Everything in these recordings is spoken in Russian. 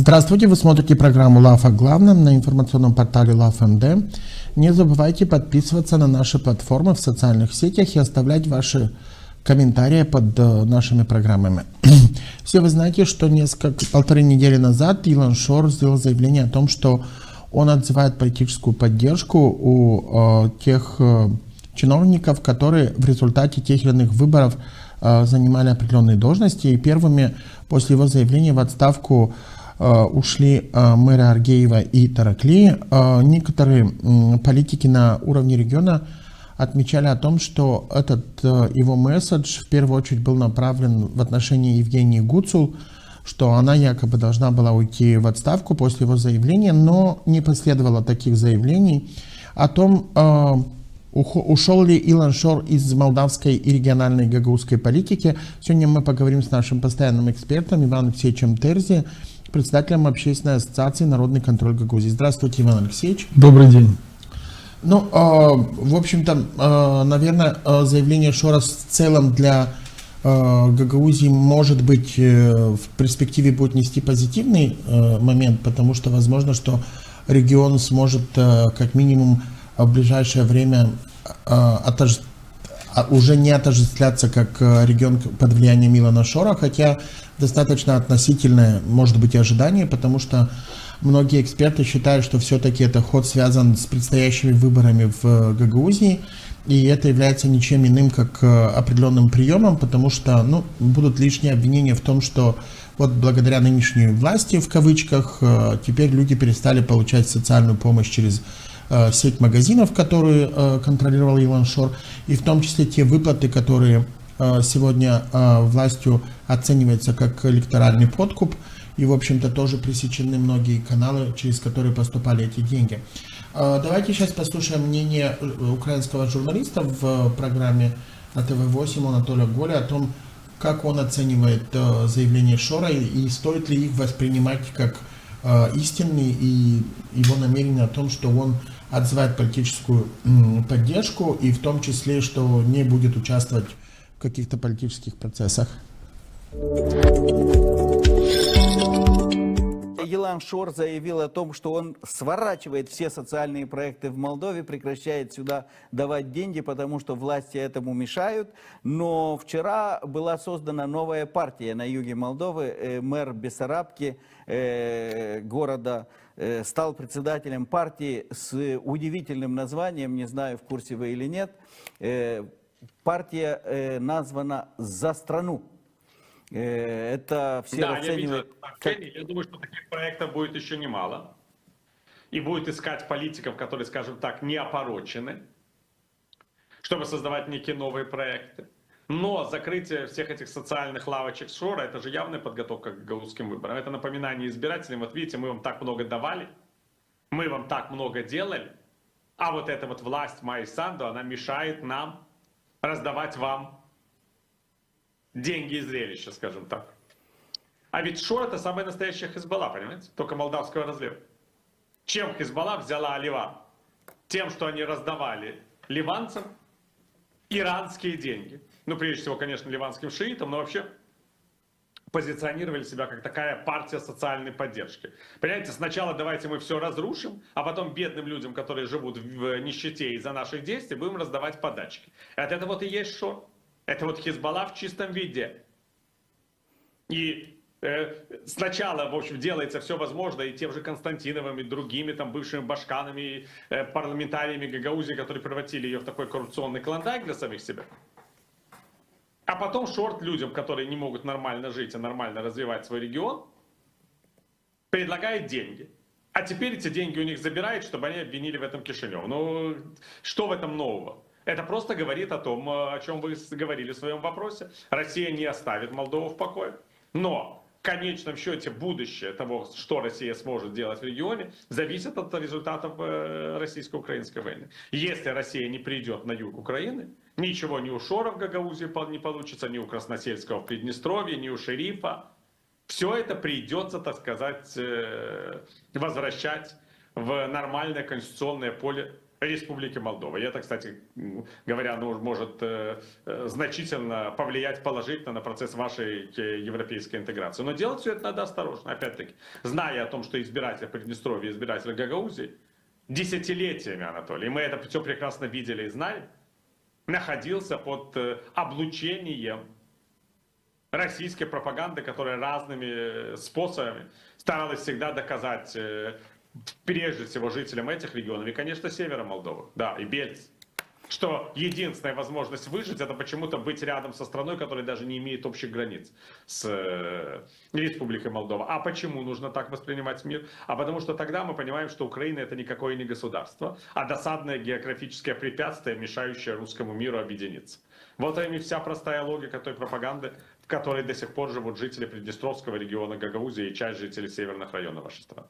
Здравствуйте, вы смотрите программу «Лав о главном» на информационном портале LAV.MD. Не забывайте подписываться на наши платформы в социальных сетях и оставлять ваши комментарии под нашими программами. Все вы знаете, что полторы недели назад Илон Шор сделал заявление о том, что он отзывает политическую поддержку у тех чиновников, которые в результате тех или иных выборов занимали определенные должности. И первыми после его заявления в отставку ушли мэры Аргеева и Таракли. Некоторые политики на уровне региона отмечали о том, что этот его месседж в первую очередь был направлен в отношении Евгении Гуцул, что она якобы должна была уйти в отставку после его заявления, но не последовало таких заявлений о том, ушел ли Илон Шор из молдавской и региональной гагаузской политики. Сегодня мы поговорим с нашим постоянным экспертом Иваном Алексеевичем Терзи, председателем Общественной ассоциации «Народный контроль Гагаузии». Здравствуйте, Иван Алексеевич. Добрый день. Ну, в общем-то, наверное, заявление Шора в целом для Гагаузии, может быть, в перспективе будет нести позитивный момент, потому что возможно, что регион сможет как минимум в ближайшее время уже не отождествляться как регион под влиянием Илона Шора, хотя достаточно относительное, может быть, ожидание, потому что многие эксперты считают, что все-таки этот ход связан с предстоящими выборами в Гагаузии, и это является ничем иным, как определенным приемом, потому что будут лишние обвинения в том, что вот благодаря нынешней власти, в кавычках, теперь люди перестали получать социальную помощь через сеть магазинов, которую контролировал Илон Шор, и в том числе те выплаты, которые сегодня властью оцениваются как электоральный подкуп, и, в общем-то, тоже пресечены многие каналы, через которые поступали эти деньги. Давайте сейчас послушаем мнение украинского журналиста в программе на ТВ-8 Анатолия Голя о том, как он оценивает заявление Шора и стоит ли их воспринимать как истинные, и его намерение о том, что он отзывает политическую поддержку, и в том числе, что не будет участвовать в каких-то политических процессах. Илон Шор заявил о том, что он сворачивает все социальные проекты в Молдове, прекращает сюда давать деньги, потому что власти этому мешают. Но вчера была создана новая партия на юге Молдовы. Мэр Бессарабки города стал председателем партии с удивительным названием, не знаю, в курсе вы или нет. Партия названа «За страну». Это все расценивают... Я думаю, что таких проектов будет еще немало. И будет искать политиков, которые, скажем так, не опорочены, чтобы создавать некие новые проекты. Но закрытие всех этих социальных лавочек Шора, это же явная подготовка к гагаузским выборам. Это напоминание избирателям. Вот видите, мы вам так много давали, мы вам так много делали, а вот эта вот власть Майи Санду, она мешает нам раздавать вам деньги и зрелища, скажем так. А ведь Шор это самая настоящая Хизбалла, понимаете? Только молдавского разлива. Чем Хизбалла взяла Ливан? Тем, что они раздавали ливанцам иранские деньги. Ну, прежде всего, конечно, ливанским шиитам, но вообще позиционировали себя как такая партия социальной поддержки. Понимаете, сначала давайте мы все разрушим, а потом бедным людям, которые живут в нищете из-за наших действий, будем раздавать подачки. Это вот и есть Шор. Это вот Хизбалла в чистом виде. И сначала, в общем, делается все возможное и тем же Константиновым, и другими там бывшими башканами, парламентариями Гагаузии, которые превратили ее в такой коррупционный клондайк для самих себя. А потом Шор людям, которые не могут нормально жить и нормально развивать свой регион, предлагает деньги. А теперь эти деньги у них забирают, чтобы они обвинили в этом Кишинев. Ну, что в этом нового? Это просто говорит о том, о чем вы говорили в своем вопросе. Россия не оставит Молдову в покое. Но в конечном счете будущее того, что Россия сможет делать в регионе, зависит от результатов российско-украинской войны. Если Россия не придет на юг Украины, ничего ни у Шора в Гагаузии не получится, ни у Красносельского в Приднестровье, ни у Шерифа. Все это придется, так сказать, возвращать в нормальное конституционное поле Республики Молдова. И это, кстати говоря, может значительно повлиять положительно на процесс вашей европейской интеграции. Но делать все это надо осторожно, опять-таки, зная о том, что избиратель Приднестровья, избиратель Гагаузии, десятилетиями, Анатолий, мы это все прекрасно видели и знаем, находился под облучением российской пропаганды, которая разными способами старалась всегда доказать, прежде всего, жителям этих регионов и, конечно, севера Молдовы, да, и бельцев, что единственная возможность выжить — это почему-то быть рядом со страной, которая даже не имеет общих границ с Республикой Молдова. А почему нужно так воспринимать мир? А потому что тогда мы понимаем, что Украина — это никакое не государство, а досадное географическое препятствие, мешающее русскому миру объединиться. Вот и вся простая логика той пропаганды, в которой до сих пор живут жители Приднестровского региона Гагаузии и часть жителей северных районов вашей страны.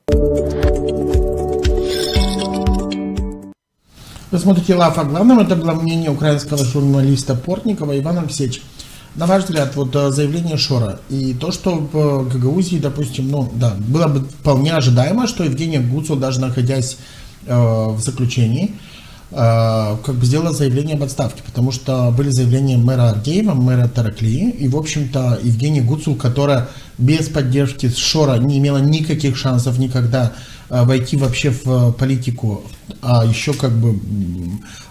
Вы смотрите «Лав о главном». Это было мнение украинского журналиста Портникова. Иван Алексеевич, на ваш взгляд, вот заявление Шора и то, что в Гагаузии, допустим, ну да, было бы вполне ожидаемо, что Евгения Гуцул, даже находясь в заключении, как бы сделала заявление об отставке, потому что были заявления мэра Аргеева, мэра Тараклии, и, в общем-то, Евгения Гуцул, которая без поддержки Шора не имела никаких шансов никогда войти вообще в политику, а еще как бы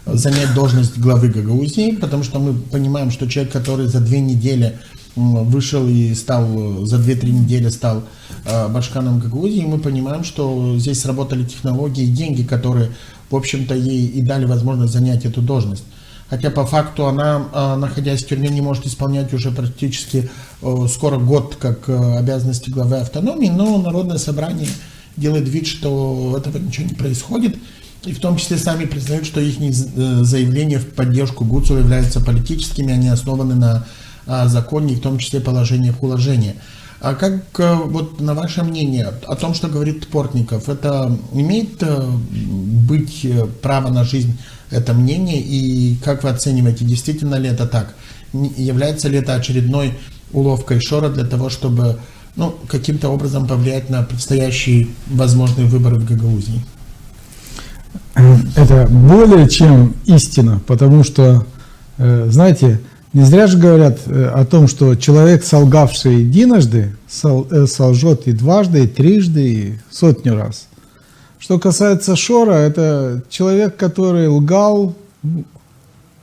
занять должность главы Гагаузии, потому что мы понимаем, что человек, который за 2 недели вышел и стал, за 2-3 недели стал башканом Гагаузии, мы понимаем, что здесь сработали технологии и деньги, которые, в общем-то, ей и дали возможность занять эту должность. Хотя по факту она, находясь в тюрьме, не может исполнять уже практически скоро год как обязанности главы автономии, но Народное собрание делает вид, что этого ничего не происходит, и в том числе сами признают, что их заявления в поддержку Гуцула являются политическими, они основаны на законе, в том числе положениях уложения. А как, вот на ваше мнение, о том, что говорит Портников, это имеет быть право на жизнь, это мнение, и как вы оцениваете, действительно ли это так? Является ли это очередной уловкой Шора для того, чтобы каким-то образом повлиять на предстоящие возможные выборы в Гагаузии? Это более чем истина, потому что, знаете, не зря же говорят о том, что человек, солгавший единожды, солжет и дважды, и трижды, и 100 раз. Что касается Шора, это человек, который лгал,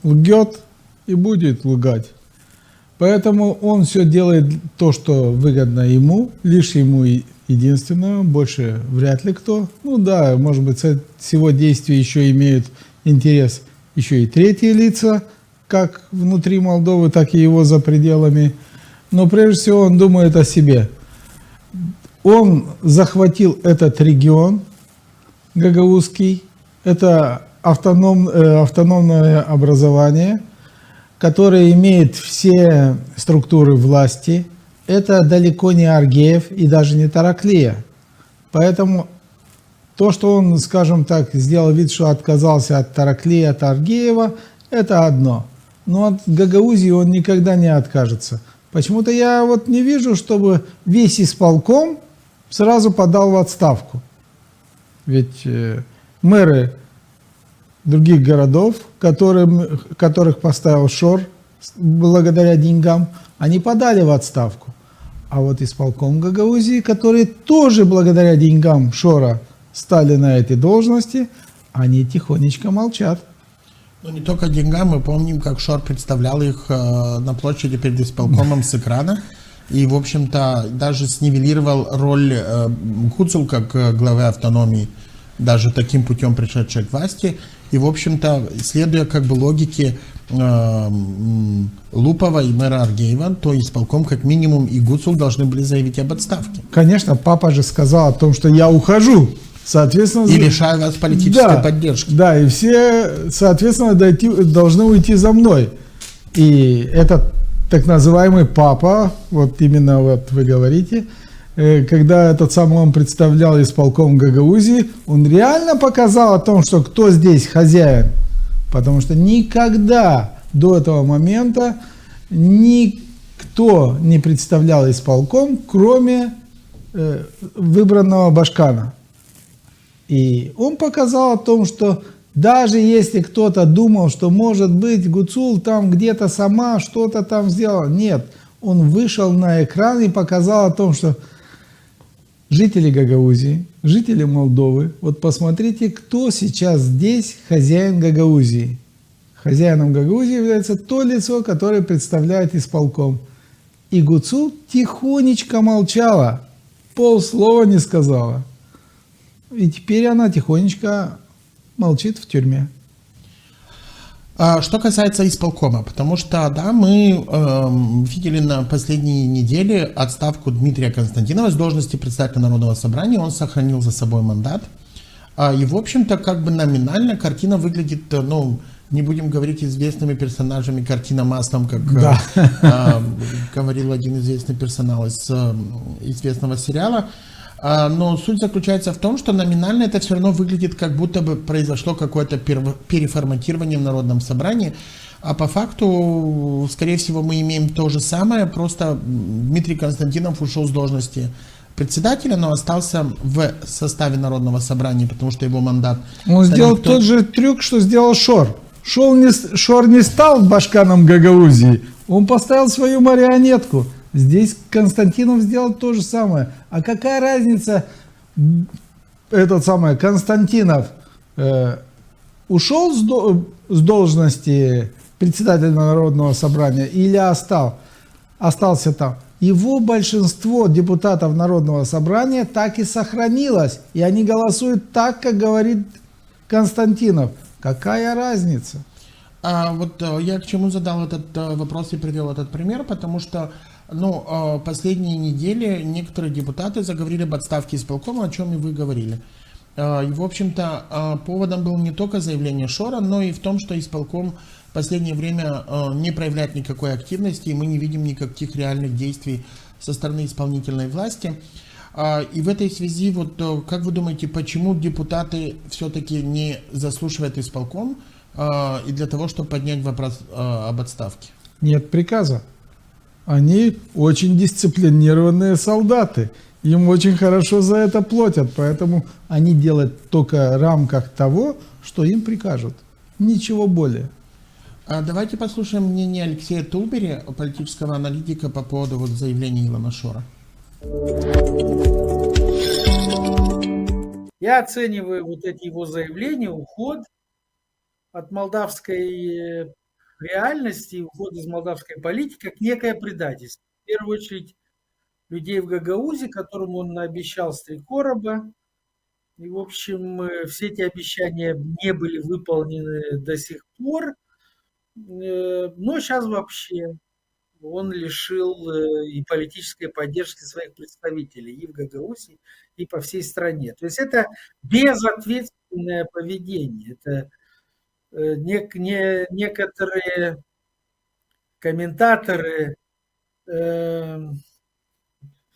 лгет и будет лгать. Поэтому он все делает то, что выгодно ему, лишь ему единственное, больше вряд ли кто. Ну да, может быть, с его действий еще имеют интерес еще и третьи лица, как внутри Молдовы, так и его за пределами. Но прежде всего он думает о себе. Он захватил этот регион гагаузский, это автономное образование, которое имеет все структуры власти. Это далеко не Аргеев и даже не Тараклия. Поэтому то, что он, скажем так, сделал вид, что отказался от Тараклии, от Аргеева, это одно. Но от Гагаузии он никогда не откажется. Почему-то я вот не вижу, чтобы весь исполком сразу подал в отставку. Ведь мэры других городов, которых поставил Шор благодаря деньгам, они подали в отставку. А вот исполком Гагаузии, которые тоже благодаря деньгам Шора стали на этой должности, они тихонечко молчат. Ну, не только деньгам, мы помним, как Шор представлял их на площади перед исполкомом с экрана. И, в общем-то, даже снивелировал роль Гуцул как главы автономии, даже таким путем пришедшей к власти. И, в общем-то, следуя как бы логике Лупова и мэра Аргеева, то исполком как минимум и Гуцул должны были заявить об отставке. Конечно, папа же сказал о том, что я ухожу. Соответственно, и лишаю вас политической поддержки. Да, и все, соответственно, должны уйти за мной. И этот так называемый папа, вот именно вот вы говорите, когда этот самый он представлял исполком Гагаузии, он реально показал о том, что кто здесь хозяин. Потому что никогда до этого момента никто не представлял исполком, кроме выбранного башкана. И он показал о том, что Даже если кто-то думал, что может быть Гуцул там где-то сама что-то там сделала, нет, он вышел на экран и показал о том, что жители Гагаузии, жители Молдовы, вот посмотрите, кто сейчас здесь хозяин Гагаузии. Хозяином Гагаузии является то лицо, которое представляет исполком. И Гуцул тихонечко молчала, полслова не сказала. И теперь она тихонечко молчит в тюрьме. Что касается исполкома, потому что, да, мы видели на последней неделе отставку Дмитрия Константинова с должности председателя Народного собрания, он сохранил за собой мандат. И, в общем-то, как бы номинально картина выглядит, ну, не будем говорить известными персонажами, картина маслом, как говорил один известный персонаж из известного сериала. Но суть заключается в том, что номинально это все равно выглядит, как будто бы произошло какое-то переформатирование в Народном собрании, а по факту, скорее всего, мы имеем то же самое, просто Дмитрий Константинов ушел с должности председателя, но остался в составе Народного собрания, потому что его мандат... Он сделал тот же трюк, что сделал Шор. Шор не стал башканом Гагаузии, он поставил свою марионетку. Здесь Константинов сделал то же самое. А какая разница, этот самый Константинов ушел с должности председателя Народного собрания или остался там? Его большинство депутатов Народного собрания так и сохранилось. И они голосуют так, как говорит Константинов. Какая разница? Вот я к чему задал этот вопрос и привел этот пример, потому что последние недели некоторые депутаты заговорили об отставке исполкома, о чем и вы говорили. И, в общем-то, поводом было не только заявление Шора, но и в том, что исполком в последнее время не проявляет никакой активности, и мы не видим никаких реальных действий со стороны исполнительной власти. И в этой связи, вот как вы думаете, почему депутаты все-таки не заслушивают исполком и для того, чтобы поднять вопрос об отставке? Нет приказа. Они очень дисциплинированные солдаты. Им очень хорошо за это платят, поэтому они делают только в рамках того, что им прикажут. Ничего более. Давайте послушаем мнение Алексея Тулбери, политического аналитика, по поводу вот заявления Илона Шора. Я оцениваю вот эти его заявления, уход от молдавской реальности, уход из молдавской политики, как некое предательство. В первую очередь людей в Гагаузии, которым он обещал 3 короба. И, в общем, все эти обещания не были выполнены до сих пор. Но сейчас вообще он лишил и политической поддержки своих представителей и в Гагаузии, и по всей стране. То есть это безответственное поведение. Это некоторые комментаторы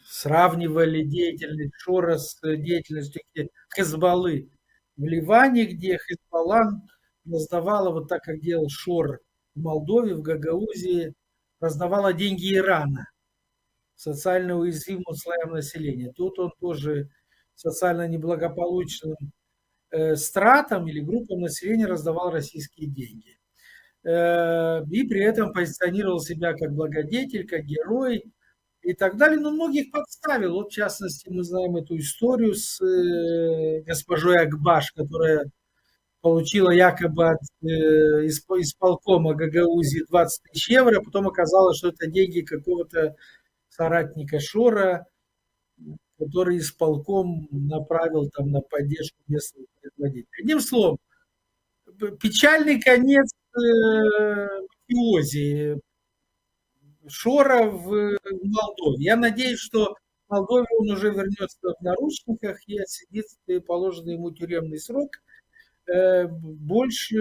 сравнивали деятельность Шора с деятельностью Хезболлы в Ливане, где Хезболла раздавала, вот так как делал Шор в Молдове, в Гагаузии, раздавала деньги Ирана социально уязвимым слоям населения. Тут он тоже социально неблагополучным стратам или группам населения раздавал российские деньги. И при этом позиционировал себя как благодетель, как герой и так далее. Но многих подставил. Вот, в частности, мы знаем эту историю с госпожой Акбаш, которая получила якобы от исполкома Гагаузии 20 000 евро, потом оказалось, что это деньги какого-то соратника Шора, который исполком направил там на поддержку местного производителя. Одним словом, печальный конец мафиози Шора в Молдове. Я надеюсь, что в Молдове он уже вернется в наручниках и отсидит положенный ему тюремный срок. Больше,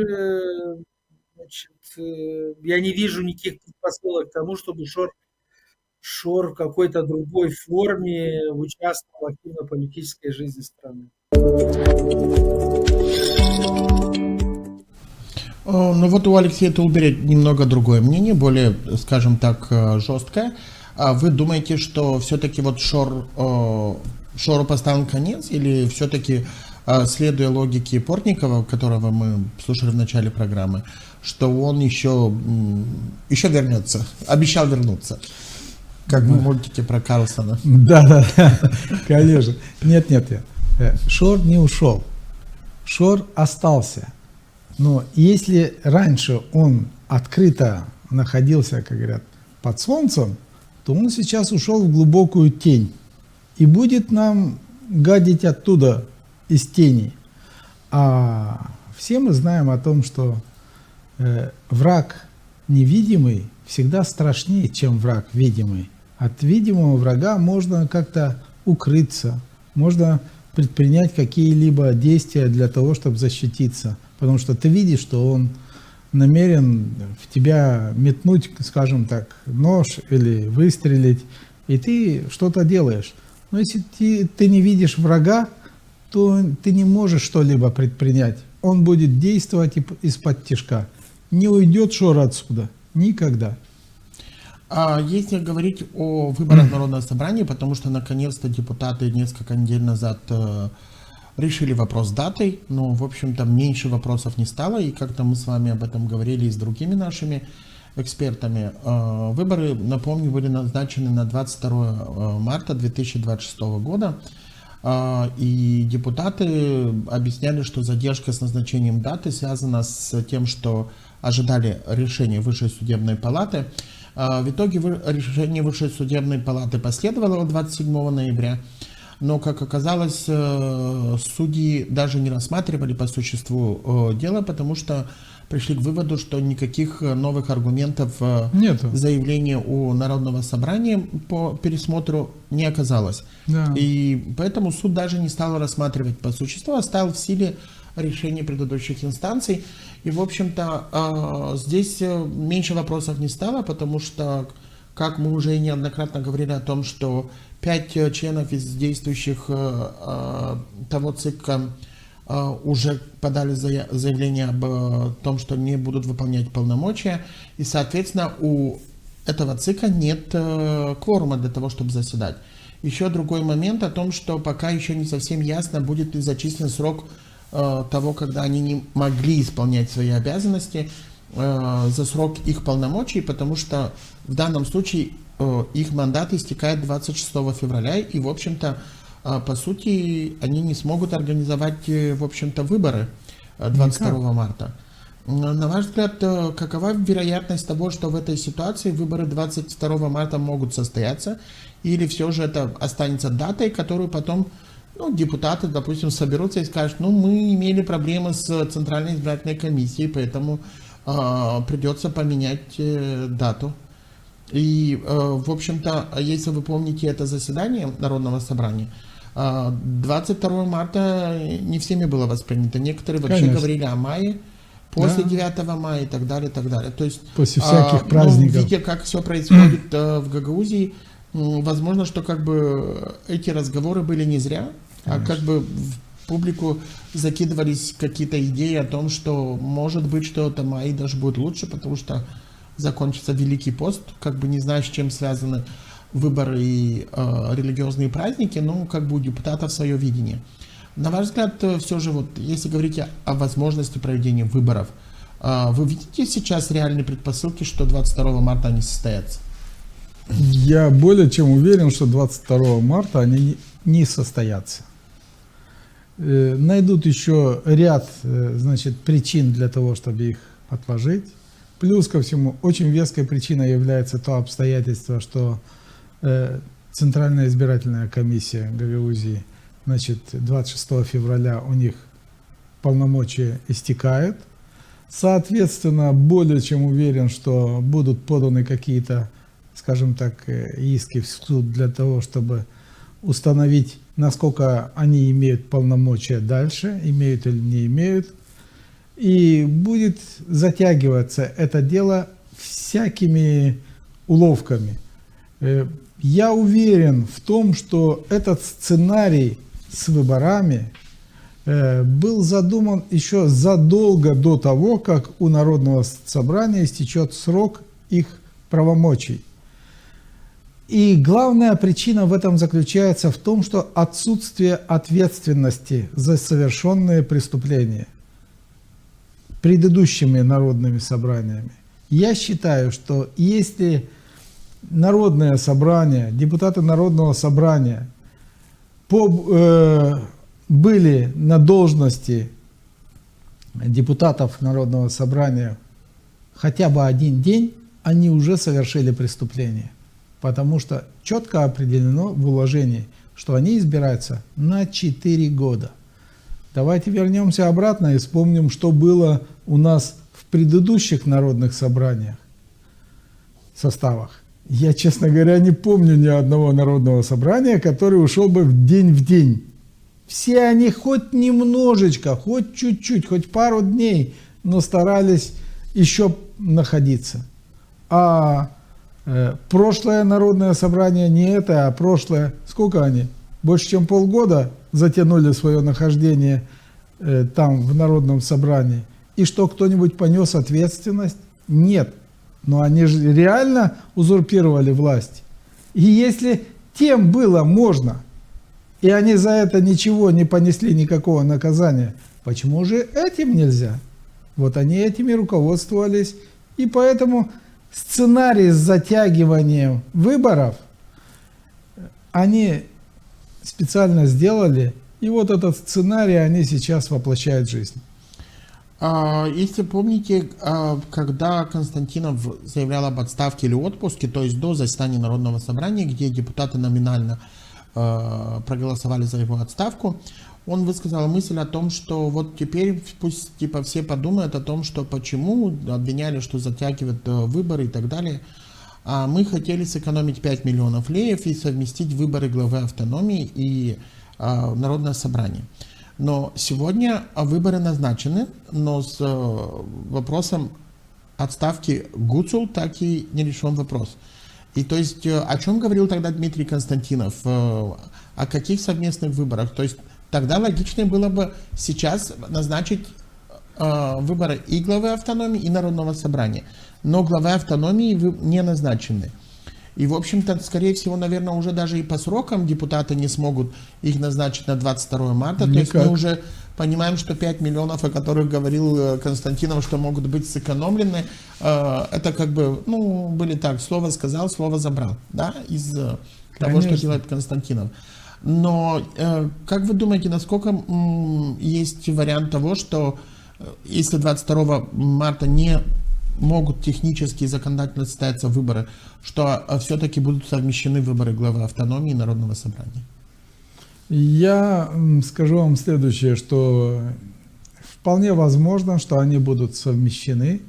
значит, я не вижу никаких предпосылок к тому, чтобы Шор в какой-то другой форме участвовал в активной политической жизни страны. Ну вот у Алексея Тулбери немного другое мнение, более, скажем так, жесткое. Вы думаете, что все-таки вот Шору поставлен конец, или все-таки следуя логике Портникова, которого мы слушали в начале программы, что он еще вернется, обещал вернуться. Как в мультике про Карлсона. Да, конечно. Нет. Шор не ушел. Шор остался. Но если раньше он открыто находился, как говорят, под солнцем, то он сейчас ушел в глубокую тень и будет нам гадить оттуда, из тени. А все мы знаем о том, что враг невидимый всегда страшнее, чем враг видимый. От видимого врага можно как-то укрыться, можно предпринять какие-либо действия для того, чтобы защититься. Потому что ты видишь, что он намерен в тебя метнуть, скажем так, нож или выстрелить, и ты что-то делаешь. Но если ты не видишь врага, то ты не можешь что-либо предпринять. Он будет действовать из-под тишка. Не уйдет Шор отсюда. Никогда. Если говорить о выборах Народного собрания, потому что наконец-то депутаты несколько недель назад решили вопрос с датой, но, в общем-то, меньше вопросов не стало, и как-то мы с вами об этом говорили и с другими нашими экспертами. Выборы, напомню, были назначены на 22 марта 2026 года, и депутаты объясняли, что задержка с назначением даты связана с тем, что ожидали решения Высшей судебной палаты. В итоге решение Высшей судебной палаты последовало 27 ноября, но, как оказалось, судьи даже не рассматривали по существу дела, потому что пришли к выводу, что никаких новых аргументов Нету. заявления у Народного собрания по пересмотру не оказалось. Да. И поэтому суд даже не стал рассматривать по существу, оставил в силе решение предыдущих инстанций. И, в общем-то, здесь меньше вопросов не стало, потому что, как мы уже неоднократно говорили о том, что 5 членов из действующих того ЦИКа уже подали заявление об том, что не будут выполнять полномочия, и, соответственно, у этого ЦИКа нет кворума для того, чтобы заседать. Еще другой момент о том, что пока еще не совсем ясно, будет ли зачислен срок того, когда они не могли исполнять свои обязанности за срок их полномочий, потому что в данном случае их мандат истекает 26 февраля, и, в общем-то, по сути, они не смогут организовать, в общем-то, выборы 22 марта. На ваш взгляд, какова вероятность того, что в этой ситуации выборы 22 марта могут состояться, или все же это останется датой, которую потом депутаты, допустим, соберутся и скажут, мы имели проблемы с Центральной избирательной комиссией, поэтому придется поменять дату. И, в общем-то, если вы помните это заседание Народного собрания, 22 марта не всеми было воспринято. Некоторые вообще говорили о мае, после 9 мая и так далее, и так далее. То есть, после всяких праздников. Видя, как все происходит в Гагаузии, возможно, что как бы эти разговоры были не зря, а как бы в публику закидывались какие-то идеи о том, что может быть, что это май даже будет лучше, потому что закончится Великий пост, как бы не знаю, с чем связаны выборы и религиозные праздники, но как бы у депутатов свое видение. На ваш взгляд, все же, если говорить о возможности проведения выборов, вы видите сейчас реальные предпосылки, что 22 марта они состоятся? Я более чем уверен, что 22 марта они не состоятся. Найдут еще ряд, причин для того, чтобы их отложить. Плюс ко всему, очень веской причиной является то обстоятельство, что Центральная избирательная комиссия Гагаузии, 26 февраля у них полномочия истекают. Соответственно, более чем уверен, что будут поданы какие-то, скажем так, иски в суд для того, чтобы установить, насколько они имеют полномочия дальше, имеют или не имеют. И будет затягиваться это дело всякими уловками. Я уверен в том, что этот сценарий с выборами был задуман еще задолго до того, как у Народного собрания истечет срок их правомочий. И главная причина в этом заключается в том, что отсутствие ответственности за совершенные преступления предыдущими народными собраниями. Я считаю, что если народное собрание, депутаты народного собрания были на должности депутатов народного собрания хотя бы один день, они уже совершили преступление. Потому что четко определено в уложении, что они избираются на 4 года. Давайте вернемся обратно и вспомним, что было у нас в предыдущих народных собраниях, составах. Я, честно говоря, не помню ни одного народного собрания, который ушел бы в день. Все они хоть немножечко, хоть чуть-чуть, хоть пару дней, но старались еще находиться. А прошлое народное собрание не это, а прошлое, сколько они? Больше чем полгода затянули свое нахождение там в народном собрании. И что, кто-нибудь понес ответственность? Нет. Но они же реально узурпировали власть. И если тем было можно, и они за это ничего не понесли, никакого наказания, почему же этим нельзя? Вот они этими руководствовались. И поэтому сценарий с затягиванием выборов они специально сделали, и вот этот сценарий они сейчас воплощают в жизнь. Если помните, когда Константинов заявлял об отставке или отпуске, то есть до заседания Народного собрания, где депутаты номинально проголосовали за его отставку, он высказал мысль о том, что вот теперь пусть типа все подумают о том, что почему обвиняли, что затягивают выборы и так далее. А мы хотели сэкономить 5 миллионов леев и совместить выборы главы автономии и Народное собрание. Но сегодня выборы назначены, но с вопросом отставки Гуцул так и не решен вопрос. И то есть о чем говорил тогда Дмитрий Константинов? О каких совместных выборах? То есть тогда логичнее было бы сейчас назначить выборы и главы автономии, и Народного собрания. Но главы автономии не назначены. И, в общем-то, скорее всего, наверное, уже даже и по срокам депутаты не смогут их назначить на 22 марта. Никак. То есть мы уже понимаем, что 5 миллионов, о которых говорил Константинов, что могут быть сэкономлены, это как бы, ну, были так, слово сказал, слово забрал, да, из того, что делает Константинов. Но как вы думаете, насколько есть вариант того, что если 22 марта не могут технически и законодательно состояться выборы, что все-таки будут совмещены выборы главы автономии и Народного собрания? Я скажу вам следующее, что вполне возможно, что они будут совмещены,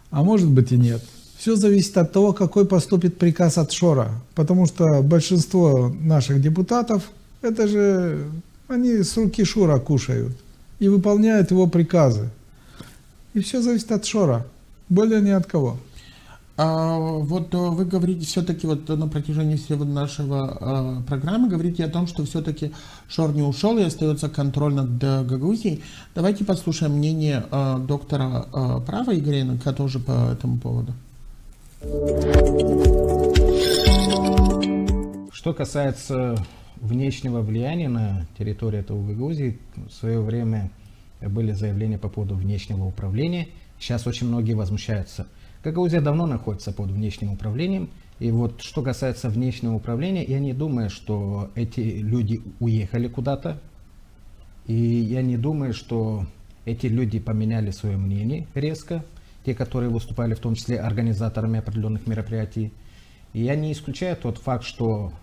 а может быть и нет. Все зависит от того, какой поступит приказ от Шора, потому что большинство наших депутатов, это же они с руки Шура кушают и выполняют его приказы. И все зависит от Шора, более ни от кого. Вот вы говорите все-таки вот на протяжении всего нашего программы, говорите о том, что все-таки Шор не ушел и остается контроль над Гагаузией. Давайте послушаем мнение доктора права Игоря Яненко тоже по этому поводу. Что касается внешнего влияния на территорию этого Гагаузии, в свое время были заявления по поводу внешнего управления. Сейчас очень многие возмущаются. Гагаузия давно находится под внешним управлением. И вот что касается внешнего управления, я не думаю, что эти люди уехали куда-то. И я не думаю, что эти люди поменяли свое мнение резко. Те, которые выступали в том числе организаторами определенных мероприятий. И я не исключаю тот факт, что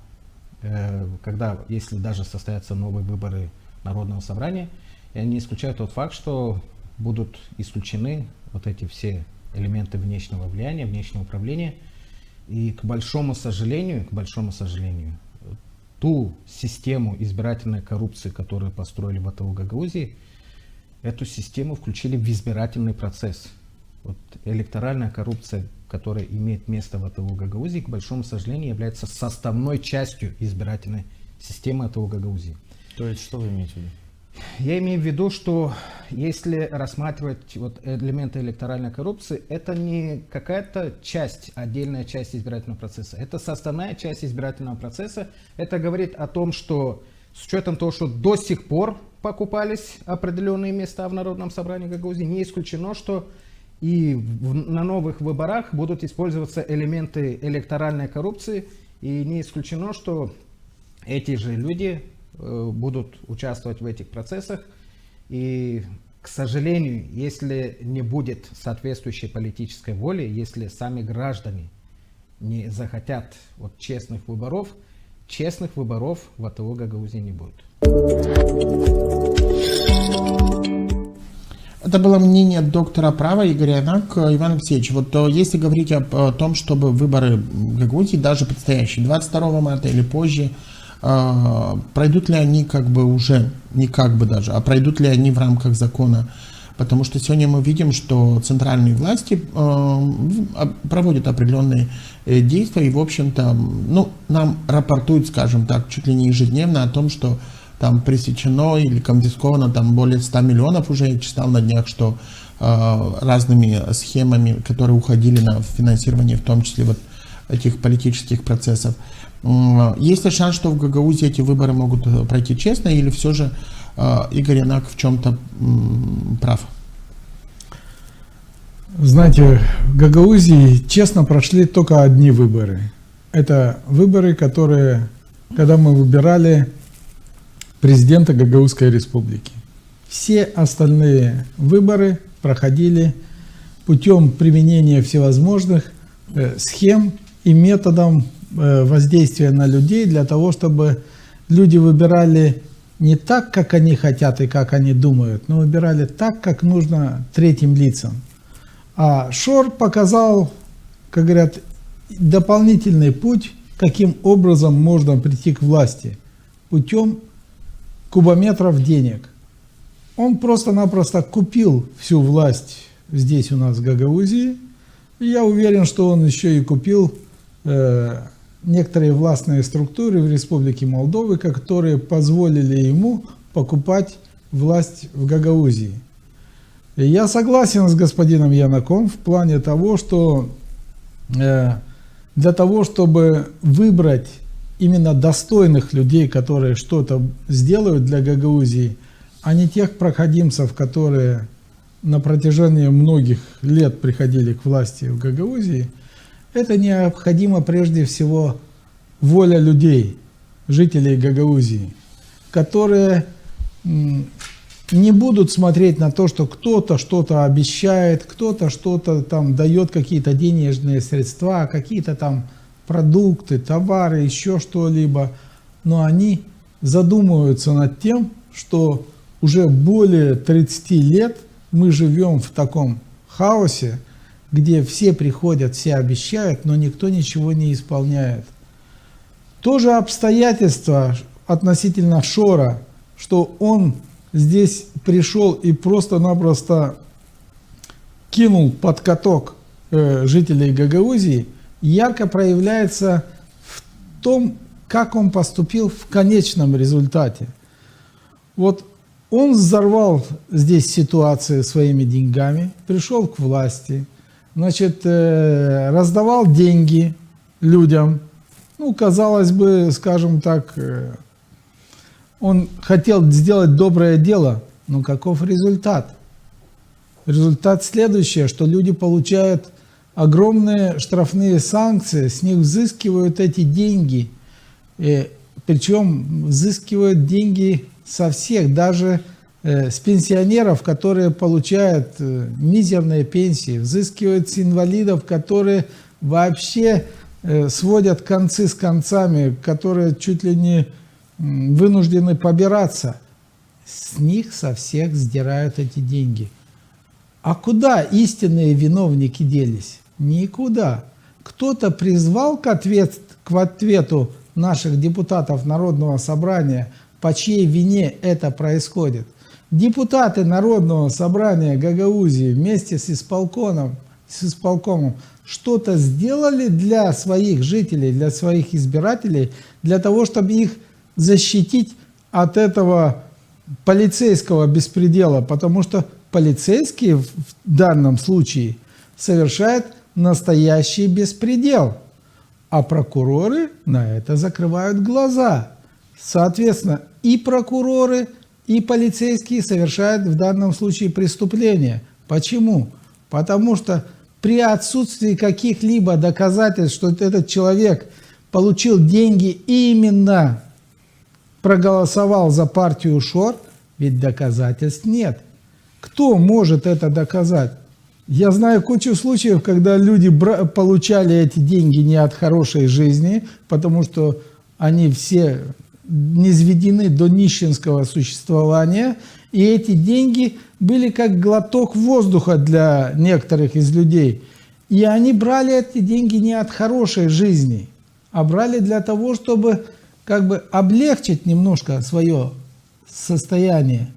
если даже состоятся новые выборы Народного собрания, я не исключаю тот факт, что будут исключены вот эти все элементы внешнего влияния, внешнего управления. И к большому сожалению, ту систему избирательной коррупции, которую построили в АТО Гагаузии, эту систему включили в избирательный процесс. Вот электоральная коррупция, которая имеет место в АТО Гагаузии, к большому сожалению, является составной частью избирательной системы АТО Гагаузии. То есть, что вы имеете в виду? Я имею в виду, что если рассматривать вот элементы электоральной коррупции, это не какая-то часть, отдельная часть избирательного процесса. Это составная часть избирательного процесса. Это говорит о том, что с учетом того, что до сих пор покупались определенные места в Народном собрании Гагаузии, не исключено, что и на новых выборах будут использоваться элементы электоральной коррупции. И не исключено, что эти же люди будут участвовать в этих процессах. И, к сожалению, если не будет соответствующей политической воли, если сами граждане не захотят вот честных выборов в АТО Гагаузии не будет. Это было мнение доктора права Игоря Янак. Иван Алексеевич, вот если говорить о том, чтобы выборы в Гагаузии, даже предстоящие 22 марта или позже, пройдут ли они как бы уже, не как бы даже, а пройдут ли они в рамках закона? Потому что сегодня мы видим, что центральные власти проводят определенные действия и, в общем-то, нам рапортуют, скажем так, чуть ли не ежедневно о том, что там пресечено или конфисковано там более 100 миллионов уже. Я читал на днях, что разными схемами, которые уходили на финансирование, в том числе вот этих политических процессов. Есть ли шанс, что в Гагаузии эти выборы могут пройти честно, или все же Игорь Янак в чем-то прав? Знаете, в Гагаузии честно прошли только одни выборы. Это выборы, когда мы выбирали президента Гагаузской республики. Все остальные выборы проходили путем применения всевозможных схем и методов воздействия на людей для того, чтобы люди выбирали не так, как они хотят и как они думают, но выбирали так, как нужно третьим лицам. А Шор показал, как говорят, дополнительный путь, каким образом можно прийти к власти. Путем кубометров денег. Он просто-напросто купил всю власть здесь у нас в Гагаузии. И я уверен, что он еще и купил некоторые властные структуры в Республике Молдовы, которые позволили ему покупать власть в Гагаузии. И я согласен с господином Янаком в плане того, что для того, чтобы выбрать именно достойных людей, которые что-то сделают для Гагаузии, а не тех проходимцев, которые на протяжении многих лет приходили к власти в Гагаузии, это необходимо прежде всего воля людей, жителей Гагаузии, которые не будут смотреть на то, что кто-то что-то обещает, кто-то что-то там дает, какие-то денежные средства, какие-то там продукты, товары, еще что-либо, но они задумываются над тем, что уже более 30 лет мы живем в таком хаосе, где все приходят, все обещают, но никто ничего не исполняет. То же обстоятельство относительно Шора, что он здесь пришел и просто-напросто кинул под каток жителей Гагаузии, ярко проявляется в том, как он поступил в конечном результате. Вот он взорвал здесь ситуацию своими деньгами, пришел к власти, значит, раздавал деньги людям. Ну, казалось бы, скажем так, он хотел сделать доброе дело, но каков результат? Результат следующий, что люди получают огромные штрафные санкции, с них взыскивают эти деньги, причем взыскивают деньги со всех, даже с пенсионеров, которые получают мизерные пенсии, взыскивают с инвалидов, которые вообще сводят концы с концами, которые чуть ли не вынуждены побираться. С них со всех сдирают эти деньги. А куда истинные виновники делись? Никуда. Кто-то призвал к ответу наших депутатов Народного собрания, по чьей вине это происходит. Депутаты Народного собрания Гагаузии вместе с исполкомом что-то сделали для своих жителей, для своих избирателей, для того, чтобы их защитить от этого полицейского беспредела, потому что полицейские в данном случае совершают настоящий беспредел, а прокуроры на это закрывают глаза. Соответственно, и прокуроры, и полицейские совершают в данном случае преступления. Почему? Потому что при отсутствии каких-либо доказательств, что этот человек получил деньги и именно проголосовал за партию ШОР, ведь доказательств нет. Кто может это доказать? Я знаю кучу случаев, когда люди получали эти деньги не от хорошей жизни, потому что они все низведены до нищенского существования, и эти деньги были как глоток воздуха для некоторых из людей. И они брали эти деньги не от хорошей жизни, а брали для того, чтобы как бы облегчить немножко свое состояние.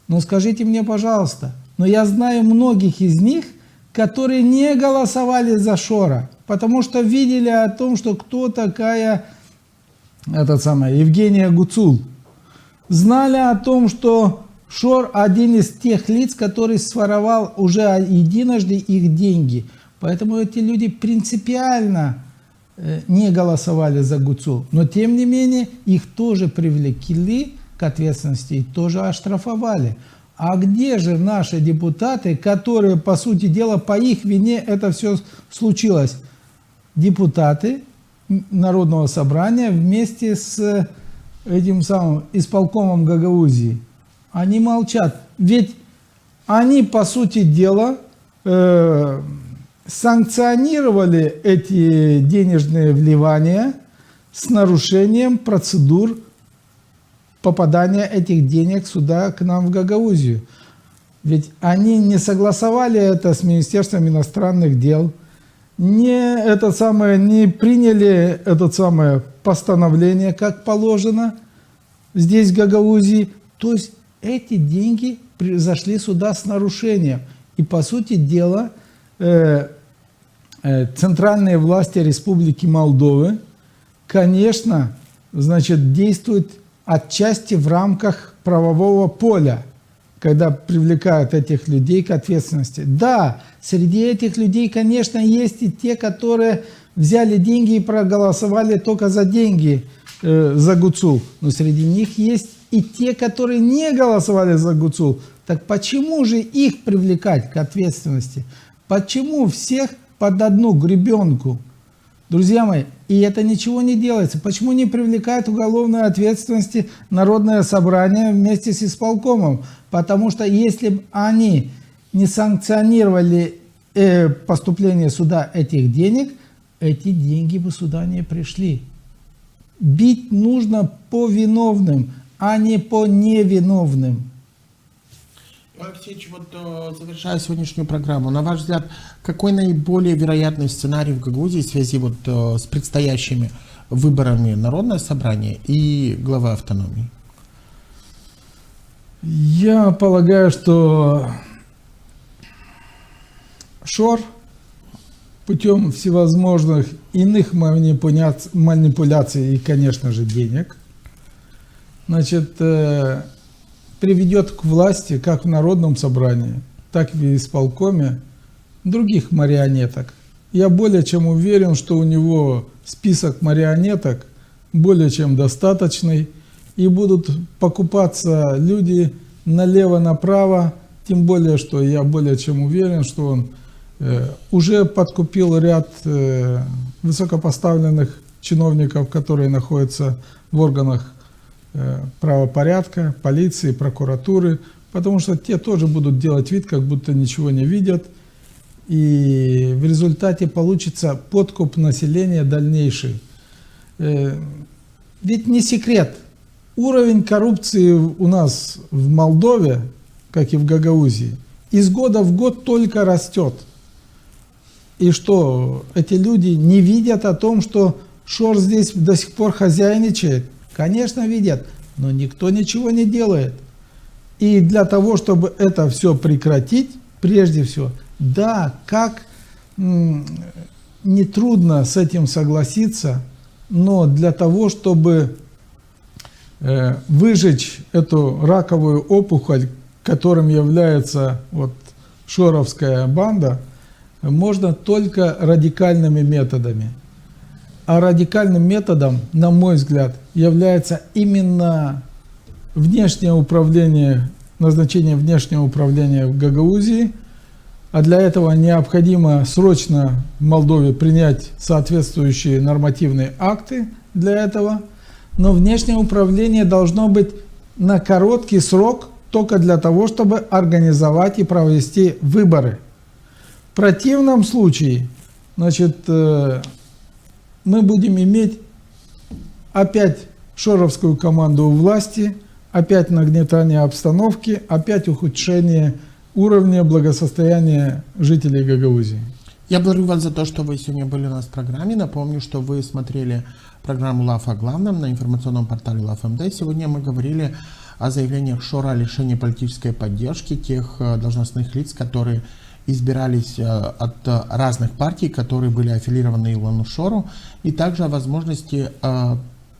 Но скажите мне, пожалуйста, но я знаю многих из них, которые не голосовали за Шора, потому что видели о том, что кто такая Евгения Гуцул. Знали о том, что Шор один из тех лиц, который своровал уже единожды их деньги. Поэтому эти люди принципиально не голосовали за Гуцул. Но тем не менее их тоже привлекли к ответственности и тоже оштрафовали. А где же наши депутаты, которые, по сути дела, по их вине это все случилось? Депутаты Народного собрания вместе с этим самым исполкомом Гагаузии. Они молчат. Ведь они, по сути дела, санкционировали эти денежные вливания с нарушением процедур попадания этих денег сюда, к нам в Гагаузию. Ведь они не согласовали это с Министерством иностранных дел, не приняли это самое постановление, как положено здесь, в Гагаузии. То есть эти деньги зашли сюда с нарушением. И, по сути дела, центральные власти Республики Молдовы, конечно, действуют отчасти в рамках правового поля, когда привлекают этих людей к ответственности. Да, среди этих людей, конечно, есть и те, которые взяли деньги и проголосовали только за деньги, за Гуцул. Но среди них есть и те, которые не голосовали за Гуцул. Так почему же их привлекать к ответственности? Почему всех под одну гребенку? Друзья мои, и это ничего не делается. Почему не привлекают к уголовной ответственности Народное собрание вместе с исполкомом? Потому что если бы они не санкционировали поступление сюда этих денег, эти деньги бы сюда не пришли. Бить нужно по виновным, а не по невиновным. Алексеевич, завершая сегодняшнюю программу, на ваш взгляд, какой наиболее вероятный сценарий в Гагаузии в связи с предстоящими выборами Народное собрание и глава автономии? Я полагаю, что Шор путем всевозможных иных манипуляций и, конечно же, денег, приведет к власти, как в Народном собрании, так и в исполкоме, других марионеток. Я более чем уверен, что у него список марионеток более чем достаточный, и будут покупаться люди налево-направо, тем более, что я более чем уверен, что он уже подкупил ряд высокопоставленных чиновников, которые находятся в органах правопорядка, полиции, прокуратуры, потому что те тоже будут делать вид, как будто ничего не видят, и в результате получится подкуп населения дальнейший. Ведь не секрет, уровень коррупции у нас в Молдове, как и в Гагаузии, из года в год только растет. И что, эти люди не видят о том, что Шор здесь до сих пор хозяйничает? Конечно, видят, но никто ничего не делает. И для того, чтобы это все прекратить, прежде всего, да, как нетрудно с этим согласиться, но для того, чтобы выжечь эту раковую опухоль, которым является вот шоровская банда, можно только радикальными методами. А радикальным методом, на мой взгляд, является именно внешнее управление, назначение внешнего управления в Гагаузии, а для этого необходимо срочно в Молдове принять соответствующие нормативные акты для этого, но внешнее управление должно быть на короткий срок только для того, чтобы организовать и провести выборы. В противном случае, значит, мы будем иметь опять шоровскую команду у власти, опять нагнетание обстановки, опять ухудшение уровня благосостояния жителей Гагаузии. Я благодарю вас за то, что вы сегодня были у нас в программе. Напомню, что вы смотрели программу «Лав о главном» на информационном портале LAF.MD. Сегодня мы говорили о заявлениях Шора о лишении политической поддержки тех должностных лиц, которые избирались от разных партий, которые были аффилированы Илону Шору, и также о возможности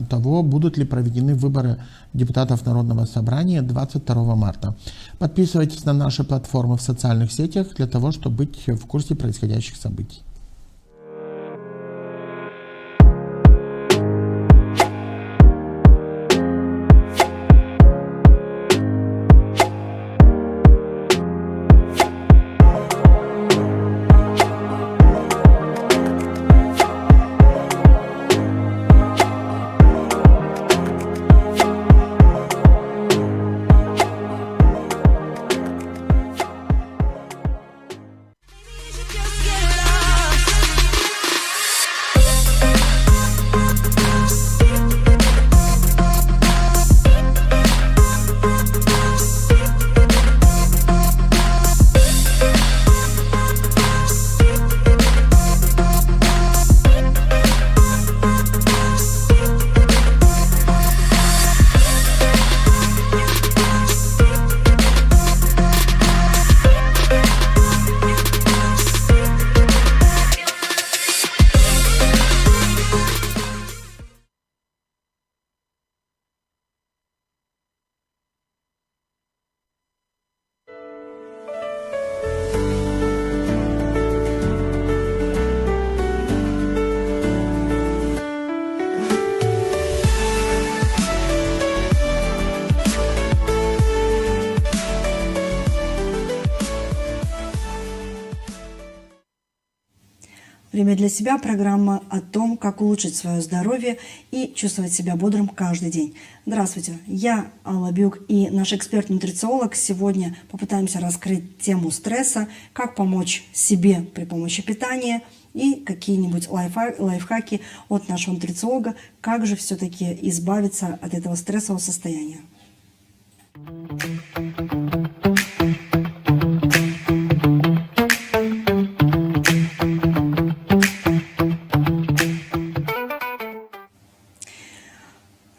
того, будут ли проведены выборы депутатов Народного собрания 22 марта. Подписывайтесь на наши платформы в социальных сетях для того, чтобы быть в курсе происходящих событий. «Время для себя» – программа о том, как улучшить свое здоровье и чувствовать себя бодрым каждый день. Здравствуйте, я Алла Бюк и наш эксперт-нутрициолог. Сегодня попытаемся раскрыть тему стресса, как помочь себе при помощи питания и какие-нибудь лайфхаки от нашего нутрициолога, как же все-таки избавиться от этого стрессового состояния.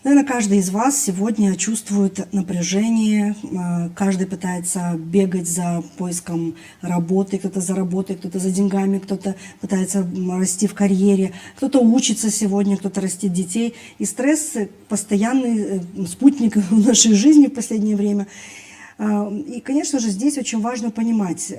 Наверное, каждый из вас сегодня чувствует напряжение, каждый пытается бегать за поиском работы, кто-то за работой, кто-то за деньгами, кто-то пытается расти в карьере, кто-то учится сегодня, кто-то растит детей. И стресс – постоянный спутник в нашей жизни в последнее время. И, конечно же, здесь очень важно понимать,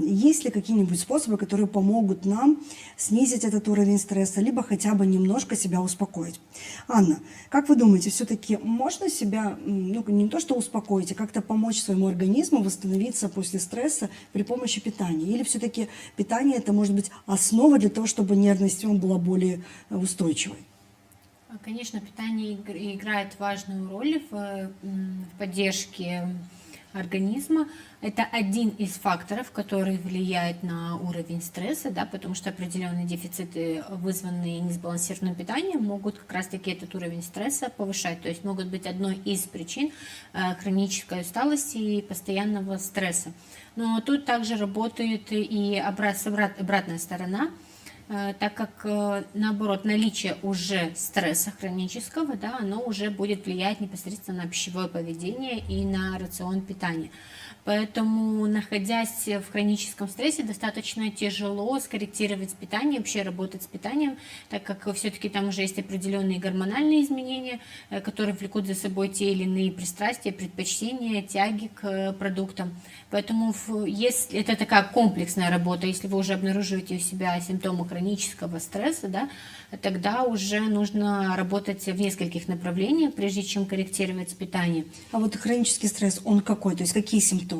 есть ли какие-нибудь способы, которые помогут нам снизить этот уровень стресса, либо хотя бы немножко себя успокоить. Анна, как вы думаете, все-таки можно себя, ну, не то что успокоить, а как-то помочь своему организму восстановиться после стресса при помощи питания? Или все-таки питание – это может быть основа для того, чтобы нервная система была более устойчивой? Конечно, питание играет важную роль в поддержке организма. Это один из факторов, который влияет на уровень стресса, да, потому что определенные дефициты, вызванные несбалансированным питанием, могут как раз-таки этот уровень стресса повышать. То есть могут быть одной из причин хронической усталости и постоянного стресса. Но тут также работает и обратная сторона. так как, наоборот, наличие уже стресса хронического, да, оно уже будет влиять непосредственно на пищевое поведение и на рацион питания. Поэтому, находясь в хроническом стрессе, достаточно тяжело скорректировать питание, вообще работать с питанием, так как все-таки там уже есть определенные гормональные изменения, которые влекут за собой те или иные пристрастия, предпочтения, тяги к продуктам. Поэтому если это такая комплексная работа, если вы уже обнаруживаете у себя симптомы хронического стресса, да, тогда уже нужно работать в нескольких направлениях, прежде чем корректировать питание. А вот хронический стресс, он какой? То есть какие симптомы?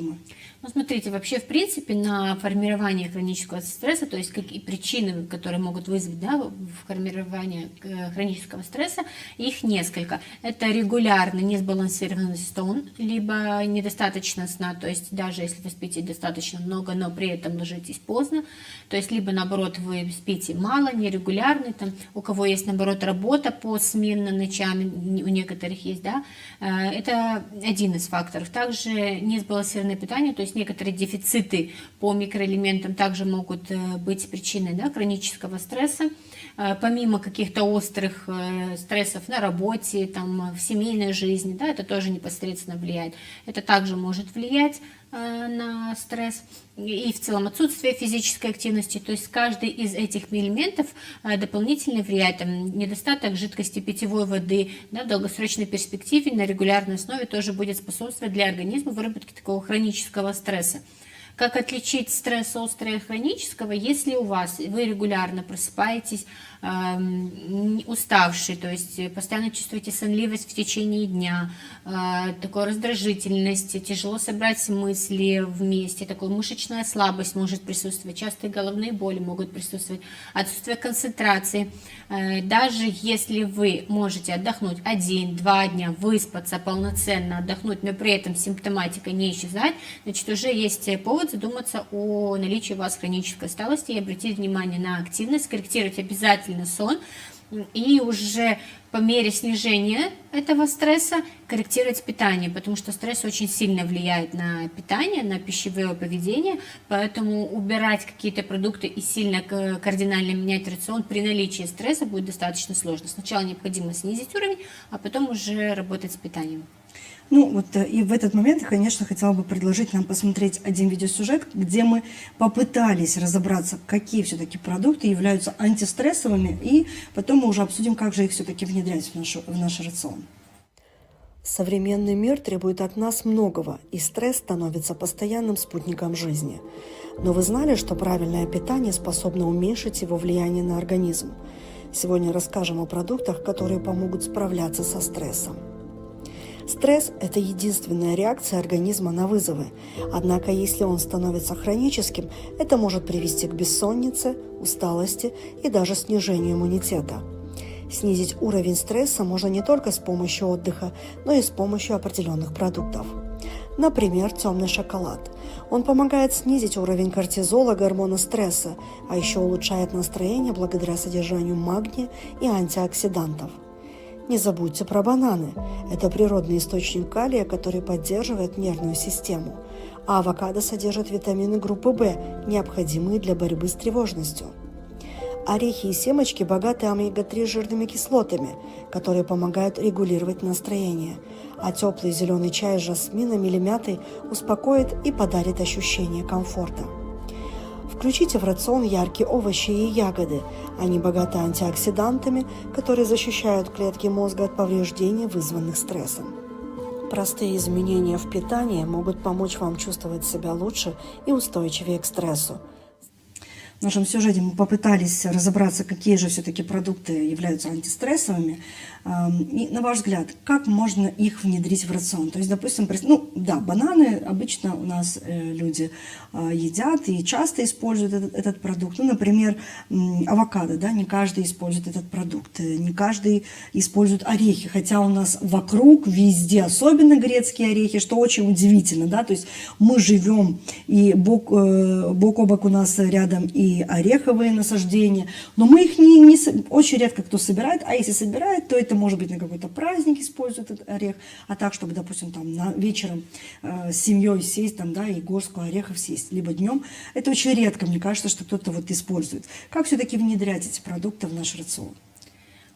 Ну, смотрите, вообще, в принципе, на формирование хронического стресса, то есть какие причины, которые могут вызвать, да, формирование хронического стресса, их несколько. Это регулярный несбалансированный сон, либо недостаточно сна, то есть даже если вы спите достаточно много, но при этом ложитесь поздно, то есть либо, наоборот, вы спите мало, нерегулярно, там, у кого есть, наоборот, работа посменно ночами, у некоторых есть, да, это один из факторов. Также несбалансированное питание, то есть некоторые дефициты по микроэлементам также могут быть причиной, да, хронического стресса. Помимо каких-то острых стрессов на работе, там, в семейной жизни, да, это тоже непосредственно влияет. Это также может влиять на стресс и в целом отсутствие физической активности. То есть каждый из этих элементов дополнительно влияет. Там, недостаток жидкости, питьевой воды, да, в долгосрочной перспективе на регулярной основе тоже будет способствовать для организма выработке такого хронического стресса. Как отличить стресс острый от хронического, если у вас вы регулярно просыпаетесь уставший, то есть постоянно чувствуете сонливость в течение дня, такую раздражительность, тяжело собрать мысли вместе, такая мышечная слабость может присутствовать, частые головные боли могут присутствовать, отсутствие концентрации. Даже если вы можете отдохнуть 1-2 дня, выспаться полноценно, отдохнуть, но при этом симптоматика не исчезает, значит, уже есть повод задуматься о наличии у вас хронической усталости и обратить внимание на активность, скорректировать обязательно сон и уже по мере снижения этого стресса корректировать питание, потому что стресс очень сильно влияет на питание, на пищевое поведение, поэтому убирать какие-то продукты и сильно кардинально менять рацион при наличии стресса будет достаточно сложно. Сначала необходимо снизить уровень, а потом уже работать с питанием. Ну, вот и в этот момент я, конечно, хотела бы предложить нам посмотреть один видеосюжет, где мы попытались разобраться, какие все-таки продукты являются антистрессовыми, и потом мы уже обсудим, как же их все-таки внедрять в наш рацион. Современный мир требует от нас многого, и стресс становится постоянным спутником жизни. Но вы знали, что правильное питание способно уменьшить его влияние на организм? Сегодня расскажем о продуктах, которые помогут справляться со стрессом. Стресс – это единственная реакция организма на вызовы. Однако, если он становится хроническим, это может привести к бессоннице, усталости и даже снижению иммунитета. Снизить уровень стресса можно не только с помощью отдыха, но и с помощью определенных продуктов. Например, темный шоколад. Он помогает снизить уровень кортизола, гормона стресса, а еще улучшает настроение благодаря содержанию магния и антиоксидантов. Не забудьте про бананы. Это природный источник калия, который поддерживает нервную систему. А авокадо содержит витамины группы В, необходимые для борьбы с тревожностью. Орехи и семечки богаты омега-3 жирными кислотами, которые помогают регулировать настроение. А теплый зеленый чай с жасмином или мятой успокоит и подарит ощущение комфорта. Включите в рацион яркие овощи и ягоды. Они богаты антиоксидантами, которые защищают клетки мозга от повреждений, вызванных стрессом. Простые изменения в питании могут помочь вам чувствовать себя лучше и устойчивее к стрессу. В нашем сюжете мы попытались разобраться, какие же все-таки продукты являются антистрессовыми. И, на ваш взгляд, как можно их внедрить в рацион? То есть, допустим, бананы обычно у нас люди едят и часто используют этот продукт. Ну, например, авокадо, да, не каждый использует этот продукт, не каждый использует орехи, хотя у нас вокруг везде, особенно грецкие орехи, что очень удивительно, да, то есть мы живем, и бок о бок у нас рядом и и ореховые насаждения, но мы их очень редко кто собирает, а если собирает, то это может быть на какой-то праздник используют этот орех, а так, чтобы, допустим, там вечером с семьей сесть там, да, и горстку орехов съесть, либо днем, это очень редко, мне кажется, что кто-то вот использует. Как все-таки внедрять эти продукты в наш рацион?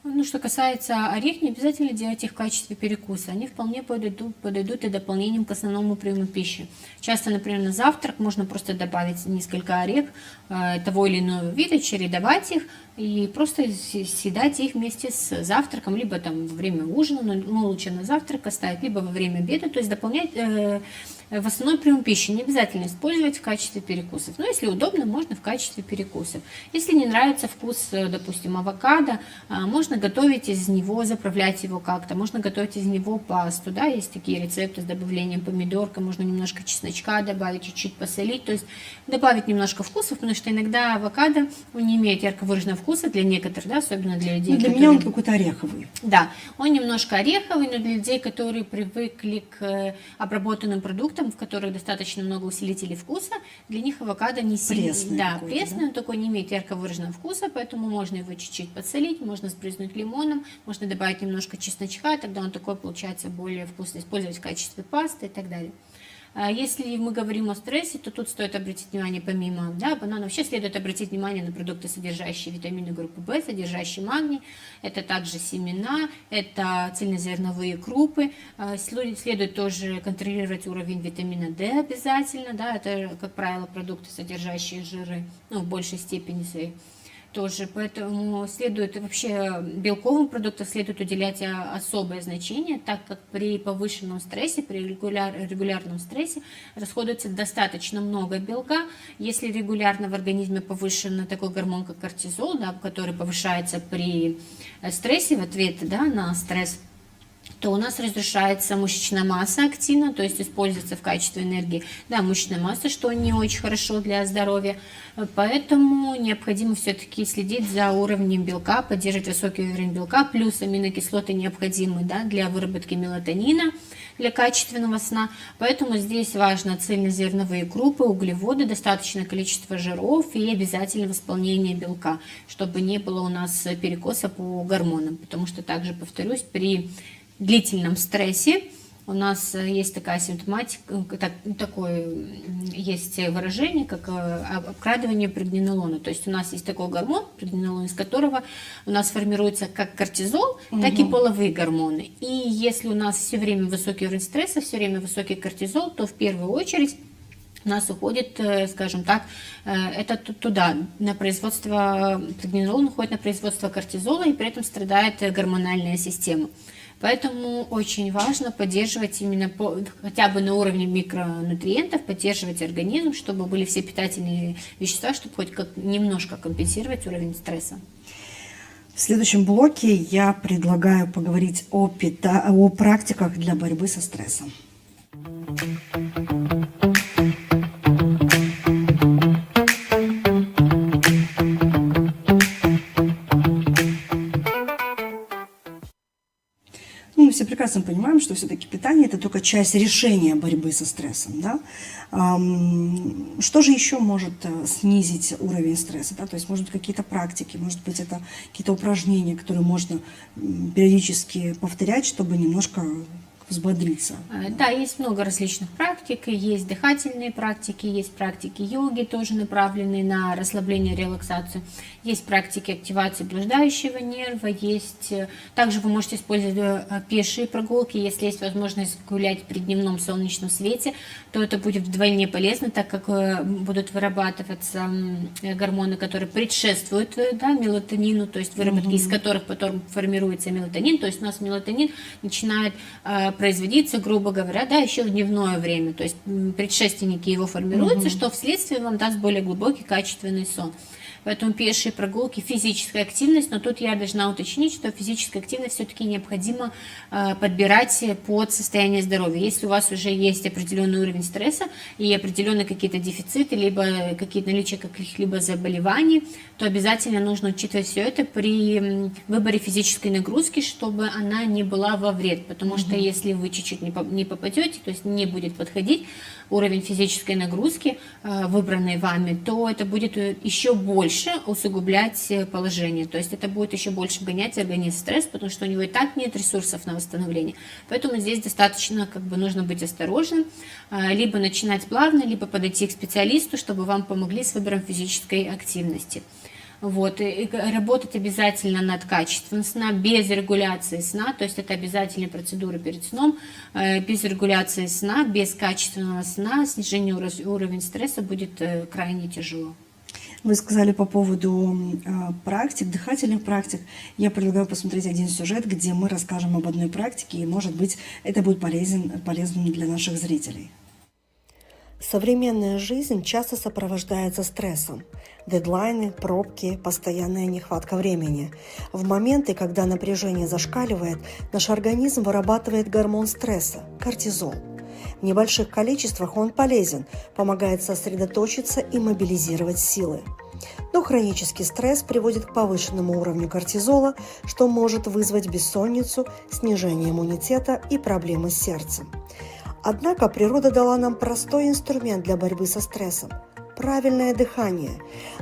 Ну, что касается орех, не обязательно делать их в качестве перекуса. Они вполне подойдут и дополнением к основному приему пищи. Часто, например, на завтрак можно просто добавить несколько орех того или иного вида, чередовать их и просто съедать их вместе с завтраком, либо там во время ужина, но лучше на завтрак оставить, либо во время обеда, то есть дополнять в основной прием пищи. Не обязательно использовать в качестве перекусов. Но если удобно, можно в качестве перекусов. Если не нравится вкус, допустим, авокадо, можно готовить из него, заправлять его как-то. Можно готовить из него пасту. Да? Есть такие рецепты с добавлением помидорка. Можно немножко чесночка добавить, чуть-чуть посолить. То есть добавить немножко вкусов, потому что иногда авокадо не имеет ярко выраженного вкуса для некоторых, да, особенно для людей. Для меня он какой-то ореховый. Да, он немножко ореховый, но для людей, которые привыкли к обработанным продуктам, в которых достаточно много усилителей вкуса, для них авокадо не сильно... Пресный Да, какой-то, пресный, да? он такой не имеет ярко выраженного вкуса, поэтому можно его чуть-чуть подсолить, можно сбрызнуть лимоном, можно добавить немножко чесночка, тогда он такой получается более вкусный, использовать в качестве пасты и так далее. Если мы говорим о стрессе, то тут стоит обратить внимание, помимо банана, вообще следует обратить внимание на продукты, содержащие витамины группы В, содержащие магний. Это также семена, это цельнозерновые крупы. Следует тоже контролировать уровень витамина D обязательно. Да, это, как правило, продукты, содержащие жиры, в большей степени своей. Тоже, поэтому следует вообще белковым продуктам следует уделять особое значение, так как при повышенном стрессе, при регулярном стрессе расходуется достаточно много белка. Если регулярно в организме повышен такой гормон, как кортизол, да, который повышается при стрессе в ответ, да, на стресс, то у нас разрушается мышечная масса активно, то есть используется в качестве энергии, да, мышечная масса, что не очень хорошо для здоровья. Поэтому необходимо все-таки следить за уровнем белка, поддерживать высокий уровень белка, плюс аминокислоты необходимы, да, для выработки мелатонина, для качественного сна. Поэтому здесь важно цельнозерновые крупы, углеводы, достаточное количество жиров и обязательно восполнение белка, чтобы не было у нас перекоса по гормонам. Потому что также, повторюсь, при длительном стрессе у нас есть такая симптоматика, такое есть выражение, как обкрадывание преднинолона. То есть у нас есть такой гормон, преднинолон, из которого у нас формируется как кортизол, так и половые гормоны. И если у нас все время высокий уровень стресса, все время высокий кортизол, то в первую очередь у нас уходит, скажем так, это туда, на производство преднинолона, уходит на производство кортизола, и при этом страдает гормональная система. Поэтому очень важно поддерживать именно хотя бы на уровне микронутриентов, поддерживать организм, чтобы были все питательные вещества, чтобы хоть немножко компенсировать уровень стресса. В следующем блоке я предлагаю поговорить о практиках для борьбы со стрессом. Мы все прекрасно понимаем, что все-таки питание – это только часть решения борьбы со стрессом. Да? Что же еще может снизить уровень стресса? Да? То есть, может быть, какие-то практики, может быть, это какие-то упражнения, которые можно периодически повторять, чтобы немножко взбодриться. Да, есть много различных практик, есть дыхательные практики, есть практики йоги, тоже направленные на расслабление, релаксацию, есть практики активации блуждающего нерва, есть, также вы можете использовать пешие прогулки, если есть возможность гулять при дневном солнечном свете, то это будет вдвойне полезно, так как будут вырабатываться гормоны, которые предшествуют, да, мелатонину, то есть выработки из которых потом формируется мелатонин, то есть у нас мелатонин начинает производиться, грубо говоря, да, еще в дневное время, то есть предшественники его формируются, что вследствие вам даст более глубокий, качественный сон. Поэтому пешие прогулки, физическая активность, но тут я должна уточнить, что физическая активность все-таки необходимо подбирать под состояние здоровья. Если у вас уже есть определенный уровень стресса и определенные какие-то дефициты, либо какие-то наличия каких-либо заболеваний, то обязательно нужно учитывать все это при выборе физической нагрузки, чтобы она не была во вред, потому что если вы чуть-чуть не попадете, то есть не будет подходить уровень физической нагрузки, выбранный вами, то это будет еще больше усугублять положение, то есть это будет еще больше гонять организм в стресс, потому что у него и так нет ресурсов на восстановление. Поэтому здесь достаточно нужно быть осторожным, либо начинать плавно, либо подойти к специалисту, чтобы вам помогли с выбором физической активности. Вот, и работать обязательно над качеством сна, без регуляции сна, то есть это обязательные процедуры перед сном, без регуляции сна, без качественного сна, снижение уровня стресса будет крайне тяжело. Вы сказали по поводу практик, дыхательных практик. Я предлагаю посмотреть один сюжет, где мы расскажем об одной практике, и, может быть, это будет полезным для наших зрителей. Современная жизнь часто сопровождается стрессом. Дедлайны, пробки, постоянная нехватка времени. В моменты, когда напряжение зашкаливает, наш организм вырабатывает гормон стресса – кортизол. В небольших количествах он полезен, помогает сосредоточиться и мобилизировать силы. Но хронический стресс приводит к повышенному уровню кортизола, что может вызвать бессонницу, снижение иммунитета и проблемы с сердцем. Однако природа дала нам простой инструмент для борьбы со стрессом – правильное дыхание.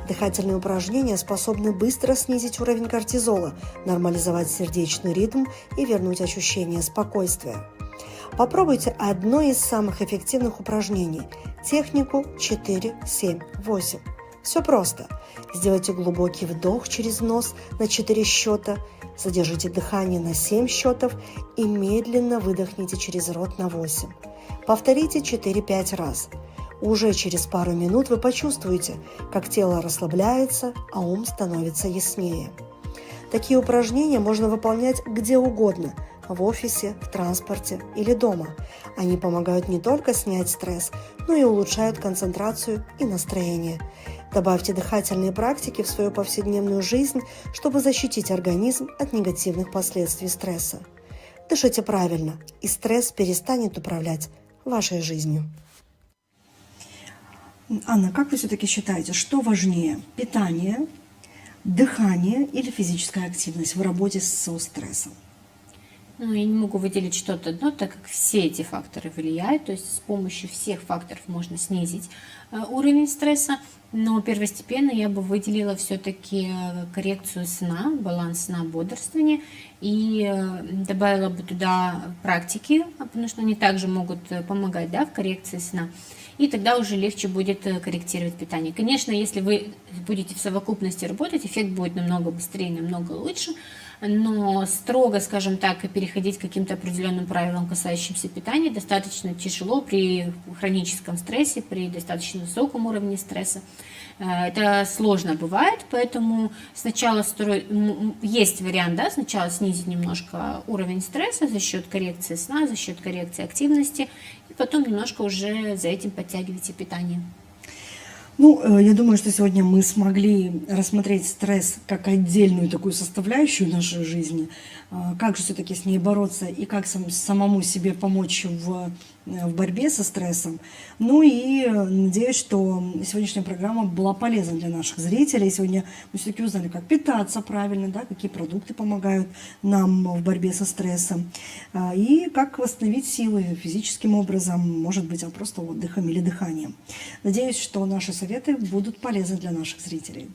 Дыхательные упражнения способны быстро снизить уровень кортизола, нормализовать сердечный ритм и вернуть ощущение спокойствия. Попробуйте одно из самых эффективных упражнений – технику 4-7-8. Все просто. Сделайте глубокий вдох через нос на 4 счета, задержите дыхание на 7 счетов и медленно выдохните через рот на 8. Повторите 4-5 раз. Уже через пару минут вы почувствуете, как тело расслабляется, а ум становится яснее. Такие упражнения можно выполнять где угодно – в офисе, в транспорте или дома. Они помогают не только снять стресс, но и улучшают концентрацию и настроение. Добавьте дыхательные практики в свою повседневную жизнь, чтобы защитить организм от негативных последствий стресса. Дышите правильно, и стресс перестанет управлять вашей жизнью. Анна, как вы все-таки считаете, что важнее – питание, дыхание или физическая активность в работе со стрессом? Ну, я не могу выделить что-то одно, так как все эти факторы влияют, то есть с помощью всех факторов можно снизить уровень стресса, но первостепенно я бы выделила все-таки коррекцию сна, баланс сна, бодрствования, и добавила бы туда практики, потому что они также могут помогать, в коррекции сна. И тогда уже легче будет корректировать питание. Конечно, если вы будете в совокупности работать, эффект будет намного быстрее, намного лучше, но строго, скажем так, переходить к каким-то определенным правилам, касающимся питания, достаточно тяжело при хроническом стрессе, при достаточно высоком уровне стресса. Это сложно бывает, поэтому сначала есть вариант, сначала снизить немножко уровень стресса за счет коррекции сна, за счет коррекции активности, и потом немножко уже за этим подтягивайте питание. Ну, я думаю, что сегодня мы смогли рассмотреть стресс как отдельную такую составляющую нашей жизни, как же все-таки с ней бороться и как самому себе помочь в борьбе со стрессом. Ну и надеюсь, что сегодняшняя программа была полезна для наших зрителей. Сегодня мы все-таки узнали, как питаться правильно, какие продукты помогают нам в борьбе со стрессом, и как восстановить силы физическим образом, может быть, просто отдыхом или дыханием. Надеюсь, что наши советы будут полезны для наших зрителей.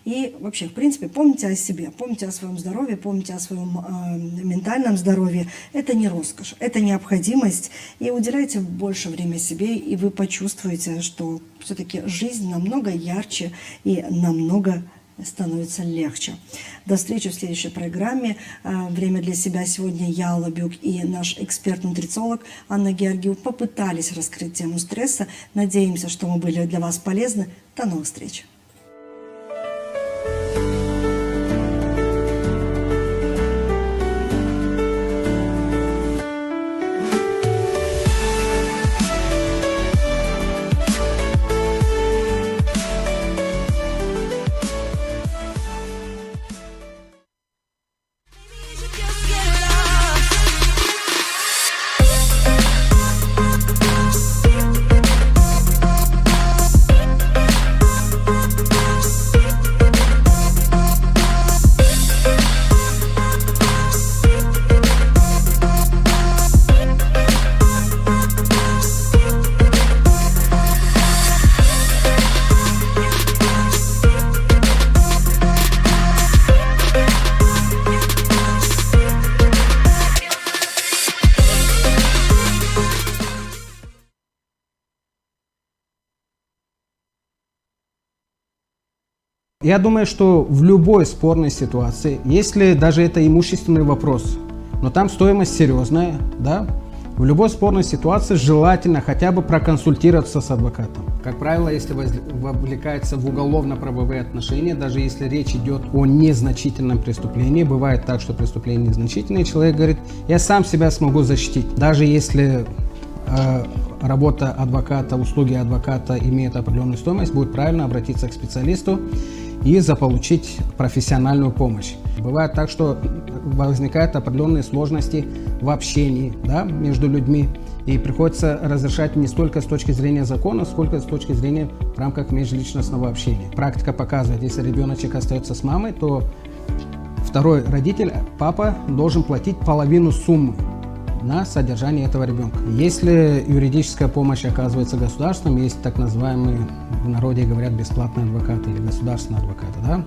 И вообще, в принципе, помните о себе, помните о своем здоровье, помните о своем ментальном здоровье. Это не роскошь, это необходимость. И уделяйте больше времени себе, и вы почувствуете, что все-таки жизнь намного ярче и намного становится легче. До встречи в следующей программе. «Время для себя» сегодня я, Алла Бюк, и наш эксперт-нутрициолог Анна Георгиева попытались раскрыть тему стресса. Надеемся, что мы были для вас полезны. До новых встреч! я думаю, что в любой спорной ситуации, если даже это имущественный вопрос, но там стоимость серьезная, да, в любой спорной ситуации желательно хотя бы проконсультироваться с адвокатом. Как правило, если вовлекается в уголовно-правовые отношения, даже если речь идет о незначительном преступлении, бывает так, что преступление незначительное, человек говорит, я сам себя смогу защитить. Даже если работа адвоката, услуги адвоката имеют определенную стоимость, будет правильно обратиться к специалисту и заполучить профессиональную помощь. Бывает так, что возникают определенные сложности в общении, да, между людьми, и приходится разрешать не столько с точки зрения закона, сколько с точки зрения в рамках межличностного общения. Практика показывает, если ребеночек остается с мамой, то второй родитель, папа, должен платить половину суммы на содержание этого ребенка. Если юридическая помощь оказывается государственным, есть так называемые, в народе говорят, бесплатные адвокаты или государственные адвокаты, да?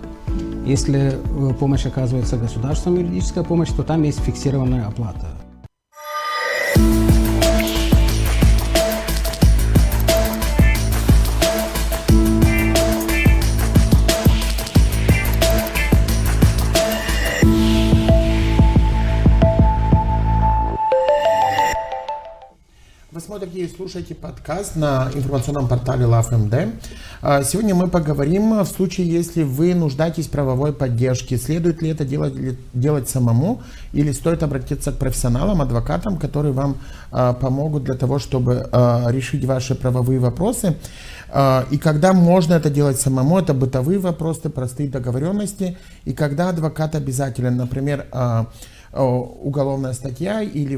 Если помощь оказывается государственная юридическая помощь, то там есть фиксированная оплата. Вы смотрите и слушаете подкаст на информационном портале LoveMD. Сегодня мы поговорим в случае, если вы нуждаетесь в правовой поддержке. Следует ли это делать самому или стоит обратиться к профессионалам, адвокатам, которые вам помогут для того, чтобы решить ваши правовые вопросы. И когда можно это делать самому, это бытовые вопросы, простые договоренности. И когда адвокат обязателен, например, уголовная статья, или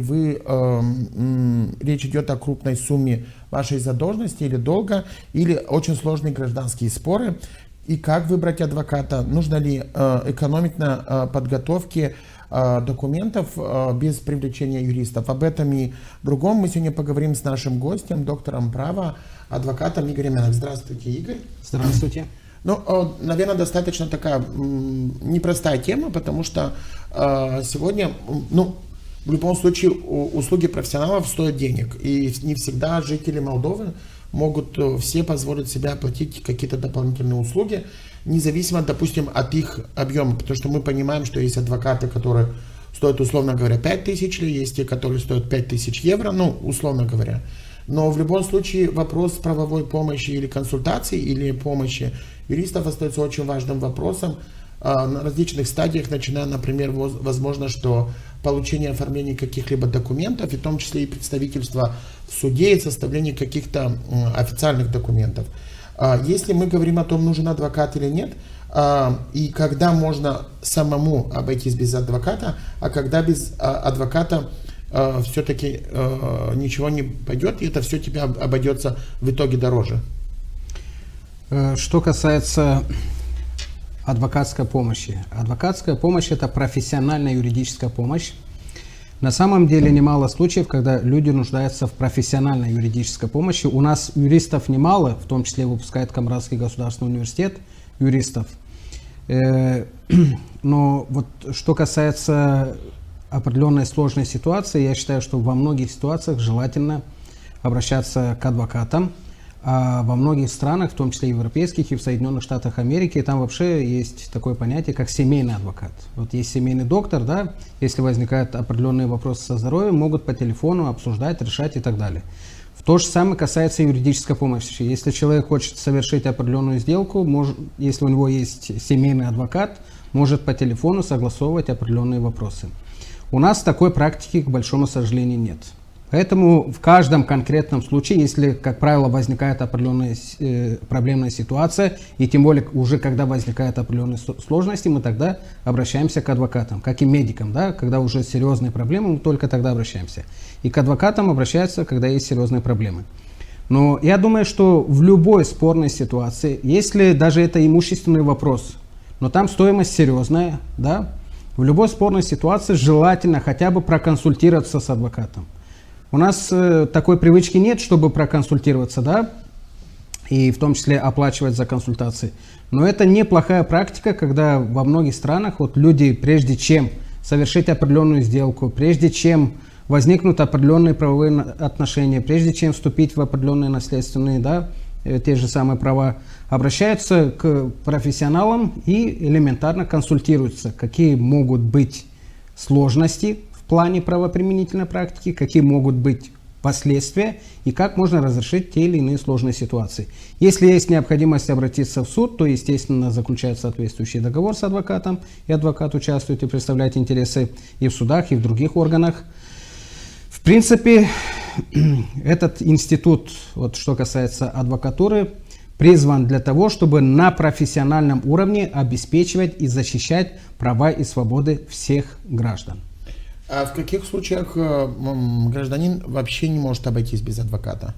речь идет о крупной сумме вашей задолженности или долга, или очень сложные гражданские споры. И как выбрать адвоката? Нужно ли экономить на подготовке документов без привлечения юристов? Об этом и другом мы сегодня поговорим с нашим гостем, доктором права, адвокатом Игорем Янок. Здравствуйте, Игорь. Здравствуйте. Ну, наверное, достаточно такая непростая тема, потому что сегодня, в любом случае, услуги профессионалов стоят денег. И не всегда жители Молдовы могут все позволить себе оплатить какие-то дополнительные услуги, независимо, допустим, от их объема. Потому что мы понимаем, что есть адвокаты, которые стоят, условно говоря, 5000 лир, есть те, которые стоят 5000 евро, условно говоря. Но в любом случае вопрос правовой помощи или консультации, или помощи юристов остается очень важным вопросом на различных стадиях, начиная, например, возможно, что получение оформления каких-либо документов, и в том числе и представительство в суде, и составление каких-то официальных документов. Если мы говорим о том, нужен адвокат или нет, и когда можно самому обойтись без адвоката, а когда без адвоката все-таки ничего не пойдет, и это все тебе обойдется в итоге дороже. Что касается адвокатской помощи. Адвокатская помощь – это профессиональная юридическая помощь. На самом деле немало случаев, когда люди нуждаются в профессиональной юридической помощи. У нас юристов немало, в том числе выпускает Камрадский государственный университет юристов. Но вот что касается определенной сложной ситуации, я считаю, что во многих ситуациях желательно обращаться к адвокатам. А во многих странах, в том числе европейских и в Соединенных Штатах Америки, там вообще есть такое понятие, как семейный адвокат. Вот есть семейный доктор, да, если возникают определенные вопросы со здоровьем, могут по телефону обсуждать, решать и так далее. То же самое касается юридической помощи. Если человек хочет совершить определенную сделку, если у него есть семейный адвокат, может по телефону согласовывать определенные вопросы. У нас такой практики, к большому сожалению, нет. Поэтому в каждом конкретном случае, если, как правило, возникает определенная проблемная ситуация, и тем более уже когда возникают определенные сложности, мы тогда обращаемся к адвокатам, как и медикам, да, когда уже серьезные проблемы, мы только тогда обращаемся. И к адвокатам обращаются, когда есть серьезные проблемы. Но я думаю, что в любой спорной ситуации, если даже это имущественный вопрос, но там стоимость серьезная, да, в любой спорной ситуации желательно хотя бы проконсультироваться с адвокатом. У нас такой привычки нет, чтобы проконсультироваться, да, и в том числе оплачивать за консультации. Но это неплохая практика, когда во многих странах вот люди, прежде чем совершить определенную сделку, прежде чем возникнут определенные правовые отношения, прежде чем вступить в определенные наследственные, да, те же самые права, обращаются к профессионалам и элементарно консультируются, какие могут быть сложности в плане правоприменительной практики, какие могут быть последствия и как можно разрешить те или иные сложные ситуации. Если есть необходимость обратиться в суд, то, естественно, заключает соответствующий договор с адвокатом, и адвокат участвует и представляет интересы и в судах, и в других органах. В принципе, этот институт, вот что касается адвокатуры, призван для того, чтобы на профессиональном уровне обеспечивать и защищать права и свободы всех граждан. А в каких случаях гражданин вообще не может обойтись без адвоката?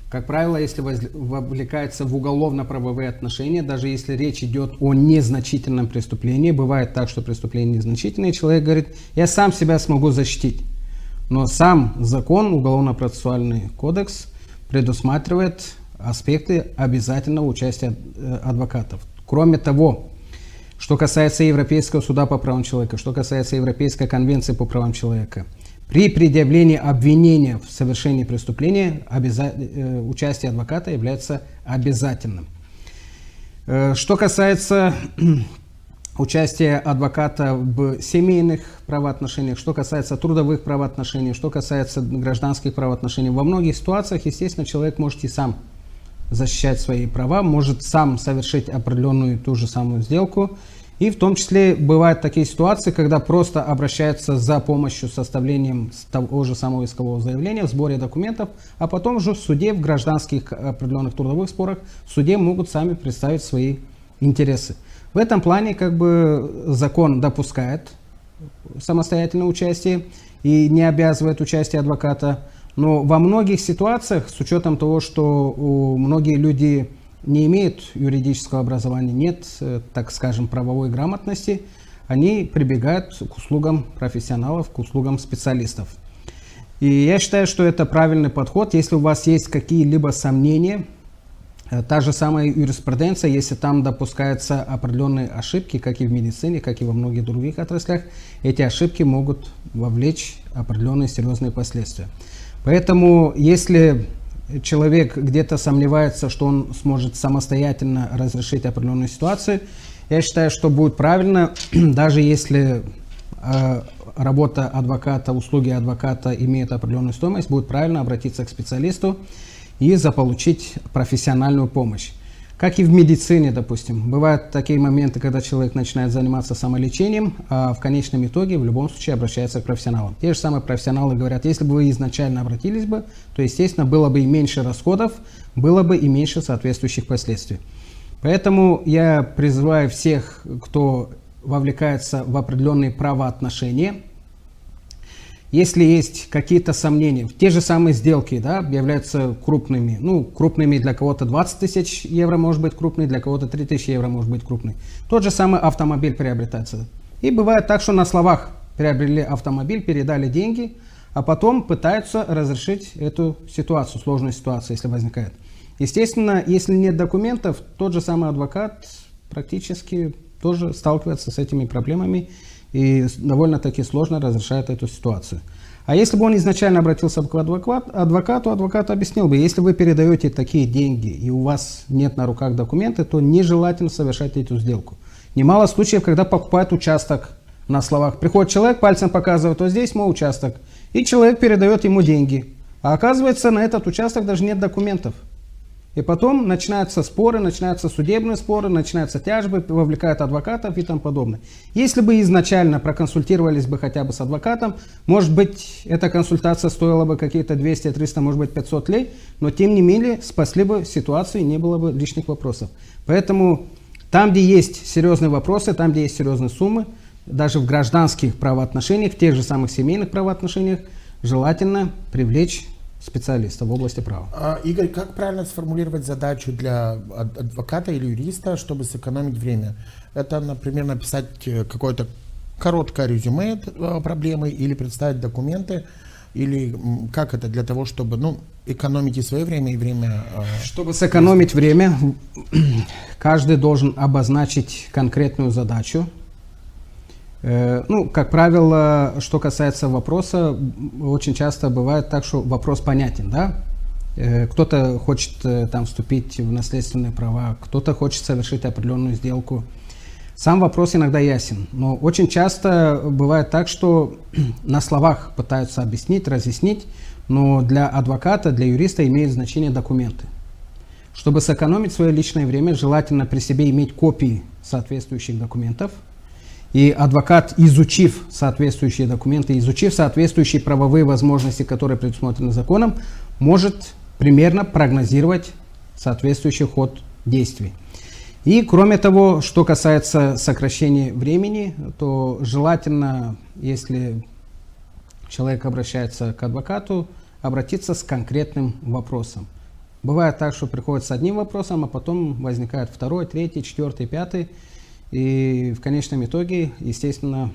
Как правило, если вовлекается в уголовно-правовые отношения, даже если речь идет о незначительном преступлении, бывает так, что преступление незначительное, и человек говорит, я сам себя смогу защитить. Но сам закон, Уголовно-процессуальный кодекс, предусматривает аспекты обязательного участия адвокатов. Кроме того, что касается Европейского суда по правам человека, что касается Европейской конвенции по правам человека, при предъявлении обвинения в совершении преступления участие адвоката является обязательным. Что касается участия адвоката в семейных правоотношениях, что касается трудовых правоотношений, что касается гражданских правоотношений, во многих ситуациях, естественно, человек может и сам защищать свои права, может сам совершить определенную ту же самую сделку. И в том числе бывают такие ситуации, когда просто обращаются за помощью с составлением того же самого искового заявления, в сборе документов, а потом уже в суде, в гражданских определенных трудовых спорах, в суде могут сами представить свои интересы. В этом плане как бы закон допускает самостоятельное участие и не обязывает участие адвоката. Но во многих ситуациях, с учетом того, что многие люди не имеют юридического образования, нет, так скажем, правовой грамотности, они прибегают к услугам профессионалов, к услугам специалистов. И я считаю, что это правильный подход. Если у вас есть какие-либо сомнения, та же самая юриспруденция, если там допускаются определенные ошибки, как и в медицине, как и во многих других отраслях, эти ошибки могут вовлечь определенные серьезные последствия. Поэтому, если человек где-то сомневается, что он сможет самостоятельно разрешить определенную ситуацию, я считаю, что будет правильно, даже если работа адвоката, услуги адвоката имеют определенную стоимость, будет правильно обратиться к специалисту и заполучить профессиональную помощь. Как и в медицине, допустим. Бывают такие моменты, когда человек начинает заниматься самолечением, а в конечном итоге в любом случае обращается к профессионалам. Те же самые профессионалы говорят, если бы вы изначально обратились бы, то, естественно, было бы и меньше расходов, было бы и меньше соответствующих последствий. Поэтому я призываю всех, кто вовлекается в определенные правоотношения, если есть какие-то сомнения, те же самые сделки, да, являются крупными. Ну, крупными для кого-то 20 тысяч евро может быть крупный, для кого-то 3 тысячи евро может быть крупный. Тот же самый автомобиль приобретается. И бывает так, что на словах приобрели автомобиль, передали деньги, а потом пытаются разрешить эту ситуацию, сложную ситуацию, если возникает. Естественно, если нет документов, тот же самый адвокат практически тоже сталкивается с этими проблемами и довольно-таки сложно разрешает эту ситуацию. А если бы он изначально обратился к адвокату, адвокат объяснил бы, если вы передаете такие деньги и у вас нет на руках документы, то нежелательно совершать эту сделку. Немало случаев, когда покупают участок на словах. Приходит человек, пальцем показывает, вот здесь мой участок, и человек передает ему деньги. А оказывается, на этот участок даже нет документов. И потом начинаются споры, начинаются судебные споры, начинаются тяжбы, вовлекают адвокатов и тому подобное. Если бы изначально проконсультировались бы хотя бы с адвокатом, может быть, эта консультация стоила бы какие-то 200, 300, может быть, 500 лей, но тем не менее спасли бы ситуацию и не было бы лишних вопросов. Поэтому там, где есть серьезные вопросы, там, где есть серьезные суммы, даже в гражданских правоотношениях, в тех же самых семейных правоотношениях, желательно привлечь специалиста в области права. Игорь, как правильно сформулировать задачу для адвоката или юриста, чтобы сэкономить время? Это, например, написать какое-то короткое резюме проблемы или представить документы, или как это для того, чтобы экономить и свое время, и время... Чтобы сэкономить время, каждый должен обозначить конкретную задачу. Как правило, что касается вопроса, очень часто бывает так, что вопрос понятен, да? Кто-то хочет там вступить в наследственные права, кто-то хочет совершить определенную сделку. Сам вопрос иногда ясен, но очень часто бывает так, что на словах пытаются объяснить, разъяснить, но для адвоката, для юриста имеют значение документы. Чтобы сэкономить свое личное время, желательно при себе иметь копии соответствующих документов. И адвокат, изучив соответствующие документы, изучив соответствующие правовые возможности, которые предусмотрены законом, может примерно прогнозировать соответствующий ход действий. И кроме того, что касается сокращения времени, то желательно, если человек обращается к адвокату, обратиться с конкретным вопросом. Бывает так, что приходит с одним вопросом, а потом возникает второй, третий, четвертый, пятый. И в конечном итоге, естественно,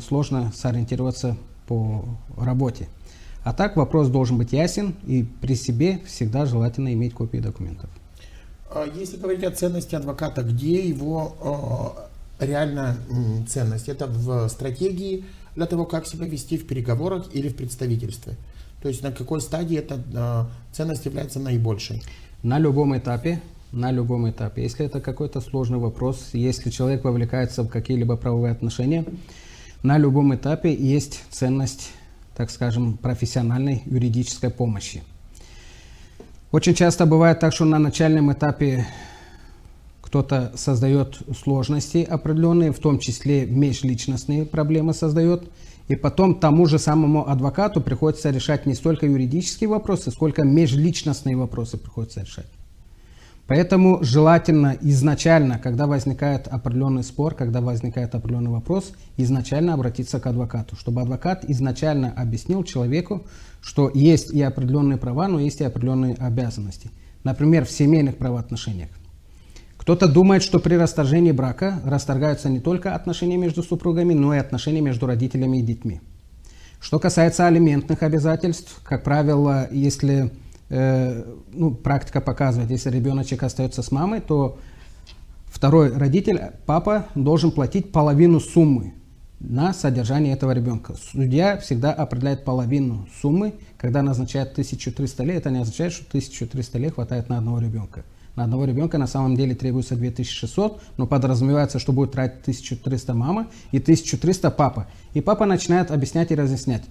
сложно сориентироваться по работе. А так вопрос должен быть ясен, и при себе всегда желательно иметь копии документов. Если говорить о ценности адвоката, где его реальная ценность? Это в стратегии для того, как себя вести в переговорах или в представительстве? То есть на какой стадии эта ценность является наибольшей? На любом этапе. Если это какой-то сложный вопрос, если человек вовлекается в какие-либо правовые отношения, на любом этапе есть ценность, так скажем, профессиональной юридической помощи. Очень часто бывает так, что на начальном этапе кто-то создает сложности определенные, в том числе межличностные проблемы создает, и потом тому же самому адвокату приходится решать не столько юридические вопросы, сколько межличностные вопросы приходится решать. Поэтому желательно изначально, когда возникает определенный спор, когда возникает определенный вопрос, изначально обратиться к адвокату, чтобы адвокат изначально объяснил человеку, что есть и определенные права, но есть и определенные обязанности. Например, в семейных правоотношениях. Кто-то думает, что при расторжении брака расторгаются не только отношения между супругами, но и отношения между родителями и детьми. Что касается алиментных обязательств, как правило, если практика показывает, если ребеночек остается с мамой, то второй родитель, папа, должен платить половину суммы на содержание этого ребенка. Судья всегда определяет половину суммы, когда назначает 1300 лей. Это не означает, что 1300 лей хватает на одного ребенка. На одного ребенка на самом деле требуется 2600, но подразумевается, что будет тратить 1300 мама и 1300 папа. И папа начинает объяснять и разъяснять.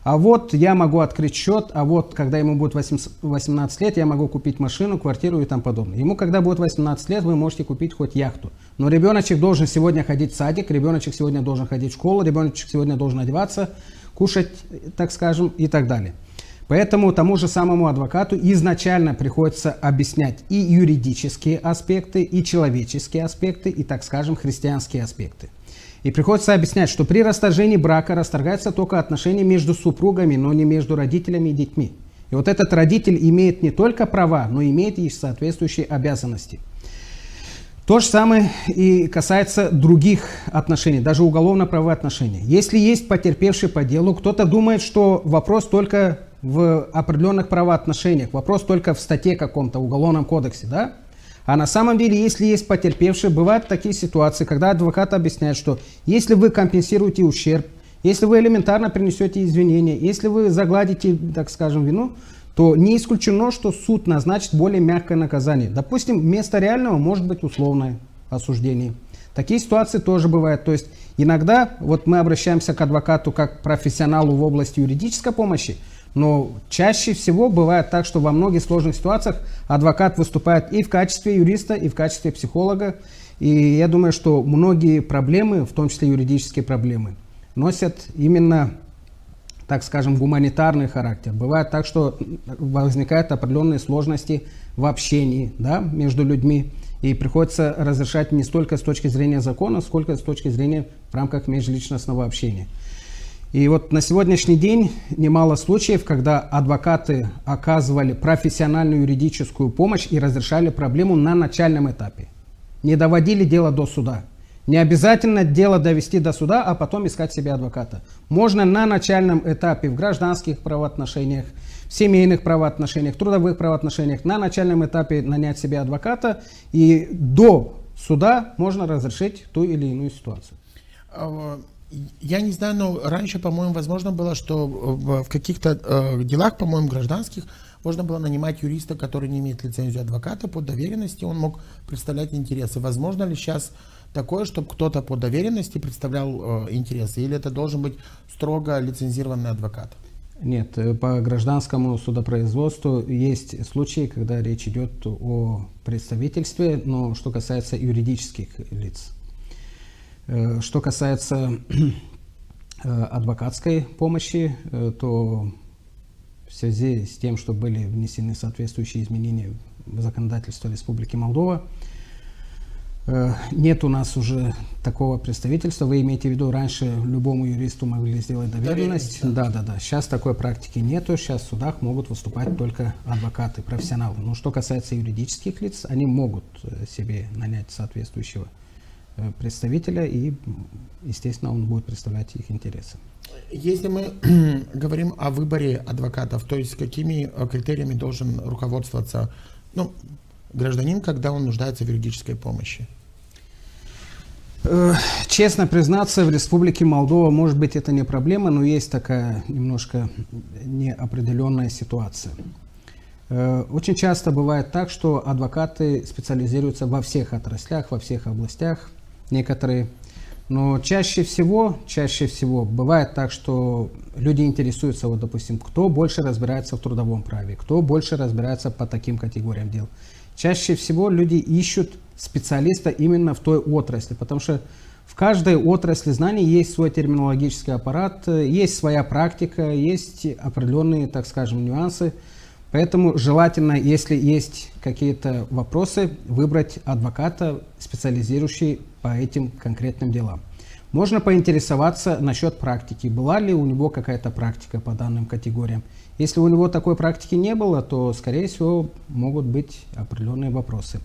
А вот я могу открыть счет, а вот когда ему будет 18 лет, я могу купить машину, квартиру и тому подобное. Ему, когда будет 18 лет, вы можете купить хоть яхту. Но ребеночек должен сегодня ходить в садик, ребеночек сегодня должен ходить в школу, ребеночек сегодня должен одеваться, кушать, так скажем, и так далее. Поэтому тому же самому адвокату изначально приходится объяснять и юридические аспекты, и человеческие аспекты, и, так скажем, христианские аспекты. И приходится объяснять, что при расторжении брака расторгаются только отношения между супругами, но не между родителями и детьми. И вот этот родитель имеет не только права, но имеет и соответствующие обязанности. То же самое и касается других отношений, даже уголовно-правовых отношений. Если есть потерпевший по делу, кто-то думает, что вопрос только в определенных правоотношениях, вопрос только в статье каком-то, уголовном кодексе, да? А на самом деле, если есть потерпевшие, бывают такие ситуации, когда адвокат объясняет, что если вы компенсируете ущерб, если вы элементарно принесете извинения, если вы загладите, так скажем, вину, то не исключено, что суд назначит более мягкое наказание. Допустим, вместо реального может быть условное осуждение. Такие ситуации тоже бывают. То есть иногда вот мы обращаемся к адвокату как к профессионалу в области юридической помощи, но чаще всего бывает так, что во многих сложных ситуациях адвокат выступает и в качестве юриста, и в качестве психолога. И я думаю, что многие проблемы, в том числе юридические проблемы, носят именно, так скажем, гуманитарный характер. Бывает так, что возникают определенные сложности в общении, да, между людьми. И приходится разрешать не столько с точки зрения закона, сколько с точки зрения в рамках межличностного общения. И вот на сегодняшний день немало случаев, когда адвокаты оказывали профессиональную юридическую помощь и разрешали проблему на начальном этапе. Не доводили дело до суда. Не обязательно дело довести до суда, а потом искать себе адвоката. Можно на начальном этапе в гражданских правоотношениях, в семейных правоотношениях, трудовых правоотношениях, на начальном этапе нанять себе адвоката, и до суда можно разрешить ту или иную ситуацию. Я не знаю, но раньше, по-моему, возможно было, что в каких-то делах, по-моему, гражданских, можно было нанимать юриста, который не имеет лицензию адвоката, по доверенности он мог представлять интересы. Возможно ли сейчас такое, чтобы кто-то по доверенности представлял интересы, или это должен быть строго лицензированный адвокат? Нет, по гражданскому судопроизводству есть случаи, когда речь идет о представительстве, но что касается юридических лиц. Что касается адвокатской помощи, то в связи с тем, что были внесены соответствующие изменения в законодательство Республики Молдова, нет у нас уже такого представительства. Вы имеете в виду, раньше любому юристу могли сделать доверенность? Да. Сейчас такой практики нету. Сейчас в судах могут выступать только адвокаты, профессионалы. Но что касается юридических лиц, они могут себе нанять соответствующего представителя, и, естественно, он будет представлять их интересы. Если мы говорим о выборе адвокатов, то есть какими критериями должен руководствоваться гражданин, когда он нуждается в юридической помощи? Честно признаться, в Республике Молдова, может быть, это не проблема, но есть такая немножко неопределенная ситуация. Очень часто бывает так, что адвокаты специализируются во всех отраслях, во всех областях, некоторые. Но чаще всего бывает так, что люди интересуются, вот, допустим, кто больше разбирается в трудовом праве, кто больше разбирается по таким категориям дел. Чаще всего люди ищут специалиста именно в той отрасли, потому что в каждой отрасли знаний есть свой терминологический аппарат, есть своя практика, есть определенные, так скажем, нюансы. Поэтому желательно, если есть какие-то вопросы, выбрать адвоката, специализирующий по этим конкретным делам. Можно поинтересоваться насчет практики. Была ли у него какая-то практика по данным категориям? Если у него такой практики не было, то, скорее всего, могут быть определенные вопросы.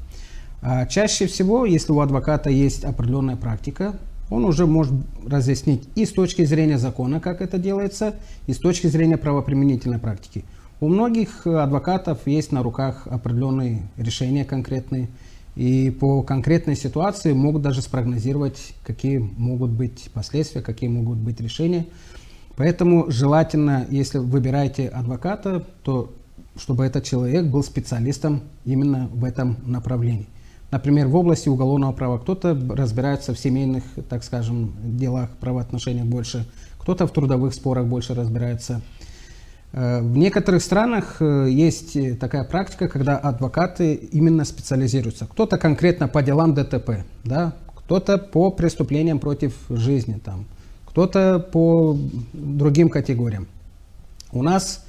А чаще всего, если у адвоката есть определенная практика, он уже может разъяснить и с точки зрения закона, как это делается, и с точки зрения правоприменительной практики. У многих адвокатов есть на руках определенные решения конкретные, и по конкретной ситуации могут даже спрогнозировать, какие могут быть последствия, какие могут быть решения. Поэтому желательно, если выбираете адвоката, то чтобы этот человек был специалистом именно в этом направлении. Например, в области уголовного права кто-то разбирается в семейных, так скажем, делах, правоотношениях больше, кто-то в трудовых спорах больше разбирается. В некоторых странах есть такая практика, когда адвокаты именно специализируются. Кто-то конкретно по делам ДТП, да? Кто-то по преступлениям против жизни, кто-то по другим категориям. У нас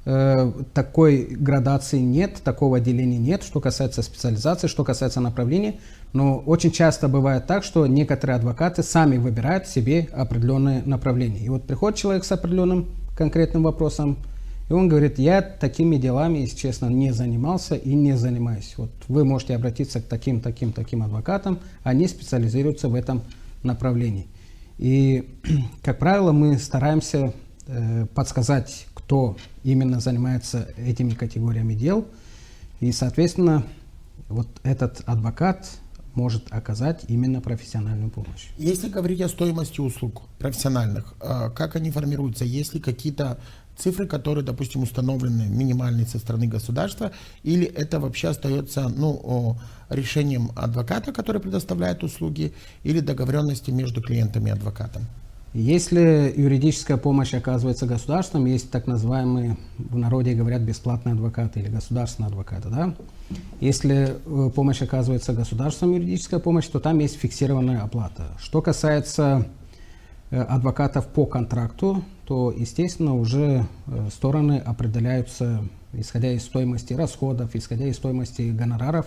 такой градации нет, такого деления нет, что касается специализации, что касается направлений. Но очень часто бывает так, что некоторые адвокаты сами выбирают себе определенные направления. И вот приходит человек с определенным конкретным вопросом, и он говорит: я такими делами, если честно, не занимался и не занимаюсь. Вот вы можете обратиться к таким адвокатам, они специализируются в этом направлении. И, как правило, мы стараемся подсказать, кто именно занимается этими категориями дел, и, соответственно, вот этот адвокат может оказать именно профессиональную помощь. Если говорить о стоимости услуг профессиональных, как они формируются? Есть ли какие-то цифры, которые, допустим, установлены минимальные со стороны государства, или это вообще остается решением адвоката, который предоставляет услуги, или договоренности между клиентом и адвокатом? Если юридическая помощь оказывается государством, есть так называемые, в народе говорят, бесплатные адвокаты или государственные адвокаты. Да? Если помощь оказывается государством, юридическая помощь, то там есть фиксированная оплата. Что касается адвокатов по контракту, то, естественно, уже стороны определяются, исходя из стоимости расходов, исходя из стоимости гонораров.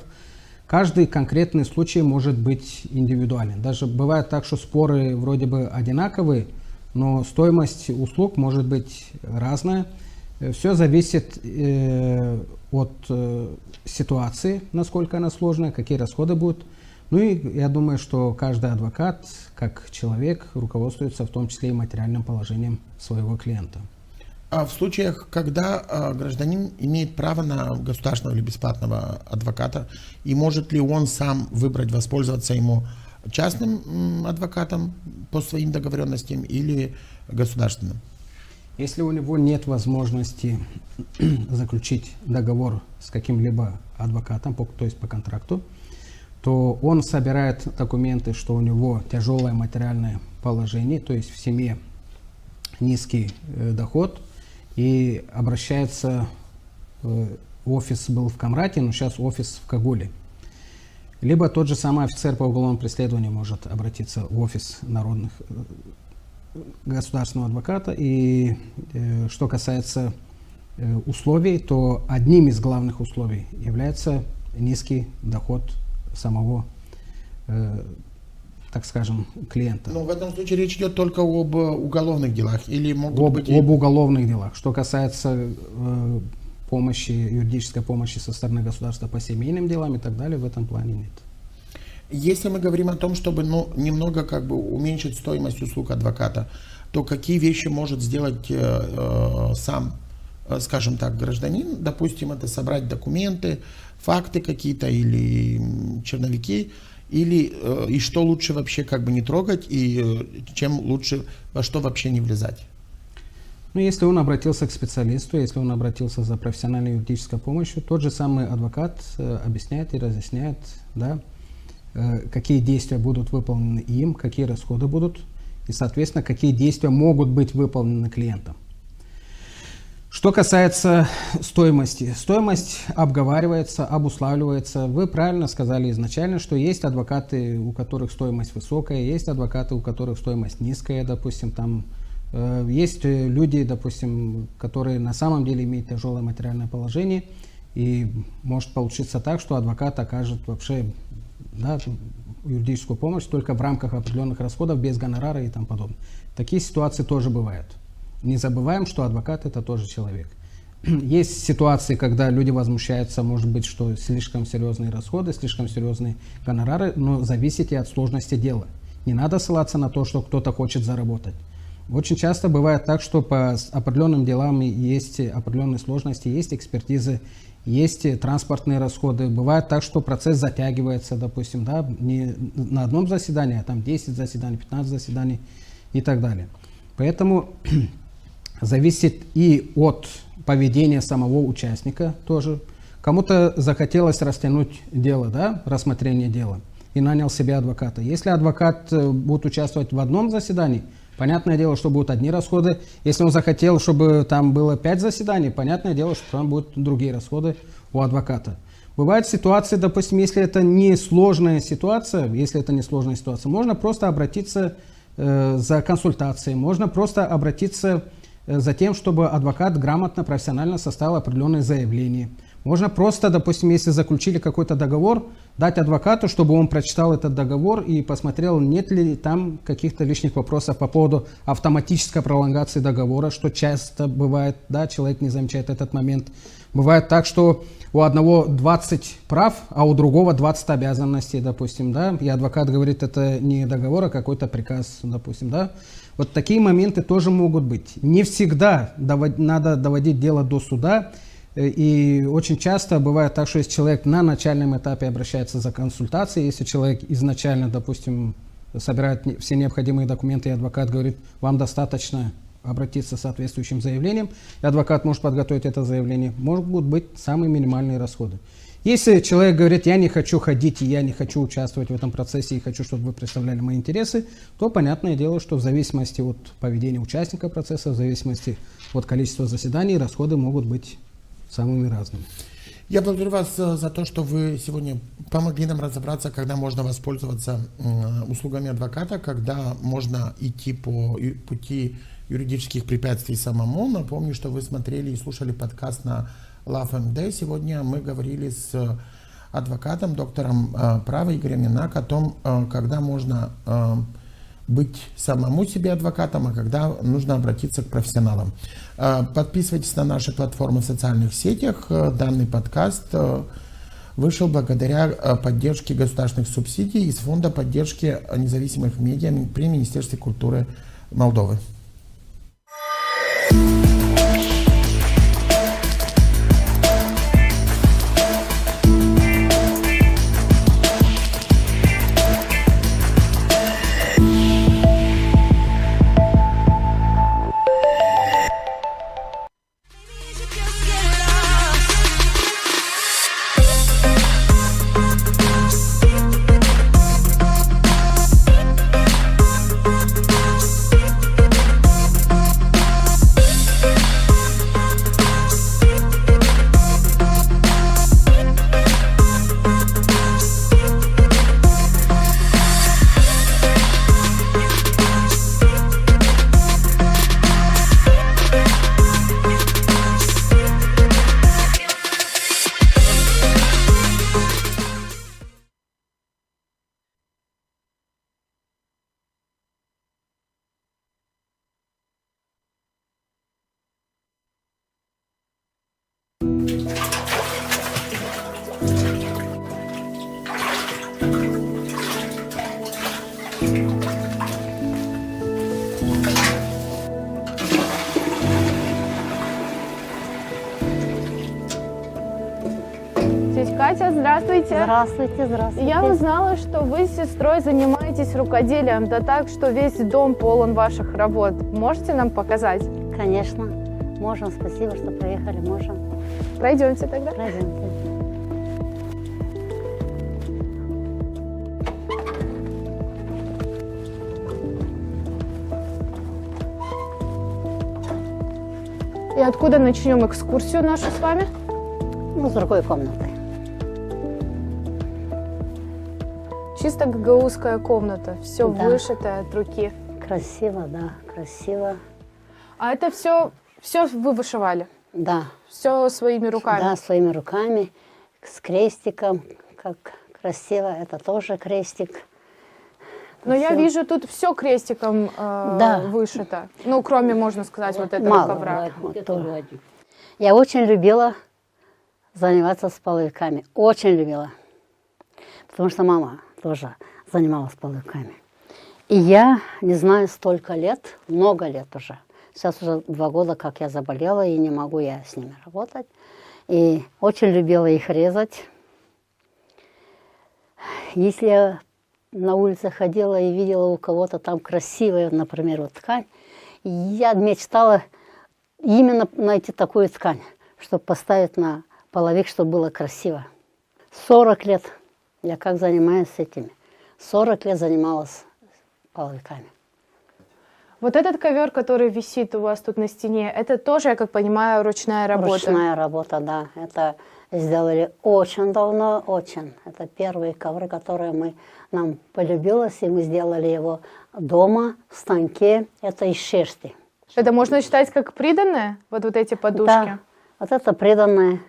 Каждый конкретный случай может быть индивидуален. Даже бывает так, что споры вроде бы одинаковые, но стоимость услуг может быть разная. Все зависит от ситуации, насколько она сложная, какие расходы будут. Ну и я думаю, что каждый адвокат, как человек, руководствуется в том числе и материальным положением своего клиента. А в случаях, когда гражданин имеет право на государственного или бесплатного адвоката, и может ли он сам выбрать, воспользоваться ему частным адвокатом по своим договоренностям или государственным? Если у него нет возможности заключить договор с каким-либо адвокатом, то есть по контракту, то он собирает документы, что у него тяжелое материальное положение, то есть в семье низкий доход, и обращается, офис был в Камрате, но сейчас офис в Кагуле. Либо тот же самый офицер по уголовному преследованию может обратиться в офис народных государственного адвоката. И что касается условий, то одним из главных условий является низкий доход самого, так скажем, клиента. Но в этом случае речь идет только об уголовных делах или могут быть... Об уголовных делах. Что касается помощи, юридической помощи со стороны государства по семейным делам и так далее, в этом плане нет. Если мы говорим о том, чтобы немного как бы уменьшить стоимость услуг адвоката, то какие вещи может сделать сам, скажем так, гражданин? Допустим, это собрать документы, факты какие-то или черновики, или и что лучше вообще как бы не трогать, и чем лучше, во что вообще не влезать? Ну, если он обратился к специалисту, если он обратился за профессиональной юридической помощью, тот же самый адвокат объясняет и разъясняет, да, какие действия будут выполнены им, какие расходы будут, и, соответственно, какие действия могут быть выполнены клиентом. Что касается стоимости. Стоимость обговаривается, обуславливается. Вы правильно сказали изначально, что есть адвокаты, у которых стоимость высокая, есть адвокаты, у которых стоимость низкая, допустим, там есть люди, допустим, которые на самом деле имеют тяжелое материальное положение, и может получиться так, что адвокат окажет вообще, да, юридическую помощь только в рамках определенных расходов, без гонорара и тому подобное. Такие ситуации тоже бывают. Не забываем, что адвокат — это тоже человек. Есть ситуации, когда люди возмущаются, может быть, что слишком серьезные расходы, слишком серьезные гонорары, но зависит и от сложности дела. Не надо ссылаться на то, что кто-то хочет заработать. Очень часто бывает так, что по определенным делам есть определенные сложности, есть экспертизы, есть транспортные расходы. Бывает так, что процесс затягивается, допустим, да, не на одном заседании, а там 10 заседаний, 15 заседаний и так далее. Поэтому зависит и от поведения самого участника тоже. Кому-то захотелось растянуть дело, да, рассмотрение дела, и нанял себе адвоката. Если адвокат будет участвовать в одном заседании, понятное дело, что будут одни расходы. Если он захотел, чтобы там было 5 заседаний, понятное дело, что там будут другие расходы у адвоката. Бывают ситуации, допустим, если это не сложная ситуация, можно просто обратиться за консультацией, можно просто обратиться за тем, чтобы адвокат грамотно, профессионально составил определенное заявление. Можно просто, допустим, если заключили какой-то договор, дать адвокату, чтобы он прочитал этот договор и посмотрел, нет ли там каких-то лишних вопросов по поводу автоматической пролонгации договора, что часто бывает, да, человек не замечает этот момент. Бывает так, что у одного 20 прав, а у другого 20 обязанностей, допустим, да, и адвокат говорит, это не договор, а какой-то приказ, допустим, да. Вот такие моменты тоже могут быть. Не всегда надо доводить дело до суда. И очень часто бывает так, что если человек на начальном этапе обращается за консультацией, если человек изначально, допустим, собирает все необходимые документы, и адвокат говорит, вам достаточно обратиться с соответствующим заявлением, и адвокат может подготовить это заявление, могут быть самые минимальные расходы. Если человек говорит, я не хочу ходить, и я не хочу участвовать в этом процессе, и хочу, чтобы вы представляли мои интересы, то понятное дело, что в зависимости от поведения участника процесса, в зависимости от количества заседаний, расходы могут быть самыми разными. Я благодарю вас за то, что вы сегодня помогли нам разобраться, когда можно воспользоваться услугами адвоката, когда можно идти по пути юридических препятствий самому. Напомню, что вы смотрели и слушали подкаст на LoveMD. Сегодня мы говорили с адвокатом, доктором права Игорем Минак о том, когда можно быть самому себе адвокатом, а когда нужно обратиться к профессионалам. Подписывайтесь на наши платформы в социальных сетях. Данный подкаст вышел благодаря поддержке государственных субсидий из Фонда поддержки независимых медиа при Министерстве культуры Молдовы. здравствуйте. Здравствуйте, здравствуйте. Я узнала, что вы с сестрой занимаетесь рукоделием, да так, что весь дом полон ваших работ. Можете нам показать? Конечно. Можем, спасибо, что приехали, можем. Пройдемте тогда. Пройдемте. И откуда начнем экскурсию нашу с вами? Ну, с другой комнаты. Чисто гагаузская комната, все Да. вышитое от руки. Красиво, да, красиво. А это все вы вышивали? Да. Все своими руками? Да, своими руками, с крестиком, как красиво. Это тоже крестик. Но я Всё. вижу, тут все крестиком Да. вышито. Ну, кроме, можно сказать, вот этого Мало. ковра. Вот то. Я очень любила заниматься с половиками. Очень любила. Потому что мама тоже занималась половиками. И я, не знаю, столько лет, много лет уже. Сейчас уже 2 года, как я заболела, и не могу я с ними работать. И очень любила их резать. Если я на улице ходила и видела у кого-то там красивая, например, вот ткань, я мечтала именно найти такую ткань, чтобы поставить на половик, чтобы было красиво. 40 лет я как занимаюсь этими. 40 лет занималась половиками. Вот этот ковер, который висит у вас тут на стене, это тоже, я как понимаю, ручная работа? Ручная работа, да. Это сделали очень давно, очень. Это первые ковры, которые нам полюбилось, и мы сделали его дома, в станке. Это из шерсти. Это можно считать как приданное, вот эти подушки? Да, вот это приданное.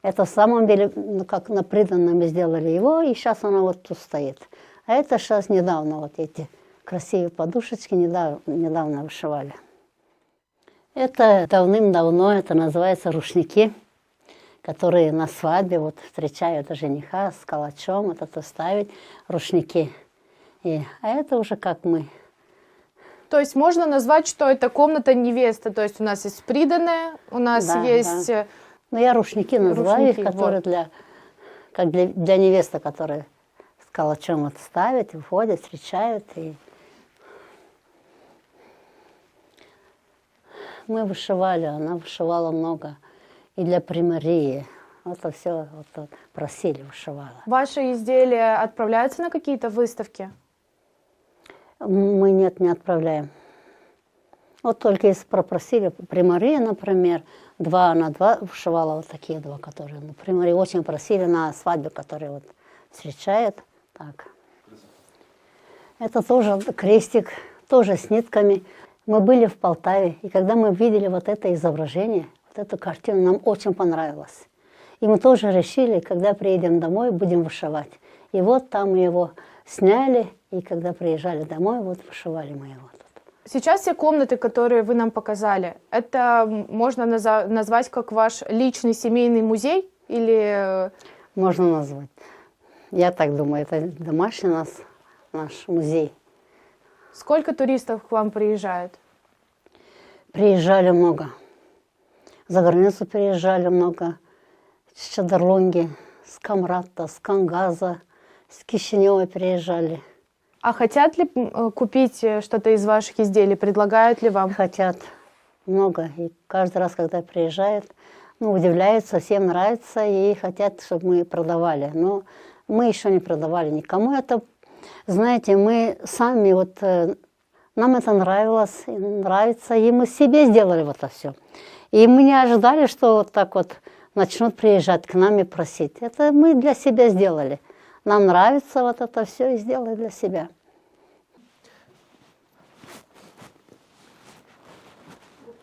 Это в самом деле, как на приданном мы сделали его, и сейчас оно вот тут стоит. А это сейчас недавно, вот эти красивые подушечки недавно вышивали. Это давным-давно, это называется рушники, которые на свадьбе вот встречают жениха с калачом, вот это ставить рушники. А это уже как мы. То есть можно назвать, что это комната невесты, то есть у нас есть приданое, у нас Да, есть... да. Ну, я рушники называю рушники, их, которые вот. для невесты, которые с калачом вот ставят, входят, встречают. И мы вышивали, она вышивала много. И для примарии. Это все вот, просили, вышивала. Ваши изделия отправляются на какие-то выставки? Мы не отправляем. Вот только если попросили, примария, например, 2 на 2 вышивала вот такие 2, которые, например, очень просили на свадьбе, которые вот встречают. Так. Это тоже крестик, тоже с нитками. Мы были в Полтаве, и когда мы видели вот это изображение, вот эту картину, нам очень понравилось. И мы тоже решили, когда приедем домой, будем вышивать. И вот там мы его сняли, и когда приезжали домой, вот вышивали мы его. Сейчас все комнаты, которые вы нам показали, это можно назвать как ваш личный семейный музей? Или... Можно назвать. Я так думаю, это домашний наш музей. Сколько туристов к вам приезжает? Приезжали много. За границу приезжали много. С Чадарлонги, с Камрата, с Кангаза, с Кишинева приезжали. А хотят ли купить что-то из ваших изделий? Предлагают ли вам? Хотят. Много. И каждый раз, когда приезжают, удивляются, всем нравится, и хотят, чтобы мы продавали. Но мы еще не продавали никому. Это, знаете, мы сами, вот нам это нравилось, нравится, и мы себе сделали вот это все. И мы не ожидали, что вот так вот начнут приезжать к нам и просить. Это мы для себя сделали. Нам нравится вот это все, и сделали для себя.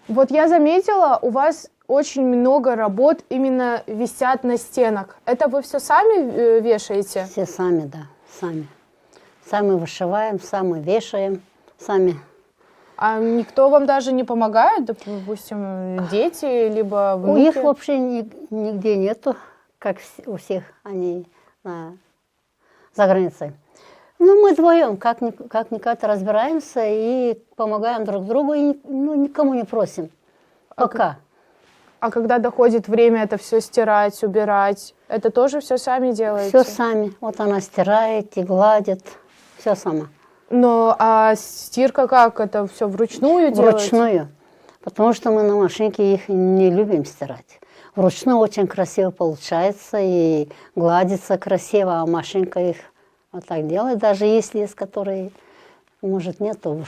Вот я заметила, у вас очень много работ именно висят на стенах. Это вы все сами вешаете? Все сами, да, сами. Сами вышиваем, сами вешаем, сами. А никто вам даже не помогает, допустим, дети, либо внуки? У них вообще нигде нету, как у всех они за границей. Мы вдвоем как-никак разбираемся и помогаем друг другу, и никому не просим. Пока. А когда доходит время это все стирать, убирать, это тоже все сами делаете? Все сами. Вот она стирает и гладит. Все сама. Ну, а стирка как? Это все вручную делаете? Вручную. Потому что мы на машинке их не любим стирать. Вручную очень красиво получается и гладится красиво, а машинка их вот так делает. Даже если есть, которые, может, нету.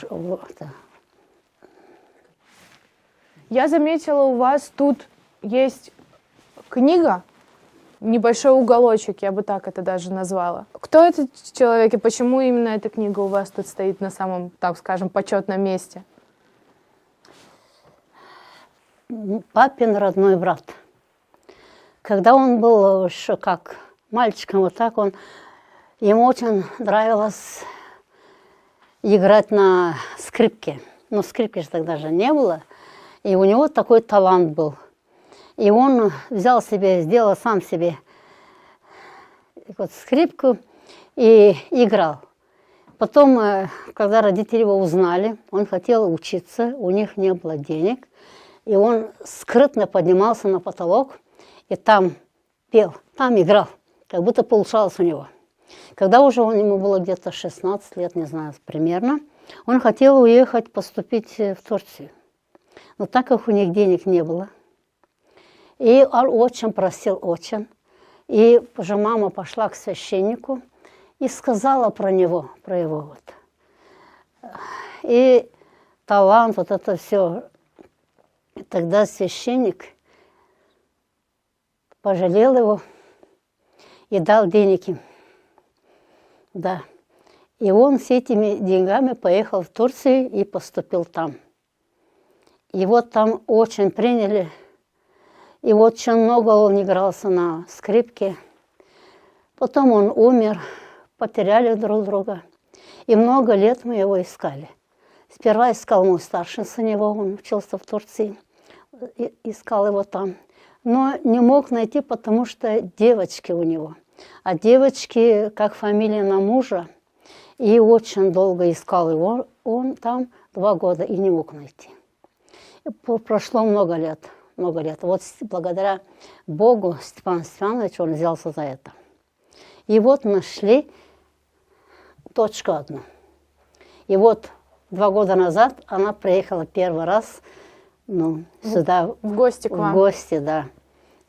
Я заметила, у вас тут есть книга, небольшой уголочек, я бы так это даже назвала. Кто этот человек и почему именно эта книга у вас тут стоит на самом, так скажем, почетном месте? Папин родной брат. Когда он был еще как мальчиком, вот так ему очень нравилось играть на скрипке. Но скрипки же тогда же не было. И у него такой талант был. И он взял себе, сделал сам себе вот скрипку и играл. Потом, когда родители его узнали, он хотел учиться, у них не было денег. И он скрытно поднимался на потолок и там пел, там играл, как будто получалось у него. Когда уже ему было где-то 16 лет, не знаю, примерно, он хотел уехать, поступить в Турцию. Но так как у них денег не было, и он очень просил, очень, и уже мама пошла к священнику и сказала про него, про его вот. И талант, вот это все. И тогда священник пожалел его и дал денег им. Да. И он с этими деньгами поехал в Турцию и поступил там. И вот там очень приняли. И очень много он игрался на скрипке. Потом он умер, потеряли друг друга. И много лет мы его искали. Сперва искал мой старший сын его, он учился в Турции. Искал его там. Но не мог найти, потому что девочки у него. А девочки, как фамилия на мужа, и очень долго искал его. Он там 2 года и не мог найти. И прошло много лет. Вот благодаря Богу Степан Степанович, он взялся за это. И вот нашли точку одну. И вот 2 года назад она приехала первый раз сюда. В гости к вам? В гости, да.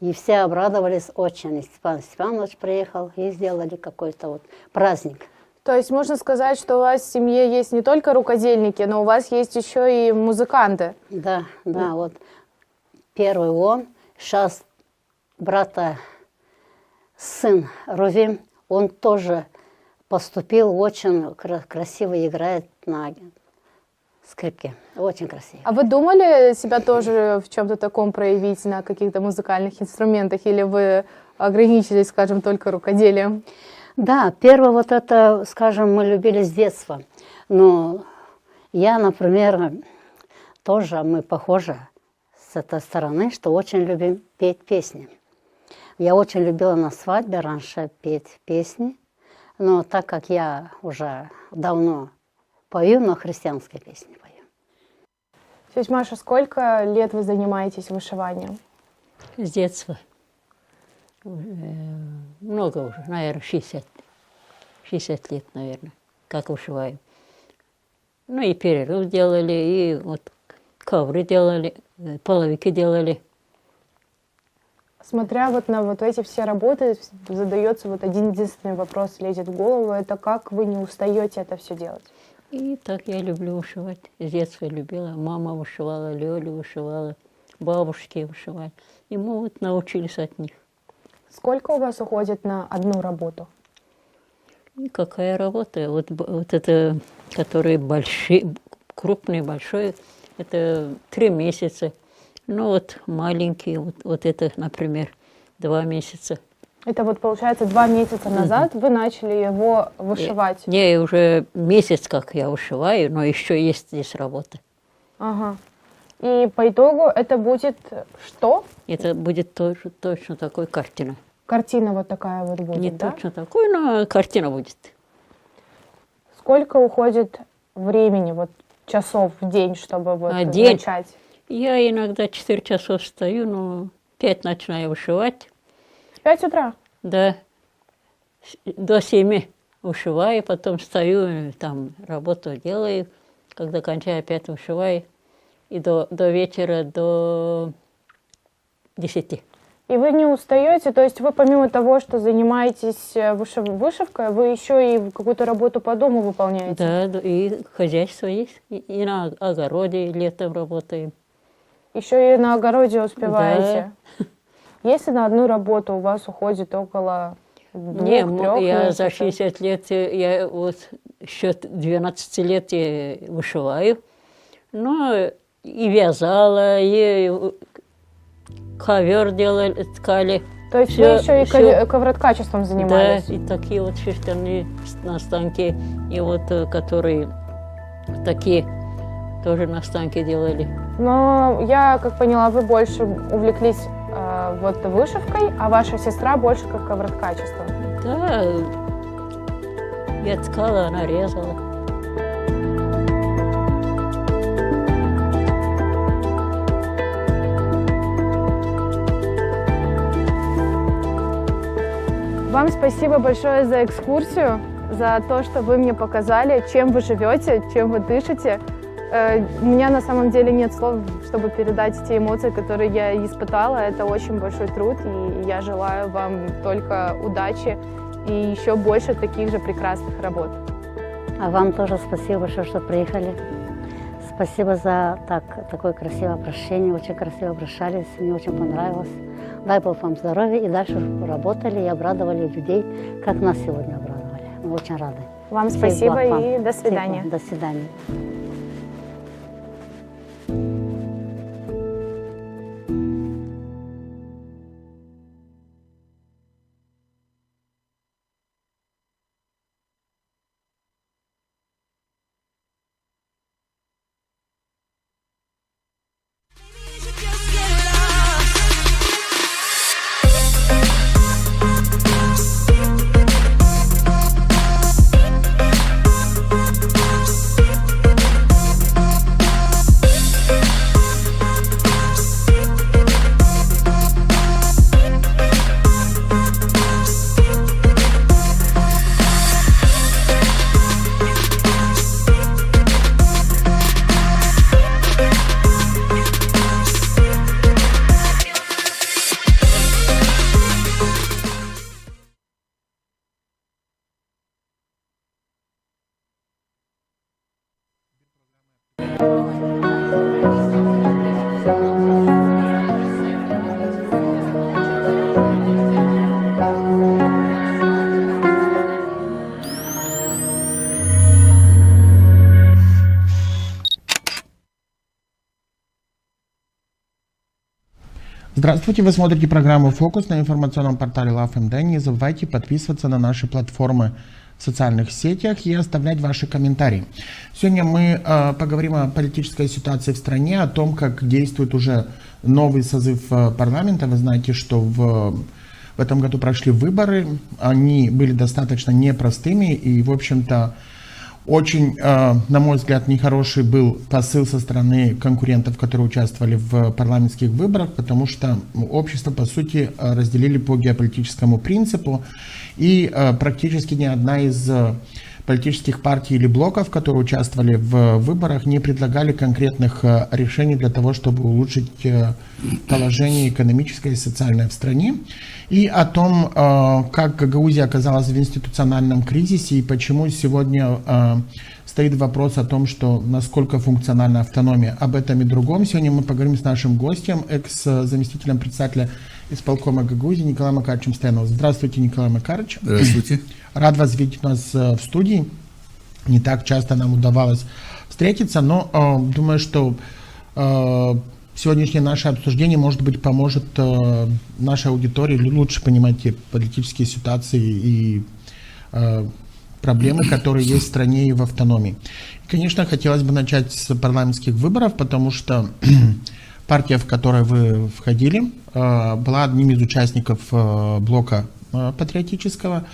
И все обрадовались очень. И Степан Степанович приехал, и сделали какой-то вот праздник. То есть можно сказать, что у вас в семье есть не только рукодельники, но у вас есть еще и музыканты. Да, вот. Первый он, сейчас брата сын Рувим, он тоже поступил, очень красиво играет на скрипке, очень красиво. А вы думали себя тоже в чем-то таком проявить на каких-то музыкальных инструментах, или вы ограничились, скажем, только рукоделием? Да, первое вот это, скажем, мы любили с детства. Но я, например, тоже, мы похожи с этой стороны, что очень любим петь песни. Я очень любила на свадьбе раньше петь песни, но так как я уже давно пою, но христианские песни пою. Тетя Маша, сколько лет вы занимаетесь вышиванием? С детства. Много уже, наверное, 60 лет, наверное, как вышиваю. Ну и перерыв делали, и вот ковры делали, половики делали. Смотря вот на вот эти все работы, задается вот один единственный вопрос, лезет в голову, это как вы не устаете это все делать? И так я люблю вышивать. С детства любила. Мама вышивала, Лёля вышивала, бабушки вышивали. И мы вот научились от них. Сколько у вас уходит на одну работу? И какая работа? Вот это, которые большие, крупные, большие, это 3 месяца. Ну вот маленькие, вот это, например, 2 месяца. Это вот получается 2 месяца назад вы начали его вышивать? Не, уже месяц, как я вышиваю, но еще есть здесь работа. Ага. И по итогу это будет что? Это будет тоже точно такой картина. Картина вот такая вот будет, Не да? точно такой, но картина будет. Сколько уходит времени, вот часов в день, чтобы вот День. начать? Я иногда 4 часов встаю, но 5 начинаю вышивать. В 5 утра? Да, до 7 вышиваю, потом встаю, там работу делаю. Когда кончаю, опять вышиваю. И до вечера, до 10. И вы не устаете? То есть вы помимо того, что занимаетесь вышивкой, вы еще и какую-то работу по дому выполняете? Да, и хозяйство есть. И на огороде летом работаем. Еще и на огороде успеваете? Да. Если на одну работу у вас уходит около 2-3 я за 60 лет, я вот еще 12 лет я вышиваю. Ну, и вязала, и ковер делали, ткали. То есть вы еще и ковроткачеством занимались? Да, и такие вот шерстяные на станке, и вот которые такие тоже на станке делали. Но я, как поняла, вы больше увлеклись вот вышивкой, а ваша сестра больше как ковроткачеством. Да, я ткала, она резала. Вам спасибо большое за экскурсию, за то, что вы мне показали, чем вы живете, чем вы дышите. У меня на самом деле нет слов, чтобы передать те эмоции, которые я испытала. Это очень большой труд, и я желаю вам только удачи и еще больше таких же прекрасных работ. А вам тоже спасибо большое, что приехали. Спасибо за такое красивое обращение, очень красиво обращались, мне очень понравилось. Дай Бог вам здоровья и дальше работали и обрадовали людей, как нас сегодня обрадовали. Мы очень рады. Вам спасибо и до свидания. До свидания. Здравствуйте, вы смотрите программу «Фокус» на информационном портале LoveMD. Не забывайте подписываться на наши платформы в социальных сетях и оставлять ваши комментарии. Сегодня мы поговорим о политической ситуации в стране, о том, как действует уже новый созыв парламента. Вы знаете, что в этом году прошли выборы, они были достаточно непростыми и, в общем-то, очень, на мой взгляд, нехороший был посыл со стороны конкурентов, которые участвовали в парламентских выборах, потому что общество, по сути, разделили по геополитическому принципу, и практически ни одна из политических партий или блоков, которые участвовали в выборах, не предлагали конкретных решений для того, чтобы улучшить положение экономическое и социальное в стране, и о том, как Гагаузия оказалась в институциональном кризисе и почему сегодня стоит вопрос о том, что насколько функциональна автономия. Об этом и другом сегодня мы поговорим с нашим гостем, экс-заместителем председателя исполкома Гагаузии Николаем Макаровичем Стояновым. Здравствуйте, Николай Макарович. Здравствуйте. Рад вас видеть у нас в студии. Не так часто нам удавалось встретиться, но думаю, что сегодняшнее наше обсуждение, может быть, поможет нашей аудитории лучше понимать те политические ситуации и проблемы, которые есть в стране и в автономии. И, конечно, хотелось бы начать с парламентских выборов, потому что партия, в которой вы входили, была одним из участников блока патриотического.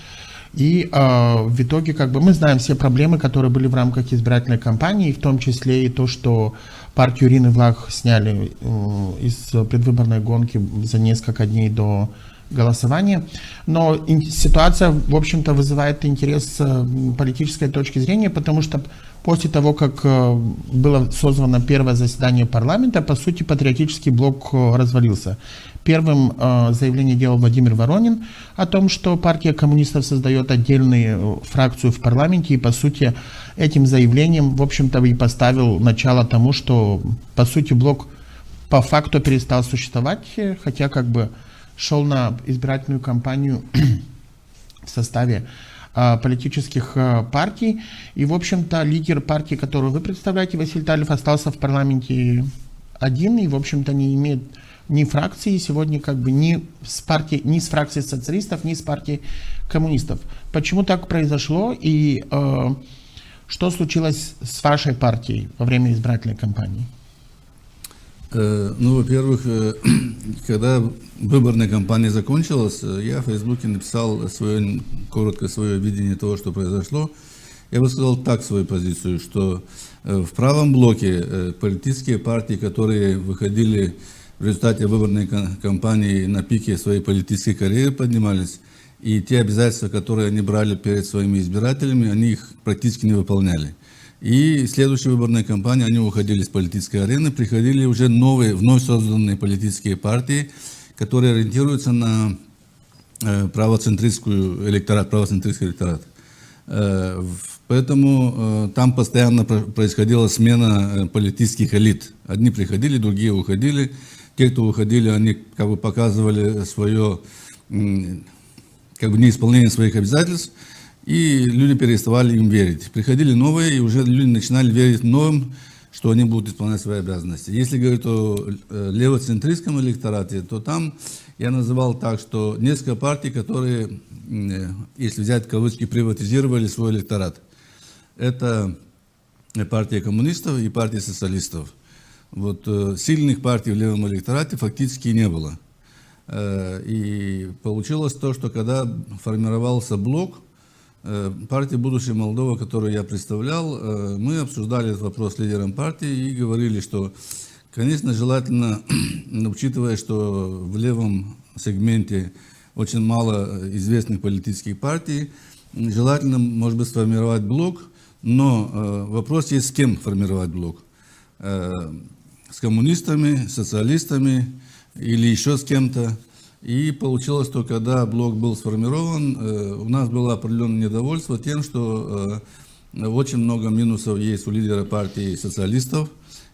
И в итоге как бы мы знаем все проблемы, которые были в рамках избирательной кампании, в том числе и то, что партию Ирины Влах сняли из предвыборной гонки за несколько дней до голосования. Но ситуация, в общем-то, вызывает интерес с политической точки зрения, потому что после того, как было созвано первое заседание парламента, по сути, патриотический блок развалился. Первым заявление делал Владимир Воронин о том, что партия коммунистов создает отдельную фракцию в парламенте, и, по сути, этим заявлением, в общем-то, и поставил начало тому, что, по сути, блок по факту перестал существовать, хотя как бы шел на избирательную кампанию в составе политических партий. И, в общем-то, лидер партии, которую вы представляете, Василий Талев, остался в парламенте один и, в общем-то, не имеет ни фракции сегодня, как бы ни с фракцией социалистов, ни с партией коммунистов. Почему так произошло и что случилось с вашей партией во время избирательной кампании? Ну, во-первых, когда выборная кампания закончилась, я в Фейсбуке написал коротко свое видение того, что произошло. Я высказал так свою позицию, что в правом блоке политические партии, которые выходили в результате выборной кампании на пике своей политической карьеры, поднимались, и те обязательства, которые они брали перед своими избирателями, они их практически не выполняли. И в следующей выборной кампании они уходили с политической арены, приходили уже новые, вновь созданные политические партии, которые ориентируются на правоцентристский электорат. Поэтому там постоянно происходила смена политических элит. Одни приходили, другие уходили. Те, кто уходили, они как бы показывали свое как бы неисполнение своих обязательств, и люди переставали им верить. Приходили новые, и уже люди начинали верить новым, что они будут исполнять свои обязанности. Если говорить о левоцентристском электорате, то там я называл так, что несколько партий, которые, если взять в кавычки, приватизировали свой электорат. Это партия коммунистов и партия социалистов. Вот сильных партий в левом электорате фактически не было. И получилось то, что когда формировался блок, партия «Будущее Молдова», которую я представлял, мы обсуждали этот вопрос с лидером партии и говорили, что, конечно, желательно, учитывая, что в левом сегменте очень мало известных политических партий, желательно, может быть, сформировать блок, но вопрос есть, с кем формировать блок. С коммунистами, социалистами или еще с кем-то. И получилось, что когда блок был сформирован, у нас было определенное недовольство тем, что очень много минусов есть у лидера партии социалистов,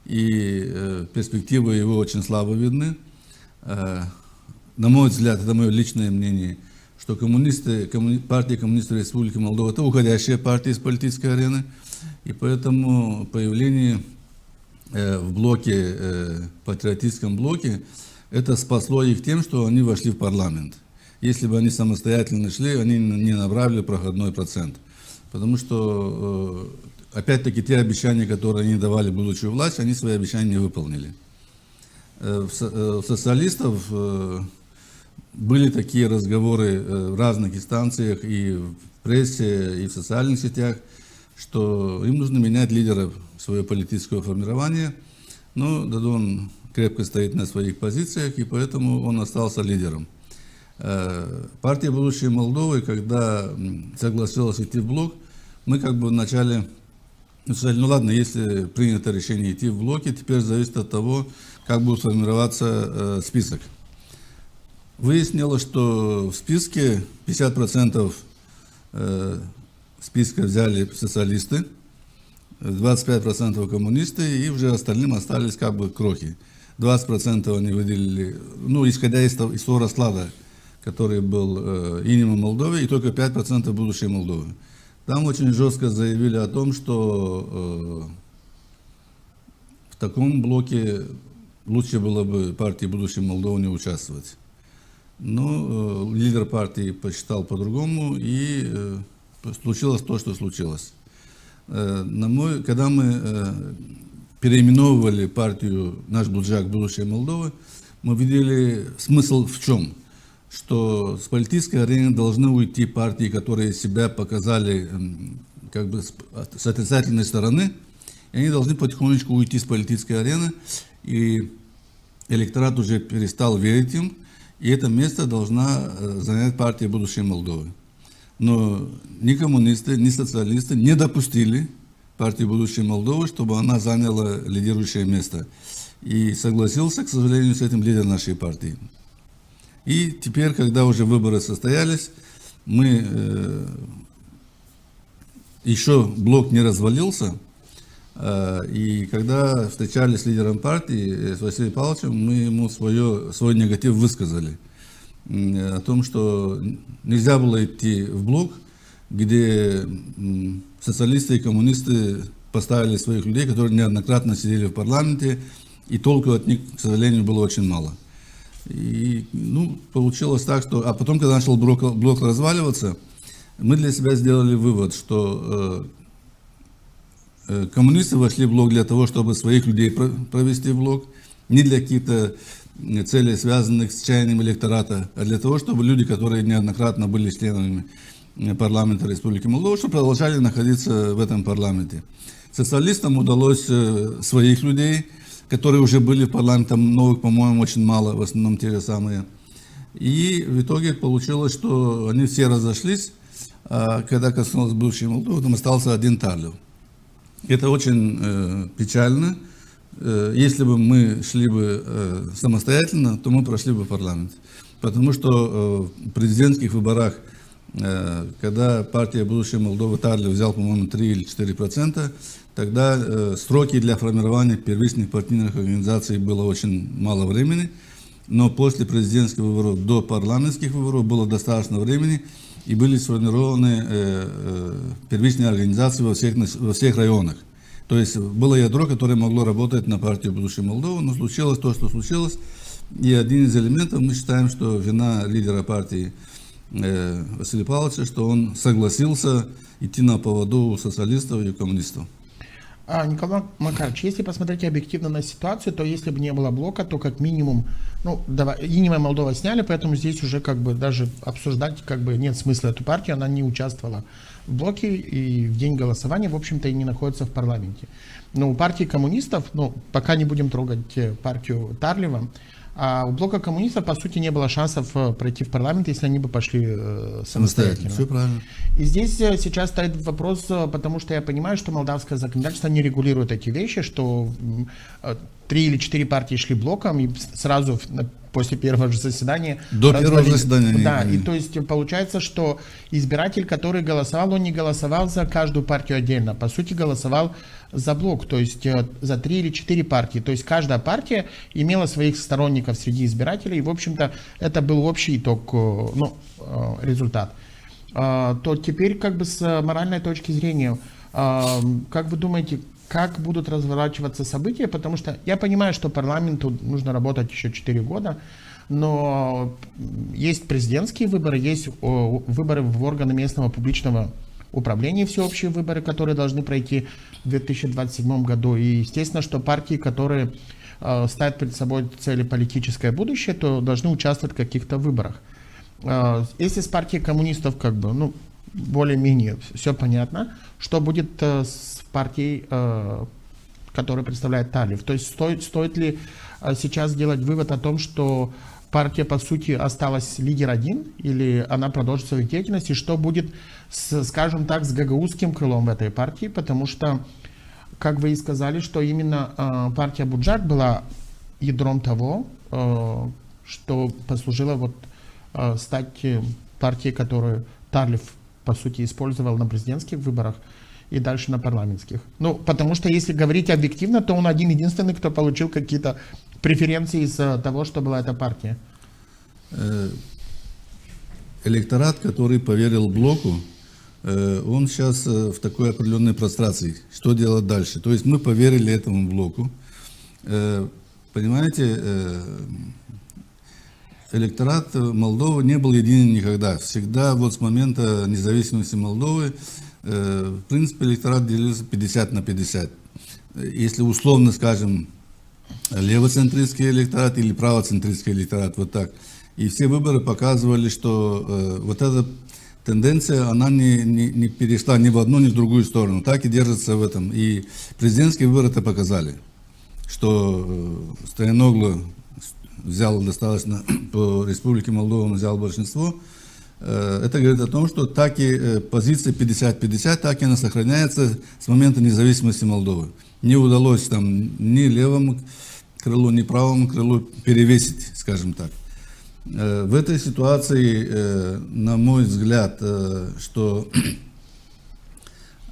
и перспективы его очень слабо видны. На мой взгляд, это мое личное мнение, что партия коммунистов Республики Молдова – это уходящая партия из политической арены, и поэтому появление в блоке, патриотическом блоке, это спасло их тем, что они вошли в парламент. Если бы они самостоятельно шли, они не набрали проходной процент. Потому что, опять-таки, те обещания, которые они давали, будучи у власти, они свои обещания не выполнили. У социалистов были такие разговоры в разных инстанциях, и в прессе, и в социальных сетях, что им нужно менять лидера своего политического формирования. Но Дадон крепко стоит на своих позициях, и поэтому он остался лидером. Партия «Будущее Молдовы», когда согласилась идти в блок, мы как бы вначале сказали, ну ладно, если принято решение идти в блоке, теперь зависит от того, как будет формироваться список. Выяснилось, что в списке 50% списка взяли социалисты, 25% коммунисты, и уже остальным остались как бы крохи. 20% они выделили, ну, исходя из того расклада, который был Инима Молдовы, и только 5% будущее Молдовы. Там очень жестко заявили о том, что в таком блоке лучше было бы партии «Будущее Молдовы» не участвовать. Но лидер партии посчитал по-другому, и случилось то, что случилось. Когда мы переименовывали партию «Наш Буджак. Будущее Молдовы», мы видели смысл в чем. что с политической арены должны уйти партии, которые себя показали как бы с отрицательной стороны, и они должны потихонечку уйти с политической арены, и электорат уже перестал верить им, и это место должна занять партия «Будущее Молдовы». Но ни коммунисты, ни социалисты не допустили партию «Будущее Молдовы», чтобы она заняла лидирующее место. И согласился, к сожалению, с этим лидер нашей партии. И теперь, когда уже выборы состоялись, мы еще блок не развалился, и когда встречались с лидером партии, с Василием Павловичем, мы ему свой негатив высказали о том, что нельзя было идти в блок, где социалисты и коммунисты поставили своих людей, которые неоднократно сидели в парламенте, и толку от них, к сожалению, было очень мало. И получилось так, что... А потом, когда начал блок разваливаться, мы для себя сделали вывод, что коммунисты вошли в блок для того, чтобы своих людей провести в блок, не для каких-то целей, связанных с чаянием электората, а для того, чтобы люди, которые неоднократно были членами парламента Республики Молдова, чтобы продолжали находиться в этом парламенте. Социалистам удалось своих людей, которые уже были в парламенте, там новых, по-моему, очень мало, в основном те же самые. И в итоге получилось, что они все разошлись, а когда коснулось бывшей Молдовы, там остался один Тарлев. Это очень печально. Если бы мы шли бы самостоятельно, то мы прошли бы в парламент. Потому что в президентских выборах, когда партия «Будущее Молдовы» Тарлев взял, по-моему, 3 или 4%, тогда сроки для формирования первичных партийных организаций было очень мало времени. Но после президентских выборов до парламентских выборов было достаточно времени, и были сформированы первичные организации во всех районах. То есть было ядро, которое могло работать на партию «Будущее Молдовы», но случилось то, что случилось. И один из элементов, мы считаем, что вина лидера партии Василия Павловича, что он согласился идти на поводу у социалистов и коммунистов. Николай Макарович, если посмотреть объективно на ситуацию, то если бы не было блока, то как минимум, Единая Молдова сняли, поэтому здесь уже как бы даже обсуждать как бы нет смысла эту партию, она не участвовала в блоке и в день голосования, в общем-то, и не находится в парламенте. Но у партии коммунистов, пока не будем трогать партию Тарлева, а у блока коммунистов, по сути, не было шансов пройти в парламент, если они бы пошли самостоятельно. Все правильно. И здесь сейчас стоит вопрос, потому что я понимаю, что молдавское законодательство не регулирует эти вещи, что 3 или 4 партии шли блоком, и сразу после первого же заседания... До первого заседания. Да, и то есть получается, что избиратель, который голосовал, он не голосовал за каждую партию отдельно, по сути голосовал за блок, то есть за 3 или 4 партии. То есть каждая партия имела своих сторонников среди избирателей, и, в общем-то, это был общий итог, результат. То теперь, как бы с моральной точки зрения, как вы думаете, как будут разворачиваться события? Потому что я понимаю, что парламенту нужно работать еще 4 года, но есть президентские выборы, есть выборы в органы местного публичного управления, всеобщие выборы, которые должны пройти в 2027 году. И естественно, что партии, которые ставят перед собой цели политическое будущее, то должны участвовать в каких-то выборах. Если с партией коммунистов как бы, более-менее все понятно, что будет с партией, которая представляет Тарлев? То есть стоит ли сейчас делать вывод о том, что партия, по сути, осталась лидер один, или она продолжит свою деятельность, и что будет, скажем так, с гагаузским крылом в этой партии, потому что, как вы и сказали, что именно партия Буджак была ядром того, что послужило стать партией, которую Тарлев, по сути, использовал на президентских выборах и дальше на парламентских. Потому что, если говорить объективно, то он один-единственный, кто получил какие-то преференции из-за того, что была эта партия. Электорат, который поверил блоку, он сейчас в такой определенной прострации. Что делать дальше? То есть мы поверили этому блоку. Понимаете, электорат Молдовы не был единым никогда. Всегда с момента независимости Молдовы, в принципе, электорат делился 50 на 50. Если условно, скажем, левоцентристский электорат или правоцентристский электорат, вот так. И все выборы показывали, что вот эта тенденция, она не перешла ни в одну, ни в другую сторону. Так и держится в этом. И президентские выборы это показали, что Стояноглу взял достаточно, по Республике Молдова он взял большинство. Это говорит о том, что так и позиция 50-50, так и она сохраняется с момента независимости Молдовы. Не удалось там ни левому крылу, ни правому крылу перевесить, скажем так. В этой ситуации, на мой взгляд, что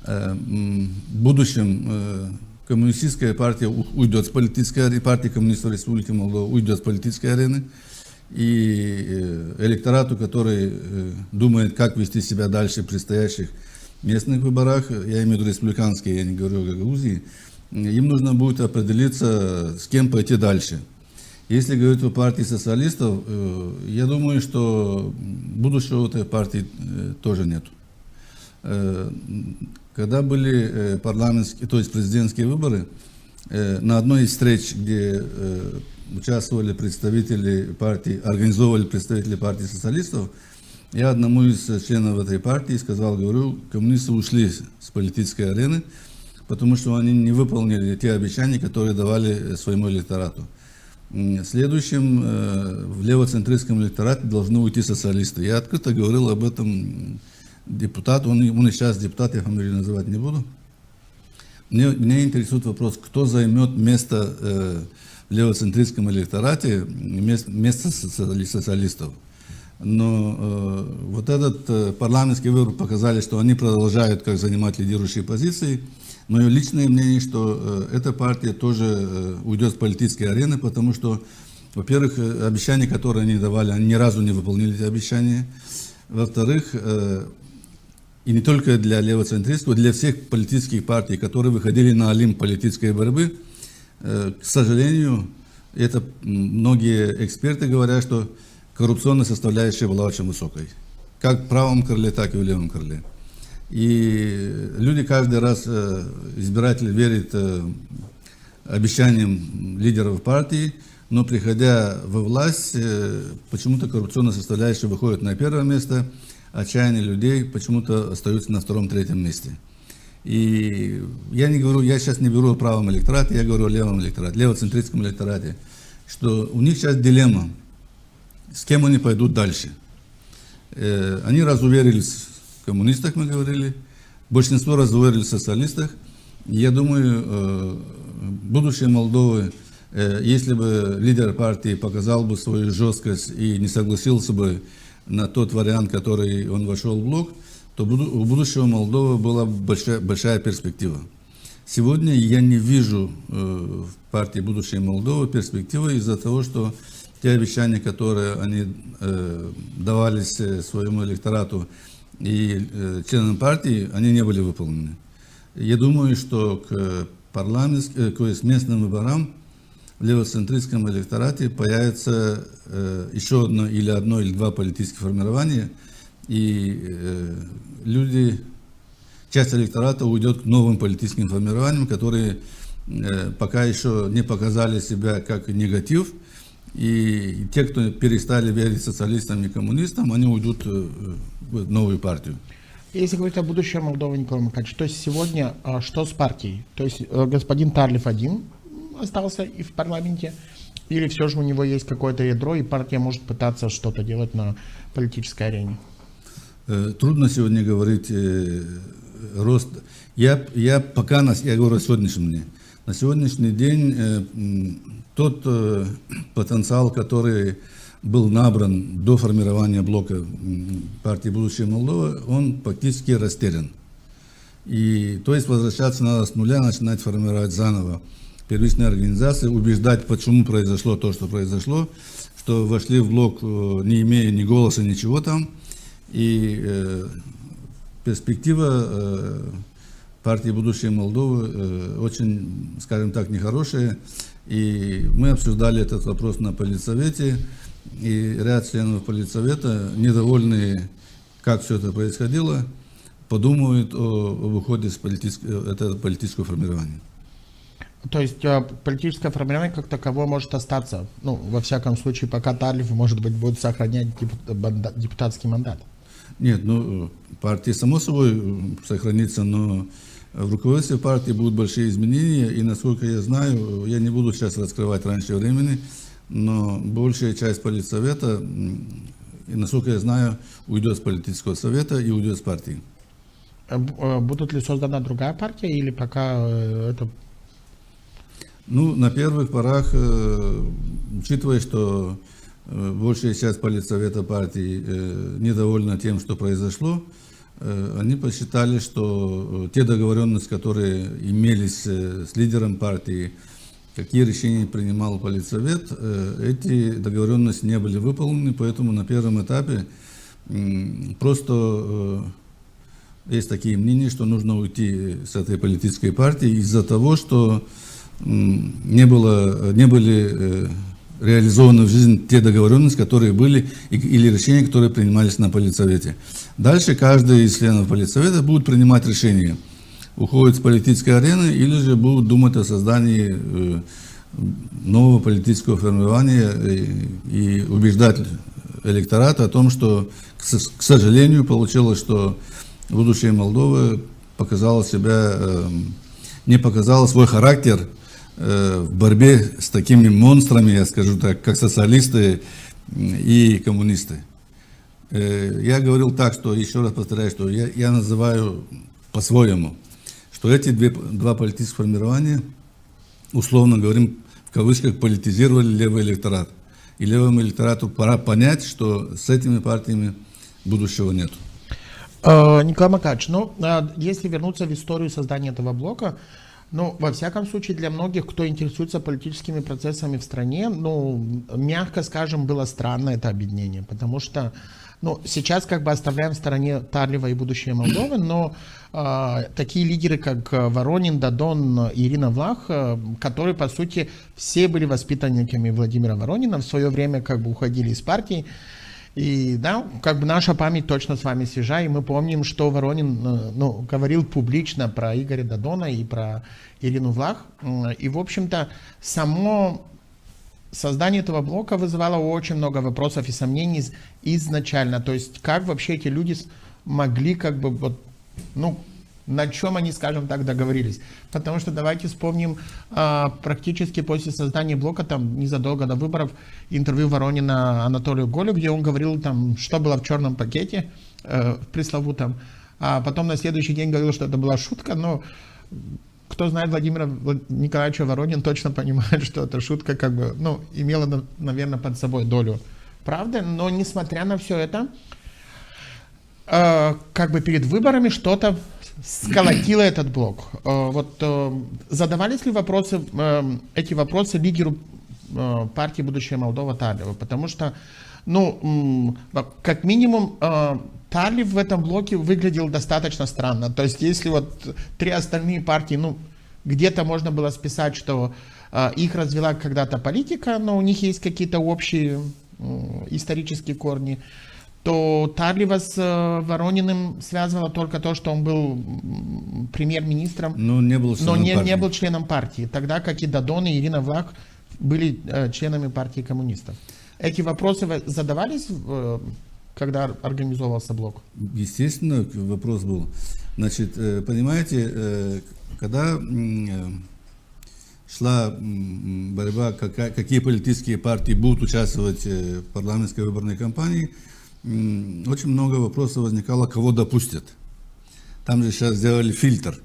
в будущем коммунистическая партия уйдет с политической арены, партия коммунистов Республики Молдова уйдет с политической арены, и электорату, который думает, как вести себя дальше в предстоящих местных выборах, я имею в виду республиканские, я не говорю о Грузии, им нужно будет определиться, с кем пойти дальше. Если говорить о партии социалистов, я думаю, что будущего у этой партии тоже нет. Когда были парламентские, то есть президентские выборы, на одной из встреч, где участвовали представители партии, организовывали представители партии социалистов, я одному из членов этой партии сказал, говорю, коммунисты ушли с политической арены, потому что они не выполнили те обещания, которые давали своему электорату. Следующим в левоцентристском электорате должны уйти социалисты. Я открыто говорил об этом депутату, он и сейчас депутат, я фамилию называть не буду. Меня интересует вопрос, кто займет место в левоцентристском электорате, место социалистов. Но вот этот парламентский выбор показали, что они продолжают как занимать лидирующие позиции. Мое личное мнение, что эта партия тоже уйдет с политической арены, потому что, во-первых, обещания, которые они давали, они ни разу не выполнили эти обещания. Во-вторых, и не только для левоцентристов, для всех политических партий, которые выходили на олимп политической борьбы, к сожалению, это многие эксперты говорят, что коррупционная составляющая была очень высокой. Как в правом крыле, так и в левом крыле. И люди каждый раз, избиратели, верят обещаниям лидеров партии, но приходя во власть, почему-то коррупционная составляющая выходит на первое место, а чаяния людей почему-то остаются на втором-третьем месте. И я сейчас не беру о правом электорате, я говорю о левом электорате, левоцентристском электорате, что у них сейчас дилемма, с кем они пойдут дальше. Они разуверились в коммунистах, мы говорили, большинство разуверились в социалистах. Я думаю, будущее Молдовы, если бы лидер партии показал бы свою жесткость и не согласился бы на тот вариант, который он вошел в блок, то у будущего Молдовы была большая перспектива. Сегодня я не вижу в партии «Будущее Молдовы» перспективы из-за того, что те обещания, которые они давались своему электорату и членам партии, они не были выполнены. Я думаю, что к местным выборам в левоцентристском электорате появится еще одно или два политических формирования, и часть электората уйдет к новым политическим формированиям, которые пока еще не показали себя как негатив, и те, кто перестали верить социалистам и коммунистам, они уйдут в новую партию. Если говорить о будущем Молдовы, Николай Макарович, то есть сегодня что с партией? То есть господин Тарлев один остался и в парламенте, или все же у него есть какое-то ядро, и партия может пытаться что-то делать на политической арене? Трудно сегодня говорить рост. Я говорю о сегодняшнем дне. На сегодняшний день тот потенциал, который был набран до формирования блока партии «Будущее Молдова», он фактически растерян. И то есть возвращаться надо с нуля, начинать формировать заново первичные организации, убеждать, почему произошло то, что произошло, что вошли в блок, не имея ни голоса, ничего там. И перспектива партии «Будущее Молдовы» очень, скажем так, нехорошая. И мы обсуждали этот вопрос на политсовете, и ряд членов политсовета, недовольные, как все это происходило, подумают о выходе из этого политического формирования. То есть политическое формирование как таковое может остаться, ну, во всяком случае, пока Тарлев, может быть, будет сохранять депутатский мандат. Нет, ну, партия, само собой, сохранится, но в руководстве партии будут большие изменения, и, насколько я знаю, я не буду сейчас раскрывать раньше времени, но большая часть политсовета, и, насколько я знаю, уйдет с политического совета и уйдет с партии. Будут ли создана другая партия, или пока это... Ну, на первых порах, учитывая, что большая часть политсовета партии недовольна тем, что произошло, они посчитали, что те договоренности, которые имелись с лидером партии, какие решения принимал политсовет, эти договоренности не были выполнены, поэтому на первом этапе просто есть такие мнения, что нужно уйти с этой политической партии из-за того, что не были реализованы в жизнь те договоренности, которые были, или решения, которые принимались на политсовете. Дальше каждый из членов политсовета будет принимать решения. Уходит с политической арены или же будут думать о создании нового политического формирования и убеждать электорат о том, что, к сожалению, получилось, что будущее Молдовы не показало свой характер в борьбе с такими монстрами, я скажу так, как социалисты и коммунисты. Я говорил так, что, еще раз повторяю, что я называю по-своему, что эти два политических формирования, условно говорим, в кавычках, политизировали левый электорат. И левому электорату пора понять, что с этими партиями будущего нет. Николай Макарович, ну, если вернуться в историю создания этого блока, ну, во всяком случае, для многих, кто интересуется политическими процессами в стране, ну, мягко скажем, было странно это объединение, потому что, ну, сейчас как бы оставляем в стороне Тарлева и будущее Молдовы, но такие лидеры, как Воронин, Дадон, Ирина Влах, которые, по сути, все были воспитанниками Владимира Воронина, в свое время как бы уходили из партии. И да, как бы наша память точно с вами свежа, и мы помним, что Воронин, ну, говорил публично про Игоря Дадона и про Ирину Влах. И, в общем-то, само создание этого блока вызывало очень много вопросов и сомнений изначально. То есть, как вообще эти люди могли, как бы, вот, ну, на чем они, скажем так, договорились. Потому что давайте вспомним практически после создания блока, там незадолго до выборов, интервью Воронина Анатолию Голю, где он говорил, там, что было в черном пакете пресловутом, а потом на следующий день говорил, что это была шутка, но кто знает Владимира Николаевича Воронин, точно понимает, что эта шутка как бы, ну, имела, наверное, под собой долю правды, но несмотря на все это, как бы перед выборами что-то сколотило этот блок. Вот задавались ли эти вопросы лидеру партии «Будущее Молдова» Тарлеву? Потому что, ну, как минимум, Тарлев в этом блоке выглядел достаточно странно. То есть, если вот три остальные партии, ну, где-то можно было списать, что их развела когда-то политика, но у них есть какие-то общие исторические корни, то Тарлева с Ворониным связывало только то, что он был премьер-министром, но не был членом партии, тогда как и Дадон и Ирина Влах были членами партии коммунистов. Эти вопросы задавались, когда организовывался блок? Естественно, вопрос был. Значит, понимаете, когда шла борьба, какие политические партии будут участвовать в парламентской выборной кампании, очень много вопросов возникало, кого допустят. Там же сейчас сделали фильтр.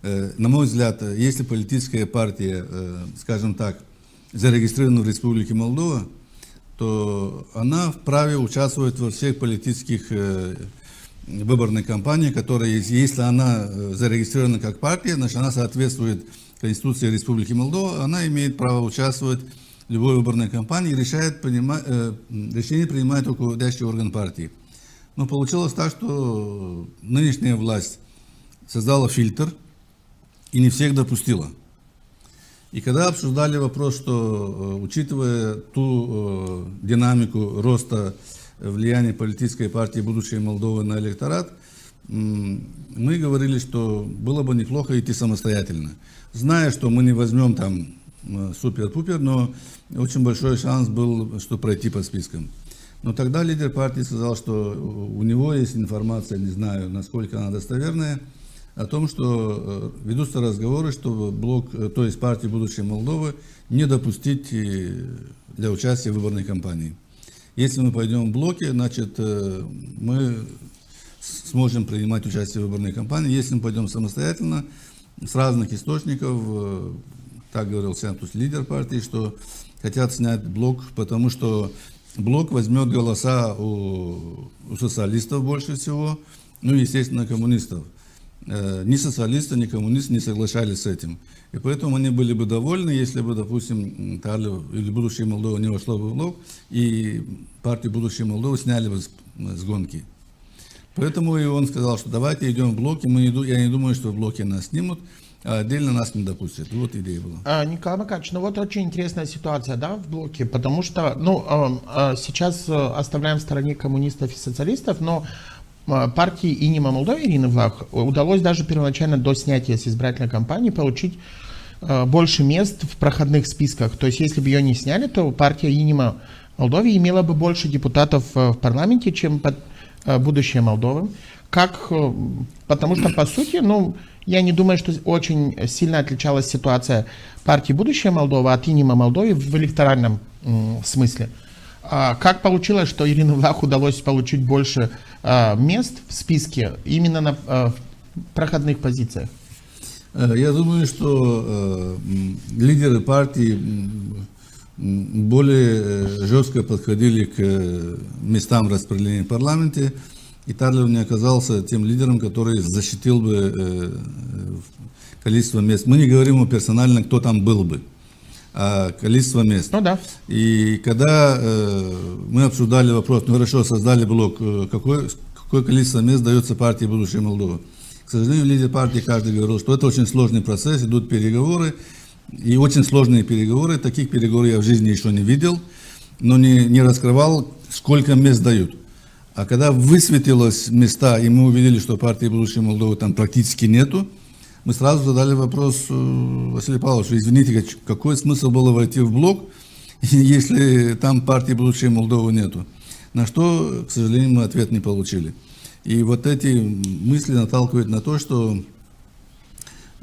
На мой взгляд, если политическая партия, скажем так, зарегистрирована в Республике Молдова, то она вправе участвовать во всех политических выборных кампаниях, которые есть. Если она зарегистрирована как партия, значит, она соответствует Конституции Республики Молдова, она имеет право участвовать в любой выборной кампании, решение принимает руководящий орган партии. Но получилось так, что нынешняя власть создала фильтр и не всех допустила. И когда обсуждали вопрос, что, учитывая ту динамику роста влияния политической партии «Будущее Молдовы» на электорат, мы говорили, что было бы неплохо идти самостоятельно. Зная, что мы не возьмем там супер-пупер, но очень большой шанс был, что пройти по спискам. Но тогда лидер партии сказал, что у него есть информация, не знаю, насколько она достоверная, о том, что ведутся разговоры, что блок, то есть партию «Будущее Молдовы» не допустить для участия в выборной кампании. Если мы пойдем в блоке, значит, мы сможем принимать участие в выборной кампании. Если мы пойдем самостоятельно, с разных источников, так говорил Сянтус, лидер партии, что хотят снять блок, потому что блок возьмет голоса у социалистов больше всего, ну и, естественно, коммунистов. Ни социалисты, ни коммунисты не соглашались с этим. И поэтому они были бы довольны, если бы, допустим, Тарлев или «Будущее Молдовы» не вошло бы в блок, и партию «Будущее Молдовы» сняли бы с гонки. Поэтому и он сказал, что давайте идем в блок, и я не думаю, что в блоке нас снимут, а отдельно нас не допустят. Вот идея была. Николай Макарович, ну вот очень интересная ситуация, да, в блоке, потому что, сейчас оставляем в стороне коммунистов и социалистов, но партии «Инима Молдовы» Ирины Влах удалось даже первоначально до снятия с избирательной кампании получить больше мест в проходных списках. То есть, если бы ее не сняли, то партия «Инима Молдовы» имела бы больше депутатов в парламенте, чем «Будущее Молдовы». Потому что, по сути, я не думаю, что очень сильно отличалась ситуация партии «Будущее Молдовы» от «Инима Молдовы» в электоральном смысле. Как получилось, что Ирине Влах удалось получить больше мест в списке именно на проходных позициях? Я думаю, что лидеры партии более жестко подходили к местам распределения в парламенте, и Тарлев не оказался тем лидером, который защитил бы количество мест. Мы не говорим персонально, кто там был бы, а количество мест. Ну да. И когда мы обсуждали вопрос, хорошо, создали блок, какое количество мест дается партии «Будущее Молдовы». К сожалению, лидер партии каждый говорил, что это очень сложный процесс, идут переговоры, и очень сложные переговоры. Таких переговоров я в жизни еще не видел, но не раскрывал, сколько мест дают. А когда высветилось места, и мы увидели, что партии «Будущее Молдовы» там практически нету, мы сразу задали вопрос Василию Павловичу: извините, какой смысл было войти в блок, если там партии «Будущее Молдовы» нету? На что, к сожалению, мы ответ не получили. И вот эти мысли наталкивают на то, что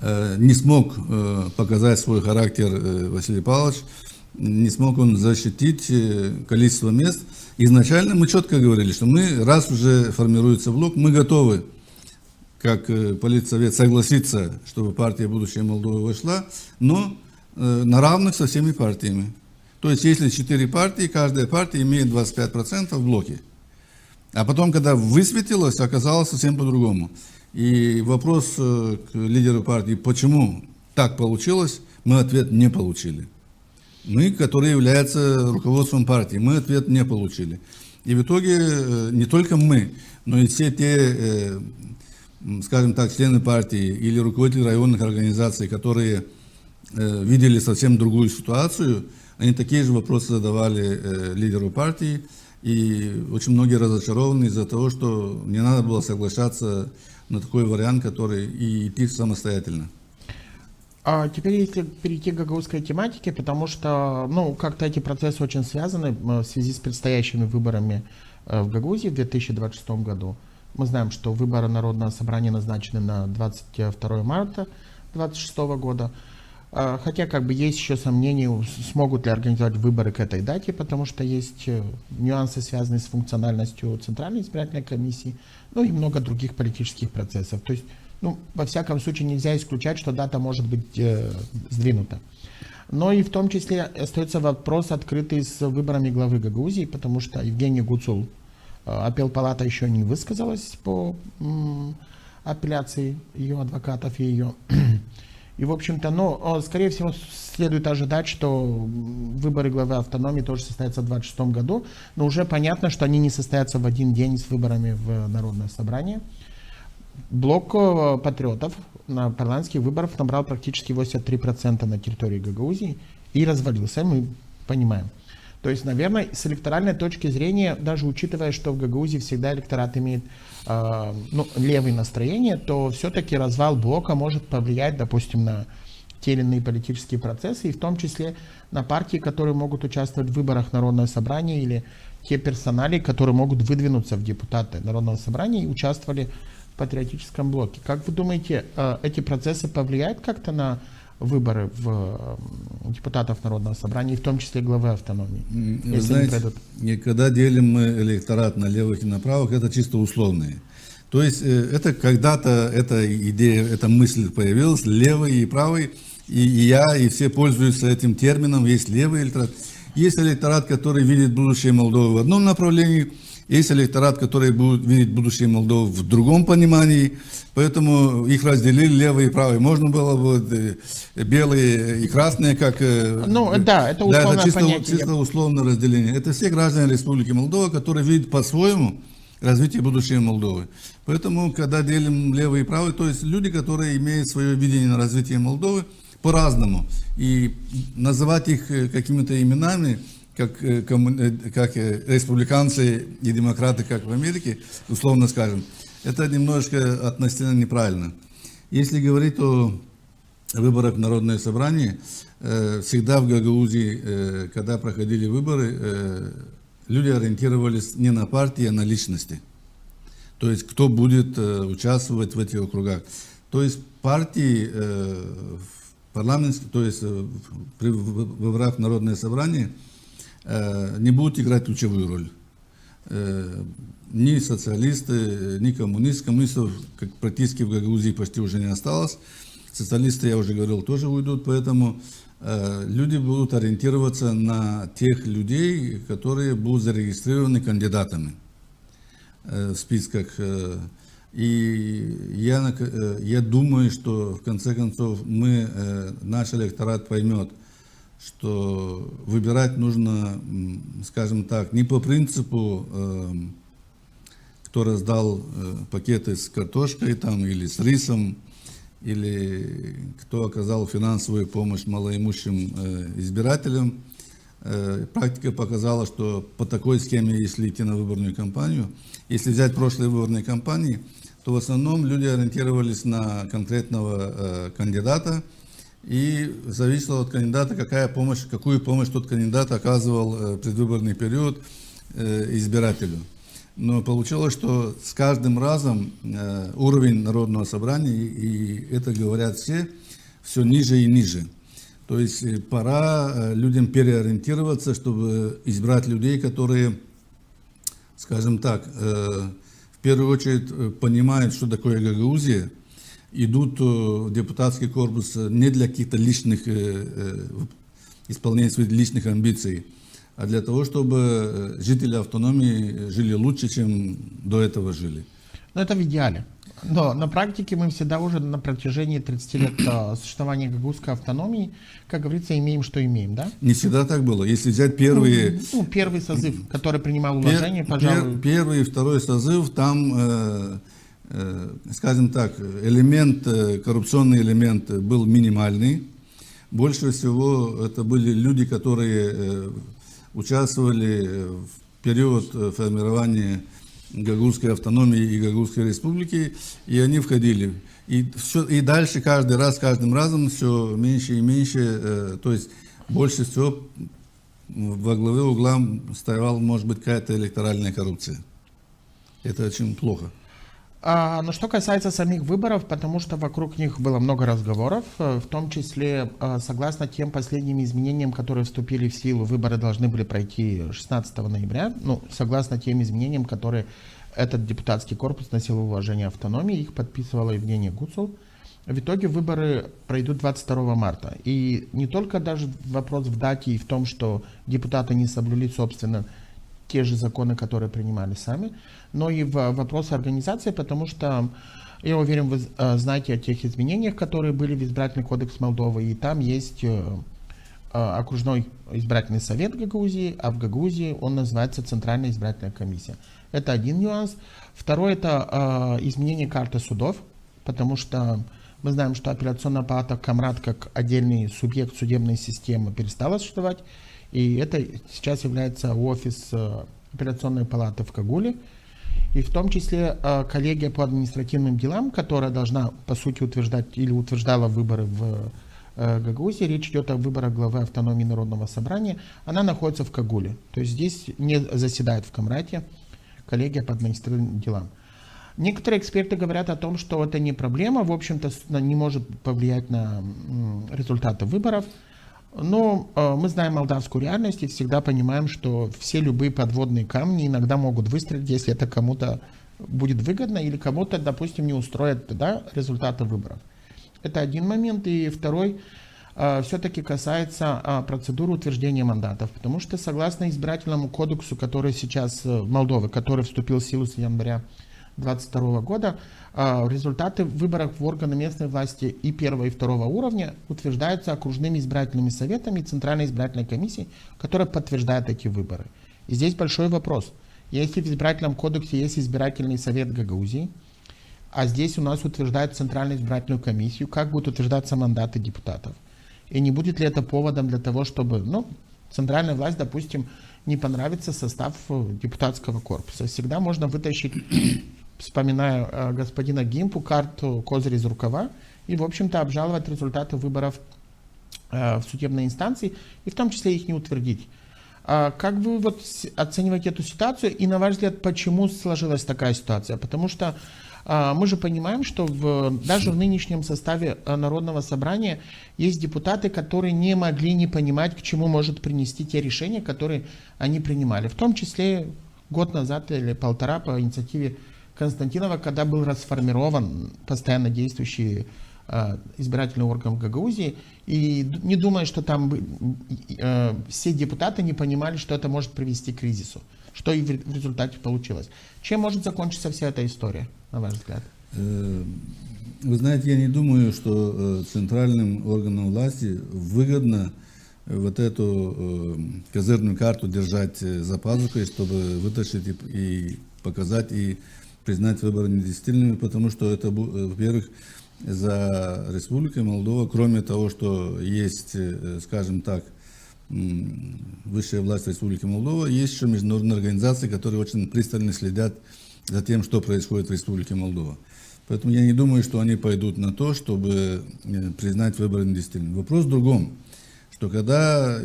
не смог показать свой характер Василий Павлович, не смог он защитить количество мест. Изначально мы четко говорили, что мы, раз уже формируется блок, мы готовы, как политсовет, согласиться, чтобы партия «Будущее Молдовы» вошла, но на равных со всеми партиями. То есть, если 4 партии, каждая партия имеет 25% в блоке. А потом, когда высветилось, оказалось совсем по-другому. И вопрос к лидеру партии, почему так получилось, мы ответ не получили. Мы, которые являются руководством партии, мы ответ не получили. И в итоге не только мы, но и все те, скажем так, члены партии или руководители районных организаций, которые видели совсем другую ситуацию, они такие же вопросы задавали лидеру партии. И очень многие разочарованы из-за того, что не надо было соглашаться на такой вариант, который и идти самостоятельно. А теперь, если перейти к гагаузской тематике, потому что, как-то эти процессы очень связаны в связи с предстоящими выборами в Гагаузии в 2026 году. Мы знаем, что выборы Народного собрания назначены на 22 марта 2026 года. Хотя, есть еще сомнения, смогут ли организовать выборы к этой дате, потому что есть нюансы, связанные с функциональностью Центральной избирательной комиссии, и много других политических процессов. То есть, во всяком случае, нельзя исключать, что дата может быть сдвинута. Но и в том числе остается вопрос открытый с выборами главы Гагаузии, потому что Евгений Гуцул, апелпалата еще не высказалась по апелляции ее адвокатов и ее... И, в общем-то, скорее всего, следует ожидать, что выборы главы автономии тоже состоятся в 2026 году, но уже понятно, что они не состоятся в один день с выборами в Народное собрание. Блок патриотов на парламентских выборах набрал практически 83% на территории Гагаузии и развалился, мы понимаем. То есть, наверное, с электоральной точки зрения, даже учитывая, что в Гагаузии всегда электорат имеет левые настроения, то все-таки развал блока может повлиять, допустим, на те или иные политические процессы, и в том числе на партии, которые могут участвовать в выборах Народного собрания, или те персонали, которые могут выдвинуться в депутаты Народного собрания и участвовали в патриотическом блоке. Как вы думаете, эти процессы повлияют как-то на выборы в депутатов Народного собрания, в том числе главы автономии? Вы знаете, когда делим мы электорат на левых и на правых, это чисто условные. То есть это когда-то эта идея, эта мысль появилась, левый и правый, и я, и все пользуются этим термином, есть левый электорат. Есть электорат, который видит будущее Молдовы в одном направлении, есть электорат, который видит будущее Молдовы в другом понимании, поэтому их разделили левые и правые. Можно было бы белые и красные, как... да, это условное понятие. Чисто условное разделение. Это все граждане Республики Молдова, которые видят по-своему развитие будущего Молдовы. Поэтому, когда делим левые и правые, то есть люди, которые имеют свое видение на развитие Молдовы по-разному. И называть их какими-то именами, как республиканцы и демократы, как в Америке, условно скажем, это немножко относительно неправильно. Если говорить о выборах в Народное собрание, всегда в Гагаузии, когда проходили выборы, люди ориентировались не на партии, а на личности. То есть, кто будет участвовать в этих округах. То есть, партии парламентские, то есть, при выборах в Народное собрание не будут играть ключевую роль. Ни социалисты, ни коммунисты. Коммунистов как практически в Гагаузии почти уже не осталось. Социалисты, я уже говорил, тоже уйдут, поэтому люди будут ориентироваться на тех людей, которые будут зарегистрированы кандидатами в списках. И я думаю, что в конце концов наш электорат поймет, что выбирать нужно, скажем так, не по принципу, кто раздал пакеты с картошкой там, или с рисом, или кто оказал финансовую помощь малоимущим избирателям. Практика показала, что по такой схеме, если идти на выборную кампанию, если взять прошлые выборные кампании, то в основном люди ориентировались на конкретного кандидата, и зависело от кандидата, какую помощь тот кандидат оказывал в предвыборный период избирателю. Но получилось, что с каждым разом уровень Народного собрания, и это говорят все ниже и ниже. То есть пора людям переориентироваться, чтобы избрать людей, которые, скажем так, в первую очередь понимают, что такое Гагаузия, идут в депутатский корпус не для каких-то личных исполнения своих личных амбиций, а для того, чтобы жители автономии жили лучше, чем до этого жили. Но это в идеале. Но на практике мы всегда уже на протяжении 30 лет существования гагаузской автономии, как говорится, имеем, что имеем, да? Не всегда так было. Если взять первый созыв, который принимал уложение, пожалуй... Первый и второй созыв, там, скажем так, коррупционный элемент был минимальный. Больше всего это были люди, которые участвовали в период формирования Гагаузской автономии и Гагаузской республики, и они входили. И дальше каждым разом все меньше и меньше, то есть больше всего во главе угла стояла, может быть, какая-то электоральная коррупция. Это очень плохо. Но что касается самих выборов, потому что вокруг них было много разговоров, в том числе, согласно тем последним изменениям, которые вступили в силу, выборы должны были пройти 16 ноября, согласно тем изменениям, которые этот депутатский корпус носил в уважении автономии, их подписывала Евгения Гуцул. В итоге выборы пройдут 22 марта. И не только даже вопрос в дате и в том, что депутаты не соблюли, собственно, те же законы, которые принимали сами, но и в вопросе организации, потому что, я уверен, вы знаете о тех изменениях, которые были в избирательный кодекс Молдовы, и там есть окружной избирательный совет Гагаузии, а в Гагаузии он называется Центральная избирательная комиссия. Это один нюанс. Второй — это изменение карты судов, потому что мы знаем, что апелляционная палата Камрад как отдельный субъект судебной системы перестала существовать, И это сейчас является офис апелляционной палаты в Кагуле. И в том числе коллегия по административным делам, которая должна, по сути, утверждать или утверждала выборы в Гагаузии. Речь идет о выборах главы автономии Народного собрания. Она находится в Кагуле. То есть здесь не заседает в Камрате коллегия по административным делам. Некоторые эксперты говорят о том, что это не проблема, в общем-то, не может повлиять на результаты выборов. Но мы знаем молдавскую реальность и всегда понимаем, что все любые подводные камни иногда могут выстрелить, если это кому-то будет выгодно или кому-то, допустим, не устроит результаты выборов. Это один момент. И второй все-таки касается процедуры утверждения мандатов. Потому что согласно избирательному кодексу, который сейчас Молдовы, который вступил в силу с января 2022 года, результаты выборов в органы местной власти и первого и второго уровня утверждаются окружными избирательными советами и Центральной избирательной комиссией, которая подтверждает эти выборы. И здесь большой вопрос. Если в избирательном кодексе есть избирательный совет Гагаузии, а здесь у нас утверждают Центральную избирательную комиссию, как будут утверждаться мандаты депутатов? И не будет ли это поводом для того, чтобы, центральная власть, допустим, не понравится состав депутатского корпуса? Всегда можно вытащить, вспоминая господина Гимпу, карту «Козырь из рукава» и, в общем-то, обжаловать результаты выборов в судебной инстанции, и в том числе их не утвердить. Как вы оцениваете эту ситуацию, и, на ваш взгляд, почему сложилась такая ситуация? Потому что мы же понимаем, что даже в нынешнем составе Народного собрания есть депутаты, которые не могли не понимать, к чему может принести те решения, которые они принимали. В том числе год назад или полтора по инициативе Константинова, когда был расформирован постоянно действующий избирательный орган в Гагаузии, и не думаю, что там все депутаты не понимали, что это может привести к кризису, что и в результате получилось. Чем может закончиться вся эта история, на ваш взгляд? Вы знаете, я не думаю, что центральным органам власти выгодно вот эту козырную карту держать за пазухой, чтобы вытащить и показать, и признать выборы недействительными, потому что это, во-первых, за Республикой Молдова, кроме того, что есть, скажем так, высшая власть Республики Молдова, есть еще международные организации, которые очень пристально следят за тем, что происходит в Республике Молдова. Поэтому я не думаю, что они пойдут на то, чтобы признать выборы недействительными. Вопрос в другом, что когда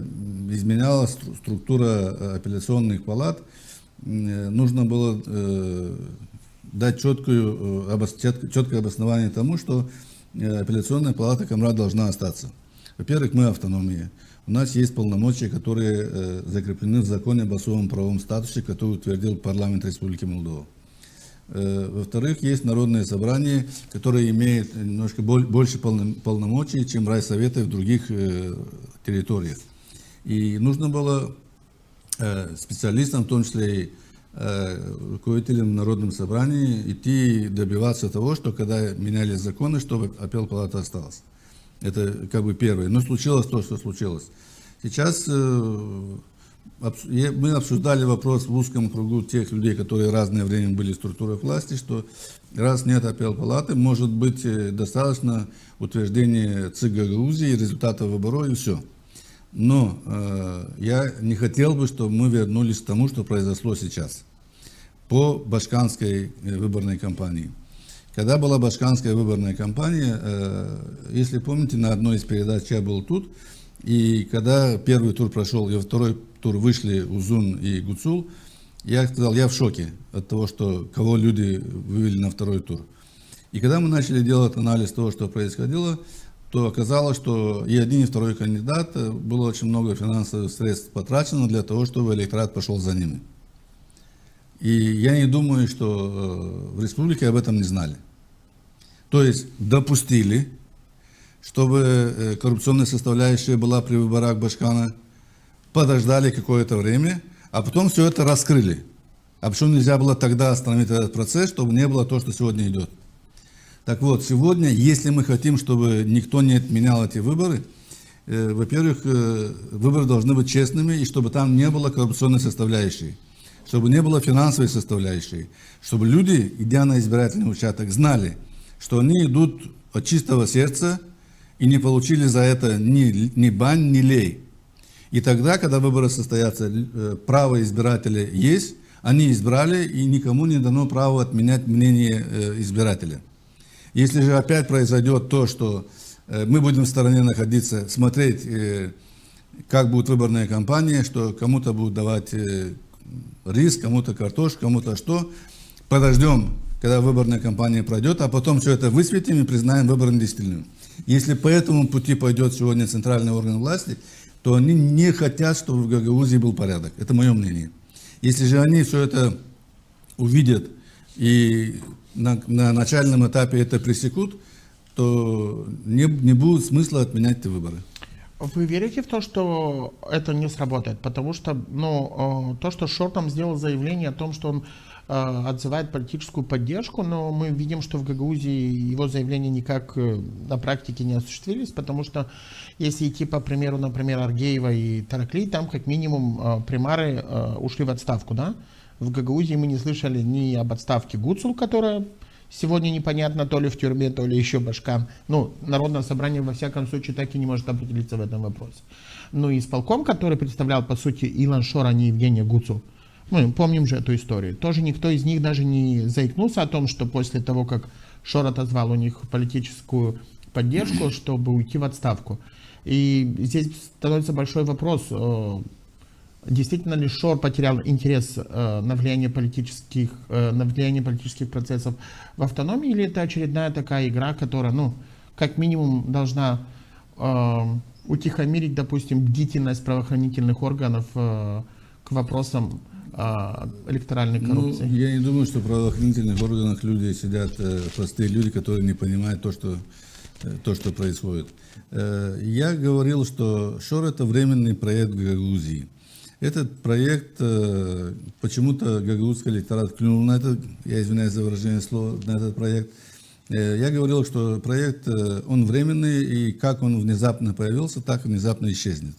изменялась структура апелляционных палат, нужно было дать четкое обоснование тому, что апелляционная палата Камрат должна остаться. Во-первых, мы автономия. У нас есть полномочия, которые закреплены в законе об особом правовом статусе, который утвердил парламент Республики Молдова. Во-вторых, есть народное собрание, которое имеет немножко больше полномочий, чем райсоветы в других территориях. И нужно было специалистам, в том числе и руководителям в Народном собрании, идти добиваться того, что когда менялись законы, чтобы апелл палата осталась. Это как бы первое. Но случилось то, что случилось. Сейчас мы обсуждали вопрос в узком кругу тех людей, которые в разное время были в структурах власти, что раз нет апелл палаты, может быть достаточно утверждения ЦИК Гагаузии, результатов выборов и все. Но я не хотел бы, чтобы мы вернулись к тому, что произошло сейчас по башканской выборной кампании. Когда была башканская выборная кампания, если помните, на одной из передач я был тут, и когда первый тур прошел, и во второй тур вышли Узун и Гуцул, я сказал, я в шоке от того, что кого люди вывели на второй тур. И когда мы начали делать анализ того, что происходило, то оказалось, что и один, и второй кандидат, было очень много финансовых средств потрачено для того, чтобы электорат пошел за ними. И я не думаю, что в республике об этом не знали. То есть допустили, чтобы коррупционная составляющая была при выборах Башкана, подождали какое-то время, а потом все это раскрыли. А почему нельзя было тогда остановить этот процесс, чтобы не было то, что сегодня идет? Так вот, сегодня, если мы хотим, чтобы никто не отменял эти выборы, во-первых, выборы должны быть честными, и чтобы там не было коррупционной составляющей, чтобы не было финансовой составляющей, чтобы люди, идя на избирательный участок, знали, что они идут от чистого сердца и не получили за это ни бань, ни лей. И тогда, когда выборы состоятся, право избирателя есть, они избрали, и никому не дано право отменять мнение избирателя. Если же опять произойдет то, что мы будем в стороне находиться, смотреть, как будет выборная кампания, что кому-то будут давать рис, кому-то картошку, кому-то что, подождем, когда выборная кампания пройдет, а потом все это высветим и признаем выборы недействительным. Если по этому пути пойдет сегодня центральный орган власти, то они не хотят, чтобы в Гагаузии был порядок. Это мое мнение. Если же они все это увидят и на начальном этапе это пресекут, то не будет смысла отменять эти выборы. Вы верите в то, что это не сработает? Потому что то, что Шор там сделал заявление о том, что он отзывает политическую поддержку, но мы видим, что в Гагаузии его заявления никак на практике не осуществились, потому что если идти по примеру, например, Аргеева и Таракли, там как минимум примары ушли в отставку, да? В Гагаузии мы не слышали ни об отставке Гуцул, которая сегодня непонятно, то ли в тюрьме, то ли еще башкам. Ну, Народное собрание, во всяком случае, так и не может определиться в этом вопросе. Ну и исполком, который представлял, по сути, Илон Шор, а не Евгения Гуцул. Мы помним же эту историю. Тоже никто из них даже не заикнулся о том, что после того, как Шор отозвал у них политическую поддержку, чтобы уйти в отставку. И здесь становится большой вопрос, действительно ли Шор потерял интерес на влияние политических процессов в автономии, или это очередная такая игра, которая, ну, как минимум должна утихомирить, допустим, бдительность правоохранительных органов к вопросам электоральной коррупции? Ну, я не думаю, что в правоохранительных органах люди сидят, простые люди, которые не понимают то, что происходит. Я говорил, что Шор — это временный проект Гагаузии. Этот проект, почему-то гагаузский электорат клюнул на это, я извиняюсь за выражение слова, на этот проект. Я говорил, что проект, он временный, и как он внезапно появился, так внезапно исчезнет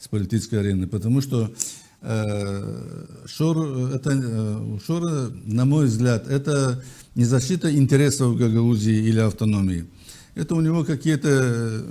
с политической арены. Потому что Шора, на мой взгляд, это не защита интересов Гагаузии или автономии. Это у него какие-то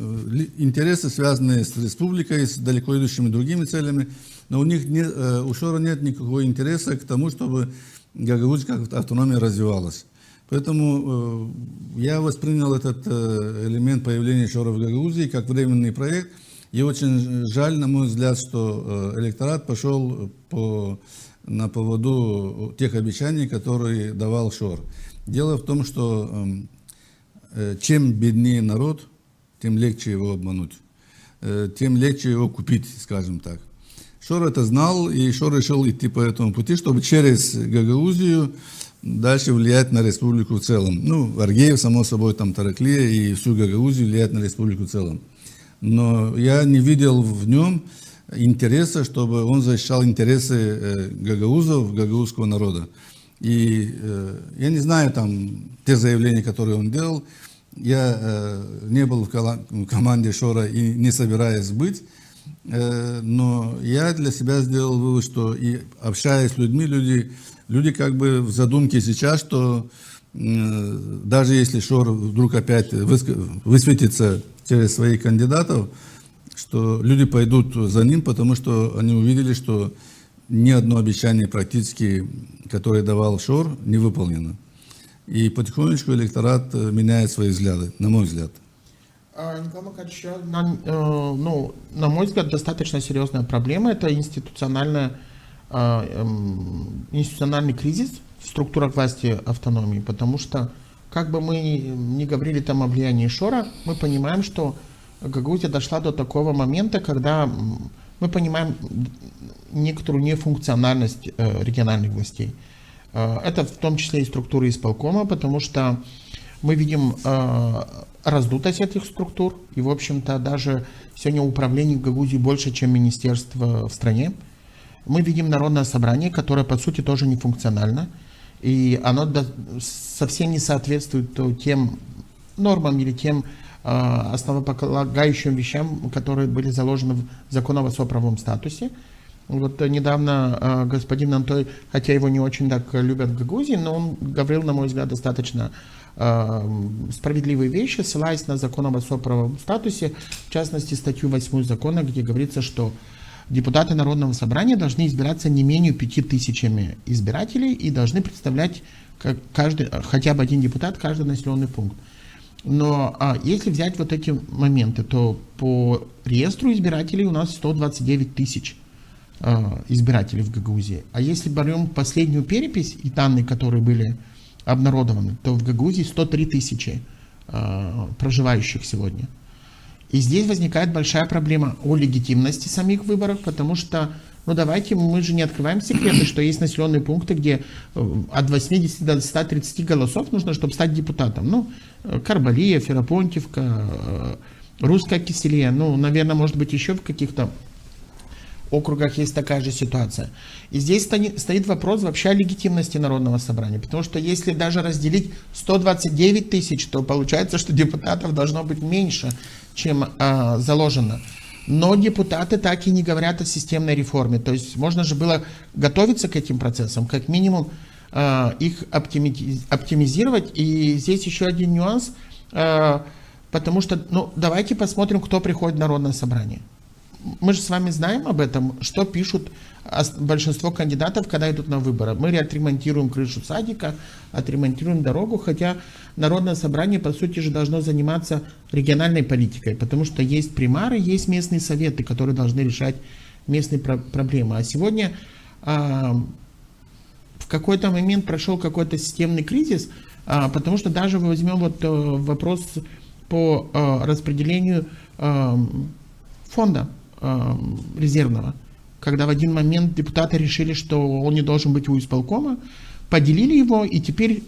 интересы, связанные с республикой, с далеко идущими другими целями. Но у Шора нет никакого интереса к тому, чтобы Гагаузия как автономия развивалась. Поэтому я воспринял этот элемент появления Шора в Гагаузии как временный проект. И очень жаль, на мой взгляд, что электорат пошел на поводу тех обещаний, которые давал Шор. Дело в том, что чем беднее народ, тем легче его обмануть, тем легче его купить, скажем так. Шор это знал, и Шор решил идти по этому пути, чтобы через Гагаузию дальше влиять на республику в целом. Ну, Аргеев, само собой, там Тараклия и всю Гагаузию влиять на республику в целом. Но я не видел в нем интереса, чтобы он защищал интересы гагаузов, гагаузского народа. И я не знаю там те заявления, которые он делал. Я не был в команде Шора и не собираюсь быть. Но я для себя сделал вывод, что и общаясь с людьми, люди как бы в задумке сейчас, что даже если Шор вдруг опять высветится через своих кандидатов, что люди пойдут за ним, потому что они увидели, что ни одно обещание практически, которое давал Шор, не выполнено. И потихонечку электорат меняет свои взгляды, на мой взгляд. Николай Макарович, на мой взгляд, достаточно серьезная проблема. Это институциональный кризис в структурах власти автономии, потому что, как бы мы ни говорили там о влиянии Шора, мы понимаем, что Гагаузия дошла до такого момента, когда мы понимаем некоторую нефункциональность региональных властей. Это в том числе и структуры исполкома, потому что мы видим раздутость этих структур, и, в общем-то, даже сегодня управление в Гагаузии больше, чем министерство в стране. Мы видим Народное собрание, которое, по сути, тоже не функционально, и оно совсем не соответствует тем нормам или тем основополагающим вещам, которые были заложены в закон о особо-правовом статусе. Вот недавно господин Антой, хотя его не очень так любят в Гагаузии, но он говорил, на мой взгляд, достаточно справедливые вещи, ссылаясь на закон об особо-правовом статусе, в частности, статью 8 закона, где говорится, что депутаты Народного собрания должны избираться не менее 5000 избирателей и должны представлять хотя бы один депутат каждый населенный пункт. Но если взять вот эти моменты, то по реестру избирателей у нас 129 тысяч избирателей в Гагаузии. А если берем последнюю перепись и данные, которые были обнародованы, то в Гагаузии 103 тысячи проживающих сегодня. И здесь возникает большая проблема о легитимности самих выборов, потому что, ну давайте, мы же не открываем секреты, что есть населенные пункты, где от 80 до 130 голосов нужно, чтобы стать депутатом. Ну, Карбалия, Ферапонтьевка, Русская Киселия, ну, наверное, может быть, еще в каких-то округах есть такая же ситуация. И здесь стоит вопрос вообще о легитимности Народного собрания, потому что если даже разделить 129 тысяч, то получается, что депутатов должно быть меньше, чем заложено. Но депутаты так и не говорят о системной реформе. То есть можно же было готовиться к этим процессам, как минимум их оптимизировать. И здесь еще один нюанс, потому что, ну, давайте посмотрим, кто приходит в Народное собрание. Мы же с вами знаем об этом, что пишут большинство кандидатов, когда идут на выборы. Мы отремонтируем крышу садика, отремонтируем дорогу, хотя Народное собрание, по сути же, должно заниматься региональной политикой, потому что есть примары, есть местные советы, которые должны решать местные проблемы. А сегодня в какой-то момент прошел какой-то системный кризис, потому что даже возьмем вот вопрос по распределению фонда резервного, когда в один момент депутаты решили, что он не должен быть у исполкома, поделили его, и теперь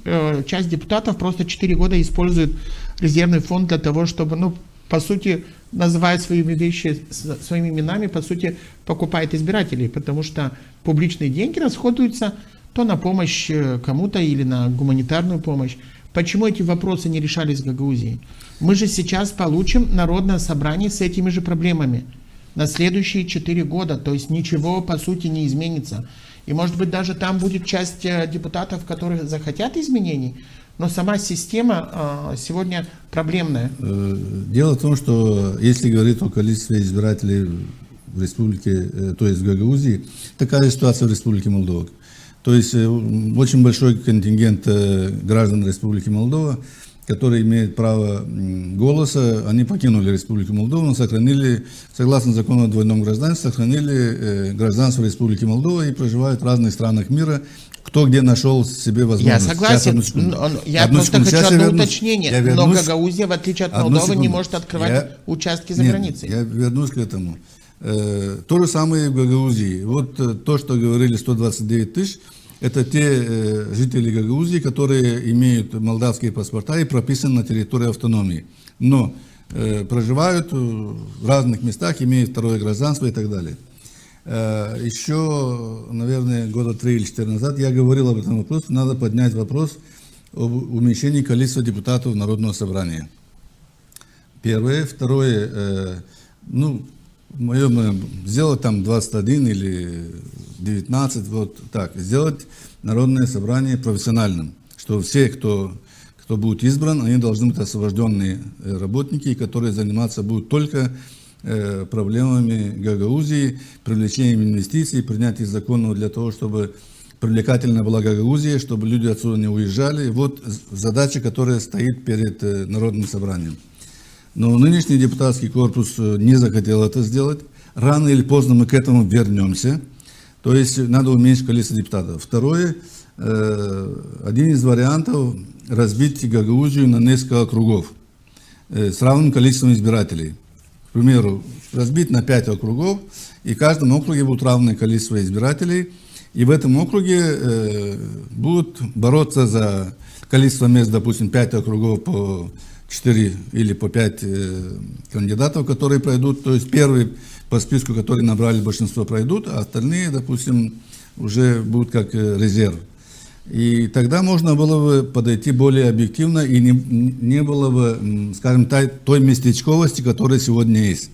часть депутатов просто 4 года использует резервный фонд для того, чтобы, ну, по сути, называя своими вещи своими именами, по сути, покупает избирателей, потому что публичные деньги расходуются то на помощь кому-то или на гуманитарную помощь. Почему эти вопросы не решались в Гагаузии? Мы же сейчас получим Народное собрание с этими же проблемами на следующие 4 года, то есть ничего по сути не изменится. И может быть даже там будет часть депутатов, которые захотят изменений, но сама система сегодня проблемная. Дело в том, что если говорить о количестве избирателей в республике, то есть в Гагаузии, такая ситуация в республике Молдова. То есть очень большой контингент граждан Республики Молдова, которые имеют право голоса, они покинули Республику Молдову, но сохранили, согласно закону о двойном гражданстве, сохранили гражданство Республики Молдова и проживают в разных странах мира, кто где нашел себе возможность. Я согласен, я просто хочу одно уточнение, но Гагаузия, в отличие от Молдовы, не может открывать участки за границей. Я вернусь к этому. То же самое в Гагаузии. Вот то, что говорили 129 тысяч, это те жители Гагаузии, которые имеют молдавские паспорта и прописаны на территории автономии. Но проживают в разных местах, имеют второе гражданство и так далее. Еще, наверное, года 3 или 4 назад я говорил об этом вопросе. Надо поднять вопрос об уменьшении количества депутатов Народного собрания. Первое. Второе. Сделать там 21 или 19, вот так. Сделать Народное собрание профессиональным. Что все, кто будет избран, они должны быть освобожденные работники, которые заниматься будут только проблемами Гагаузии, привлечением инвестиций, принятием законов для того, чтобы привлекательна была Гагаузия, чтобы люди отсюда не уезжали. Вот задача, которая стоит перед Народным собранием. Но нынешний депутатский корпус не захотел это сделать. Рано или поздно мы к этому вернемся. То есть надо уменьшить количество депутатов. Второе, один из вариантов разбить Гагаузию на несколько округов с равным количеством избирателей. К примеру, разбить на 5 округов, и в каждом округе будет равное количество избирателей. И в этом округе будут бороться за количество мест, допустим, 5 округов по 4 или по 5 кандидатов, которые пройдут. То есть первые по списку, которые набрали большинство, пройдут, а остальные, допустим, уже будут как резерв. И тогда можно было бы подойти более объективно, и не было бы, скажем, той местечковости, которая сегодня есть.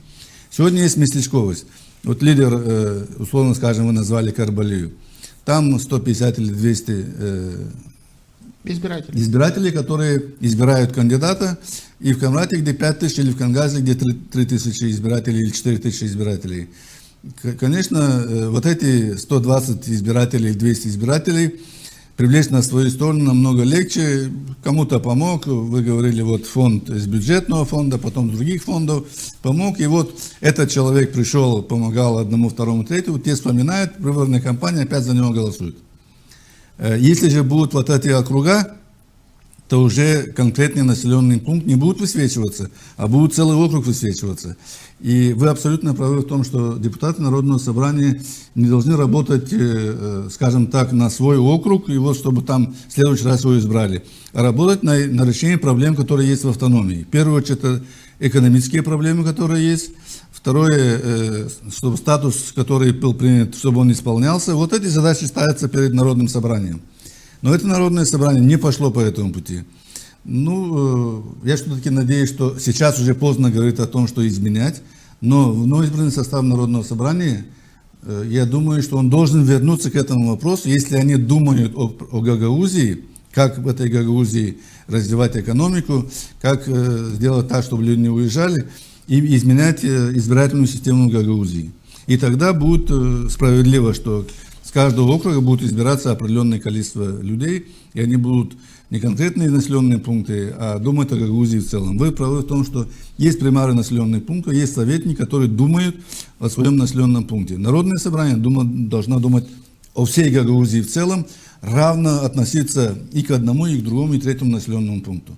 Сегодня есть местечковость. Вот лидер, условно скажем, вы назвали Карбалию. Там 150 или 200 избирателей, которые избирают кандидата, и в Камрате, где 5 тысяч, или в Кангазе, где 3 тысячи избирателей, или 4 тысячи избирателей. Конечно, вот эти 120 избирателей, 200 избирателей привлечь на свою сторону намного легче. Кому-то помог, вы говорили, вот фонд из бюджетного фонда, потом других фондов помог. И вот этот человек пришел, помогал одному, второму, третьему, те вспоминают, выборная кампания, опять за него голосуют. Если же будут вот эти округа, то уже конкретный населенный пункт не будет высвечиваться, а будет целый округ высвечиваться. И вы абсолютно правы в том, что депутаты Народного собрания не должны работать, скажем так, на свой округ, и вот чтобы там в следующий раз его избрали, а работать на решение проблем, которые есть в автономии. В первую очередь, это экономические проблемы, которые есть. Второе, чтобы статус, который был принят, чтобы он исполнялся. Вот эти задачи ставятся перед Народным собранием. Но это Народное собрание не пошло по этому пути. Ну, я все-таки надеюсь, что сейчас уже поздно говорить о том, что изменять, но вновь избранный состав Народного собрания, я думаю, что он должен вернуться к этому вопросу, если они думают о Гагаузии, как в этой Гагаузии развивать экономику, как сделать так, чтобы люди не уезжали, и изменять избирательную систему Гагаузии. И тогда будет справедливо, что с каждого округа будут избираться определенное количество людей, и они будут не конкретные населенные пункты, а думать о Гагаузии в целом. Вы правы в том, что есть примеры населенных пунктов, есть советники, которые думают о своем населенном пункте. Народное собрание должно думать о всей Гагаузии в целом, равно относиться и к одному, и к другому, и к третьему населенному пункту.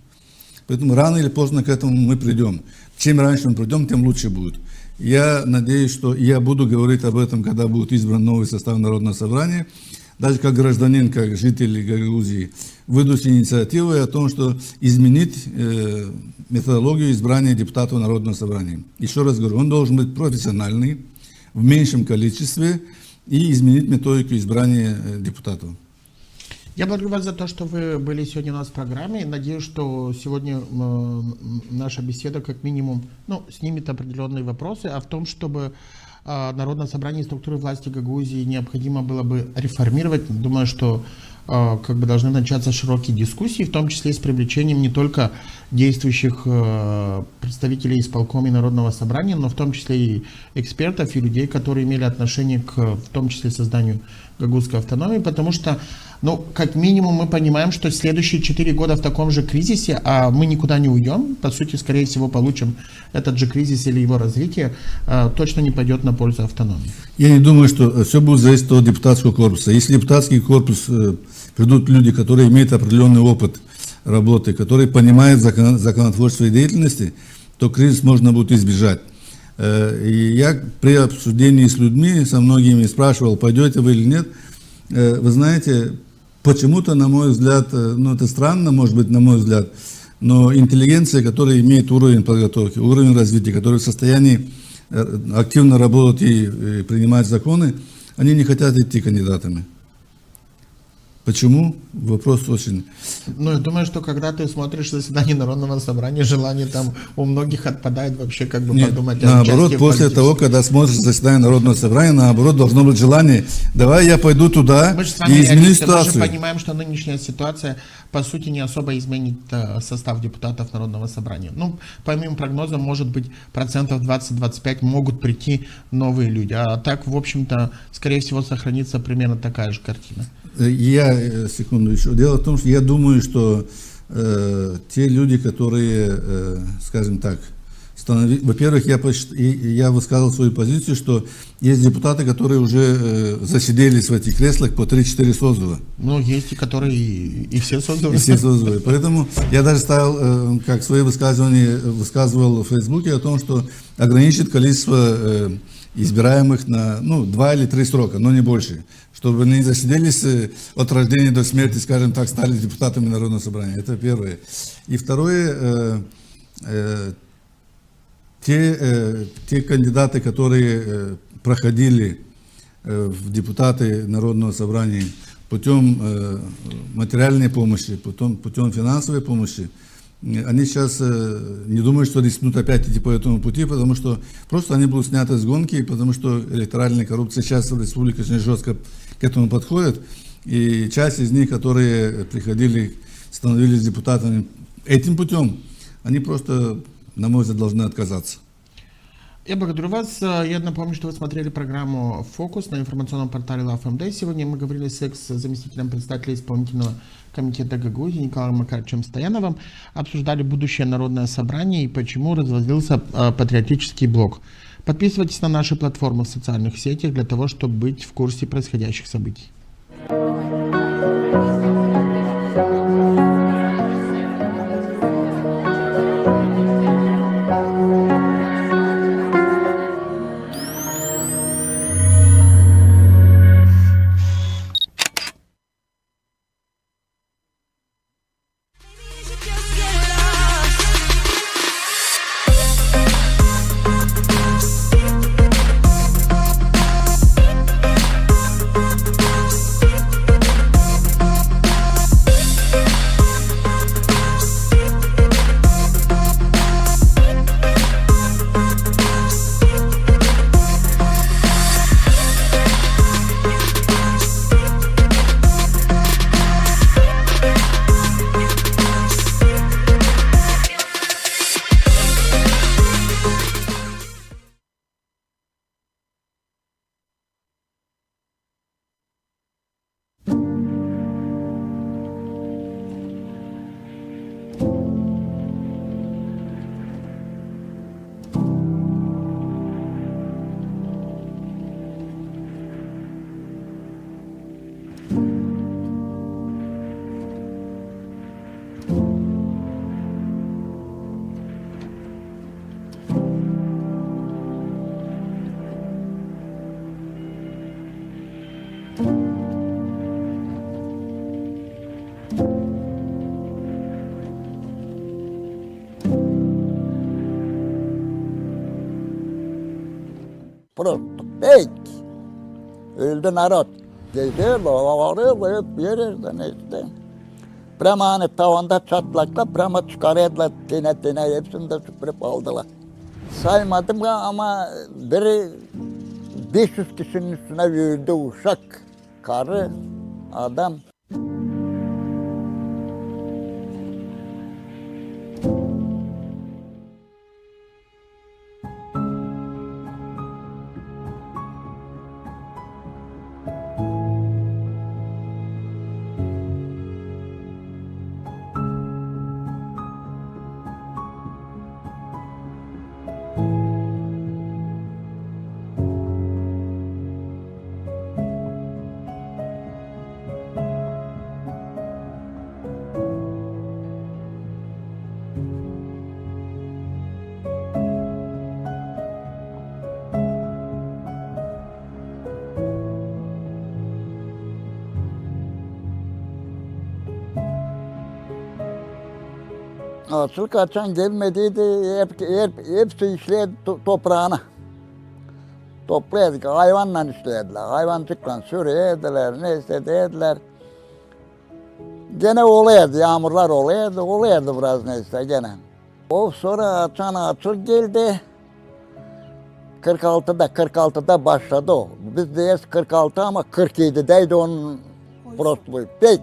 Поэтому рано или поздно к этому мы придем. Чем раньше мы придем, тем лучше будет. Я надеюсь, что я буду говорить об этом, когда будет избран новый состав Народного собрания. Даже как гражданин, как житель Гагаузии, выйду с инициативой о том, что изменить методологию избрания депутатов Народного собрания. Еще раз говорю, он должен быть профессиональный, в меньшем количестве, и изменить методику избрания депутатов. Я благодарю вас за то, что вы были сегодня у нас в программе. Надеюсь, что сегодня наша беседа как минимум снимет определенные вопросы, а в том, чтобы Народное собрание и структуры власти Гагаузии необходимо было бы реформировать. Думаю, что должны начаться широкие дискуссии, в том числе с привлечением не только действующих представителей исполкома и Народного собрания, но в том числе и экспертов, и людей, которые имели отношение к, в том числе, созданию гагаузской автономии, потому что, как минимум, мы понимаем, что следующие 4 года в таком же кризисе, а мы никуда не уйдем, по сути, скорее всего, получим этот же кризис или его развитие, точно не пойдет на пользу автономии. Я не думаю, что все будет зависеть от депутатского корпуса. Если депутатский корпус придут люди, которые имеют определенный опыт работы, которые понимают законотворчество и деятельности, то кризис можно будет избежать. И я при обсуждении с людьми, со многими спрашивал, пойдете вы или нет. Вы знаете, почему-то, на мой взгляд, это странно, может быть, на мой взгляд, но интеллигенция, которая имеет уровень подготовки, уровень развития, которая в состоянии активно работать и принимать законы, они не хотят идти кандидатами. Почему? Вопрос очень... Я думаю, что когда ты смотришь заседание Народного собрания, желание там у многих отпадает вообще Нет, подумать о наоборот, участии после того, когда смотришь заседание Народного собрания, наоборот, должно быть желание, давай я пойду туда и изменю ситуацию. Мы же понимаем, что нынешняя ситуация, по сути, не особо изменит состав депутатов Народного собрания. По моим прогнозам, может быть, 20-25% могут прийти новые люди. А так, в общем-то, скорее всего, сохранится примерно такая же картина. Секунду еще. Дело в том, что я думаю, что те люди, которые, скажем так, во-первых, я высказал свою позицию, что есть депутаты, которые уже засиделись в этих креслах по 3-4 созыва. Есть и которые и все созывы. И все созывы. Поэтому я даже ставил, как свои высказывания высказывал в Фейсбуке о том, что ограничит количество избираемых на 2 или 3 срока, но не больше, чтобы они засиделись от рождения до смерти, скажем так, стали депутатами Народного собрания. Это первое. И второе, те кандидаты, которые проходили в депутаты Народного собрания путем материальной помощи, путем финансовой помощи, они сейчас не думают, что рискнут опять идти по этому пути, потому что просто они будут сняты с гонки, потому что электоральная коррупция сейчас в республике очень жестко к этому подходит. И часть из них, которые приходили, становились депутатами этим путем, они просто, на мой взгляд, должны отказаться. Я благодарю вас. Я напомню, что вы смотрели программу «Фокус» на информационном портале LoveMD. Сегодня мы говорили с экс-заместителем председателя исполнительного комитета Гагаузии Николаем Макаровичем Стояновым. Обсуждали будущее народное собрание и почему развалился патриотический блок. Подписывайтесь на наши платформы в социальных сетях для того, чтобы быть в курсе происходящих событий. Просто pek. Öldü narod. Geliyor, ağrıyor, yerden işte. Prema hani tavanda çatlakla prema çıkarıyorlar tine hepsini de süpürüp aldılar. Saymadım ama biri 500 kişinin üstüne yürüdü uşak, karı, adam. Asıl kaçan gelmediydi, hepsi işledi toprağına. Toplayadık, hayvanla işlediler, hayvancıkla sürüyediler, ne istediler. Gene oluyordu, yağmurlar oluyordu biraz neyse gene. O sonra açıl geldi, 46'da başladı o. Biz deyiz 46 ama 47'deydi onun prostluğu, pek.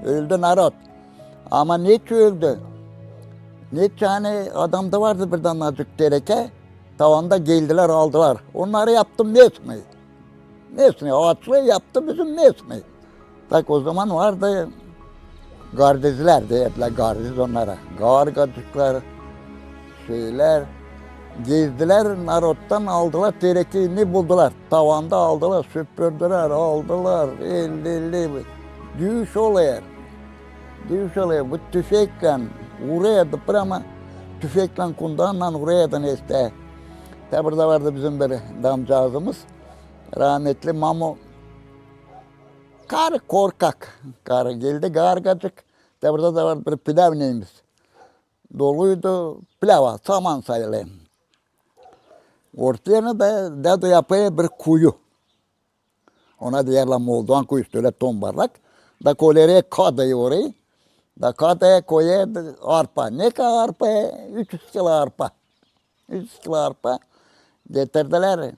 Öldü narod. Ama niçin öldü? Niçin hani adamda vardı birden azıcık dereke, tavanda geldiler aldılar. Onları yaptım Nesmi, ağaçlığı yaptı bizim Nesmi. Tak o zaman vardı gardiziler dediler, gardiz onlara. Gargacıklar, şeyler, gezdiler narodtan aldılar, terekeyi buldular. Tavanda aldılar, süpürdüler, aldılar, 50. Düğüş oluyor. Bu tüfekle vuruyordu ama tüfekle kundanla vuruyordu işte. Tabi burada vardı bizim bir damcağızımız, rahmetli Mamu. Karı korkak, karı geldi gargacık. Tabi burada da vardı bir pilavneyimiz. Doluydu pilava, saman sayılayım. Ortaya da yapıyor bir kuyu. Ona diyorlar Moldovan kuyusu, öyle tombarlak. Da koleriye kadayı orayı. Da kadaya koyuyor arpa. Ne kadar arpa? 300 kilo arpa. 300 kilo arpa. Getirdiler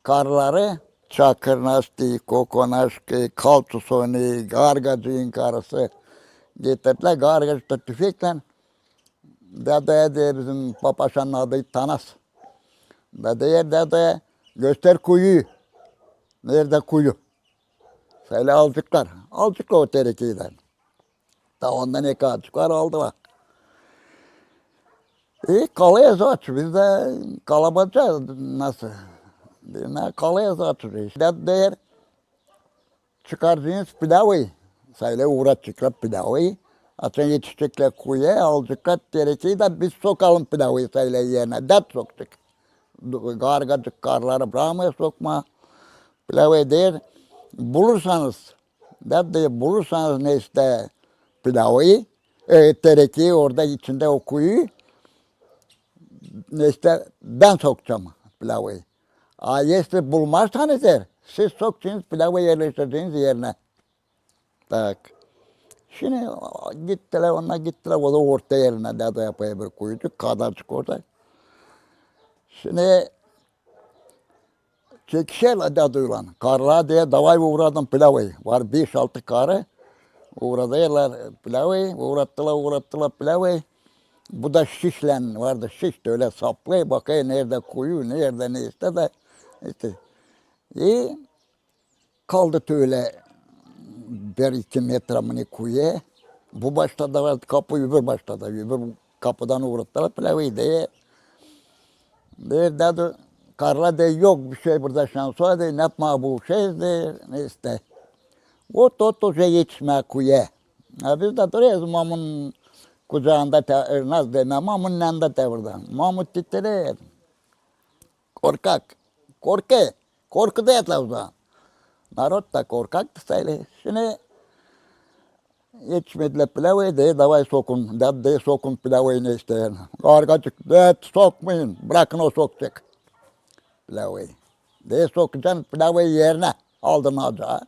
karları. Çakır Nasti, Kokonaşki, Kaltusoni, Gargacı'nın karısı. Getirdiler gargacı da tüfekle Dedeye diye bizim papaşanın adı Tanas. Dedeye göster kuyuyu. Nerede kuyu? Söyle alacaklar. Alacaklar o terekiden. Da ondan ne kadar çıkar aldılar. Kalaya aç. Biz de kalabalıca nasıl? Ne kalaya açıyoruz. Dedeye çıkaracağınız pilavı. Söyle uğraşacaklar pilavı. Atın yetişecekler kuyuya alacaklar terekeyi de biz sokalım pilavı söyle yerine. Det sokacak. Kargacık karları bırakmaya sokma. Pilavı der. Bulursanız, de bulursanız ne işte pilavı, terekeyi orada içinde o kuyu, ne işte ben sokacağım pilavı. Ayeste bulmazsanız der, siz sokacaksınız pilavı yerleştireceğiniz yerine. Tak. Şimdi gittiler, onlar gittiler, o da orta yerine de yapaya bir kuyucu, kadarcık orada. Şimdi çekişerler dedi ulan. Karla diye davay uğradım pilavı. Var 5-6 karı. Uğradılar pilavı, uğrattılar pilavı. Bu da şişlen vardı, şiş de öyle saplı. Bakayım nerede kuyu, nerede ne işte de. İşte. Kaldı öyle 1-2 metre mi kuyuya. Bu başta da var kapı, öbür başta da. Öbür kapıdan uğrattılar pilavı diye. Dedi, Karla de yok bir şey burada şansı de ne yapma bu şey de ne işte. O şey yetişme kuye. Biz de duruyoruz mamın kucağında nasıl deme mamın yanında burada. Mamut titre. Korkak. Korku da etler o zaman. Narot da korkak da söyle. Şimdi yetişmediler pilavı de davay sokun. De sokun pilavı ne işte. Kargacık de sokmayın. Bırakın o sokacak. Pilavı. De sokacaksın pilavı yerine aldın acağı.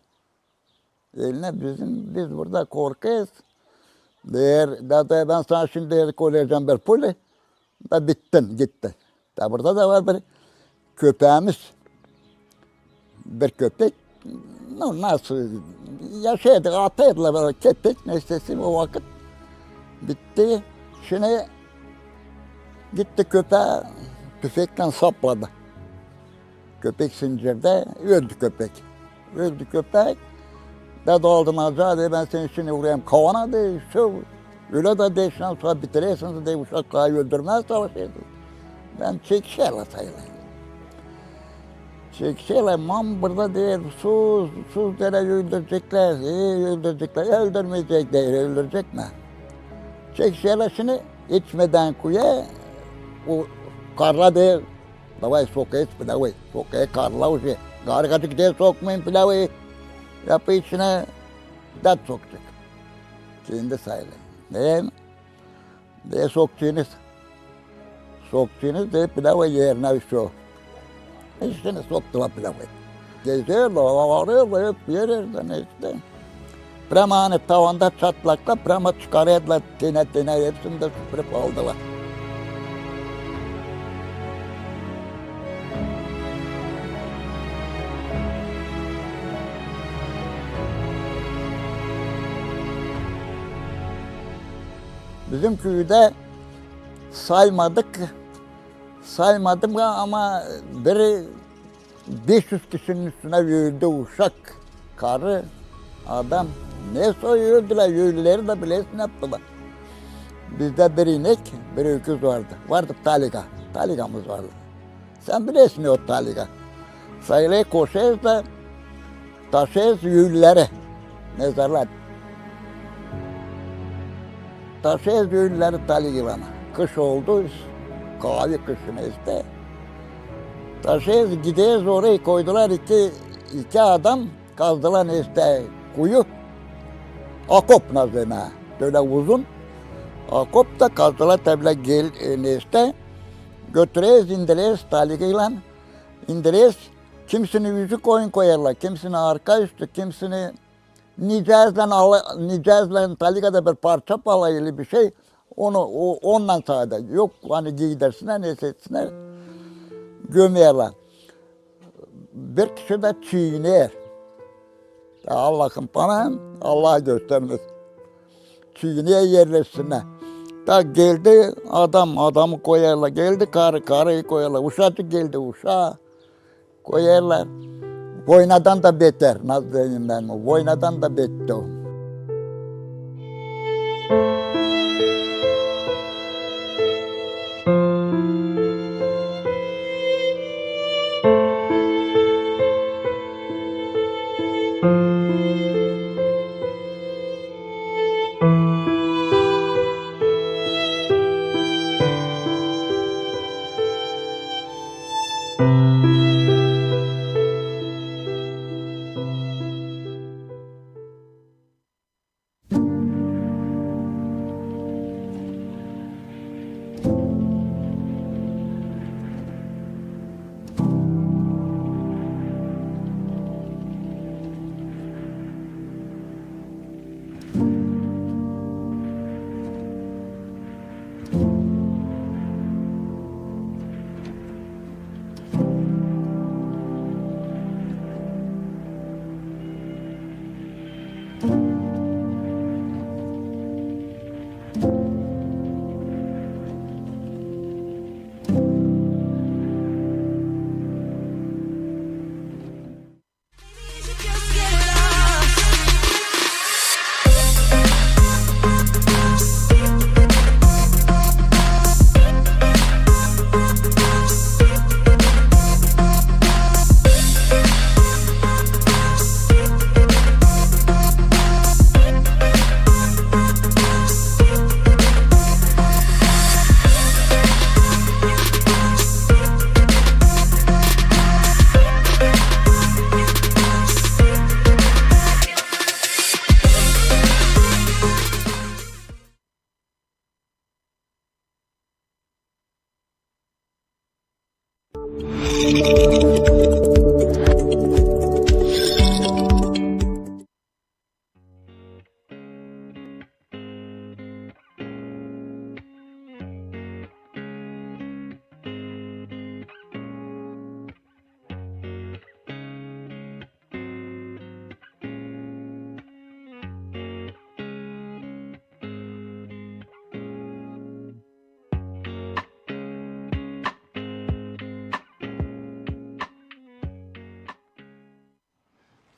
Eline biz burada korkuyoruz. Ben sana şimdi koyacağım bir puli. Da bittin gitti. Da burada da var bir köpeğimiz. Bir köpek. Nasıl yaşadık ataydılar böyle köpek neyse o vakit. Bitti. Şimdi gitti köpeğe tüfekle sapladı. Köpek zincirde öldü köpek. Öldü köpek. Dedi aldım acağı de ben seni şimdi vurayım kavana de şu. Öyle de değişen sonra bitiriyorsunuz de uşakları öldürmez savaşıyordu. Ben çekişerle sayılayım. Çekişerle mam burada değil sus dere öldürecekler. Öldürecekler. Öldürmeyecekler. Öldürecek mi? Çekişerle şimdi içmeden kuya o karla değil. Davay sokayız pilavı. Sokaya karla o şey. Gargacık diye sokmayın pilavı. Yapı içine dat sokacak. Kendi sayılı. Değil mi? De sokacağınız. Sokacağınız de pilavı yerine şu. İçine soktular pilavı. Geziyorlar, arıyorlar, hep yerlerden işte. Prema tavanda çatlakla prema çıkarıyorlar. Tine hepsini de süpürüp aldılar. Bizim köyde saymadım ama biri 500 kişinin üstüne yürüdü uşak, karı, adam. Ne soyuyordular, yürüleri de bilesin yaptılar. Bizde bir inek, bir öküz vardı. Vardı taliga, taligamız vardı. Sen bilesin o taliga. Sayılayı koşuyoruz da taşıyoruz yürüleri, mezarlar. Taşıyoruz yürüleri taligilana. Kış oldu, kahve kışına işte. Taşıyoruz, gidiyoruz orayı koydular iki adam kazdılar işte kuyu. Akop nazına, böyle uzun. Akop da kazdılar tabi gel işte. Götürüyoruz, indiriyoruz taligiyle. İndiriyoruz. Kimisini yüzü koyun koyarlar, kimisini arka üstü, kimisini nicazla taligada bir parça palaylı bir şey. Ondan sadece yok hani giydirsinler, neyse etsinler. Gömerler. Bir kişi de çiğner. Allah'ım bana Allah göstermesin. Çiğneye yerleşsinler. Tak geldi adam, adamı koyarlar. Geldi karı, karıyı koyarlar. Uşak geldi, uşağı koyarlar. Boynadan da beter. Nasıl diyeyim ben o? Boynadan da beter o.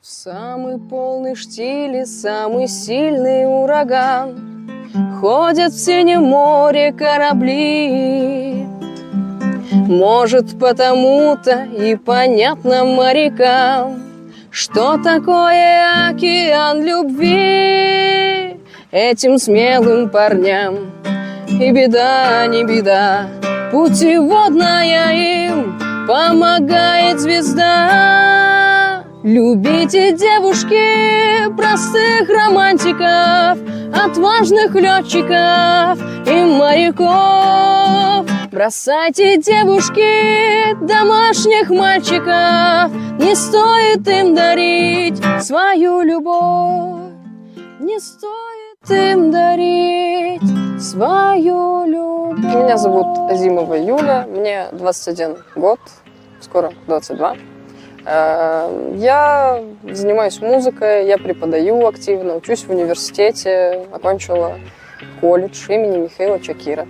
В самый полный штиль и самый сильный ураган ходят в синем море корабли. Может, потому-то и понятно морякам, что такое океан любви. Этим смелым парням и беда, не беда, путеводная им помогает звезда. Любите, девушки, простых романтиков, отважных летчиков и моряков. Бросайте, девушки, домашних мальчиков, не стоит им дарить свою любовь, не стоит им дарить свою любовь. Меня зовут Азимова Юля, мне 21 год, скоро 22. Я занимаюсь музыкой, я преподаю активно, учусь в университете, окончила колледж имени Михаила Чакира.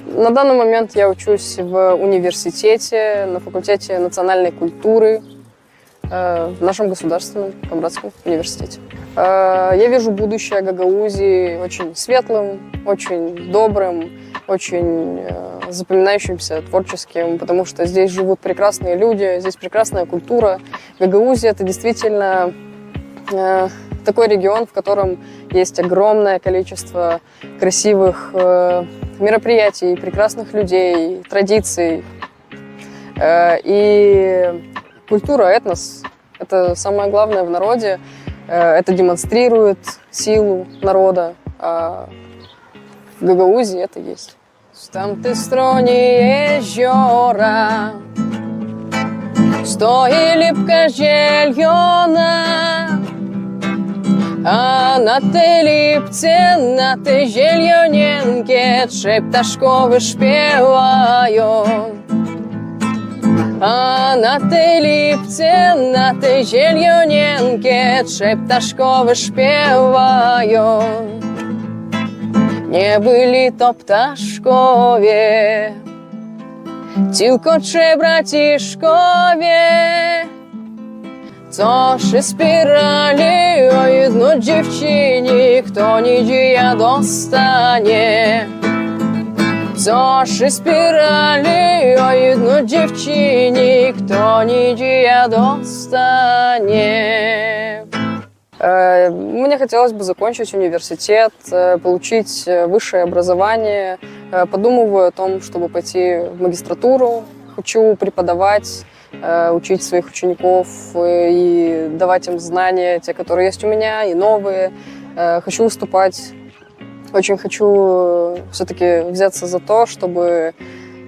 На данный момент я учусь в университете, на факультете национальной культуры в нашем государственном Камбратском университете. Я вижу будущее Гагаузии очень светлым, очень добрым, очень запоминающимся, творческим, потому что здесь живут прекрасные люди, здесь прекрасная культура. Гагаузия – это действительно такой регион, в котором есть огромное количество красивых мероприятий, прекрасных людей, традиций. И культура, этнос – это самое главное в народе. Это демонстрирует силу народа. А в Гагаузии это есть. В тамтej stronie jeziora stoi lipka zielona, a na tej lipce, na tej zielonienkie trzej ptaszkowy śpiewają. A na tej lipce, na tej zielonienkie trzej ptaszkowy śpiewają. nie byli to ptaszkowie, tylko trzej braciszkowie, co się spierali o jedno dziewczynie, kto nidzieja dostanie. Co się spierali o jedno dziewczynie, kto nidzieja dostanie. Мне хотелось бы закончить университет, получить высшее образование. Подумываю о том, чтобы пойти в магистратуру. Хочу преподавать, учить своих учеников и давать им знания, те, которые есть у меня, и новые. Хочу выступать. Очень хочу все-таки взяться за то, чтобы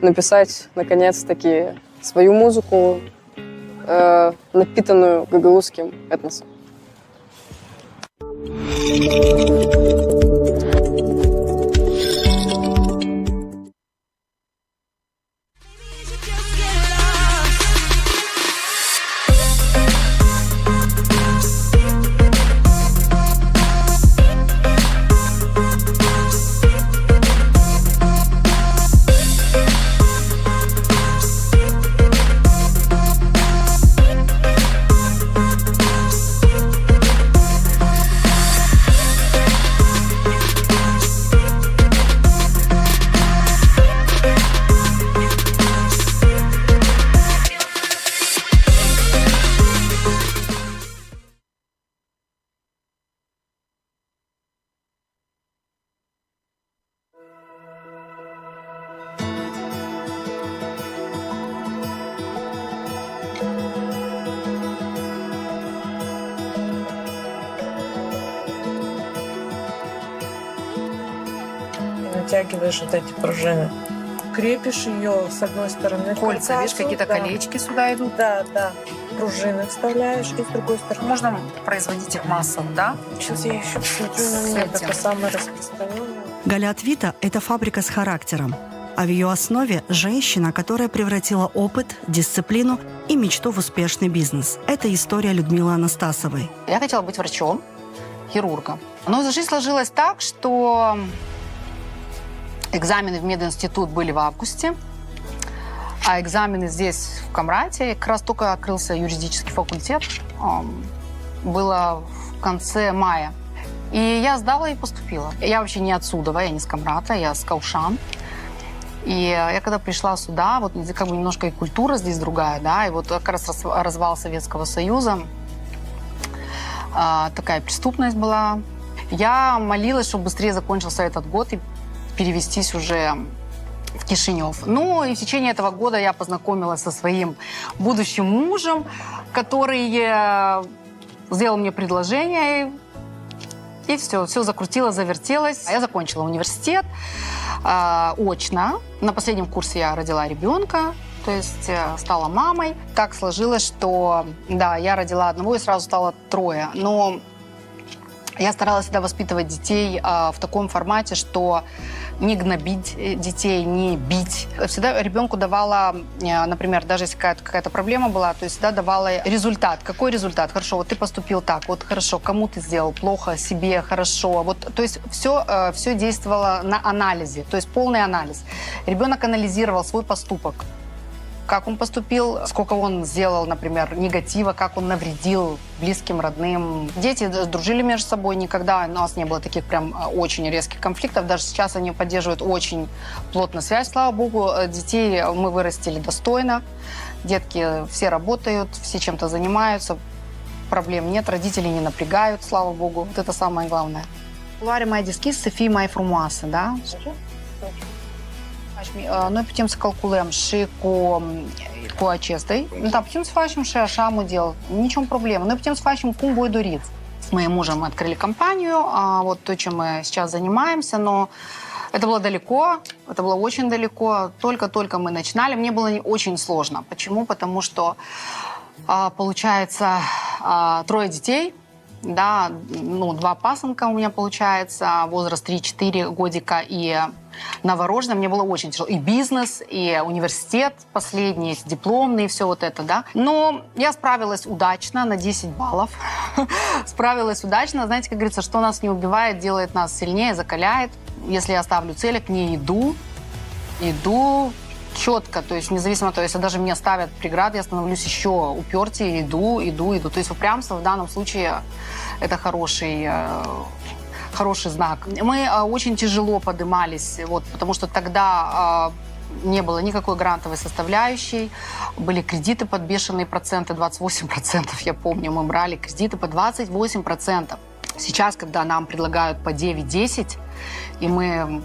написать, наконец-таки, свою музыку, напитанную гагаузским этносом. Натягиваешь вот эти пружины. Крепишь ее с одной стороны. Кольца, видишь, какие-то колечки сюда идут. Да, да. Пружины вставляешь и с другой стороны. Можно производить их массово, да? Сейчас я еще посмотрю на нет, это самое распространенное. Галят Вита – это фабрика с характером. А в ее основе женщина, которая превратила опыт, дисциплину и мечту в успешный бизнес. Это история Людмилы Анастасовой. Я хотела быть врачом, хирургом. Но жизнь сложилась так, что экзамены в мединститут были в августе, а экзамены здесь, в Камрате, как раз только открылся юридический факультет, было в конце мая. И я сдала и поступила. Я вообще не отсюда, я не с Камрата, я с Каушан. И я когда пришла сюда, вот как бы немножко и культура здесь другая, да, и вот как раз развал Советского Союза, такая преступность была. Я молилась, чтобы быстрее закончился этот год и перевестись уже в Кишинев. Ну и в течение этого года я познакомилась со своим будущим мужем, который сделал мне предложение, и все закрутилось, завертелось. Я закончила университет очно. На последнем курсе я родила ребенка, то есть стала мамой. Так сложилось, что да, я родила одного и сразу стало трое. Но я старалась всегда воспитывать детей в таком формате, что не гнобить детей, не бить. Всегда ребенку давала, например, даже если какая-то проблема была, то есть всегда давала результат. Какой результат? Хорошо, вот ты поступил так, вот хорошо, кому ты сделал плохо, себе хорошо. Вот, то есть все действовало на анализе, то есть полный анализ. Ребенок анализировал свой поступок. Как он поступил, сколько он сделал, например, негатива, как он навредил близким, родным. Дети дружили между собой никогда. У нас не было таких прям очень резких конфликтов. Даже сейчас они поддерживают очень плотную связь, слава богу. Детей мы вырастили достойно. Детки все работают, все чем-то занимаются. Проблем нет, родители не напрягают, слава богу. Вот это самое главное. Луари mai deschis să fii mai frumoasă, da? Noi putem să calculăm și cu acesтой. Да, putem să facem și așa model. Ничего проблемы. Noi putem să facem cum voi doriți. Мы с мужем открыли компанию, вот то, чем мы сейчас занимаемся, но это было далеко, это было очень далеко. Только-только мы начинали. Мне было очень сложно. Почему? Потому что, получается, 3 детей, да, 2 пасынка у меня получается, возраст 3-4 годика и новорожденная. Мне было очень тяжело. И бизнес, и университет последний, дипломный, все вот это, да. Но я справилась удачно на 10 баллов. Справилась удачно. Знаете, как говорится, что нас не убивает, делает нас сильнее, закаляет. если я ставлю цель, я к ней иду четко, то есть независимо от того, если даже мне ставят преграды, я становлюсь еще упертее, иду. То есть упрямство в данном случае это хороший знак. Мы очень тяжело поднимались, потому что тогда не было никакой грантовой составляющей, были кредиты под бешеные проценты, 28%, я помню, мы брали кредиты по 28%. Сейчас, когда нам предлагают по 9-10, и мы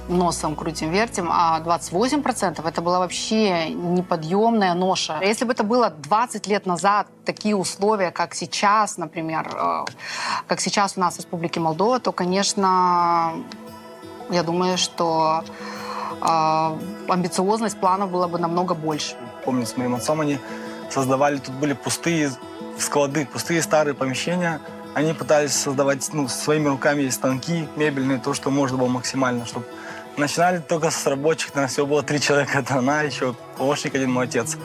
носом крутим-вертим, а 28% это была вообще неподъемная ноша. Если бы это было 20 лет назад, такие условия, как сейчас, например, как сейчас у нас в Республике Молдова, то, конечно, я думаю, что амбициозность планов была бы намного больше. Помню, с моим отцом они создавали, тут были пустые склады, пустые старые помещения. Они пытались создавать своими руками станки мебельные, то, что можно было максимально, чтобы начинали только с рабочих, наверное, всего было 3 человека, это она, еще помощник один, мой отец.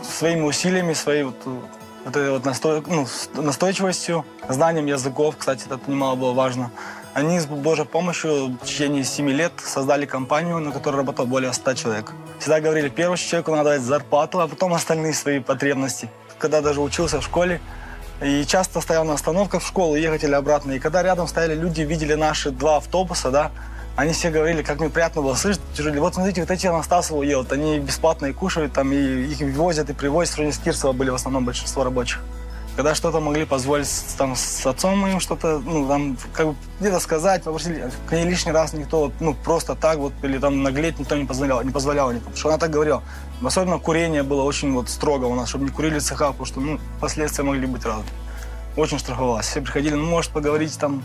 Своими усилиями, своей настойчивостью, знанием языков, кстати, это немало было важно, они с Божьей помощью в течение 7 лет создали компанию, на которой работало более 100 человек. Всегда говорили, первому человеку надо дать зарплату, а потом остальные свои потребности. Когда даже учился в школе, и часто стоял на остановках в школу, ехать или обратно, и когда рядом стояли люди, видели наши 2 автобуса, да, они все говорили, как мне приятно было слышать, вот смотрите, вот эти Анастасову едут, они бесплатно и кушают, там, и их возят и привозят. В районе Скирцева были в основном большинство рабочих. Когда что-то могли позволить там, с отцом моим что-то, где-то сказать, попросили, к ней лишний раз никто, просто так вот, или там наглеть никто не позволял никому, потому что она так говорила. Особенно курение было очень строго у нас, чтобы не курили в цехах, потому что, последствия могли быть разные. Очень страховалась. Все приходили, может поговорить там,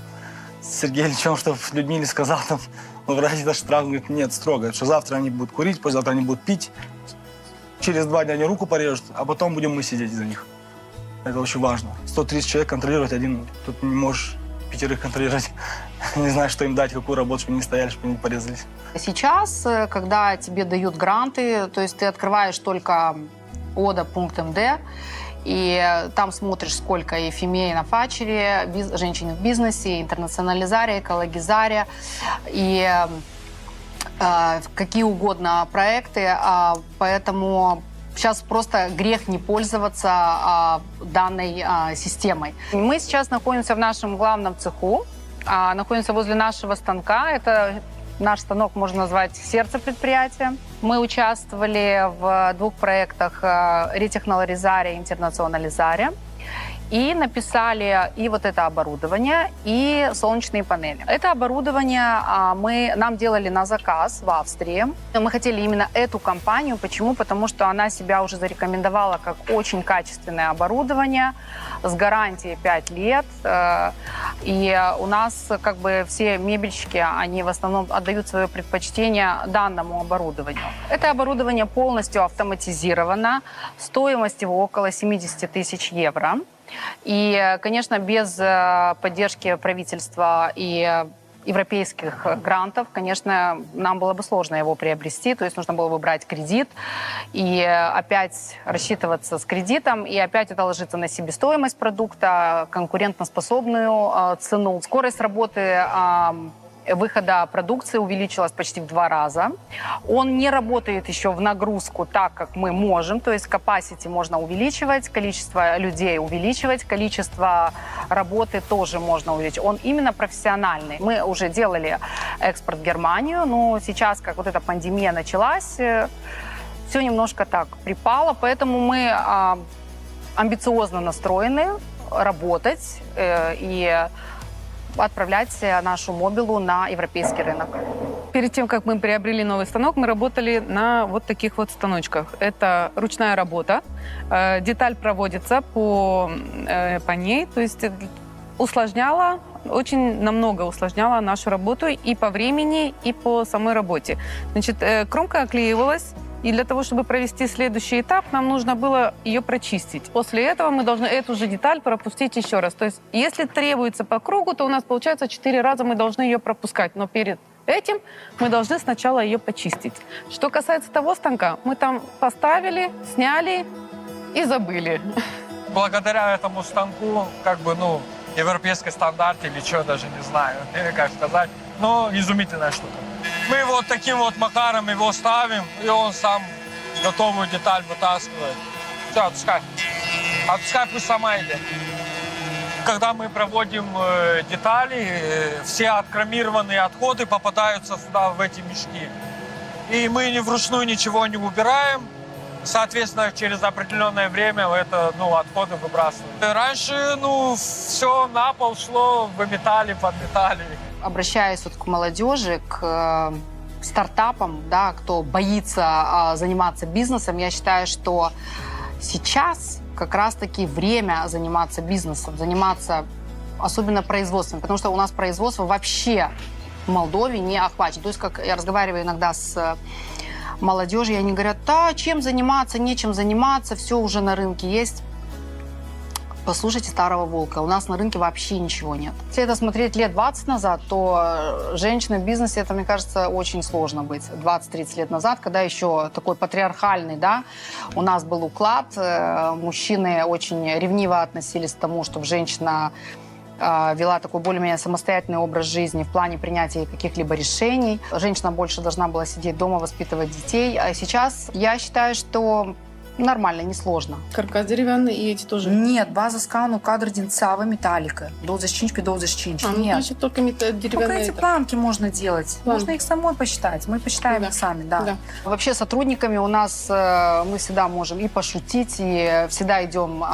с Сергеем Ильичем, что Людмиле сказал, там, вроде даже штраф, говорит, нет, строго, что завтра они будут курить, послезавтра они будут пить, через 2 дня они руку порежут, а потом будем мы сидеть из-за них. Это очень важно. 130 человек контролировать один, тут не можешь 5 контролировать, не знаешь, что им дать, какую работу, чтобы они стояли, чтобы они не порезались. Сейчас, когда тебе дают гранты, то есть ты открываешь только oda.md, и там смотришь, сколько и фемей на фачере, женщин в бизнесе, интернационализария, экологизария, и какие угодно проекты, поэтому сейчас просто грех не пользоваться данной системой. Мы сейчас находимся в нашем главном цеху, находимся возле нашего станка. Это наш станок можно назвать сердце предприятия. Мы участвовали в 2 проектах ретехноларизария и интернационализария. И написали и вот это оборудование, и солнечные панели. Это оборудование нам делали на заказ в Австрии. Мы хотели именно эту компанию. Почему? Потому что она себя уже зарекомендовала как очень качественное оборудование с гарантией 5 лет. И у нас как бы все мебельщики, они в основном отдают свое предпочтение данному оборудованию. Это оборудование полностью автоматизировано. Стоимость его около 70 тысяч евро. И, конечно, без поддержки правительства и европейских грантов, конечно, нам было бы сложно его приобрести, то есть нужно было бы брать кредит и опять рассчитываться с кредитом, и опять это ложится на себестоимость продукта, конкурентоспособную цену. Скорость работы выхода продукции увеличилась почти в 2 раза. Он не работает еще в нагрузку так, как мы можем, то есть capacity можно увеличивать, количество людей увеличивать, количество работы тоже можно увеличить. Он именно профессиональный. Мы уже делали экспорт в Германию, но сейчас, как вот эта пандемия началась, все немножко так припало, поэтому мы амбициозно настроены работать и отправлять нашу мобилу на европейский рынок. Перед тем, как мы приобрели новый станок, мы работали на вот таких вот станочках. Это ручная работа. Деталь проводится по ней, то есть усложняла, очень намного усложняла нашу работу и по времени, и по самой работе. Значит, кромка оклеивалась, и для того, чтобы провести следующий этап, нам нужно было ее прочистить. После этого мы должны эту же деталь пропустить еще раз. То есть, если требуется по кругу, то у нас получается 4 раза мы должны ее пропускать. Но перед этим мы должны сначала ее почистить. Что касается того станка, мы там поставили, сняли и забыли. Благодаря этому станку, европейский стандарт или что, даже не знаю, или как сказать, но изумительное что-то. Мы вот таким вот макаром его ставим, и он сам готовую деталь вытаскивает. Все, отпускай. Отпускай, пусть сама идет. Когда мы проводим детали, все откромированные отходы попадаются сюда, в эти мешки. И мы вручную ничего не убираем. Соответственно, через определенное время это, отходы выбрасываем. Раньше, все на пол шло, выметали, подметали. Обращаясь к молодежи, к стартапам, да, кто боится заниматься бизнесом, я считаю, что сейчас как раз-таки время заниматься бизнесом, заниматься особенно производством, потому что у нас производство вообще в Молдове не охвачено. То есть, как я разговариваю иногда с молодежью, и они говорят, да, чем заниматься, нечем заниматься, все уже на рынке есть. Послушайте старого волка, у нас на рынке вообще ничего нет. Если это смотреть лет 20 назад, то женщина в бизнесе, это, мне кажется, очень сложно быть 20-30 лет назад, когда еще такой патриархальный, да, у нас был уклад, мужчины очень ревниво относились к тому, чтобы женщина вела такой более-менее самостоятельный образ жизни в плане принятия каких-либо решений. Женщина больше должна была сидеть дома, воспитывать детей. А сейчас я считаю, что нормально, несложно. Каркас деревянный и эти тоже? Нет, база скану, кадр динцава, металлика. 25 А, Нет. значит, только деревянные. Только эти планки можно делать. План. Можно их самой посчитать. Мы посчитаем Да. их сами, да. Да. Вообще с сотрудниками у нас мы всегда можем и пошутить, и всегда идем